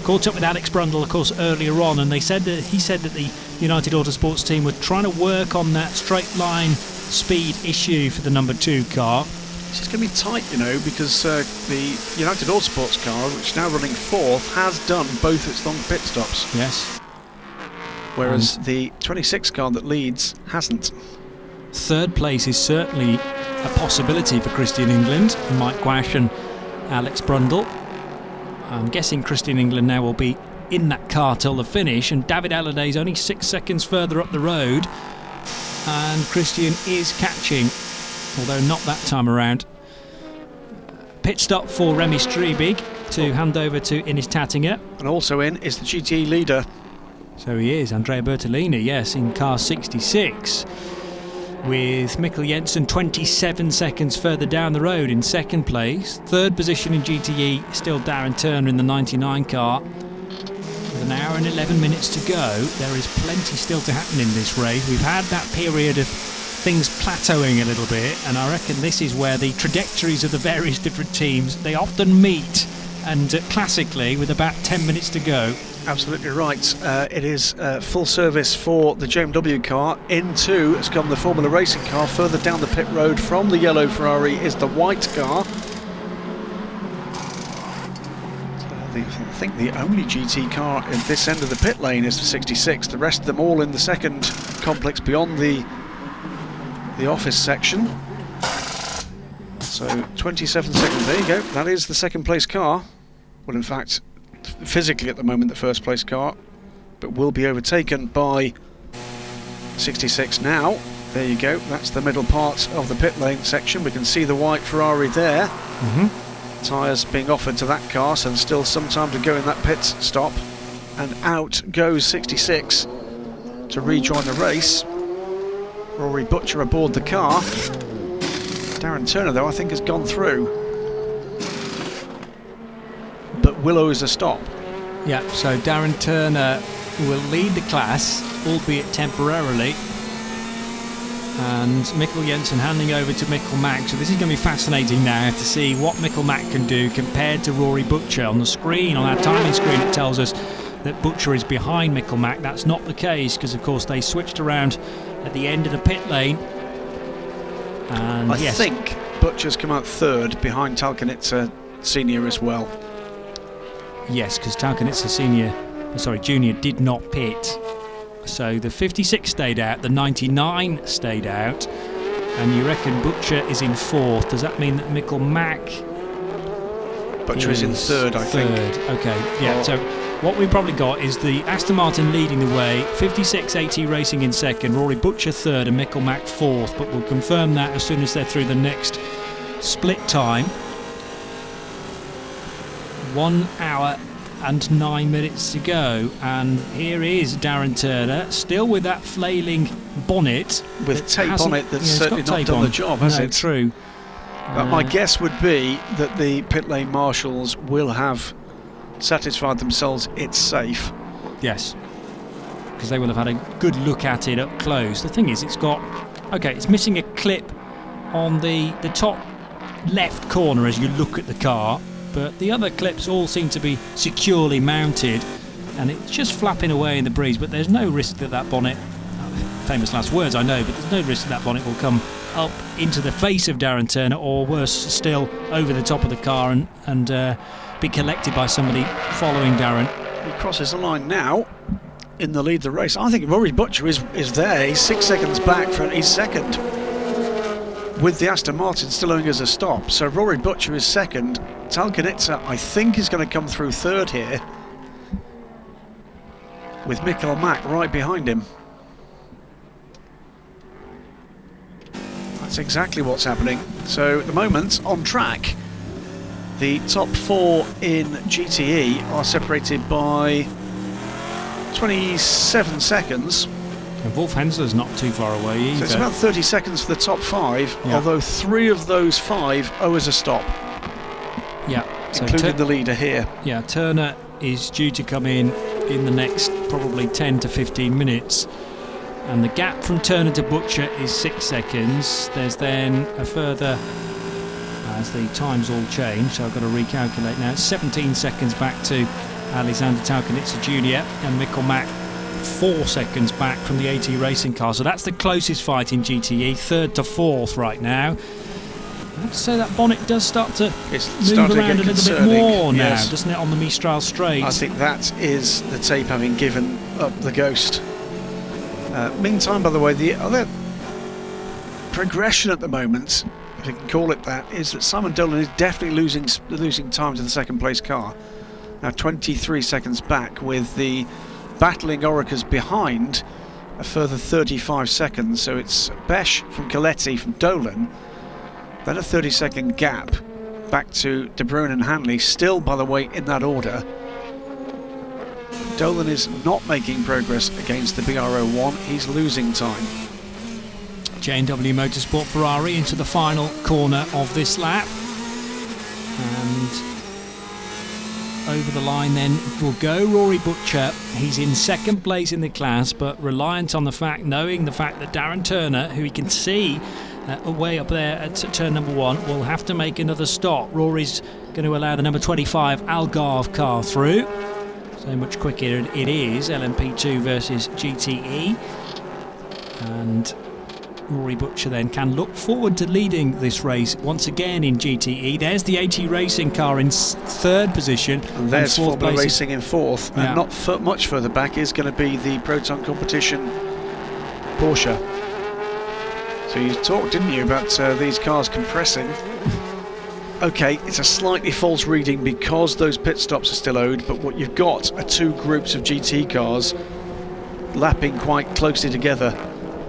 Caught up with Alex Brundle, of course, earlier on, and he said that the United Autosports team were trying to work on that straight line speed issue for the number 2 car. It's going to be tight, you know, because the United Autosports car, which is now running 4th, has done both its long pit stops. Yes. Whereas the 26 car that leads hasn't. 3rd place is certainly a possibility for Christian England, Mike Gwash and Alex Brundle. I'm guessing Christian England now will be in that car till the finish, and David Alladay's only 6 seconds further up the road, and Christian is catching, although not that time around. Pit stop for Remy Strebig to hand over to Innes Tattinger. And also in is the GTE leader. So he is, Andrea Bertolini, yes, in car 66, with Mikkel Jensen 27 seconds further down the road in 2nd place. 3rd position in GTE, still Darren Turner in the 99 car. With an hour and 11 minutes to go, there is plenty still to happen in this race. We've had that period of things plateauing a little bit, and I reckon this is where the trajectories of the various different teams, they often meet, and classically with about 10 minutes to go. Absolutely right. It is full service for the JMW car. In2 has come the Formula Racing car. Further down the pit road from the yellow Ferrari is the white car. I think the only GT car in this end of the pit lane is the 66. The rest of them all in the second complex beyond the office section. So 27 seconds. There you go. That is the 2nd place car. Well, in fact, physically at the moment the 1st place car, but will be overtaken by 66 now. There you go, that's the middle part of the pit lane section. We can see the white Ferrari there. Tyres being offered to that car, so there's still some time to go in that pit stop. And out goes 66 to rejoin the race. Rory Butcher aboard the car. Darren Turner, though, I think has gone through. But Willow is a stop. Yeah, so Darren Turner will lead the class, albeit temporarily, and Mikkel Jensen handing over to Mikkel Mack. So this is going to be fascinating now to see what Mikkel Mack can do compared to Rory Butcher. On the screen, on our timing screen, it tells us that Butcher is behind Mikkel Mack. That's not the case, because of course they switched around at the end of the pit lane. And I think Butcher's come out 3rd behind Talkanitsa senior as well. Yes, because Talcanitsa junior did not pit. So the 56 stayed out, the 99 stayed out, and you reckon Butcher is in 4th. Does that mean that Mikkel Mack Butcher is in 3rd, I think. Okay, yeah. So what we've probably got is the Aston Martin leading the way, 56 AT Racing in 2nd, Rory Butcher 3rd and Mikkel Mack 4th, but we'll confirm that as soon as they're through the next split time. 1 hour and 9 minutes to go, and here is Darren Turner, still with that flailing bonnet. With tape on it that's certainly not done the job, has it? True. But my guess would be that the pit lane marshals will have satisfied themselves it's safe. Yes, because they will have had a good look at it up close. The thing is, it's missing a clip on the top left corner as you look at the car, but the other clips all seem to be securely mounted, and it's just flapping away in the breeze. But there's no risk that bonnet, famous last words I know, but there's no risk that bonnet will come up into the face of Darren Turner, or worse still, over the top of the car and be collected by somebody following Darren. He crosses the line now in the lead of the race. I think Rory Butcher is there. He's 6 seconds back he's 2nd, with the Aston Martin still owing us a stop. So Rory Butcher is 2nd. Talcanitsa, I think, is going to come through 3rd here, with Mikkel Mack right behind him. That's exactly what's happening. So at the moment, on track, the top 4 in GTE are separated by 27 seconds. And Wolf Hensler's not too far away either. So it's about 30 seconds for the top 5, although 3 of those 5 owe us a stop. Yeah, so including the leader here. Yeah, Turner is due to come in the next probably 10 to 15 minutes. And the gap from Turner to Butcher is 6 seconds. There's then a further, as the times all change, so I've got to recalculate now, 17 seconds back to Alexander Talcanitsa Jr. and Mikkel Mack 4 seconds back from the AT Racing car. So that's the closest fight in GTE, 3rd to 4th right now. I have to say that bonnet does start to move around a little bit more now, doesn't it, on the Mistral straight? I think that is the tape having given up the ghost. Meantime, by the way, the other progression at the moment, if you can call it that, is that Simon Dolan is definitely losing time to the 2nd place car. Now 23 seconds back, with the battling Orekas behind a further 35 seconds. So it's Besh from Coletti from Dolan, then a 30-second gap back to De Bruyn and Hanley, still, by the way, in that order. Dolan is not making progress against the BR01, he's losing time. J&W Motorsport Ferrari into the final corner of this lap, and over the line then will go Rory Butcher. He's in 2nd place in the class, but reliant on knowing the fact that Darren Turner, who he can see way up there at turn number 1, will have to make another stop. Rory's going to allow the number 25 Algarve car through. So much quicker it is, LMP2 versus GTE. And Rory Butcher then can look forward to leading this race once again in GTE. There's the AT Racing car in 3rd position. And there's Formula Racing in 4th. And not much further back is going to be the Proton Competition Porsche. So you talked, didn't you, about these cars compressing. Okay, it's a slightly false reading because those pit stops are still owed, but what you've got are 2 groups of GT cars lapping quite closely together.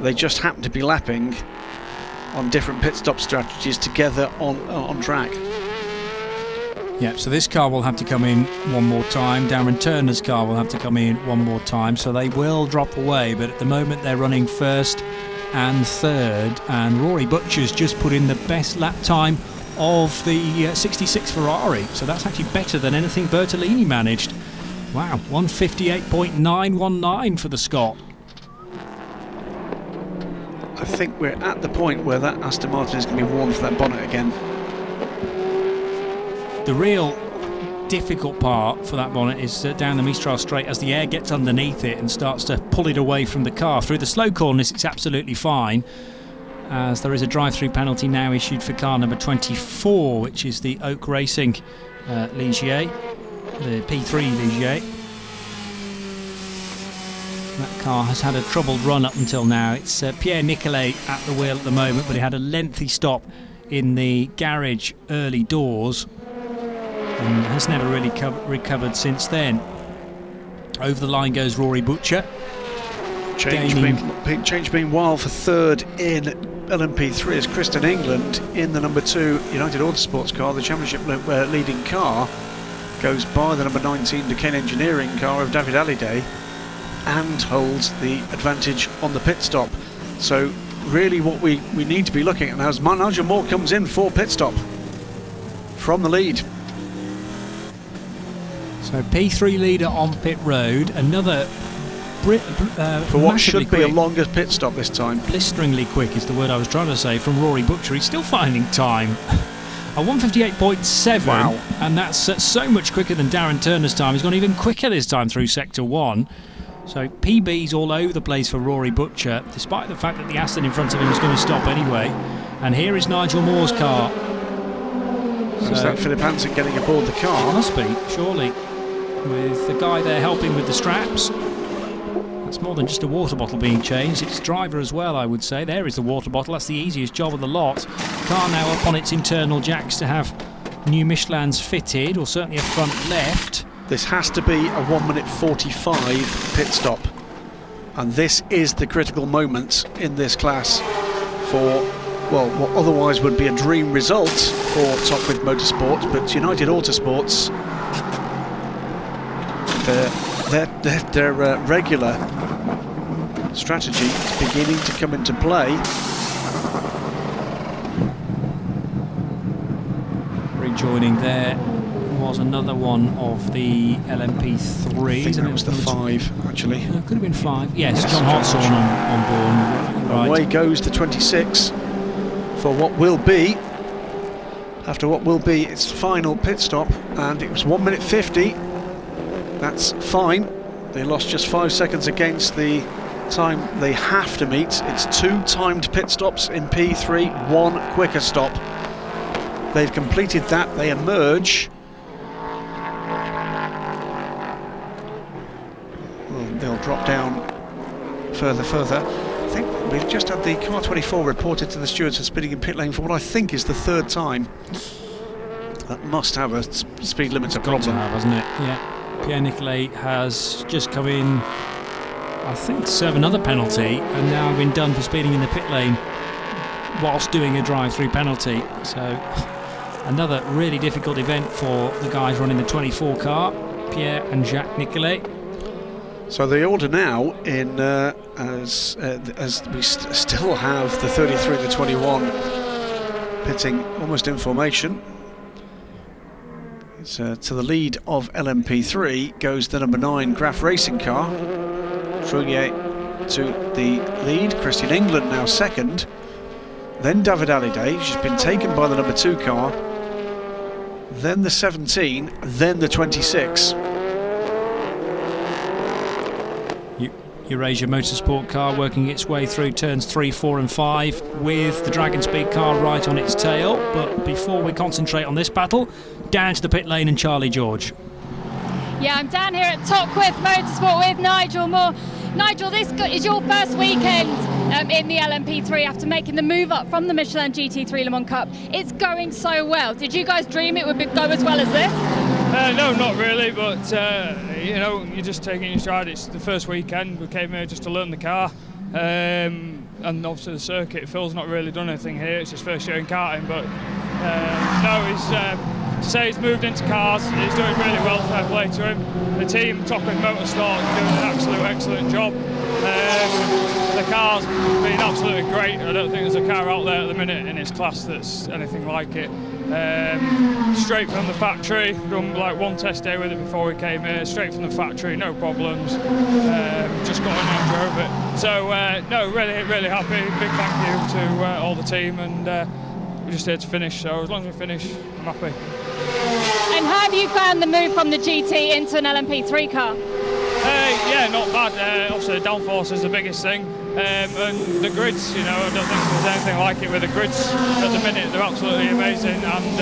They just happen to be lapping on different pit stop strategies together on track. Yeah, so this car will have to come in one more time. Darren Turner's car will have to come in one more time, so they will drop away, but at the moment they're running 1st and 3rd, and Rory Butcher's just put in the best lap time of the 66 Ferrari, so that's actually better than anything Bertolini managed. Wow, 158.919 for the Scot. I think we're at the point where that Aston Martin is going to be warned for that bonnet again. The real difficult part for that bonnet is down the Mistral straight, as the air gets underneath it and starts to pull it away from the car. Through the slow corners it's absolutely fine. as there is a drive-through penalty now issued for car number 24, which is the Oak Racing Ligier, the P3 Ligier. That car has had a troubled run up until now. It's Pierre Nicolet at the wheel at the moment, but he had a lengthy stop in the garage early doors and has never really recovered since then. Over the line goes Rory Butcher. Change being wild for third in LMP3 as Kristen England in the number 2 United Autosports car, the championship leading car, goes by the number 19 Duquesne Engineering car of David Hallyday and holds the advantage on the pit stop. So really what we need to be looking at now is Nigel Moore comes in for pit stop from the lead. So P3 leader on pit road, another for what should be a longer pit stop this time. Blisteringly quick is the word I was trying to say from Rory Butcher. He's still finding time. A 1:58.7, wow. And that's so much quicker than Darren Turner's time. He's gone even quicker this time through Sector 1. So PB's all over the place for Rory Butcher, despite the fact that the Aston in front of him is going to stop anyway. And here is Nigel Moore's car. Is that Philip Hansen getting aboard the car? Must be, surely. With the guy there helping with the straps. That's more than just a water bottle being changed, it's driver as well, I would say. There is the water bottle, that's the easiest job of the lot. Car now up on its internal jacks to have new Michelins fitted, or certainly a front left. This has to be a 1:45 pit stop, and this is the critical moment in this class for, well, what otherwise would be a dream result for Top-Width Motorsport, but United Autosports, their regular strategy is beginning to come into play. Rejoining there was another one of the LMP3s. I think that was the 5, actually. It could have been 5. Yes, John Hartshorn on board. Right. Away goes the 26 for what will be, after what will be its final pit stop, and it was 1:50. That's fine. They lost just 5 seconds against the time they have to meet. It's 2 timed pit stops in P3, 1 quicker stop. They've completed that. They emerge. Well, they'll drop down further. I think we've just had the car 24 reported to the stewards for speeding in pit lane for what I think is the 3rd time. That must have a speed limiter problem. Got to have, hasn't it? Yeah. Pierre Nicolet has just come in, I think, to serve another penalty, and now been done for speeding in the pit lane whilst doing a drive-through penalty. So another really difficult event for the guys running the 24 car, Pierre and Jacques Nicolet. So the order now, in as we still have the 33 and the 21 pitting almost in formation. It's, to the lead of LMP3 goes the number 9 Graf Racing car. Trullier to the lead. Christian England now second. Then David Hallyday, she's been taken by the number 2 car. Then the 17, then the 26. Eurasia Motorsport car working its way through turns 3, 4 and 5 with the Dragon Speed car right on its tail. But before we concentrate on this battle, down to the pit lane and Charlie George. Yeah, I'm down here at Top-Width Motorsport with Nigel Moore. Nigel, this is your first weekend in the LMP3 after making the move up from the Michelin GT3 Le Mans Cup. It's going so well. Did you guys dream it would go as well as this? No, not really, but you know, you're just taking your stride. It's the first weekend. We came here just to learn the car, and obviously the circuit. Phil's not really done anything here. It's his first year in karting, but no, to say he's moved into cars, he's doing really well. Fair play to him. The team, Top-Width Motorsport, is doing an absolute excellent job. The car's been absolutely great. I don't think there's a car out there at the minute in its class that's anything like it. Straight from the factory, done like 1 test day with it before we came here, straight from the factory, no problems, just got in and drove it. So no, really happy, big thank you to all the team, and we're just here to finish, so as long as we finish, I'm happy. And how have you found the move from the GT into an LMP3 car? Yeah, not bad. Obviously the downforce is the biggest thing. And the grids, I don't think there's anything like it with the grids at the minute. They're absolutely amazing, and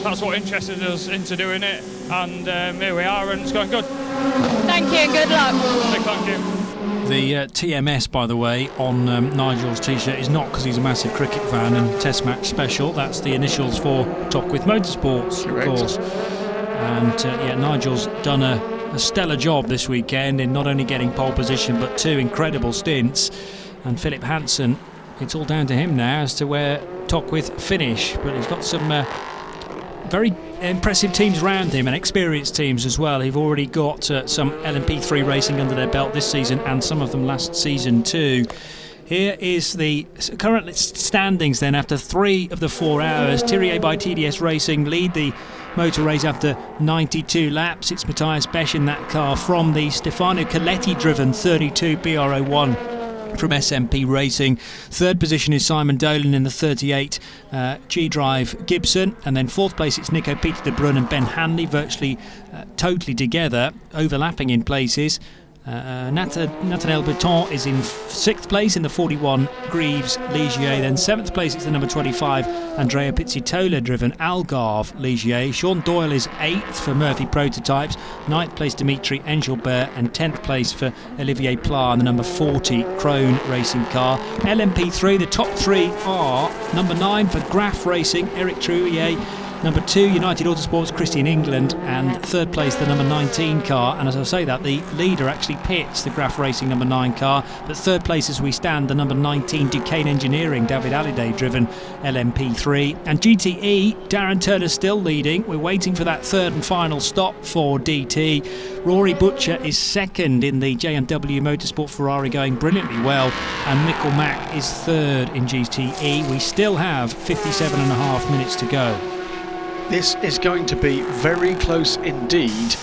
that's what interested us into doing it. And here we are, and it's going good. Thank you, and good luck. Thank you. The TMS, by the way, on Nigel's T-shirt is not because he's a massive cricket fan and Test Match Special. That's the initials for Tockwith Motorsports, Correct. Of course. And Nigel's done a stellar job this weekend in not only getting pole position but 2 incredible stints. And Philip Hansen, it's all down to him now as to where Tockwith finish. But he's got some very impressive teams around him and experienced teams as well. He've already got some LMP3 racing under their belt this season and some of them last season too. Here is the current standings then after 3 of the 4 hours. Thierry by TDS Racing lead the motor race after 92 laps. It's Matthias Besch in that car from the Stefano Coletti driven 32 BR01 from SMP Racing. Third position is Simon Dolan in the 38 G-Drive Gibson, and then fourth place it's Nico Peter de Bruyne and Ben Hanley, virtually totally together, overlapping in places. Nathaniel Beton is in 6th place in the 41 Greaves Ligier. Then 7th place it's the number 25 Andrea Pizzitola driven Algarve Ligier. Sean Doyle is 8th for Murphy Prototypes. 9th place Dimitri Engelbert, and 10th place for Olivier Pla in the number 40 Krone racing car. LMP3, the top 3 are number 9 for Graf Racing, Eric Trouillet. Number 2, United Autosports, Christian England, and 3rd place, the number 19 car. And as I say that, the leader actually pits the Graf Racing number 9 car. But 3rd place as we stand, the number 19 Duquesne Engineering, David Halliday driven LMP3. And GTE, Darren Turner still leading. We're waiting for that 3rd and final stop for DT. Rory Butcher is 2nd in the JMW Motorsport Ferrari, going brilliantly well. And Mikkel Mack is 3rd in GTE. We still have 57.5 minutes to go. This is going to be very close indeed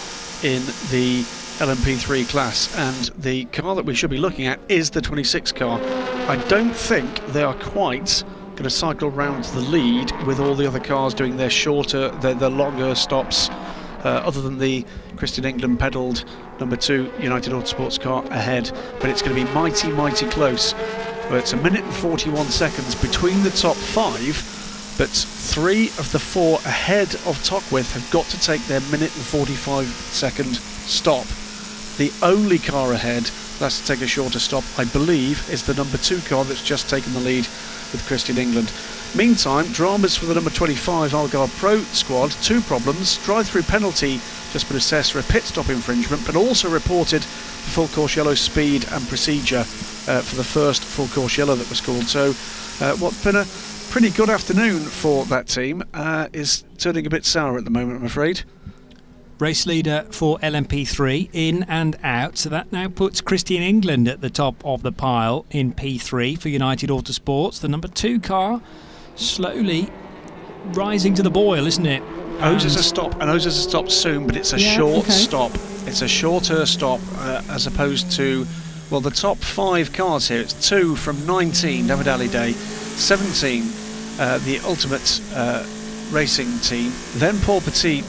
in the LMP3 class, and the car that we should be looking at is the 26 car. I don't think they are quite going to cycle round the lead with all the other cars doing their shorter, their longer stops, other than the Christian England pedalled number 2 United Autosports car ahead. But it's going to be mighty close. It's 1 minute and 41 seconds between the top 5. But 3 of the 4 ahead of Tockwith have got to take their 1 minute and 45 second stop. The only car ahead that's to take a shorter stop, I believe, is the number 2 car that's just taken the lead with Christian England. Meantime, dramas for the number 25 Algarve Pro squad. 2 problems. Drive-through penalty just been assessed for a pit stop infringement, but also reported for full course yellow speed and procedure for the first full course yellow that was called. So what's been a pretty good afternoon for that team is turning a bit sour at the moment, I'm afraid. Race leader for LMP3 in and out, so that now puts Christian England at the top of the pile in P3 for United Autosports. The number 2 car slowly rising to the boil, isn't it? Owes a stop soon, but it's a short stop. It's a shorter stop as opposed to, well, the top 5 cars here. It's 2 from 19, David Halliday, 17, the Ultimate Racing team. Then Paul Petit,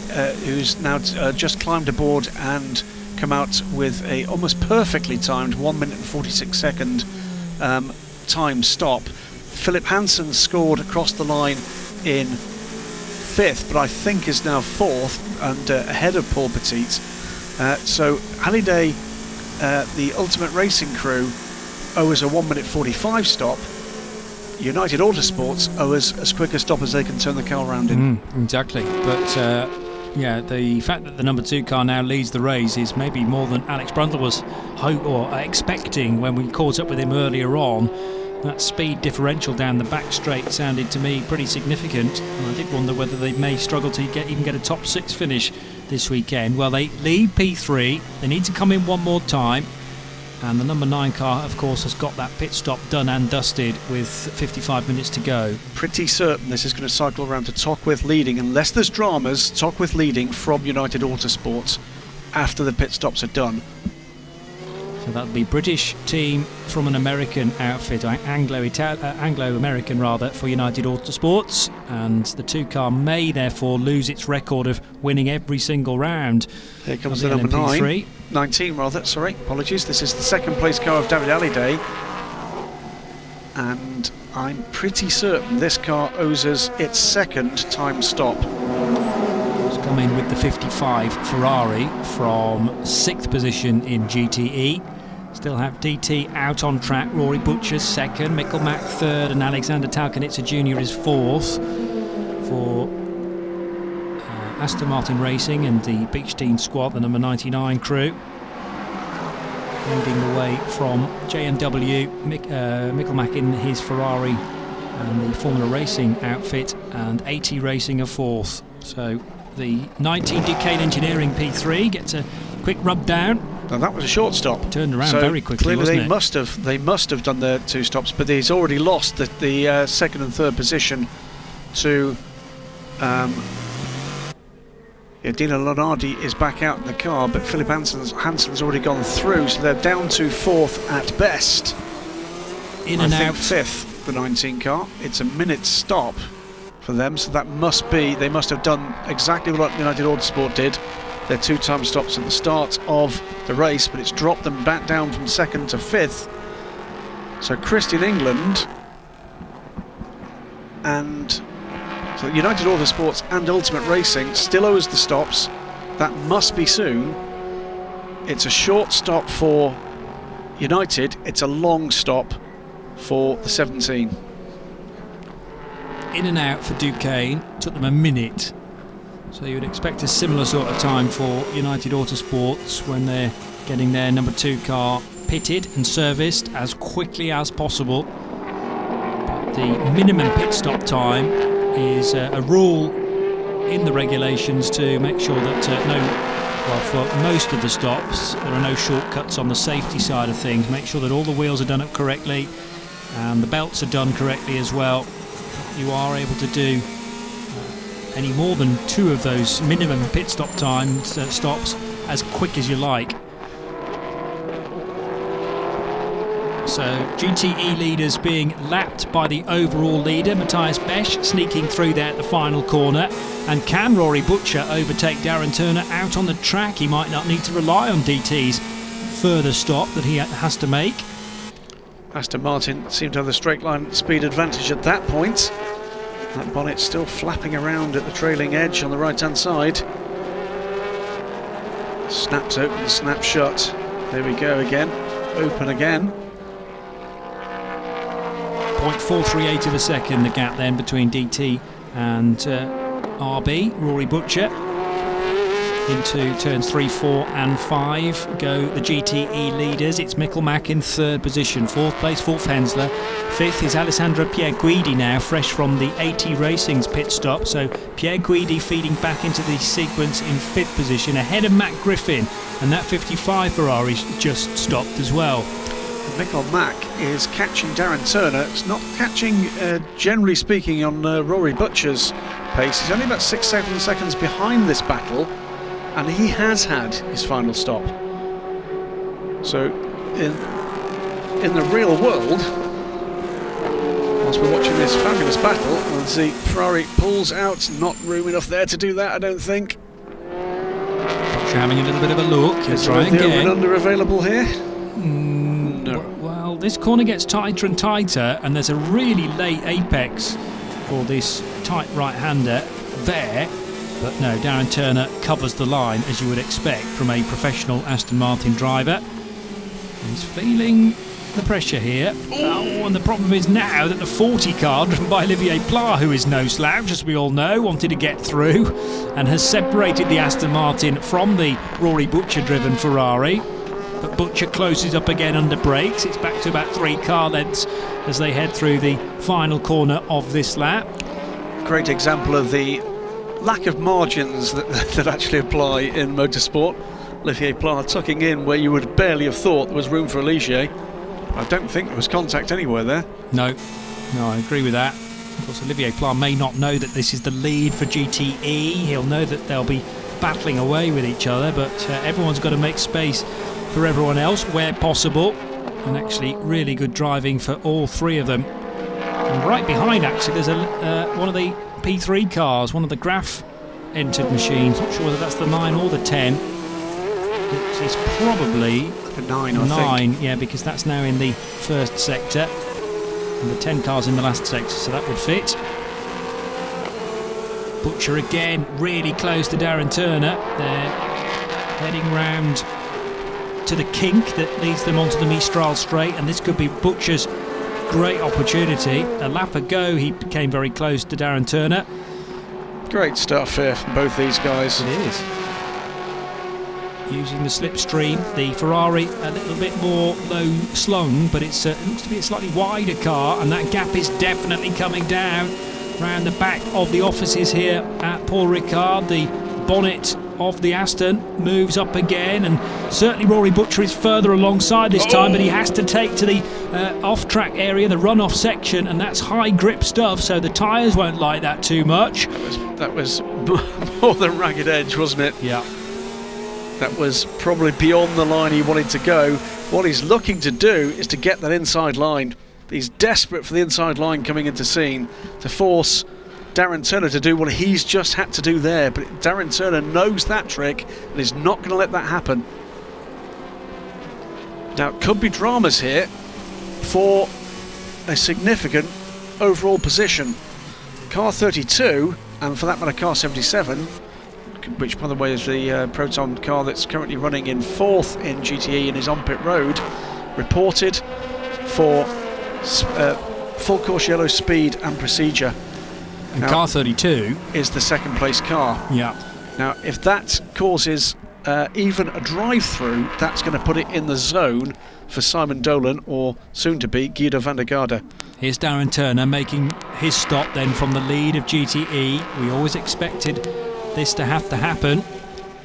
who's now just climbed aboard and come out with a almost perfectly timed 1 minute and 46 second time stop. Philip Hansen scored across the line in 5th, but I think is now 4th and ahead of Paul Petit. So Halliday, the Ultimate Racing crew, owe us a 1 minute 45 stop. United Autosports owe us as quick a stop as they can turn the car around in. Exactly, but yeah, the fact that the number 2 car now leads the race is maybe more than Alex Brundle was expecting when we caught up with him earlier on. That speed differential down the back straight sounded to me pretty significant, and I did wonder whether they may struggle to even get a top 6 finish this weekend. Well, they lead P3, they need to come in one more time, and the number 9 car, of course, has got that pit stop done and dusted with 55 minutes to go. Pretty certain this is going to cycle around to Tockwith leading, unless there's dramas. Tockwith leading from United Autosports after the pit stops are done. So that'll be British team from an American outfit, Anglo-American rather, for United Autosports, and the 2 car may therefore lose its record of winning every single round. Here comes the number 19 rather, sorry, apologies. This is the 2nd place car of David Halliday. and I'm pretty certain this car owes us its second time stop. It's come in with the 55 Ferrari from 6th position in GTE. Still have DT out on track, Rory Butcher's second, Mikkel Mack third, and Alexander Talkanitsa Jr. is fourth for Aston Martin Racing and the Beechstein squad, the number 99 crew. Leading the way from JMW, Mikkel Mack in his Ferrari and the Formula Racing outfit, and AT Racing are fourth. So the 19 Duquesne Engineering P3 gets a quick rub down. Now that was a short stop. Turned around very quickly. Clearly wasn't they must have done their 2 stops, but he's already lost the second and third position to. Dino Lonardi is back out in the car, but Philip Hansen's already gone through, so they're down to 4th at best. In and out. 5th, the 19 car. It's a minute stop for them, so that must be, they must have done exactly what United Autosport did. Their 2 time stops at the start of the race, but it's dropped them back down from 2nd to 5th. So Christian England and so United Autosports and Ultimate Racing still owes the stops. That must be soon. It's a short stop for United, it's a long stop for the 17. In and out for Duquesne, took them a minute. So you would expect a similar sort of time for United Autosports when they're getting their number 2 car pitted and serviced as quickly as possible. But the minimum pit stop time is a rule in the regulations to make sure that for most of the stops there are no shortcuts on the safety side of things. Make sure that all the wheels are done up correctly and the belts are done correctly as well. You are able to do any more than 2 of those minimum pit stop times stops as quick as you like. So GTE leaders being lapped by the overall leader, Matthias Besch, sneaking through there at the final corner. And can Rory Butcher overtake Darren Turner out on the track? He might not need to rely on DT's further stop that he has to make. Aston Martin seemed to have the straight line speed advantage at that point. That bonnet still flapping around at the trailing edge on the right hand side. Snaps open, snaps shut. There we go again. Open again. 0.438 of a second the gap then between DT and RB. Rory Butcher. Into turns 3, 4 and 5 go the GTE leaders. It's Mikkel Mack in 3rd position. 4th place, Wolf Hensler. 5th is Alessandro Pierguidi now, fresh from the AT Racing's pit stop. So Pierguidi feeding back into the sequence in 5th position, ahead of Matt Griffin. And that 55 Ferrari's just stopped as well. Mikkel Mack is catching Darren Turner. It's not catching, generally speaking, on Rory Butcher's pace. He's only about 6-7 seconds behind this battle, and he has had his final stop. So in the real world, whilst we're watching this fabulous battle, as the Ferrari pulls out, not room enough there to do that, I don't think. Butcher having a little bit of a look. Is there the over and under available here? No. Well, this corner gets tighter and tighter, and there's a really late apex for this tight right-hander there. But no, Darren Turner covers the line, as you would expect from a professional Aston Martin driver. He's feeling the pressure here. Oh, and the problem is now that the 40 car, driven by Olivier Pla, who is no slouch, as we all know, wanted to get through and has separated the Aston Martin from the Rory Butcher-driven Ferrari. But Butcher closes up again under brakes. It's back to about 3 car lengths as they head through the final corner of this lap. Great example of the lack of margins that actually apply in motorsport. Olivier Pla tucking in where you would barely have thought there was room for Olivier. I don't think there was contact anywhere there. No, I agree with that. Of course, Olivier Pla may not know that this is the lead for GTE. He'll know that they'll be battling away with each other, but everyone's got to make space for everyone else where possible. And actually, really good driving for all 3 of them. And right behind, actually, there's one of the P3 cars, one of the Graf entered machines. Not sure whether that's the 9 or the 10. It's probably the 9, I think. Yeah, because that's now in the first sector. There were 10 cars in the last sector, so that would fit. Butcher again, really close to Darren Turner. They're heading round to the kink that leads them onto the Mistral straight, and this could be Butcher's great opportunity. A lap ago, he became very close to Darren Turner. Great stuff here from both these guys. It is. Using the slipstream, the Ferrari a little bit more low slung, but it looks to be a slightly wider car, and that gap is definitely coming down round the back of the offices here at Paul Ricard. The bonnet of the Aston moves up again, and certainly Rory Butcher is further alongside this time, but he has to take to the off-track area, the run-off section, and that's high grip stuff, so the tyres won't like that too much. That was more than ragged edge, wasn't it? Yeah. That was probably beyond the line he wanted to go. What he's looking to do is to get that inside line. He's desperate for the inside line coming into scene to force Darren Turner to do what he's just had to do there, but Darren Turner knows that trick and is not going to let that happen. Now, it could be dramas here for a significant overall position. Car 32, and for that matter car 77, which by the way is the Proton car that's currently running in 4th in GTE and is on pit road, reported for full course yellow speed and procedure. And car 32 is the second place car. Yeah. Now, if that causes even a drive-through, that's going to put it in the zone for Simon Dolan, or soon to be Guido van der Garde. Here's Darren Turner making his stop then from the lead of GTE. We always expected this to have to happen,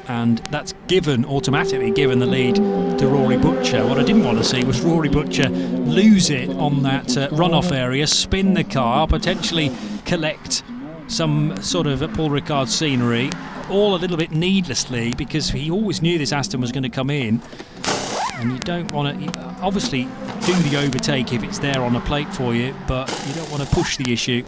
and that's automatically given the lead to Rory Butcher. What I didn't want to see was Rory Butcher lose it on that runoff area, spin the car, potentially collect some sort of Paul Ricard scenery, all a little bit needlessly, because he always knew this Aston was going to come in, and you don't want to obviously do the overtake if it's there on a plate for you, but you don't want to push the issue,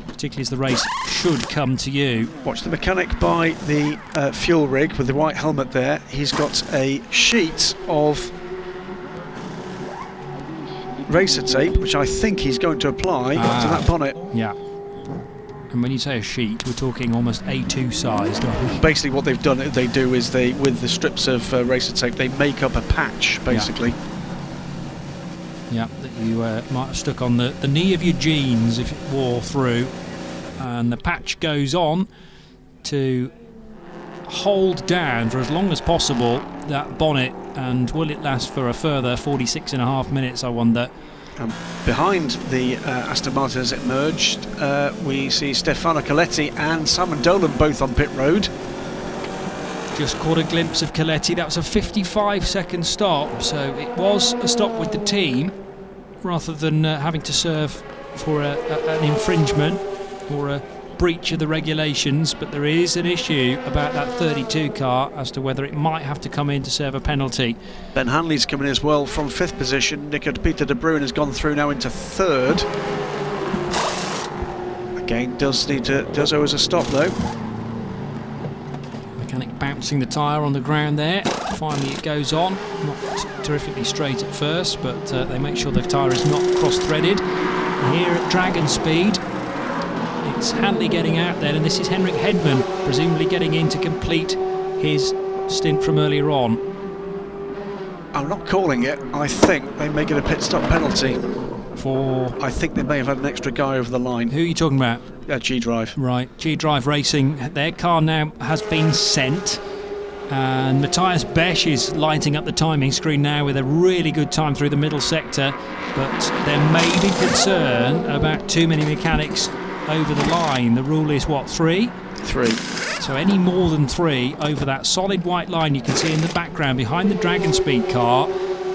particularly as the race should come to you. Watch the mechanic by the fuel rig with the white helmet there. He's got a sheet of racer tape, which I think he's going to apply to that bonnet. Yeah. And when you say a sheet, we're talking almost A2 size, don't we? Basically what they've done, with the strips of racer tape, they make up a patch, basically. Yeah, that you might have stuck on the knee of your jeans if it wore through. And the patch goes on to hold down for as long as possible that bonnet, and will it last for a further 46.5 minutes, I wonder. Behind the Aston Martin as it merged, we see Stefano Coletti and Simon Dolan both on pit road. Just caught a glimpse of Coletti. That was a 55-second stop, so it was a stop with the team rather than having to serve for an infringement or a breach of the regulations. But there is an issue about that 32 car as to whether it might have to come in to serve a penalty. Ben Hanley's coming as well from 5th position. Peter de Bruin has gone through now into 3rd. Again, does owe us a stop though. Mechanic bouncing the tyre on the ground there. Finally it goes on. Not terrifically straight at first, but they make sure the tyre is not cross-threaded. Here at Dragon Speed, it's Hanley getting out there, and this is Henrik Hedman presumably getting in to complete his stint from earlier on. I'm not calling it. I think they may get a pit stop penalty. I think they may have had an extra guy over the line. Who are you talking about? G-Drive. Right, G-Drive Racing. Their car now has been sent, and Matthias Besch is lighting up the timing screen now with a really good time through the middle sector, but there may be concern about too many mechanics over the line. The rule is what, 3? 3. So any more than 3 over that solid white line you can see in the background behind the Dragon Speed car,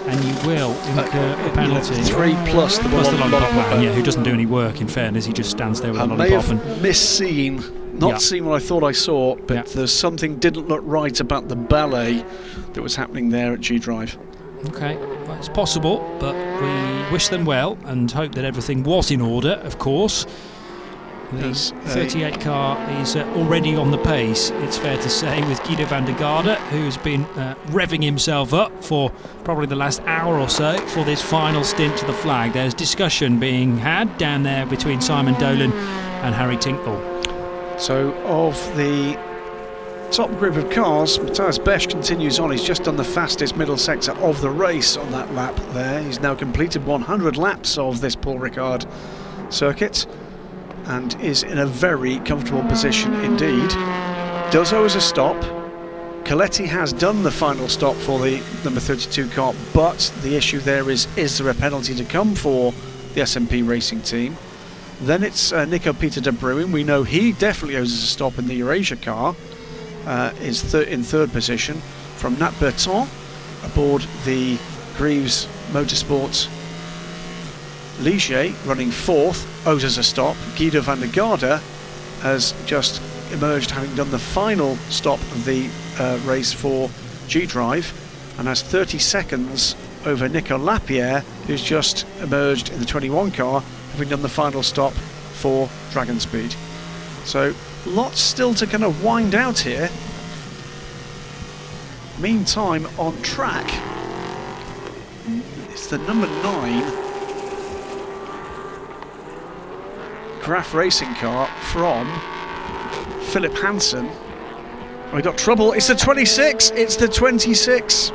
and you will incur a penalty. 3 plus the lollipop man, yeah, who doesn't do any work, in fairness. He just stands there with a lollipop. I may have misseen, seen what I thought I saw, but there's something didn't look right about the ballet that was happening there at G-Drive. Okay, well, it's possible, but we wish them well and hope that everything was in order, of course. The 38 car is already on the pace, it's fair to say, with Guido van der Garde, who's been revving himself up for probably the last hour or so for this final stint to the flag. There's discussion being had down there between Simon Dolan and Harry Tinknell. So of the top group of cars, Matthias Besch continues on. He's just done the fastest middle sector of the race on that lap there. He's now completed 100 laps of this Paul Ricard circuit and is in a very comfortable position indeed. Does owe us a stop. Coletti has done the final stop for the number 32 car, but the issue there is there a penalty to come for the SMP Racing team? Then it's Nico Peter de Bruin. We know he definitely owes us a stop in the Eurasia car. Is in third position. From Nat Berton aboard the Greaves Motorsports Ligier, running fourth, owes us a stop. Guido van der Garde has just emerged, having done the final stop of the race for G-Drive, and has 30 seconds over Nico Lapierre, who's just emerged in the 21 car, having done the final stop for Dragon Speed. So lots still to kind of wind out here. Meantime, on track, it's the number 9 Graf Racing car from Philip Hansen. We got trouble. It's the 26. It's the 26.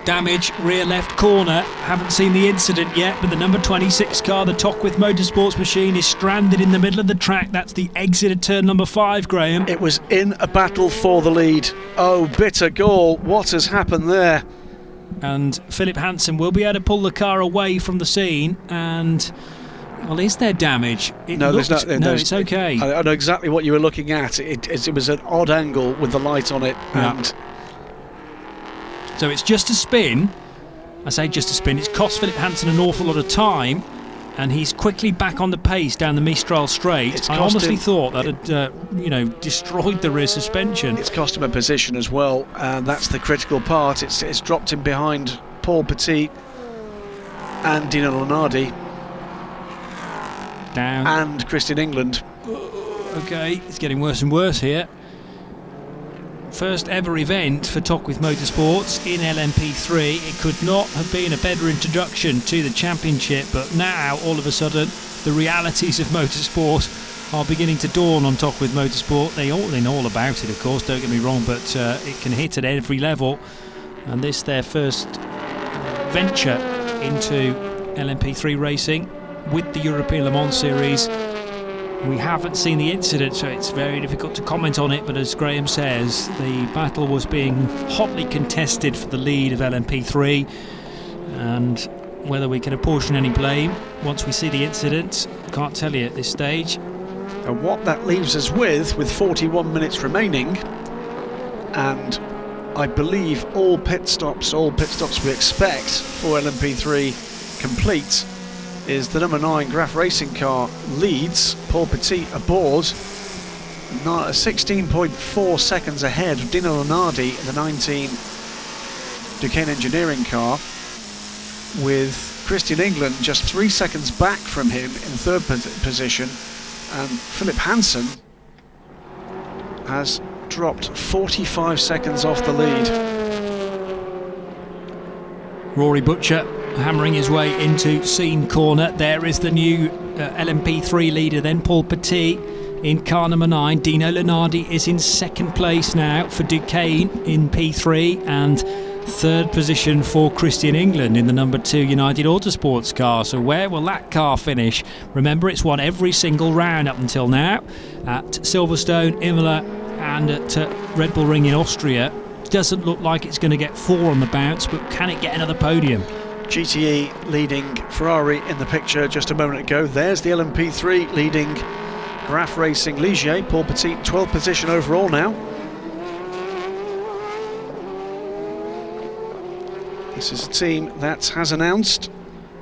Damage, rear left corner. Haven't seen the incident yet, but the number 26 car, the Tockwith Motorsports machine, is stranded in the middle of the track. That's the exit of turn number 5, Graham. It was in a battle for the lead. Oh, bitter gall. What has happened there? And Philip Hansen will be able to pull the car away from the scene. And, well, is there damage? There's not. No, it's okay. I know exactly what you were looking at. It was an odd angle with the light on it. Yeah. And so it's just a spin. I say just a spin. It's cost Philip Hansen an awful lot of time, and he's quickly back on the pace down the Mistral Straight. I honestly thought that had, destroyed the rear suspension. It's cost him a position as well, and that's the critical part. It's dropped him behind Paul Petit and Dino Lonardi. Down. And Christian England. Okay, it's getting worse and worse here. First ever event for Tockwith Motorsports in LMP3. It could not have been a better introduction to the championship, but now all of a sudden the realities of motorsport are beginning to dawn on Tockwith Motorsport. They know all about it, of course, don't get me wrong, but it can hit at every level, and this their first venture into LMP3 racing with the European Le Mans Series. We haven't seen the incident, so it's very difficult to comment on it, but as Graham says, the battle was being hotly contested for the lead of LMP3, and whether we can apportion any blame once we see the incident, can't tell you at this stage. And what that leaves us with 41 minutes remaining, and I believe all pit stops we expect for LMP3 complete, is the number 9 Graf Racing car leads, Paul Petit aboard, 16.4 seconds ahead of Dino Lonardi in the 19 Duquesne Engineering car, with Christian England just 3 seconds back from him in third position, and Philip Hansen has dropped 45 seconds off the lead. Rory Butcher hammering his way into Scene Corner. There is the new LMP3 leader then, Paul Petit in car number 9. Dino Lonardi is in second place now for Duquesne in P3, and third position for Christian England in the number 2 United Autosports car. So where will that car finish? Remember, it's won every single round up until now at Silverstone, Imola and at Red Bull Ring in Austria. Doesn't look like it's going to get 4 on the bounce, but can it get another podium? GTE leading Ferrari in the picture just a moment ago. There's the LMP3 leading Graf Racing Ligier. Paul Petit 12th position overall now. This is a team that has announced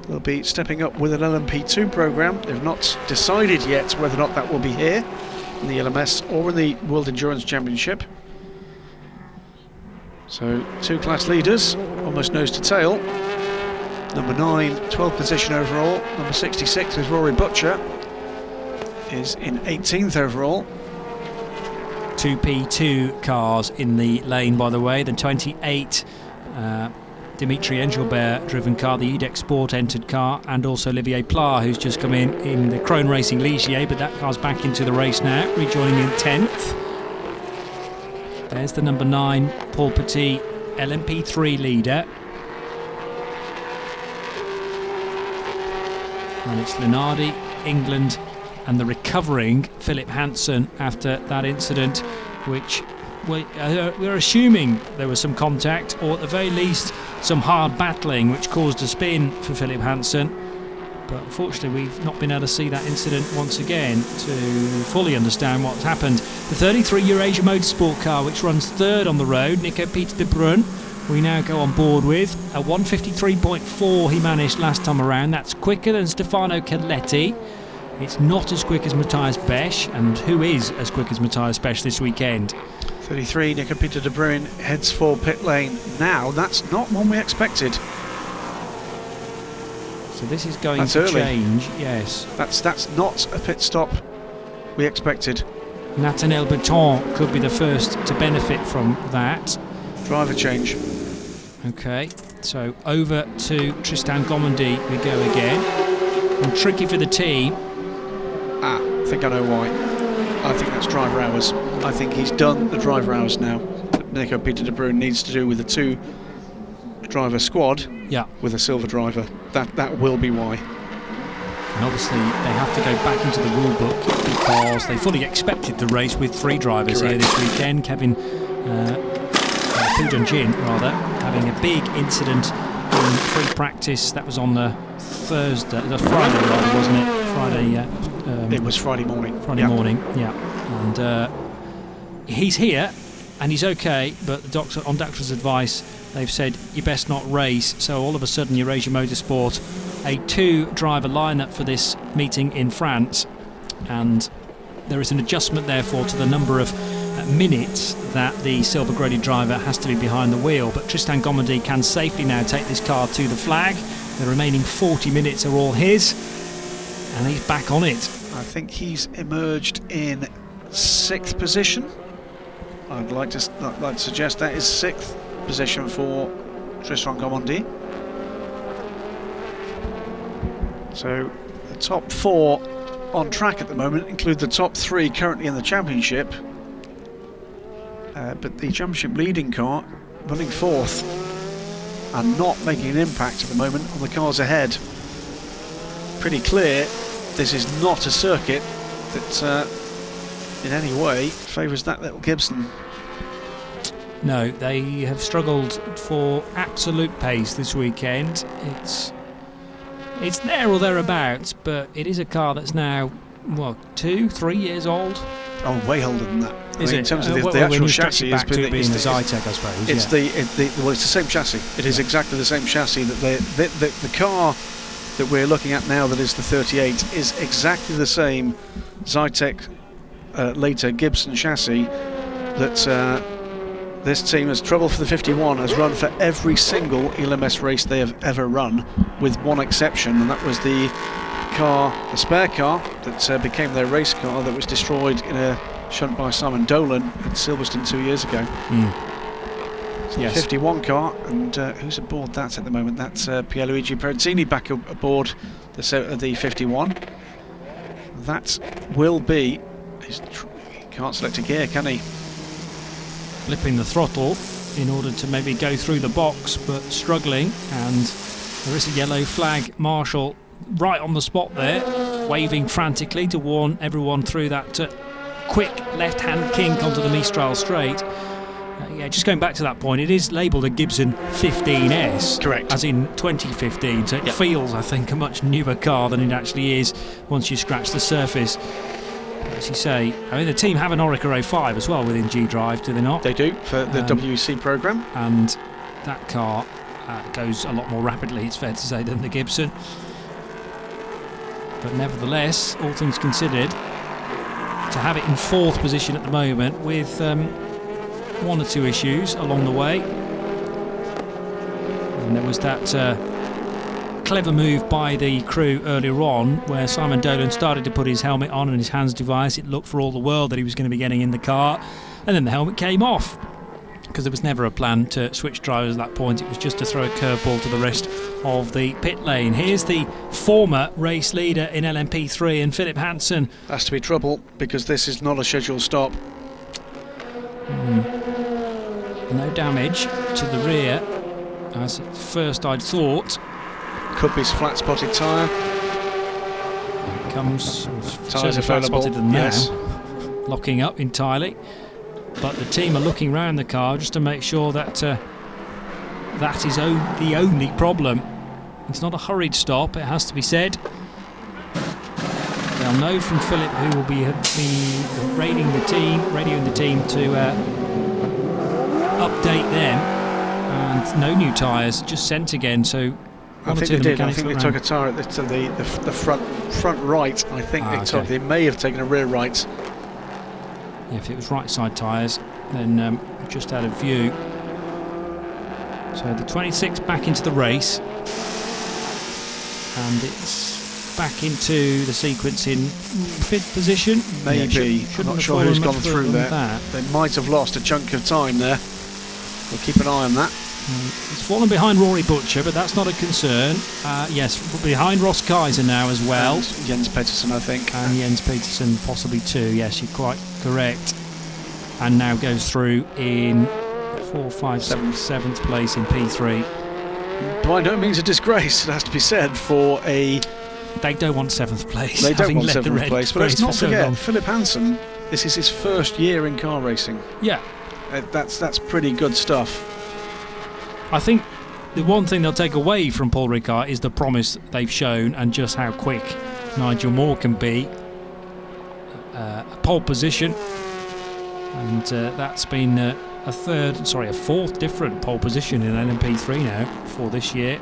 they'll be stepping up with an LMP2 programme. They've not decided yet whether or not that will be here in the ELMS or in the World Endurance Championship. So 2 class leaders, almost nose to tail. Number 9, 12th position overall. Number 66 is Rory Butcher. is in 18th overall. 2P2 cars in the lane, by the way. The 28 Dimitri Engelbert driven car, the EDEX Sport entered car, and also Olivier Pla, who's just come in the Krone Racing Ligier, but that car's back into the race now, rejoining in 10th. There's the number 9 Paul Petit, LMP3 leader. And it's Lunardi, England, and the recovering Philip Hansen after that incident, which we're assuming there was some contact, or at the very least some hard battling, which caused a spin for Philip Hansen. But unfortunately we've not been able to see that incident once again to fully understand what's happened. The 33 Eurasia Motorsport car, which runs third on the road, Nico Peter de Bruyne, we now go on board with a 153.4 he managed last time around. That's quicker than Stefano Castellet. It's not as quick as Matthias Besch, and who is as quick as Matthias Besch this weekend? 33, Nico Peter de Bruyne heads for pit lane now. That's not one we expected. So this is going to change, yes. That's not a pit stop we expected. Nathaniel Berton could be the first to benefit from that. Driver change. Okay, so over to Tristan Gomendy we go again. And tricky for the team. I think I know why. I think that's driver hours. I think he's done the driver hours now that Nico Peter de Bruyne needs to do with the 2 driver squad. Yeah. With a silver driver. That will be why. And obviously they have to go back into the rule book because they fully expected the race with 3 drivers here this weekend. Kevin Pudon Jin, rather, having a big incident in free practice. That was on the Thursday, the Friday, rather, wasn't it? Friday. It was Friday morning. Friday morning, yeah. And he's here, and he's okay. But the doctor, on doctor's advice, they've said you best not race. So all of a sudden, Eurasia Motorsport, a 2-driver lineup for this meeting in France, and there is an adjustment therefore to the number of minutes that the silver graded driver has to be behind the wheel. But Tristan Gomendy can safely now take this car to the flag. The remaining 40 minutes are all his, and he's back on it. I think he's emerged in 6th position. I'd like to suggest that is 6th position for Tristan Gomendy. So the top 4 on track at the moment include the top 3 currently in the championship. But the championship leading car running 4th and not making an impact at the moment on the cars ahead. Pretty clear this is not a circuit that in any way favours that little Gibson. No, they have struggled for absolute pace this weekend. It's there or thereabouts, but it is a car that's now, what, 2-3 years old? Oh, way older than that. Is it? In terms of the actual chassis, back to being the Zytek, I suppose. It's well, it's the same chassis. It is exactly the same chassis that the car that we're looking at now, that is the 38, is exactly the same Zytek later Gibson chassis that this team has trouble for the 51, has run for every single ELMS race they have ever run, with one exception, and that was the spare car that became their race car that was destroyed in a shunt by Simon Dolan at Silverstone 2 years ago. So yes. The 51 car, and who's aboard that at the moment? That's Pierluigi Perezzini back aboard the 51. That will be, he can't select a gear, can he? Flipping the throttle in order to maybe go through the box, but struggling, and there is a yellow flag marshal right on the spot there, waving frantically to warn everyone through that quick left-hand kink onto the Mistral straight. Yeah, just going back to that point, it is labelled a Gibson 15S, correct, as in 2015, so it feels, I think, a much newer car than it actually is once you scratch the surface. As you say, I mean, the team have an Orica 05 as well within G-Drive, do they not? They do, for the WEC programme. And that car goes a lot more rapidly, it's fair to say, than the Gibson. But nevertheless, all things considered, to have it in 4th position at the moment with 1 or 2 issues along the way. And there was that clever move by the crew earlier on, where Simon Dolan started to put his helmet on and his hands device. It looked for all the world that he was going to be getting in the car, and then the helmet came off, because there was never a plan to switch drivers at that point. It was just to throw a curveball to the rest of the pit lane. Here's the former race leader in LMP3 and Philip Hansen. Has to be trouble, because this is not a scheduled stop. No damage to the rear, as at first I'd thought. Could be flat spotted tyre. Here it comes. Tyres flat spotted than now. Yes. Locking up entirely. But the team are looking around the car just to make sure that that is the only problem. It's not a hurried stop, it has to be said. They'll know from Philip, who will be radioing the team to update them. And no new tyres, just sent again. So I think they did. I think they took a tyre at the front right. I think they may have taken a rear right. If it was right side tyres, then just out of view. So the 26 back into the race, and it's back into the sequence in fifth position. Maybe. I'm not sure who's gone through there. They might have lost a chunk of time there. We'll keep an eye on that. He's fallen behind Rory Butcher, but that's not a concern. Yes, behind Ross Kaiser now as well. And Jens Peterson, I think. And Jens Peterson possibly too. Yes, you're quite correct. And now goes through in 7th place in P3. By no means a disgrace, it has to be said, for a... They don't want 7th place. They don't want 7th place, but let's not forget, so Philip Hansen, this is his first year in car racing. Yeah. That's pretty good stuff. I think the one thing they'll take away from Paul Ricard is the promise they've shown and just how quick Nigel Moore can be. A pole position, and that's been a fourth different pole position in LMP3 now for this year.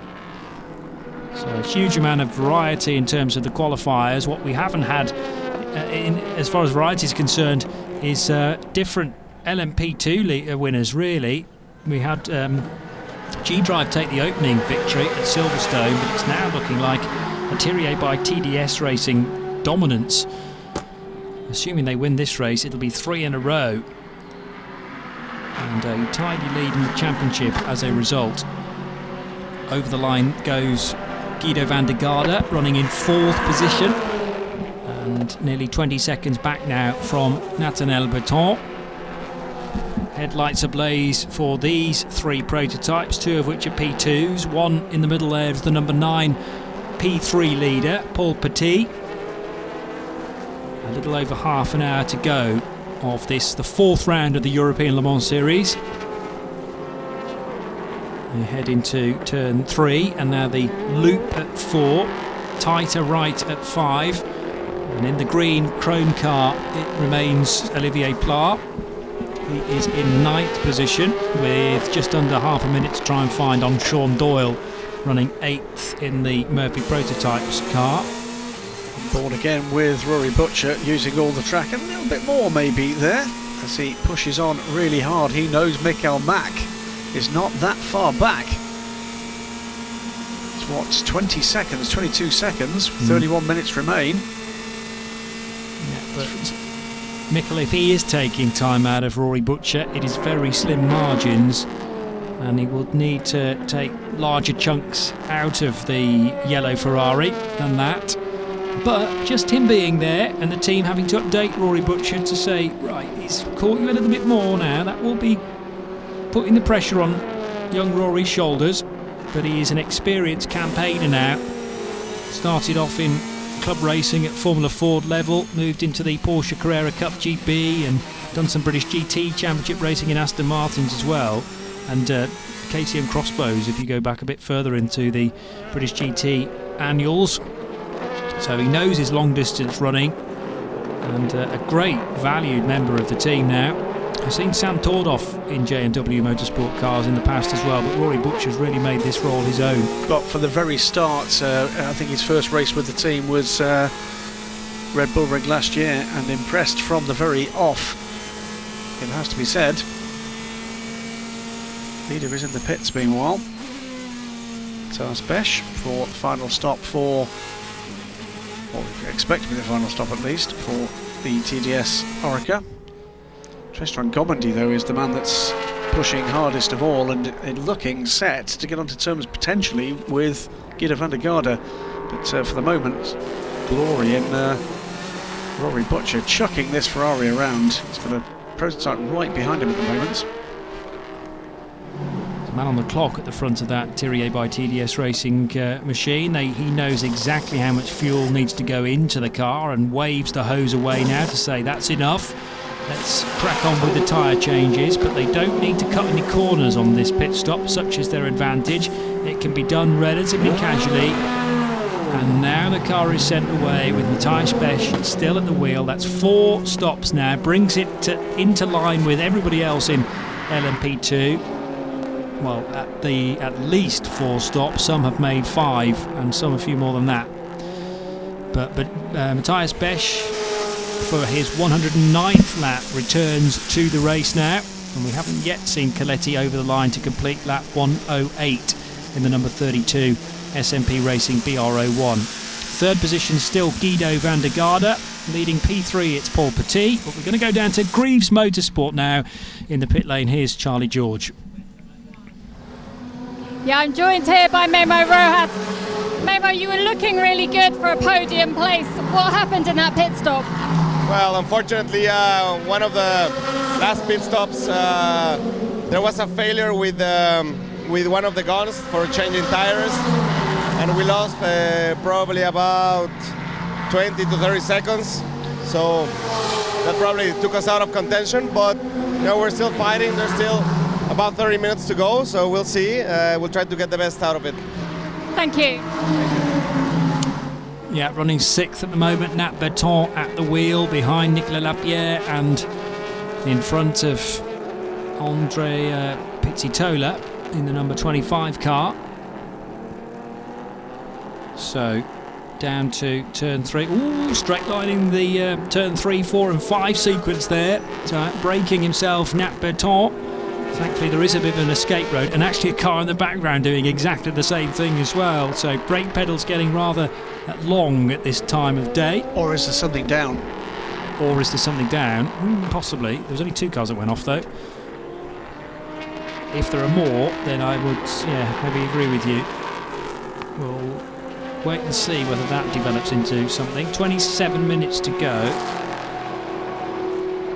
So a huge amount of variety in terms of the qualifiers. What we haven't had, as far as variety is concerned, is different LMP2 winners really. We had G-Drive take the opening victory at Silverstone, but it's now looking like a Thierry by TDS Racing dominance. Assuming they win this race, it'll be 3 in a row, and a tidy lead in the championship as a result. Over the line goes Guido van der Garde, running in 4th position, and nearly 20 seconds back now from Nathaniel Berton. Headlights ablaze for these 3 prototypes, 2 of which are P2s. One in the middle there is the number 9 P3 leader, Paul Petit. A little over half an hour to go of this, the 4th round of the European Le Mans Series. We head into turn 3, and now the loop at 4, tighter right at 5, and in the green chrome car it remains Olivier Pla. He is in 9th position with just under half a minute to try and find on Sean Doyle, running 8th in the Murphy Prototypes car. Board again with Rory Butcher, using all the track, and a little bit more maybe there as he pushes on really hard. He knows Mikael Mack is not that far back. It's what, 22 seconds, 31 minutes remain. Yeah, but Mikkel, if he is taking time out of Rory Butcher, it is very slim margins, and he will need to take larger chunks out of the yellow Ferrari than that. But just him being there and the team having to update Rory Butcher to say, right, he's caught you a little bit more now, that will be putting the pressure on young Rory's shoulders. But he is an experienced campaigner now. Started off in club racing at Formula Ford level, moved into the Porsche Carrera Cup GP and done some British GT Championship racing in Aston Martins as well, and KTM Crossbows if you go back a bit further into the British GT annuals. So he knows his long distance running, and a great valued member of the team now. I've seen Sam Tordoff in J&W Motorsport cars in the past as well, but Rory Butcher's really made this role his own. But for the very start, I think his first race with the team was Red Bull Ring last year, and impressed from the very off, it has to be said. Leader is in the pits meanwhile. Matthias Besch for the final stop for, or expect to be the final stop at least, for the TDS Orica. Tristan Gomondy, though, is the man that's pushing hardest of all and looking set to get onto terms potentially with Guido van der Garde. But for the moment, glory in Rory Butcher chucking this Ferrari around. He's got a prototype right behind him at the moment. The man on the clock at the front of that Thierry by TDS Racing machine. He knows exactly how much fuel needs to go into the car and waves the hose away now to say that's enough. Let's crack on with the tyre changes, but they don't need to cut any corners on this pit stop, such is their advantage. It can be done relatively casually. And now the car is sent away with Matthias Besch still at the wheel. That's 4 stops now, brings it into line with everybody else in LMP2. Well, at least 4 stops. Some have made 5, and some a few more than that. But Matthias Besch, for his 109th lap, returns to the race now, and we haven't yet seen Castellet over the line to complete lap 108 in the number 32 SMP Racing BR01. Third position still Guido van der Garde, leading P3 it's Paul Petit, but we're going to go down to Greaves Motorsport now in the pit lane. Here's Charlie George. Yeah, I'm joined here by Memo Rojas. Memo, you were looking really good for a podium place. What happened in that pit stop? Well, unfortunately, one of the last pit stops, there was a failure with one of the guns for changing tires, and we lost probably about 20 to 30 seconds. So that probably took us out of contention, but we're still fighting. There's still about 30 minutes to go, so we'll see. We'll try to get the best out of it. Thank you. Yeah, running 6th at the moment, Nat Berton at the wheel, behind Nicolas Lapierre and in front of Andre Pizzitola in the number 25 car. So down to turn 3. Ooh, straight lining the turn 3, 4 and 5 sequence there. So braking himself, Nat Berton. Thankfully there is a bit of an escape road, and actually a car in the background doing exactly the same thing as well. So brake pedals getting rather long at this time of day. Or is there something down? Or is there something down? Possibly. There was only 2 cars that went off though. If there are more, then I would maybe agree with you. We'll wait and see whether that develops into something. 27 minutes to go.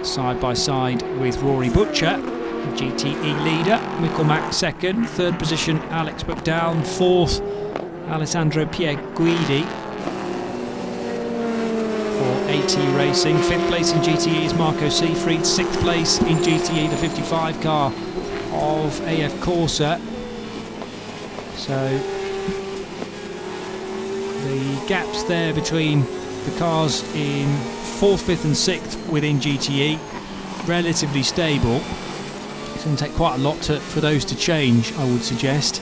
Side by side with Rory Butcher, GTE leader. Mikkel Mack 2nd. 3rd position Alex Buckdown. 4th Alessandro Pierguidi for AT Racing. 5th place in GTE is Marco Seefried. 6th place in GTE, the 55 car of AF Corsa. So the gaps there between the cars in 4th, 5th and 6th within GTE relatively stable. It's going to take quite a lot for those to change, I would suggest.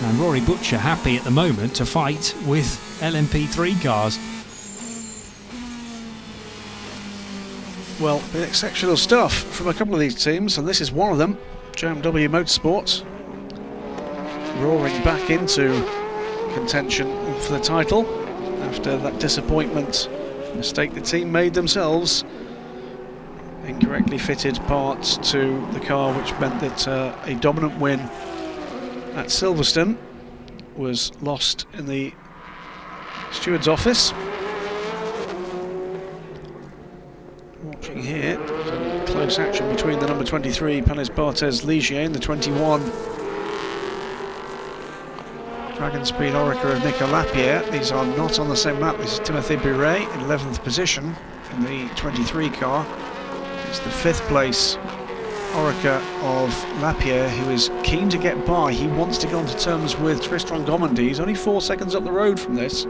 And Rory Butcher happy at the moment to fight with LMP3 cars. Well, exceptional stuff from a couple of these teams, and this is one of them. JMW Motorsports roaring back into contention for the title after that disappointment mistake the team made themselves. Incorrectly fitted parts to the car, which meant that a dominant win at Silverstone was lost in the steward's office. Watching here, close action between the number 23 Panis Barthez Ligier and the 21 Dragon Speed Orica of Nicolas Lapierre. These are not on the same map. This is Timothy Biret in 11th position in the 23 car. It's the 5th place Orica of Lapierre, who is keen to get by. He wants to get onto terms with Tristan Gomondy. He's only 4 seconds up the road from this.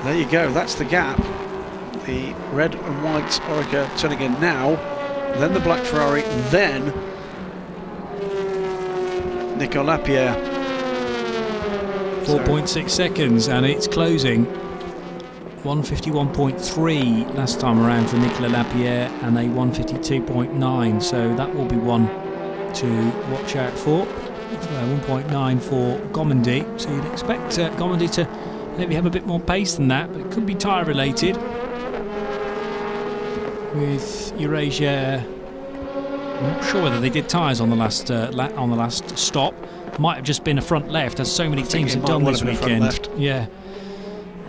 There you go, that's the gap. The red and white Orica turning in now, then the black Ferrari, then Nicolas Lapierre. 4.6 seconds and it's closing. 151.3 last time around for Nicolas Lapierre and a 152.9, so that will be one to watch out for. 1.9 for Gomondy, so you'd expect Gomondy to maybe have a bit more pace than that, but it could be tyre related. With Eurasia, I'm not sure whether they did tyres on the last stop. Might have just been a front left, as so many teams have done this weekend. Yeah,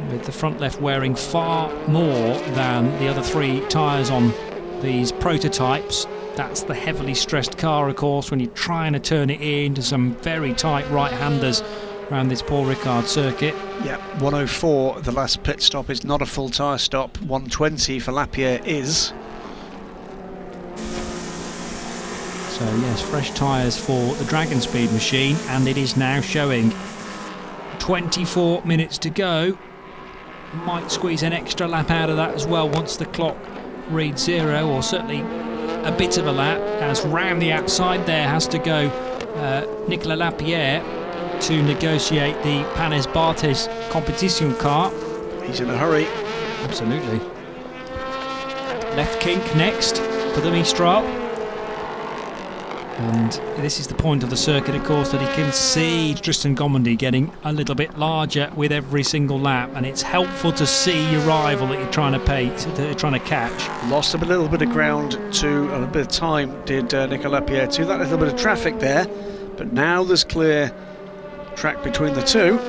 with the front left wearing far more than the other 3 tyres on these prototypes. That's the heavily stressed car, of course, when you're trying to turn it into some very tight right-handers around this Paul Ricard circuit. Yeah, 104, the last pit stop is not a full tyre stop. 120 for Lapierre is. So yes, fresh tyres for the Dragon Speed machine, and it is now showing 24 minutes to go. Might squeeze an extra lap out of that as well once the clock reads 0, or certainly a bit of a lap, as round the outside there has to go Nicolas Lapierre to negotiate the Panis Barthez competition car. He's in a hurry. Absolutely. Left kink next for the Mistral. And this is the point of the circuit, of course, that he can see Tristan Gomondy getting a little bit larger with every single lap, and it's helpful to see your rival that you're trying to catch. Lost a little bit of ground to a bit of time, did Nicolas Lapierre, to that little bit of traffic there, but now there's clear track between the two.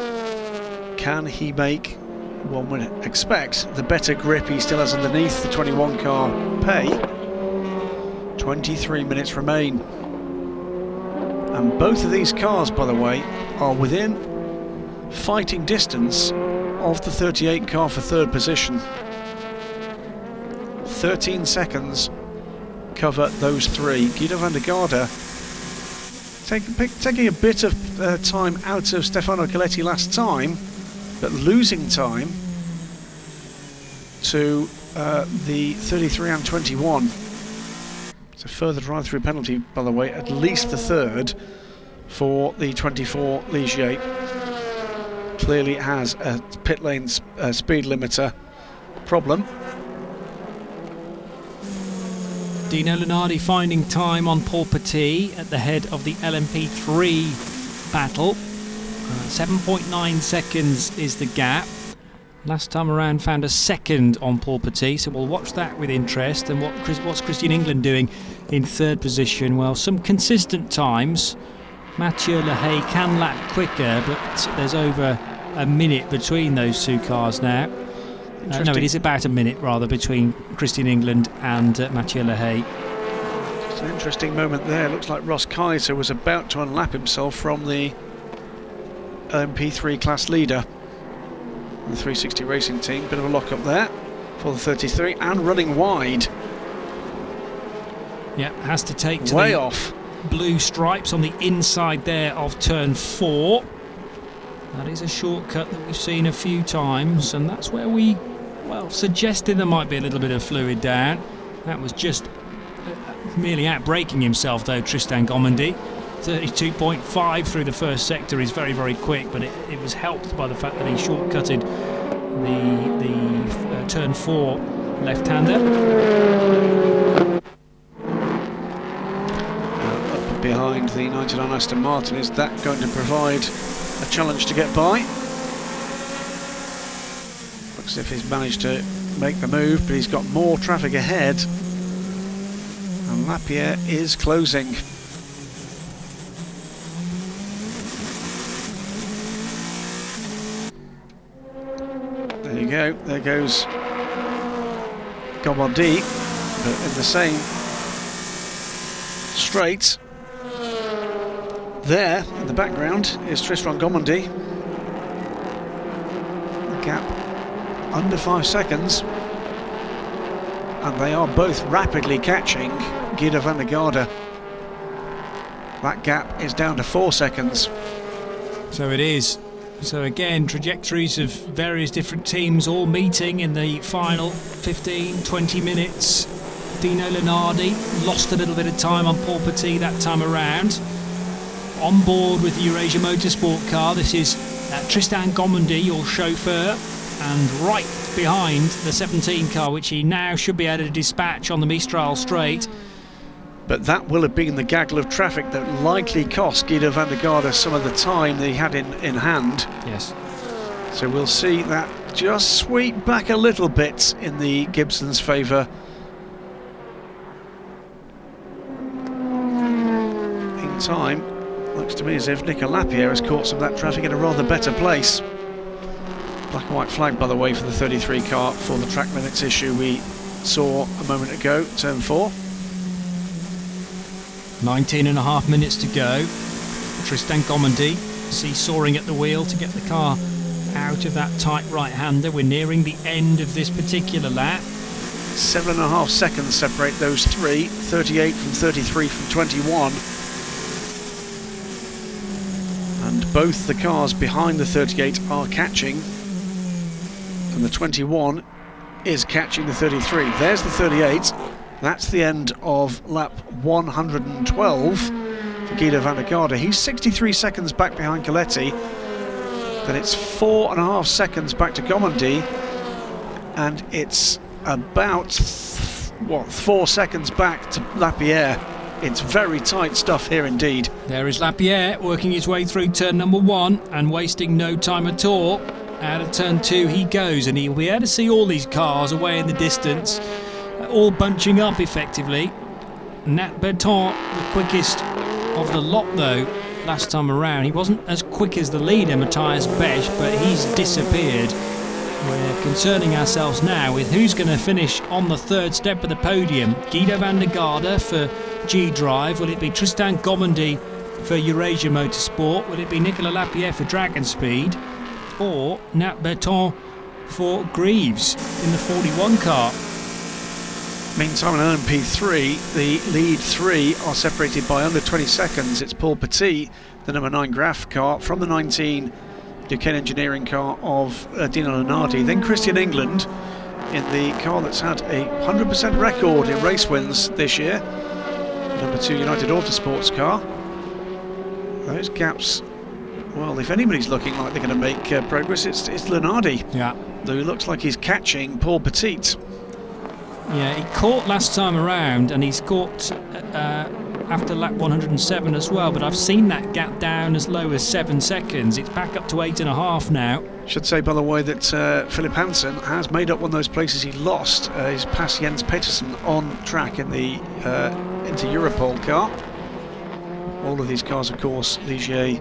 Can he make, one would expect, the better grip he still has underneath the 21 car Pay? 23 minutes remain. And both of these cars, by the way, are within fighting distance of the 38 car for 3rd position. 13 seconds cover those 3. Guido van der Garde taking a bit of time out of Stefano Coletti last time, but losing time to the 33 and 21. It's a further drive-through penalty, by the way, at least the 3rd for the 24 Ligier. Clearly has a pit lane speed limiter problem. Dino Lunardi finding time on Paul Petit at the head of the LMP3 battle. 7.9 seconds is the gap. Last time around found a 2nd on Paul Petit, so we'll watch that with interest. And what's Christian England doing in 3rd position? Well, some consistent times. Mathieu Lehay can lap quicker, but there's over a minute between those 2 cars now. No, it is about a minute rather between Christian England and Mathieu Lehay. It's an interesting moment there. Looks like Ross Kaiser was about to unlap himself from the LMP3 class leader. The 360 Racing team, bit of a lock up there for the 33, and running wide. Yeah, has to take to way the off blue stripes on the inside there of turn 4. That is a shortcut that we've seen a few times, and that's where we, well, suggested there might be a little bit of fluid down. That was just merely out braking himself though, Tristan Gomondy. 32.5 through the first sector is very, very quick, but it was helped by the fact that he shortcutted the turn 4 left-hander. Up behind the 99 Aston Martin, is that going to provide a challenge to get by? Looks as if he's managed to make the move, but he's got more traffic ahead, and Lapierre is closing. There you go, there goes Gomondy, but in the same straight. There, in the background, is Tristan Gomondy. The gap under 5 seconds. And they are both rapidly catching Guido van der Garde. That gap is down to 4 seconds. So it is. So again, trajectories of various different teams all meeting in the final 15-20 minutes. Dino Lunardi lost a little bit of time on Paul Petit that time around. On board with the Eurasia Motorsport car, this is Tristan Gomondy, your chauffeur, and right behind the 17 car, which he now should be able to dispatch on the Mistral straight. But that will have been the gaggle of traffic that likely cost Guido van der Garde some of the time that he had in hand. Yes. So we'll see that just sweep back a little bit in the Gibson's favour. In time, looks to me as if Nicolas Lapierre has caught some of that traffic in a rather better place. Black and white flag, by the way, for the 33 car for the track limits issue we saw a moment ago, turn 4. 19.5 minutes to go. Tristan Gomandy seesawing at the wheel to get the car out of that tight right-hander. We're nearing the end of this particular lap. 7.5 seconds separate those three. 38 from 33 from 21. And both the cars behind the 38 are catching. And the 21 is catching the 33. There's the 38. That's the end of lap 112 for Guido van der Garde. He's 63 seconds back behind Castellet. Then it's 4.5 seconds back to Gomandy, and it's about 4 seconds back to Lapierre. It's very tight stuff here indeed. There is Lapierre working his way through turn number 1 and wasting no time at all. Out of turn 2 he goes, and he'll be able to see all these cars away in the distance, all bunching up effectively. Nat Berton, the quickest of the lot though last time around. He wasn't as quick as the leader, Matthias Besch, but he's disappeared. We're concerning ourselves now with who's going to finish on the third step of the podium. Guido van der Garde for G-Drive. Will it be Tristan Gomandy for Eurasia Motorsport? Will it be Nicolas Lapierre for Dragon Speed? Or Nat Berton for Greaves in the 41 car? Meantime, in LMP3, the lead 3 are separated by under 20 seconds. It's Paul Petit, the number 9 Graf car, from the 19 Duquesne Engineering car of Dino Lunardi. Then Christian England in the car that's had a 100% record in race wins this year. Number 2 United Autosports car. Those gaps, well, if anybody's looking like they're going to make progress, it's Lunardi. Yeah. Though he looks like he's catching Paul Petit. Yeah, he caught last time around, and he's caught after lap 107 as well, but I've seen that gap down as low as 7 seconds. It's back up to 8.5 now. Should say, by the way, that Philip Hansen has made up one of those places he lost. He's passed Jens Petersen on track in the Inter Europol car. All of these cars, of course, Ligier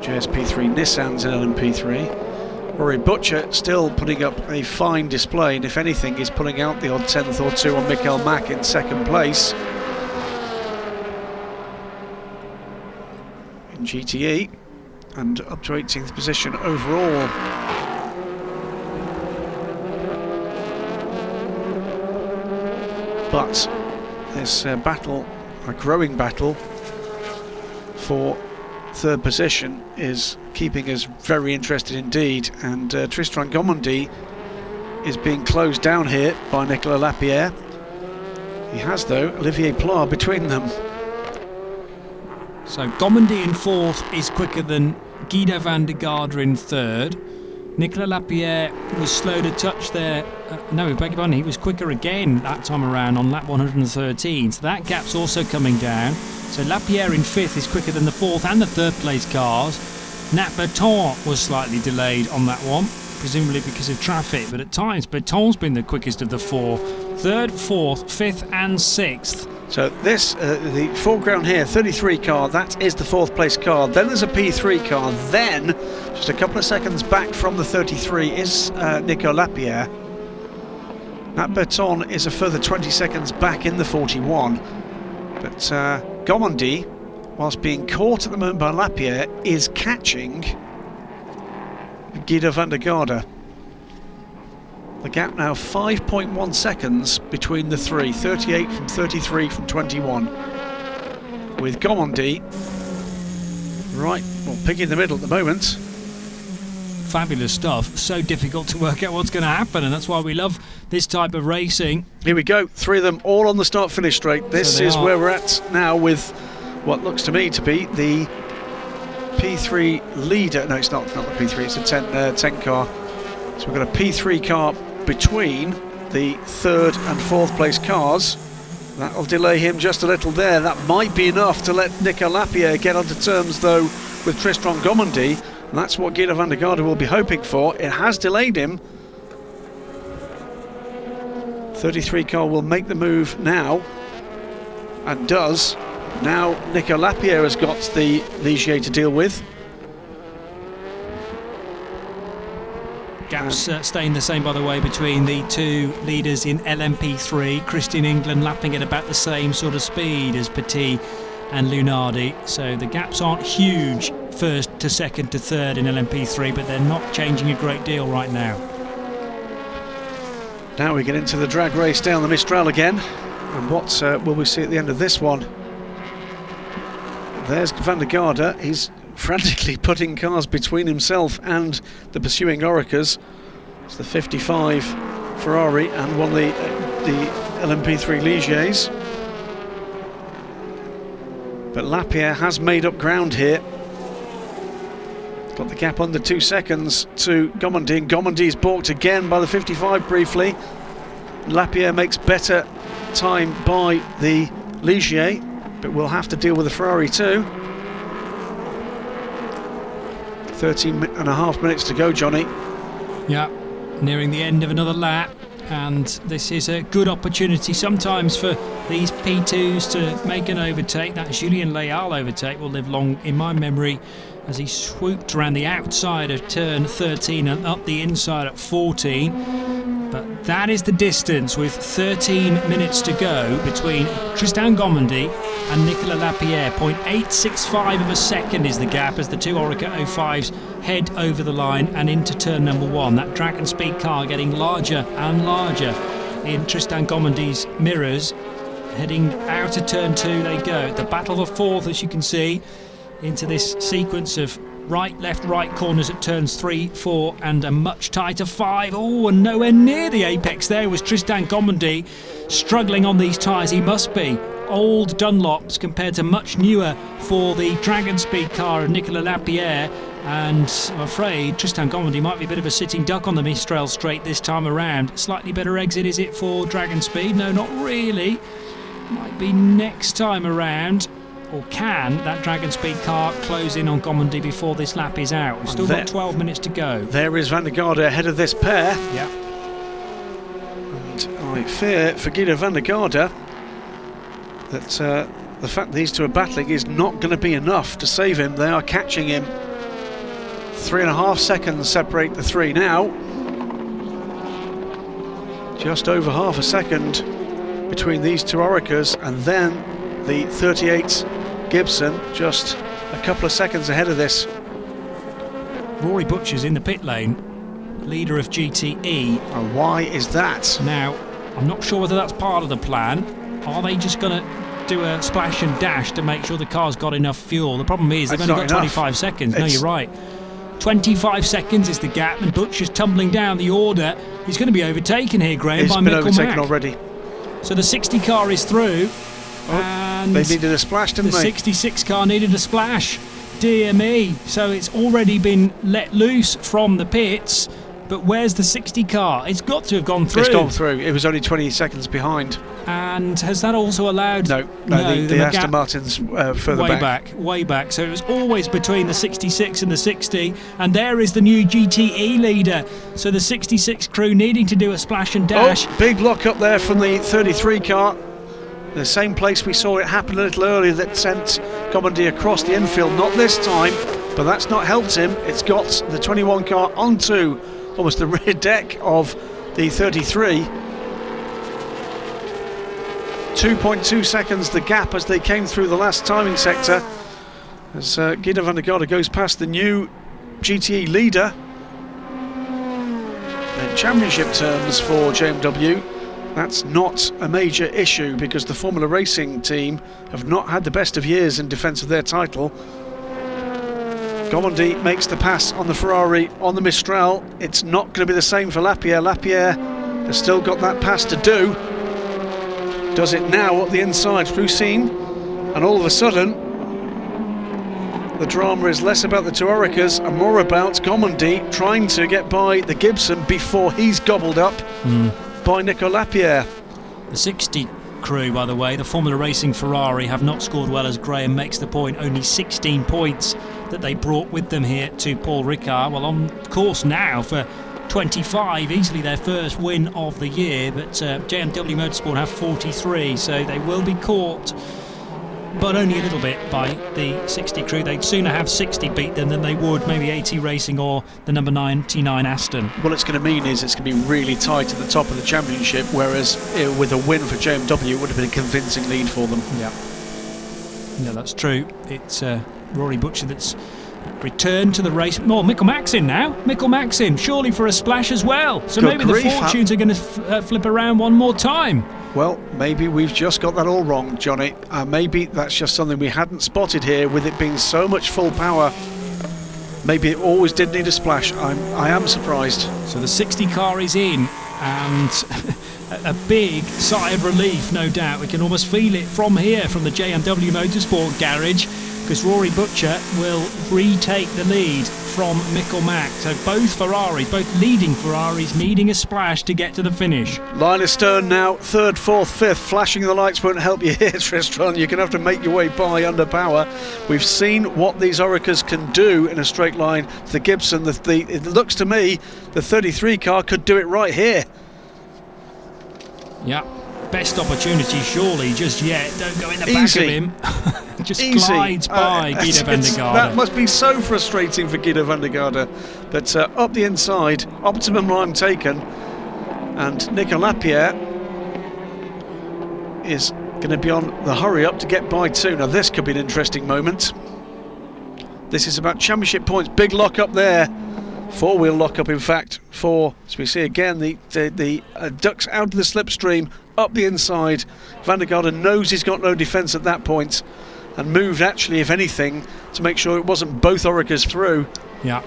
JSP3 Nissans in LMP3. Rory Butcher still putting up a fine display, and if anything is pulling out the odd 10th or 2 on Mikael Mack in second place. In GTE, and up to 18th position overall. But this battle, a growing battle for third position, is keeping us very interested indeed, and Tristan Gomandy is being closed down here by Nicolas Lapierre. He has, though, Olivier Pla between them. So Gomandy in fourth is quicker than Guido van der Garde in third. Nicolas Lapierre was slow to touch there. No, beg your pardon, he was quicker again that time around on lap 113. So that gap's also coming down. So Lapierre in fifth is quicker than the fourth and the third place cars. Nat Berton was slightly delayed on that one, presumably because of traffic, but at times Berton's been the quickest of the four. Third, fourth, fifth and sixth. So this, the foreground here, 33 car, that is the fourth place car. Then there's a P3 car. Then, just a couple of seconds back from the 33 is Nicolas Lapierre. Nat Berton is a further 20 seconds back in the 41. But Gomandy, whilst being caught at the moment by Lapierre, is catching Guido van der Garde. The gap now 5.1 seconds between the three, 38 from 33 from 21. With Gomandy right, well, picking in the middle at the moment. Fabulous stuff. So difficult to work out what's going to happen, and that's why we love this type of racing. Here we go, three of them all on the start-finish straight. This is where we're at now with what looks to me to be the P3 leader. No, it's not the P3, it's a 10 car. So we've got a P3 car between the third and fourth place cars. That'll delay him just a little there. That might be enough to let Nico Lapierre get onto terms, though, with Tristan Gomondy. And that's what Guido van der Garde will be hoping for. It has delayed him. 33 car will make the move now, and does. Now Nico Lapierre has got the Ligier to deal with. Gaps staying the same, by the way, between the two leaders in LMP3. Christian England lapping at about the same sort of speed as Petit and Lunardi. So the gaps aren't huge, first to second to third in LMP3, but they're not changing a great deal right now. Now we get into the drag race down the Mistral again. And what will we see at the end of this one? There's van der Garde. He's frantically putting cars between himself and the pursuing Oreca's. It's the 55 Ferrari and one of the LMP3 Ligiers. But Lapierre has made up ground here. Got the gap under 2 seconds to Gomondy, and Gomondy is balked again by the 55 briefly. Lapierre makes better time by the Ligier, but we'll have to deal with the Ferrari too. 13.5 minutes to go, Johnny. Yeah, nearing the end of another lap, and this is a good opportunity sometimes for these P2s to make an overtake. That Julien Leal overtake will live long in my memory, as he swooped around the outside of turn 13 and up the inside at 14. But that is the distance, with 13 minutes to go between Tristan Gomondy and Nicolas Lapierre. 0.865 of a second is the gap as the two Oreca 05s head over the line and into turn number 1. That Dragon Speed car getting larger and larger in Tristan Gomondy's mirrors. Heading out of turn 2 they go. The battle for fourth, as you can see, into this sequence of right, left, right corners at turns 3, 4 and a much tighter 5. Oh, and nowhere near the apex there was Tristan Gomondy, struggling on these tyres. He must be. Old Dunlops compared to much newer for the Dragon Speed car of Nicolas Lapierre, and I'm afraid Tristan Gomondy might be a bit of a sitting duck on the Mistral straight this time around. Slightly better exit, is it, for Dragon Speed? No, not really. Might be next time around. Or can that Dragon Speed car close in on Gomondy before this lap is out? We've still got 12 minutes to go. There is van der Garde ahead of this pair. Yeah. And I fear for Guido van der Garde that the fact these two are battling is not going to be enough to save him. They are catching him. 3.5 seconds separate the three now. Just over half a second between these two Orecas, and then the 38 Gibson just a couple of seconds ahead of this. Rory Butcher's in the pit lane, leader of GTE. And why is that? Now, I'm not sure whether that's part of the plan. Are they just going to do a splash and dash to make sure the car's got enough fuel? The problem is they've only got 25 seconds. No, you're right. 25 seconds is the gap, and Butcher's tumbling down the order. He's going to be overtaken here, Graham, by Mick. He's been overtaken already. So the 60 car is through. And they needed a splash, didn't they? The 66 car needed a splash. Dear me. So it's already been let loose from the pits. But where's the 60 car? It's got to have gone through. It's gone through. It was only 20 seconds behind. And has that also allowed... No, the Aston Martin's further back. Way back. So it was always between the 66 and the 60. And there is the new GTE leader. So the 66 crew needing to do a splash and dash. Oh, big lock up there from the 33 car. The same place we saw it happen a little earlier that sent Gomondy across the infield. Not this time, but that's not helped him. It's got the 21 car onto almost the rear deck of the 33. 2.2 seconds the gap as they came through the last timing sector, as Guido van der Garde goes past the new GTE leader. In championship terms for JMW, that's not a major issue because the Formula Racing team have not had the best of years in defence of their title. Gomondy makes the pass on the Ferrari on the Mistral. It's not going to be the same for Lapierre. Lapierre has still got that pass to do. Does it now up the inside through Scene, and all of a sudden the drama is less about the two Orecas and more about Gomondy trying to get by the Gibson before he's gobbled up by Nico Lapierre. The 60 crew, by the way. The Formula Racing Ferrari have not scored well, as Graham makes the point. Only 16 points that they brought with them here to Paul Ricard. Well, on course now for 25, easily their first win of the year, but JMW Motorsport have 43, so they will be caught, but only a little bit, by the 60 crew. They'd sooner have 60 beat them than they would maybe AT Racing or the number 99 Aston. What it's going to mean is it's going to be really tight at the top of the championship, whereas with a win for JMW it would have been a convincing lead for them. Yeah, that's true. It's Rory Butcher that's returned to the race. More Mikkel Maxim now. Mikkel Maxim, surely for a splash as well. So Good maybe grief, the fortunes are going to flip around one more time. Well, maybe we've just got that all wrong, Johnny. Maybe that's just something we hadn't spotted here, with it being so much full power. Maybe it always did need a splash. I am surprised. So the 60 car is in, and a big sigh of relief, no doubt. We can almost feel it from here, from the JMW Motorsport garage, because Rory Butcher will retake the lead from Mikkel Mack. So both Ferraris, both leading Ferraris, needing a splash to get to the finish. Line astern now, 3rd, 4th, 5th. Flashing the lights won't help you here, Tristan. You're going to have to make your way by under power. We've seen what these Orekas can do in a straight line. The Gibson, it looks to me, the 33 car could do it right here. Yeah, best opportunity surely just yet. Don't go in the back Easy. of him. Just glides by Guido van der Garde. That must be so frustrating for Guido van der Garde. But up the inside, optimum line taken, and Nicolas Lapierre is going to be on the hurry up to get by too. Now this could be an interesting moment. This is about championship points. Big lock up there. 4-wheel lock up, in fact, for, as we see again, the ducks out of the slipstream, up the inside. Van der Garde knows he's got no defence at that point, and moved, actually, if anything, to make sure it wasn't both Orekas through. Yeah,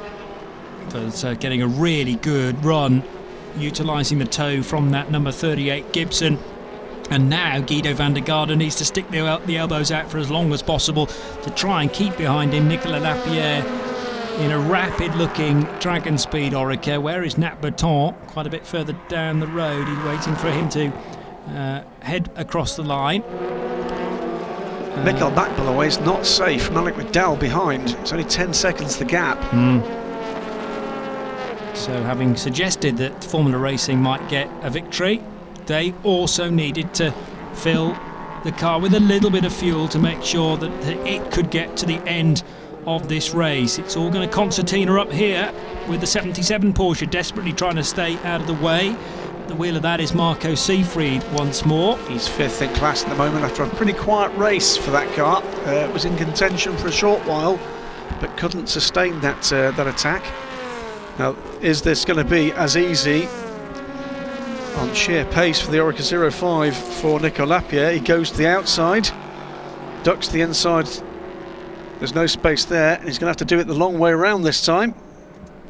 so getting a really good run, utilising the toe from that number 38 Gibson. And now Guido van der Garde needs to stick the elbows out for as long as possible to try and keep behind him. Nicolas Lapierre in a rapid-looking Dragon Speed Oreca. Where is Nat Berton? Quite a bit further down the road. He's waiting for him to head across the line. Mikkel back, by the way, is not safe. Malik McDowell behind. It's only 10 seconds the gap. So having suggested that Formula Racing might get a victory, they also needed to fill the car with a little bit of fuel to make sure that it could get to the end of this race. It's all going to concertina up here with the 77 Porsche desperately trying to stay out of the way. At the wheel of that is Marco Seefried once more. He's 5th in class at the moment after a pretty quiet race for that car. It was in contention for a short while, but couldn't sustain that attack. Now, is this going to be as easy on sheer pace for the Oreca 05 for Nicolas Lapierre? He goes to the outside, ducks to the inside. There's no space there, and he's going to have to do it the long way around this time.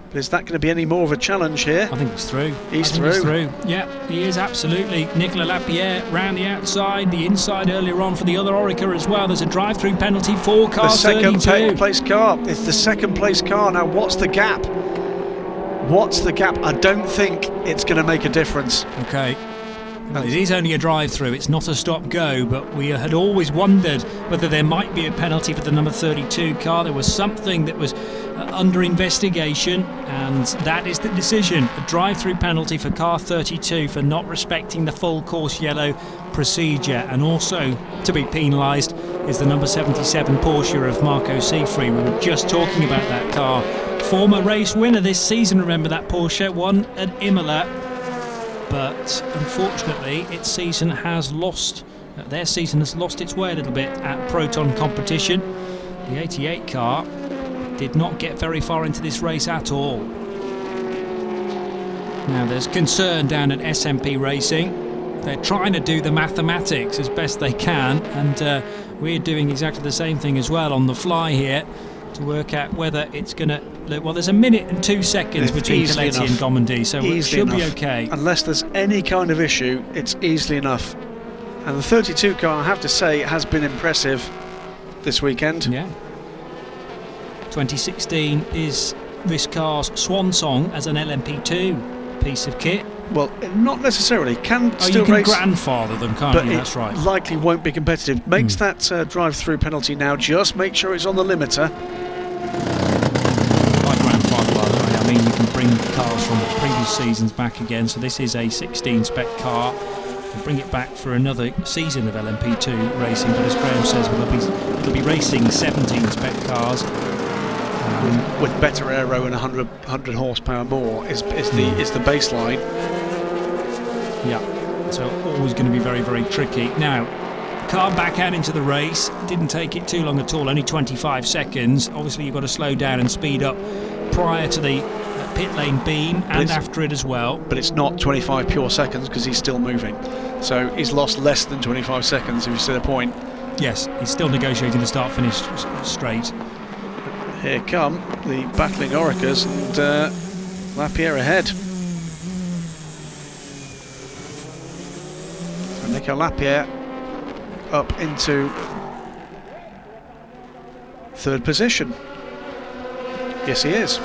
But is that going to be any more of a challenge here? I think it's through. He's through. Yeah, he is absolutely. Nicolas Lapierre round the outside, the inside earlier on for the other Oreca as well. There's a drive-through penalty for car 32. The second place car. It's the second place car. Now, what's the gap? What's the gap? I don't think it's going to make a difference. Okay. Well, it is only a drive-through, it's not a stop-go, but we had always wondered whether there might be a penalty for the number 32 car. There was something that was under investigation, and that is the decision. A drive-through penalty for car 32 for not respecting the full course yellow procedure, and also to be penalised is the number 77 Porsche of Marco Seefried. We were just talking about that car. Former race winner this season, remember that Porsche, won at Imola. But unfortunately, its season has lost. Their season has lost its way a little bit at Proton competition. The 88 car did not get very far into this race at all. Now there's concern down at SMP Racing. They're trying to do the mathematics as best they can, and we're doing exactly the same thing as well on the fly here to work out whether it's going to. Well, there's a minute and 2 seconds between Castellet and Gomendy, so it should be okay. Unless there's any kind of issue, it's easily enough. And the 32 car, I have to say, has been impressive this weekend. Yeah. 2016 is this car's swan song as an LMP2 piece of kit. Well, not necessarily. Can Oh, still you can race, grandfather them, can't but you? it That's right. likely won't be competitive. Makes that drive-through penalty now. Just make sure it's on the limiter. By grandfather, by the way, I mean you can bring cars from previous seasons back again. So this is a 16 spec car. We'll bring it back for another season of LMP2 racing. But as Graham says, it'll be racing 17 spec cars. With better aero and 100 horsepower more is the baseline. Yeah, so always going to be very, very tricky. Now, car back out into the race. Didn't take it too long at all, only 25 seconds. Obviously, you've got to slow down and speed up prior to the pit lane beam and after it as well. But it's not 25 pure seconds because he's still moving. So he's lost less than 25 seconds, if you see the point. Yes, he's still negotiating the start-finish straight. Here come the battling Oreca's and Lapierre ahead. So Nico Lapierre up into 3rd position. Yes, he is.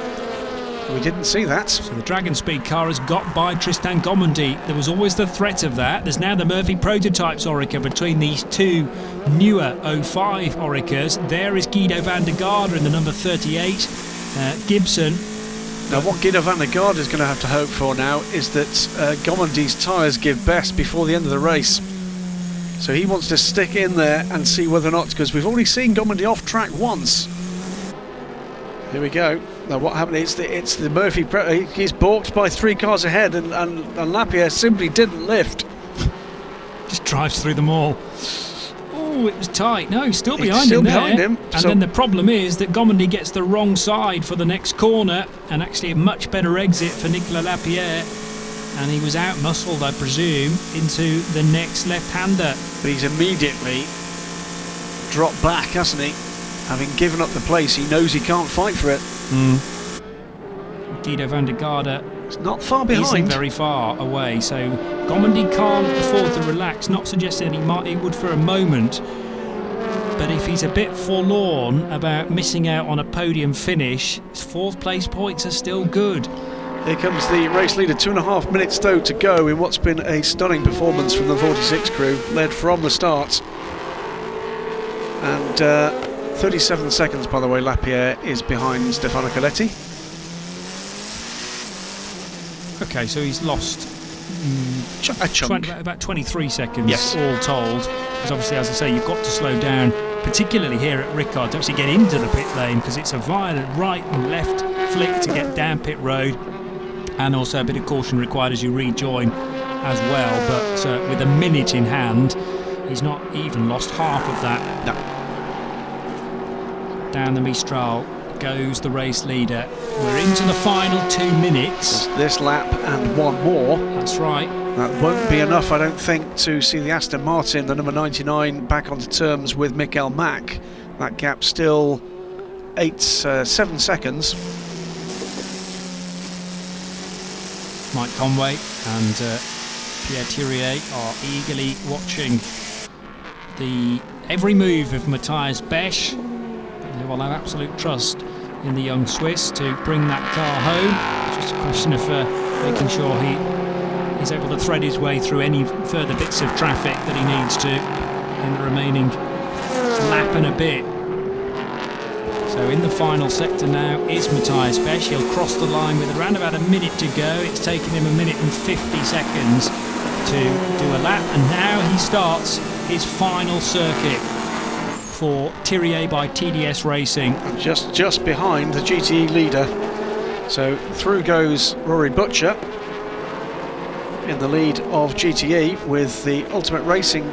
We didn't see that. So the Dragon Speed car has got by Tristan Gomondy. There was always the threat of that. There's now the Murphy Prototypes Oreca between these two newer 05 Orecas. There is Guido van der Garde in the number 38. Gibson. Now what Guido van der Garde is going to have to hope for now is that Gomondy's tyres give best before the end of the race. So he wants to stick in there and see whether or not, because we've already seen Gomondy off track once. Here we go. Now what happened? It's the Murphy. He's balked by 3 cars ahead, and Lapierre simply didn't lift. Just drives through them all. Oh, it was tight. No, he's still behind still him there. behind him, And so then the problem is that Gomondy gets the wrong side for the next corner, and actually a much better exit for Nicolas Lapierre. And he was out-muscled, I presume, into the next left-hander. But he's immediately dropped back, hasn't he? Having given up the place, he knows he can't fight for it. Guido van der Garde it's not far behind. Isn't very far away, so Gomondy can't afford to relax. Not suggesting he would for a moment, but if he's a bit forlorn about missing out on a podium finish, 4th place points are still good. Here comes the race leader, 2.5 minutes though to go in what's been a stunning performance from the 46 crew, led from the start. And 37 seconds, by the way, Lapierre is behind Stefano Coletti. Okay, so he's lost a chunk. About 23 seconds, yes, all told. Because obviously, as I say, you've got to slow down, particularly here at Ricard, to actually get into the pit lane, because it's a violent right and left flick to get down pit road, and also a bit of caution required as you rejoin as well. But with a minute in hand, he's not even lost half of that. No. Down the Mistral goes the race leader. We're into the final 2 minutes. This lap and one more. That's right. That won't be enough, I don't think, to see the Aston Martin, the number 99, back onto terms with Michael Mack. That gap still 7 seconds. Mike Conway and Pierre Thirier are eagerly watching every move of Matthias Besch. They will have absolute trust in the young Swiss to bring that car home. It's just a question of making sure he is able to thread his way through any further bits of traffic that he needs to in the remaining lap and a bit. So in the final sector now is Matthias Besch. He'll cross the line with around about a minute to go. It's taken him 1 minute and 50 seconds to do a lap, and now he starts his final circuit for Thirier by TDS Racing. Just behind the GTE leader. So through goes Rory Butcher in the lead of GTE with the Ultimate Racing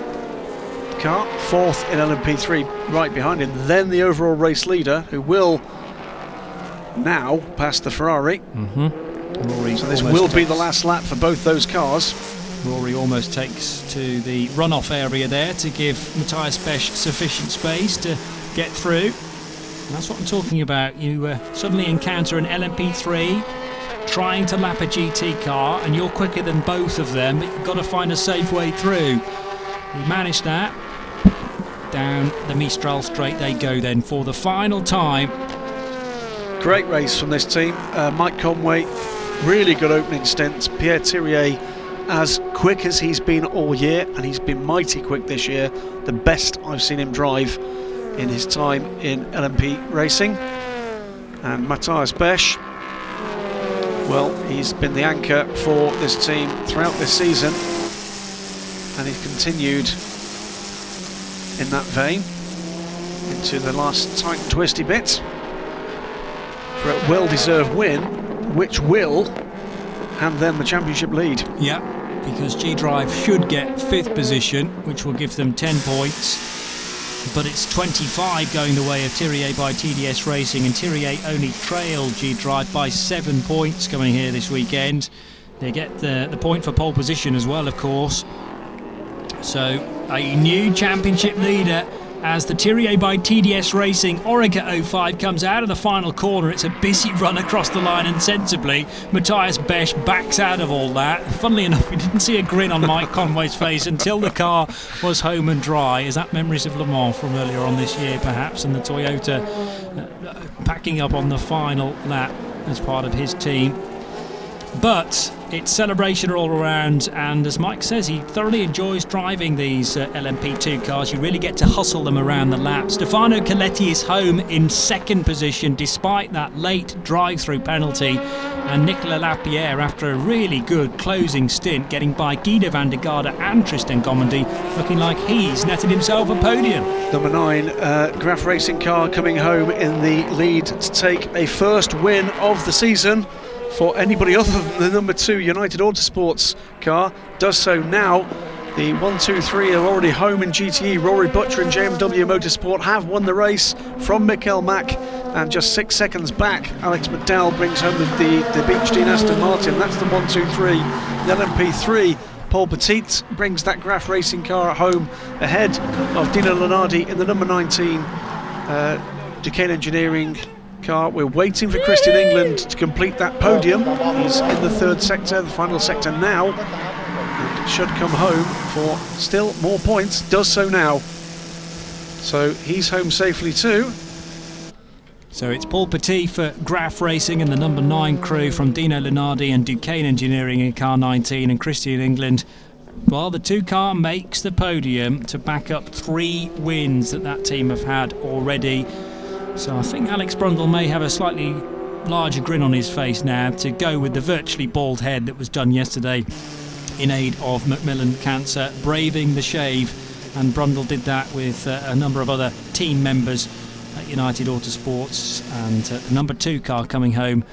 car, 4th in LMP3 right behind him. Then the overall race leader, who will now pass the Ferrari. So this will be the last lap for both those cars. Rory almost takes to the runoff area there to give Matthias Besch sufficient space to get through. And that's what I'm talking about. You suddenly encounter an LMP3 trying to lap a GT car, and you're quicker than both of them, but you've got to find a safe way through. He managed that. Down the Mistral straight they go then for the final time. Great race from this team. Mike Conway really good opening stint. Pierre Thiriet, as quick as he's been all year, and he's been mighty quick this year, the best I've seen him drive in his time in LMP racing. And Matthias Besch, well, he's been the anchor for this team throughout this season, and he's continued in that vein into the last tight and twisty bit for a well-deserved win, which will hand them the championship lead. Yeah, because G-Drive should get 5th position, which will give them 10 points. But it's 25 going the way of Thiriet by TDS Racing, and Thiriet only trailed G-Drive by 7 points coming here this weekend. They get the point for pole position as well, of course. So a new championship leader as the Thiriet by TDS Racing Orica 05 comes out of the final corner. It's a busy run across the line, and sensibly Matthias Besch backs out of all that. Funnily enough, we didn't see a grin on Mike Conway's face until the car was home and dry. Is that memories of Le Mans from earlier on this year perhaps, and the Toyota packing up on the final lap as part of his team? But it's celebration all around, and as Mike says, he thoroughly enjoys driving these LMP2 cars. You really get to hustle them around the lap. Stefano Coletti is home in 2nd position despite that late drive-through penalty, and Nicolas Lapierre, after a really good closing stint, getting by Guido van der Garde and Tristan Gomendy, looking like he's netted himself a podium. Number 9 Graf Racing car coming home in the lead to take a first win of the season for anybody other than the number 2 United Autosports car. Does so now. The 1, 2, 3 are already home in GTE. Rory Butcher and JMW Motorsport have won the race from Michael Mack, and just 6 seconds back Alex McDowell brings home the Beech Dean Aston Martin. That's the 1, 2, 3. The LMP3, Paul Petit brings that Graf Racing car home ahead of Dino Lunardi in the number 19 Duquesne Engineering car. We're waiting for Christian England to complete that podium. He's in the 3rd sector, the final sector now, and should come home for still more points. Does so now, so he's home safely too. So it's Paul Petit for Graf Racing and the number 9 crew from Dino Lunardi and Duquesne Engineering in car 19, and Christian England, well, the 2 car makes the podium to back up 3 wins that team have had already. So I think Alex Brundle may have a slightly larger grin on his face now to go with the virtually bald head that was done yesterday in aid of Macmillan Cancer, braving the shave, and Brundle did that with a number of other team members at United Autosports, and the number 2 car coming home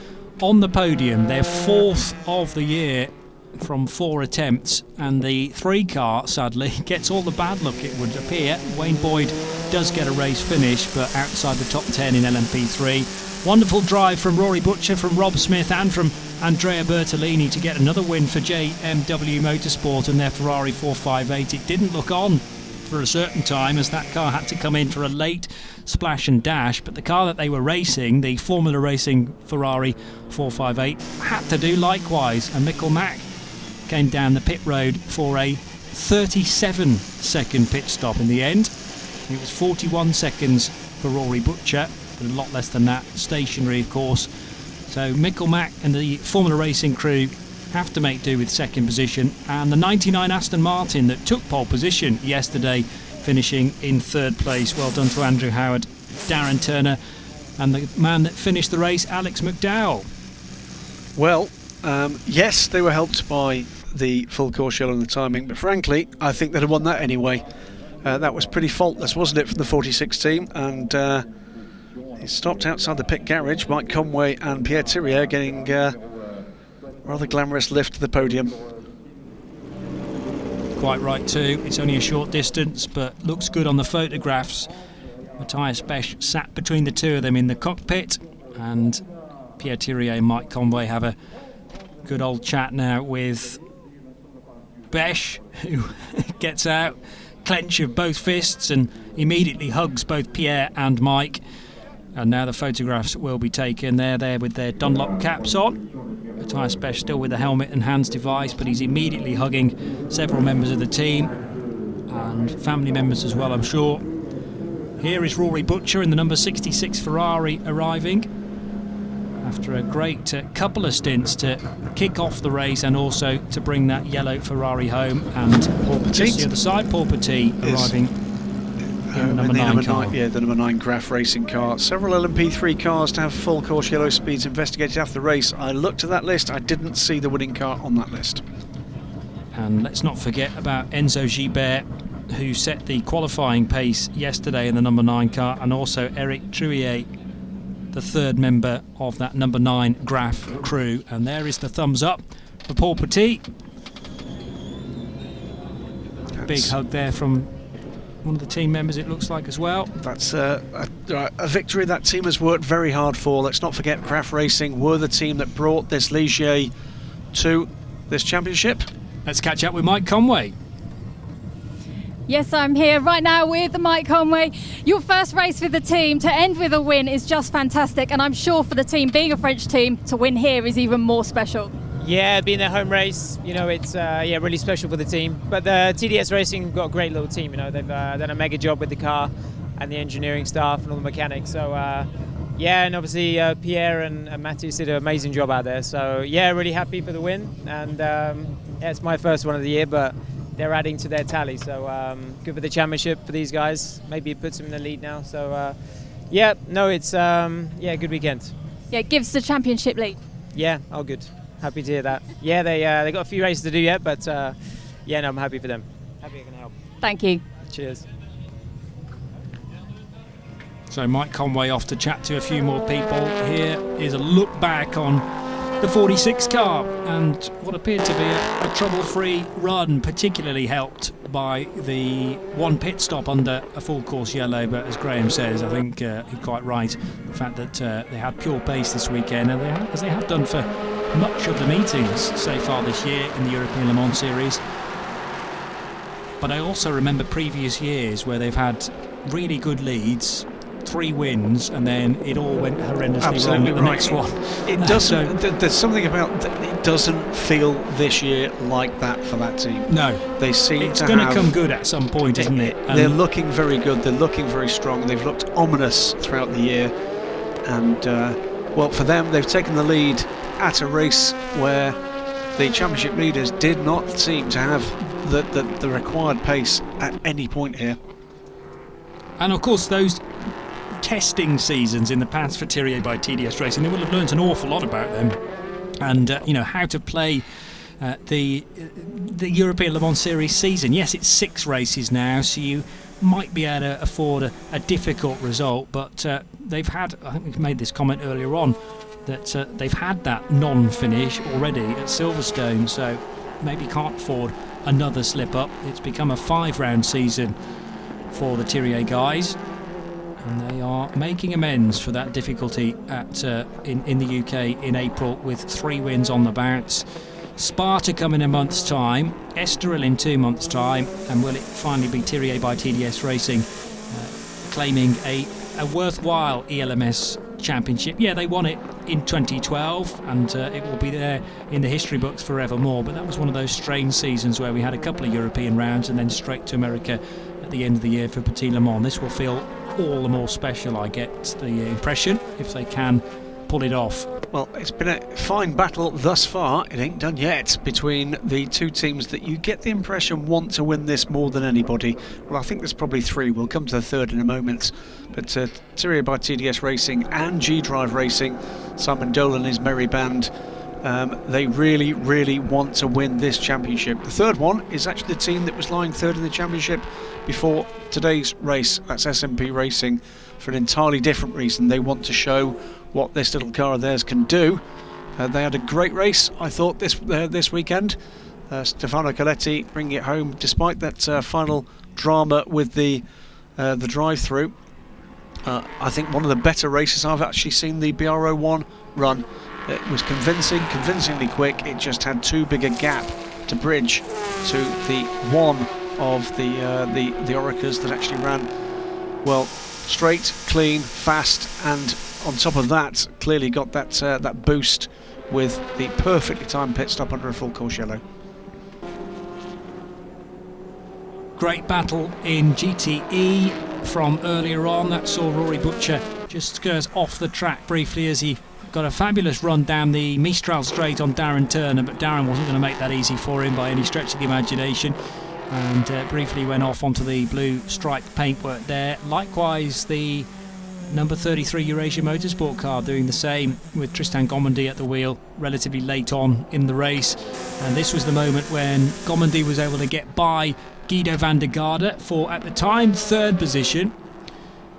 on the podium, their 4th of the year from 4 attempts, and the 3 car sadly gets all the bad luck, it would appear. Wayne Boyd does get a race finish, but outside the top 10 in LMP3. Wonderful drive from Rory Butcher, from Rob Smith and from Andrea Bertolini to get another win for JMW Motorsport and their Ferrari 458. It didn't look on for a certain time as that car had to come in for a late splash and dash, but the car that they were racing, the Formula Racing Ferrari 458, had to do likewise, and Michael Mack came down the pit road for a 37-second pit stop in the end. It was 41 seconds for Rory Butcher, but a lot less than that stationary, of course. So Michael Mack and the Formula Racing crew have to make do with 2nd position, and the 99 Aston Martin that took pole position yesterday finishing in 3rd place. Well done to Andrew Howard, Darren Turner, and the man that finished the race, Alex McDowell. Well, yes, they were helped by the full course shell and the timing, but frankly I think they'd have won that anyway. That was pretty faultless, wasn't it, from the 46 team, and he stopped outside the pit garage. Mike Conway and Pierre Thiriet getting rather glamorous lift to the podium. Quite right too, it's only a short distance, but looks good on the photographs. Matthias Besch sat between the 2 of them in the cockpit, and Pierre Thiriet and Mike Conway have a good old chat now with Besch, who gets out, clench of both fists, and immediately hugs both Pierre and Mike. And now the photographs will be taken. They're there with their Dunlop caps on. Matthias Besch still with the helmet and hands device, but he's immediately hugging several members of the team and family members as well, I'm sure. Here is Rory Butcher in the number 66 Ferrari arriving, after a great couple of stints to kick off the race and also to bring that yellow Ferrari home. And Paul Petit, the other side, Paul Petit arriving in the number 9 car. Yeah, the number 9 Graf Racing car. Several LMP3 cars to have full course yellow speeds investigated after the race. I looked at that list, I didn't see the winning car on that list. And let's not forget about Enzo Gilbert, who set the qualifying pace yesterday in the number 9 car, and also Eric Trouillet, the third member of that number 9 Graf crew. And there is the thumbs up for Paul Petit. Big hug there from one of the team members, it looks like, as well. That's a victory that team has worked very hard for. Let's not forget Graf Racing were the team that brought this Ligier to this championship. Let's catch up with Mike Conway. Yes, I'm here right now with Mike Conway. Your first race with the team, to end with a win is just fantastic, and I'm sure for the team, being a French team, to win here is even more special. Yeah, being their home race, you know, it's really special for the team. But the TDS Racing got a great little team, you know, they've done a mega job with the car and the engineering staff and all the mechanics. So and obviously Pierre and Matthew did an amazing job out there. So yeah, really happy for the win, and it's my first one of the year, but they're adding to their tally, so good for the championship for these guys. Maybe it puts them in the lead now. So it's good weekend. Yeah, it gives the championship lead. Yeah, all good. Happy to hear that. Yeah, they got a few races to do yet, but I'm happy for them. Happy I can help. Thank you. Cheers. So Mike Conway off to chat to a few more people. Here is a look back on the 46 car and what appeared to be a trouble-free run, particularly helped by the one pit stop under a full course yellow. But as Graham says, I think he's quite right, the fact that they had pure pace this weekend, and as they have done for much of the meetings so far this year in the European Le Mans Series. But I also remember previous years where they've had really good leads, 3 wins, and then it all went horrendously wrong at the next one. It doesn't. There's something about it doesn't feel this year like that for that team. No, they seem it's going to come good at some point, isn't it? They're looking very good. They're looking very strong. They've looked ominous throughout the year, and for them, they've taken the lead at a race where the championship leaders did not seem to have the required pace at any point here. And of course, those testing seasons in the past for Thierry by TDS Racing, they will have learnt an awful lot about them, and how to play the European Le Mans Series season. Yes, it's 6 races now, so you might be able to afford a difficult result, but they've had, I think we've made this comment earlier on, that they've had that non-finish already at Silverstone, so maybe can't afford another slip up. It's become a 5-round season for the Thierry guys, and they are making amends for that difficulty in the UK in April with 3 wins on the bounce. Spa to come in a month's time, Estoril in 2 months' time, and will it finally be Thierry by TDS Racing claiming a worthwhile ELMS championship? Yeah, they won it in 2012, and it will be there in the history books forevermore, but that was one of those strange seasons where we had a couple of European rounds and then straight to America at the end of the year for Petit Le Mans. This will feel all the more special, I get the impression, if they can pull it off. Well, it's been a fine battle thus far. It ain't done yet between the 2 teams that you get the impression want to win this more than anybody. Well, I think there's probably 3. We'll come to the third in a moment. But Thierry by TDS Racing and G-Drive Racing, Simon Dolan and his merry band, they really, really want to win this championship. The third one is actually the team that was lying third in the championship before today's race. That's SMP Racing, for an entirely different reason. They want to show what this little car of theirs can do. They had a great race, I thought, this weekend. Stefano Coletti bringing it home despite that final drama with the drive-through. I think one of the better races I've actually seen the BR01 run. It was convincingly quick. It just had too big a gap to bridge to the one of the Oreca's that actually ran well, straight, clean, fast, and on top of that, clearly got that boost with the perfectly timed pit stop under a full course yellow. Great battle in GTE from earlier on. That saw Rory Butcher just skirts off the track briefly as he got a fabulous run down the Mistral straight on Darren Turner, but Darren wasn't going to make that easy for him by any stretch of the imagination, and briefly went off onto the blue striped paintwork there. Likewise, the number 33 Eurasia Motorsport car doing the same, with Tristan Gomandy at the wheel relatively late on in the race. And this was the moment when Gomandy was able to get by Guido van der Garde for, at the time, third position.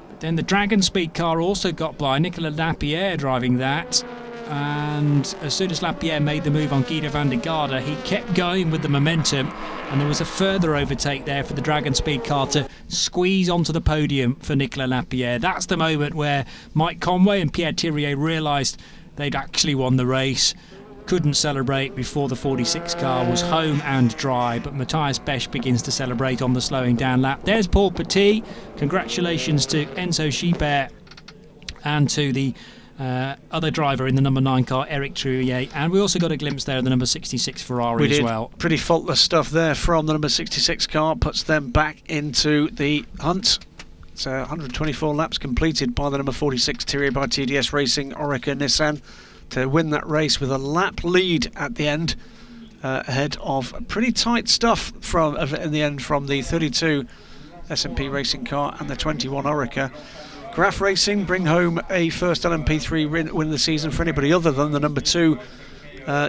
But then the Dragon Speed car also got by, Nicolas Lapierre driving that. And as soon as Lapierre made the move on Guido van der Garde, he kept going with the momentum, and there was a further overtake there for the Dragon Speed car to squeeze onto the podium for Nicolas Lapierre. That's the moment where Mike Conway and Pierre Thirier realised they'd actually won the race. Couldn't celebrate before the 46 car was home and dry, but Matthias Besch begins to celebrate on the slowing down lap. There's Paul Petit. Congratulations to Enzo Schibert and to the other driver in the number 9 car, Eric Trouillet, and we also got a glimpse there of the number 66 Ferrari as well. Pretty faultless stuff there from the number 66 car, puts them back into the hunt. So 124 laps completed by the number 46 Thirier by TDS Racing Oreca Nissan to win that race with a lap lead at the end, ahead of pretty tight stuff in the end from the 32 S&P Racing car and the 21 Oreca. Graf Racing bring home a first LMP3 win of the season for anybody other than the number 2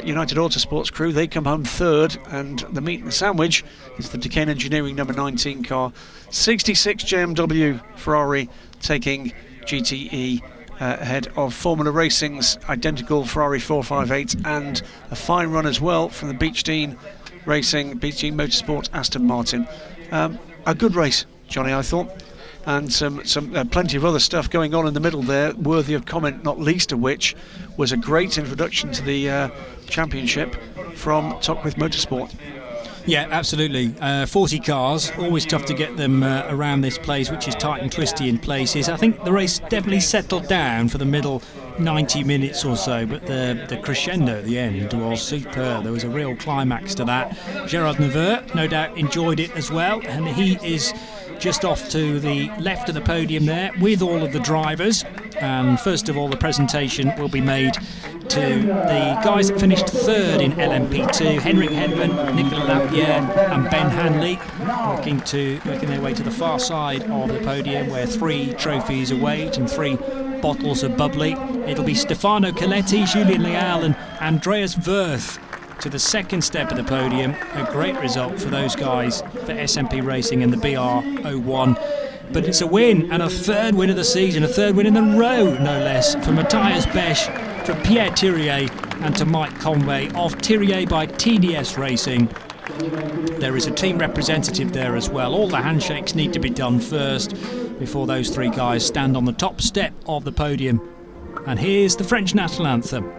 United Autosports crew. They come home third, and the meat and the sandwich is the Decane Engineering number 19 car. 66 JMW Ferrari taking GTE ahead of Formula Racing's identical Ferrari 458, and a fine run as well from the Beechdene Motorsport Aston Martin. A good race, Johnny, I thought. And some plenty of other stuff going on in the middle there, worthy of comment, not least of which was a great introduction to the championship from Tocqueville Motorsport. Yeah, absolutely. 40 cars, always tough to get them around this place, which is tight and twisty in places. I think the race definitely settled down for the middle 90 minutes or so, but the crescendo at the end was superb. There was a real climax to that. Gerard Neveu, no doubt, enjoyed it as well, and he is just off to the left of the podium there with all of the drivers. And first of all, the presentation will be made to the guys that finished third in LMP2, Henrik Hedman, Nicolas Lapierre and Ben Hanley, working their way to the far side of the podium where 3 trophies await and 3 bottles of bubbly. It'll be Stefano Coletti, Julien Leal and Andreas Wirth to the second step of the podium. A great result for those guys for SMP Racing and the BR01. But it's a win, and a third win of the season, a third win in a row, no less, for Matthias Besch, for Pierre Thirier and to Mike Conway of Thirier by TDS Racing. There is a team representative there as well. All the handshakes need to be done first before those 3 guys stand on the top step of the podium. And here's the French national anthem.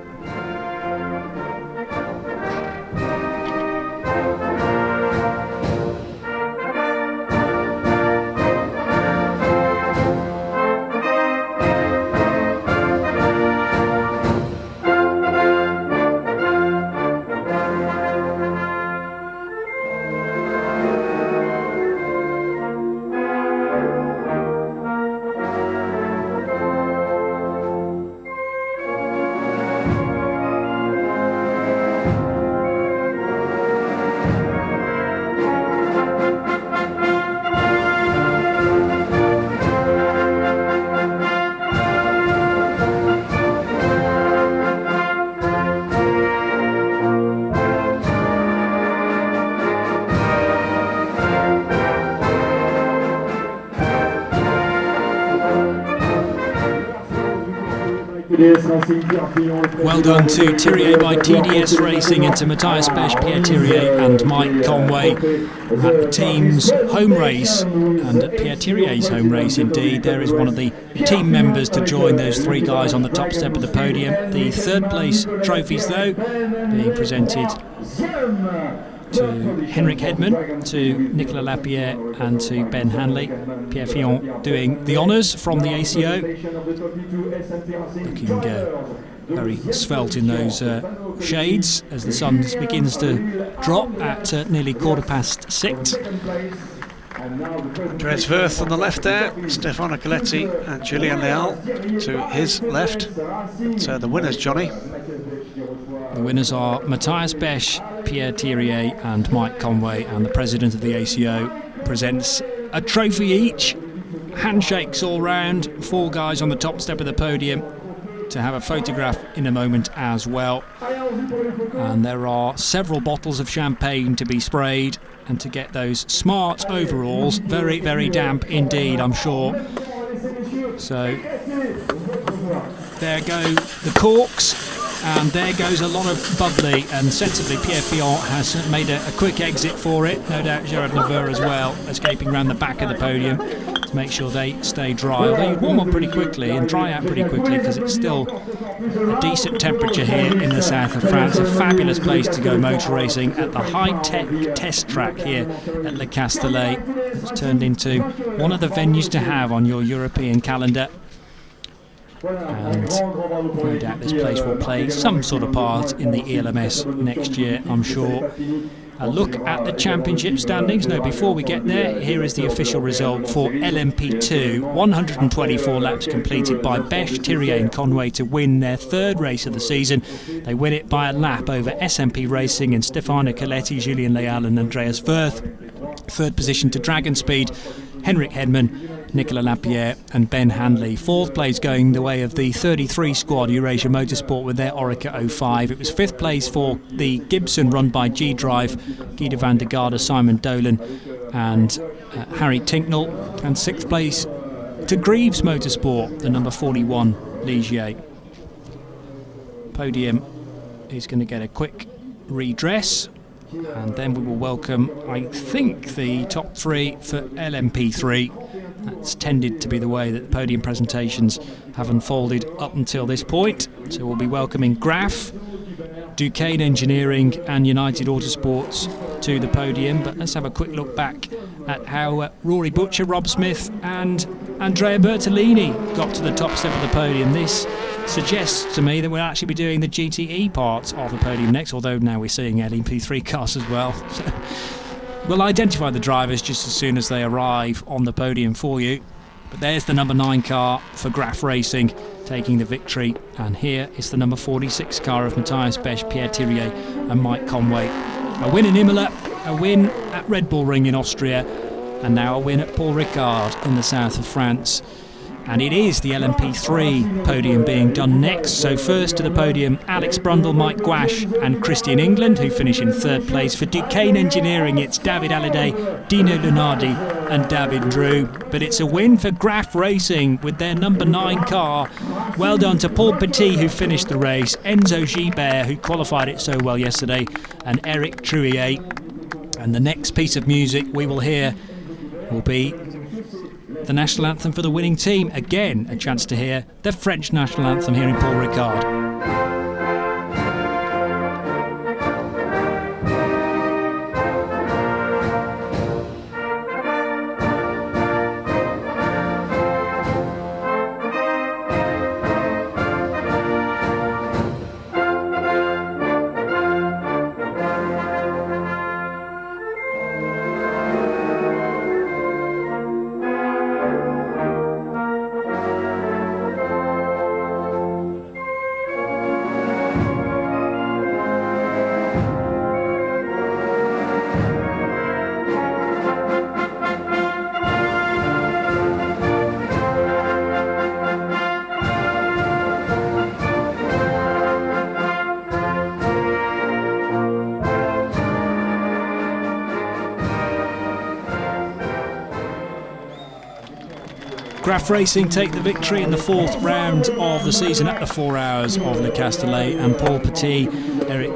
Well done to Thirier by TDS Racing and to Matthias Besch, Pierre Thirier and Mike Conway at the team's home race, and at Pierre Thirier's home race indeed. There is one of the team members to join those 3 guys on the top step of the podium. The third place trophies though being presented to Henrik Hedman, to Nicolas Lapierre and to Ben Hanley. Pierre Fillon doing the honours from the ACO, looking very svelte in those shades as the sun begins to drop at nearly 6:15. Andreas Wirth on the left there, Stefano Coletti and Julien Leal to his left. So the winners, Johnny. The winners are Matthias Besch, Pierre Thirier and Mike Conway, and the president of the ACO presents a trophy each. Handshakes all round, 4 guys on the top step of the podium to have a photograph in a moment as well. And there are several bottles of champagne to be sprayed and to get those smart overalls. Very, very damp indeed, I'm sure. So there go the corks, and there goes a lot of bubbly, and sensibly Pierre Fillon has made a quick exit for it. No doubt Gerard Neveu as well, escaping around the back of the podium to make sure they stay dry. Although you warm up pretty quickly and dry out pretty quickly, because it's still a decent temperature here in the south of France. A fabulous place to go motor racing at the high-tech test track here at Le Castellet. It's turned into one of the venues to have on your European calendar. And no doubt this place will play some sort of part in the ELMS next year, I'm sure. A look at the championship standings. No, before we get there, here is the official result for LMP2. 124 laps completed by Besch, Thirier and Conway to win their 3rd race of the season. They win it by a lap over SMP Racing and Stefano Coletti, Julien Leal and Andreas Wirth. 3rd position to Dragon Speed, Henrik Hedman, Nicolas Lapierre and Ben Handley. 4th place going the way of the 33 squad, Eurasia Motorsport, with their Orica 05. It was 5th place for the Gibson run by G-Drive, Guido van der Garde, Simon Dolan and Harry Tinknell. And 6th place to Greaves Motorsport, the number 41 Ligier. Podium is going to get a quick redress, and then we will welcome, I think, the top 3 for LMP3. That's tended to be the way that the podium presentations have unfolded up until this point. So we'll be welcoming Graf, Duquesne Engineering and United Autosports to the podium. But let's have a quick look back at how Rory Butcher, Rob Smith and Andrea Bertolini got to the top step of the podium. This suggests to me that we'll actually be doing the GTE part of the podium next, although now we're seeing LMP3 cars as well. So we'll identify the drivers just as soon as they arrive on the podium for you. But there's the number 9 car for Graf Racing taking the victory, and here is the number 46 car of Matthias Besch, Pierre Thirier and Mike Conway. A win in Imola, a win at Red Bull Ring in Austria, and now a win at Paul Ricard in the south of France. And it is the LMP3 podium being done next. So first to the podium, Alex Brundle, Mike Gouache and Christian England, who finish in 3rd place. For Duquesne Engineering, it's David Halliday, Dino Lunardi and David Drew. But it's a win for Graf Racing with their number 9 car. Well done to Paul Petit, who finished the race, Enzo Gibert, who qualified it so well yesterday, and Eric Trouillet. And the next piece of music we will hear will be the national anthem for the winning team. Again, a chance to hear the French national anthem here in Paul Ricard. Graf Racing take the victory in the 4th round of the season at the 4 hours of Le Castellet, and Paul Petit, Eric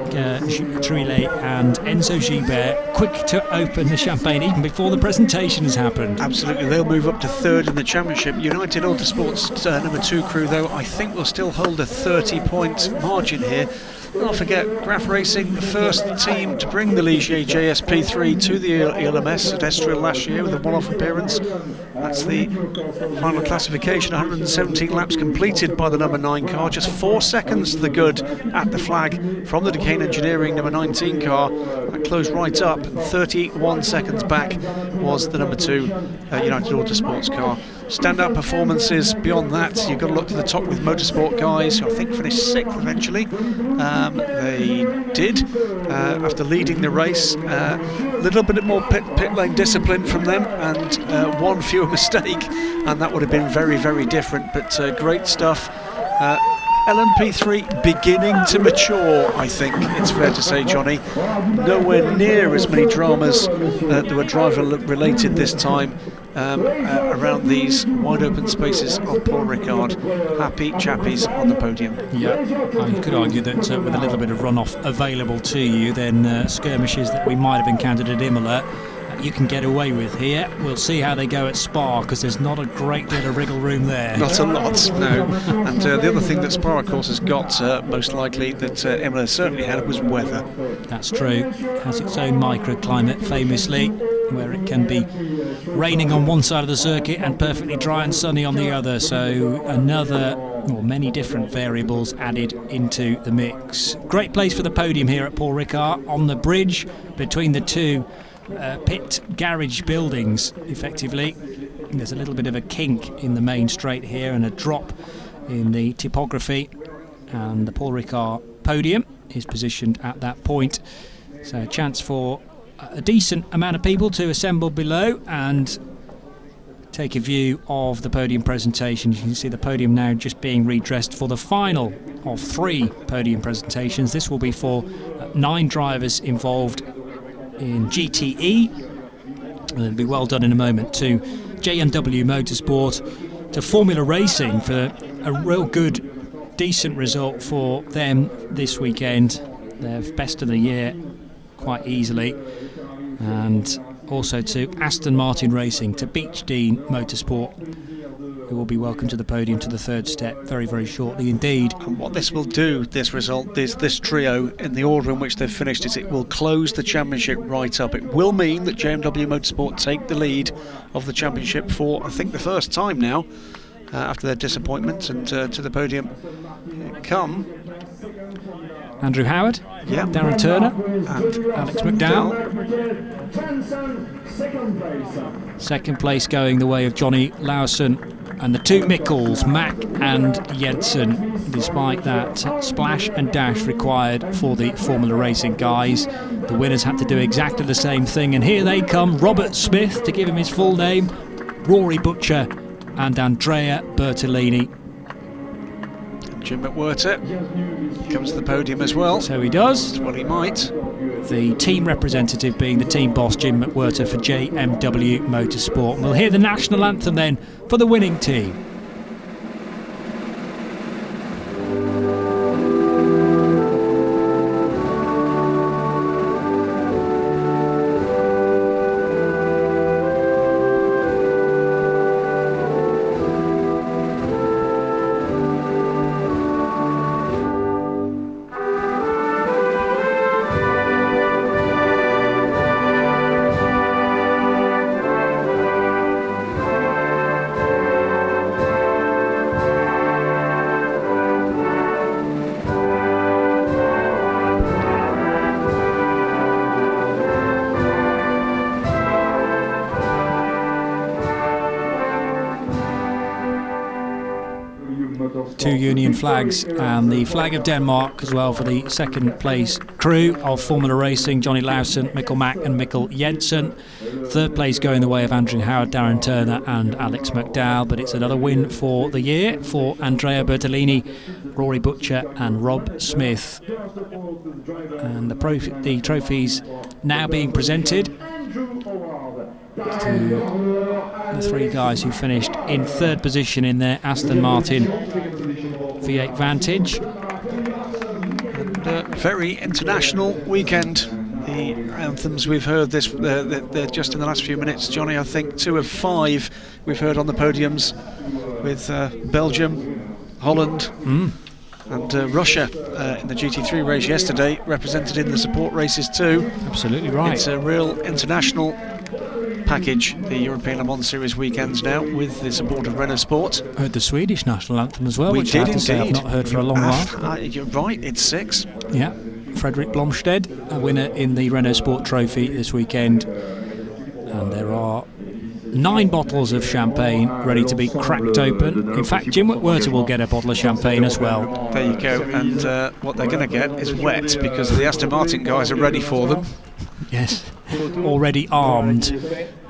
Trouillet and Enzo Gibert quick to open the champagne even before the presentation has happened. Absolutely, they'll move up to 3rd in the championship. United Autosports number 2 crew, though, I think will still hold a 30-point margin here Don't forget, Graf Racing, the first team to bring the Ligier JSP3 to the ELMS at Estoril last year with a one-off appearance. That's the final classification, 117 laps completed by the number 9 car, just 4 seconds to the good at the flag from the Decane Engineering number 19 car. That closed right up, 31 seconds back was the number 2 United Autosports car. Standout performances beyond that, you've got to look to the top with Motorsport guys, who I think finished 6th eventually. They did, after leading the race. A little bit more pit lane discipline from them, and one fewer mistake, and that would have been very, very different, but great stuff. LMP3 beginning to mature, I think it's fair to say, Johnny. Nowhere near as many dramas that were driver related this time around these wide open spaces of Paul Ricard. Happy chappies on the podium. Yeah, you could argue that with a little bit of runoff available to you, then skirmishes that we might have encountered at Imola you can get away with here. We'll see how they go at Spa, because there's not a great deal of wriggle room there. Not a lot, no. And the other thing that Spa, of course, has got, most likely, that Imola certainly had, was weather. That's true. It has its own microclimate, famously, where it can be raining on one side of the circuit and perfectly dry and sunny on the other. So many different variables added into the mix. Great place for the podium here at Paul Ricard, on the bridge between the two pit garage buildings, effectively. There's a little bit of a kink in the main straight here and a drop in the typography, and the Paul Ricard podium is positioned at that point, so a chance for a decent amount of people to assemble below and take a view of the podium presentation. You can see the podium now just being redressed for the final of 3 podium presentations. This will be for 9 drivers involved in GTE, and it'll be well done in a moment to JMW Motorsport, to Formula Racing for a real good, decent result for them this weekend. Their best of the year quite easily, and also to Aston Martin Racing, to Beechdean Motorsport, who will be welcome to the podium to the 3rd step very, very shortly indeed. And what this will do, this result, this trio, in the order in which they've finished, is it will close the championship right up. It will mean that JMW Motorsport take the lead of the championship for, I think, the first time now, after their disappointment, and to the podium come Andrew Howard, Darren Turner and Alex McDowell. Second place going the way of Johnny Lawson and the 2 Mickels, Mack and Jensen, despite that splash and dash required for the Formula Racing guys. The winners had to do exactly the same thing, and here they come. Robert Smith, to give him his full name, Rory Butcher and Andrea Bertolini. Jim McWhirter comes to the podium as well. So he does. Well, he might. The team representative being the team boss, Jim McWhirter, for JMW Motorsport. We'll hear the national anthem then for the winning team. Two Union flags and the flag of Denmark as well for the second place crew of Formula Racing, Johnny Lawson, Mikkel Mack and Mikkel Jensen. Third place going the way of Andrew Howard, Darren Turner and Alex McDowell, but it's another win for the year for Andrea Bertolini, Rory Butcher and Rob Smith. And the trophies now being presented to the 3 guys who finished in 3rd position in their Aston Martin V8 Vantage. And very international weekend. The anthems we've heard they're just in the last few minutes, Johnny. I think 2 of 5 we've heard on the podiums, with Belgium, Holland, And Russia in the GT3 race yesterday, represented in the support races too. Absolutely right. It's a real international package, the European Le Mans Series weekends now, with the support of Renault Sport. Heard the Swedish national anthem as well, We which did I have to say I've indeed. not heard for a long while. You're right, it's 6. Yeah, Frederick Blomstedt, a winner in the Renault Sport Trophy this weekend. And there are 9 bottles of champagne ready to be cracked open. In fact, Jim Whitworth will get a bottle of champagne as well. There you go. And what they're going to get is wet, because the Aston Martin guys are ready for them. Yes, already armed,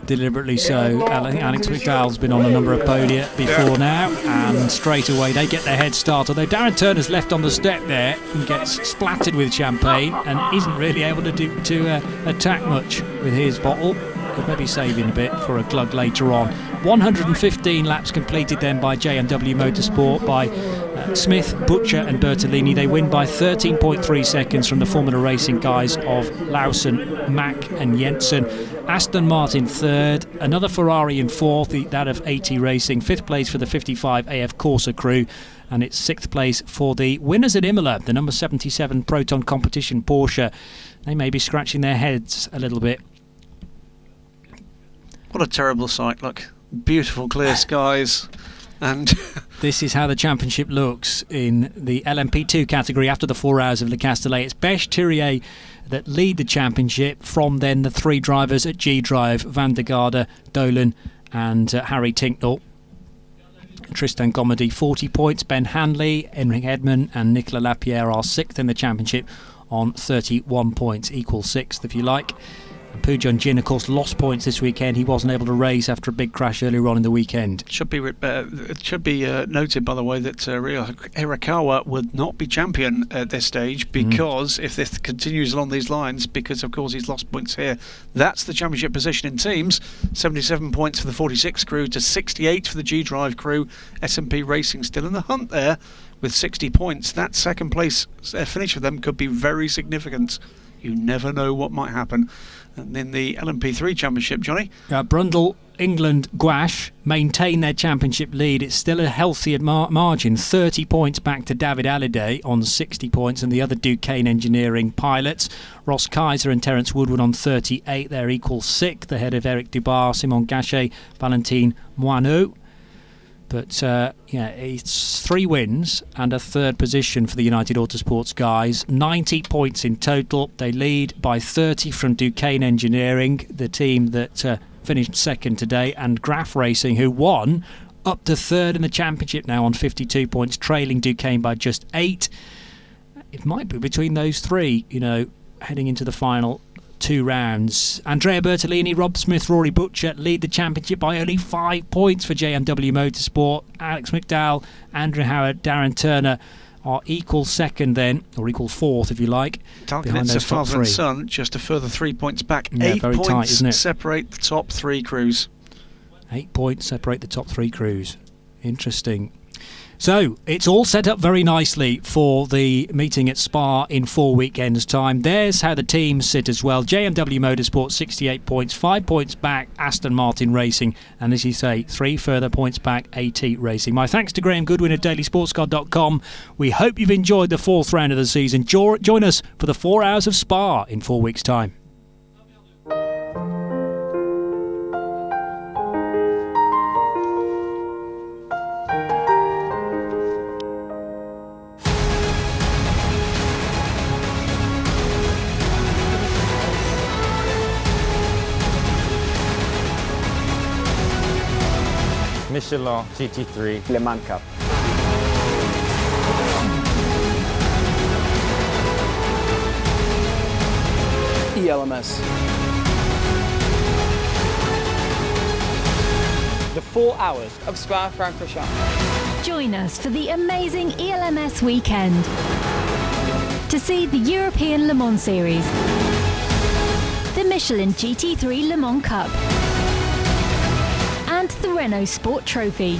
deliberately so. I think Alex McDowell's been on a number of podia before now, and straight away they get their head start. Although Darren Turner's left on the step there and gets splattered with champagne and isn't really able to attack much with his bottle. Could maybe saving a bit for a glug later on. 115 laps completed then by J&W Motorsport by Smith, Butcher and Bertolini. They win by 13.3 seconds from the Formula Racing guys of Lawson, Mack and Jensen. Aston Martin third, another Ferrari in fourth, that of AT Racing. Fifth place for the 55 AF Corsa crew, and it's sixth place for the winners at Imola, the number 77 Proton Competition Porsche. They may be scratching their heads a little bit. What a terrible sight, look. Beautiful clear skies. And this is how the championship looks in the LMP2 category after the 4 hours of Le Castellet. It's Beche Thirier that lead the championship. From then the 3 drivers at G Drive, Van der Garde, Dolan and Harry Tinknell. Tristan Gomedy 40 points, Ben Hanley, Henrik Edman and Nicolas Lapierre are 6th in the championship on 31 points, equal 6th if you like. Pujon Jin, of course, lost points this weekend. He wasn't able to race after a big crash earlier on in the weekend. It should be noted, by the way, that Ryo Hirakawa would not be champion at this stage, because if this continues along these lines, because of course he's lost points here, that's the championship position in teams. 77 points for the 46 crew to 68 for the G-Drive crew. S&P Racing still in the hunt there with 60 points. That second place finish for them could be very significant. You never know what might happen. And in the LMP3 Championship, Johnny? Brundle, England, Gouache maintain their championship lead. It's still a healthy margin. 30 points back to David Halliday on 60 points and the other Duquesne Engineering pilots. Ross Kaiser and Terence Woodward on 38. They're equal 6th ahead of Eric Dubar, Simon Gachet, Valentin Moineau. But it's 3 wins and a 3rd position for the United Autosports guys. 90 points in total. They lead by 30 from Duquesne Engineering, the team that finished 2nd today, and Graf Racing, who won, up to 3rd in the championship now on 52 points, trailing Duquesne by just 8. It might be between those 3, heading into the final 2 rounds. Andrea Bertolini, Rob Smith, Rory Butcher lead the championship by only 5 points for JMW Motorsport. Alex McDowell, Andrew Howard, Darren Turner are equal 2nd then, or equal 4th if you like. Talkenic's father and son just a further 3 points back. Yeah, 8 very points tight, isn't it? Separate the top 3 crews. 8 points separate the top 3 crews. Interesting. So it's all set up very nicely for the meeting at Spa in 4 weekends' time. There's how the teams sit as well. JMW Motorsport 68 points, 5 points back Aston Martin Racing, and as you say, 3 further points back AT Racing. My thanks to Graham Goodwin at dailysportscar.com. We hope you've enjoyed the 4th round of the season. Join us for the 4 hours of Spa in 4 weeks' time. Michelin GT3 Le Mans Cup. ELMS. The 4 hours of Spa-Francorchamps. Join us for the amazing ELMS weekend to see the European Le Mans Series, the Michelin GT3 Le Mans Cup, and the Renault Sport Trophy.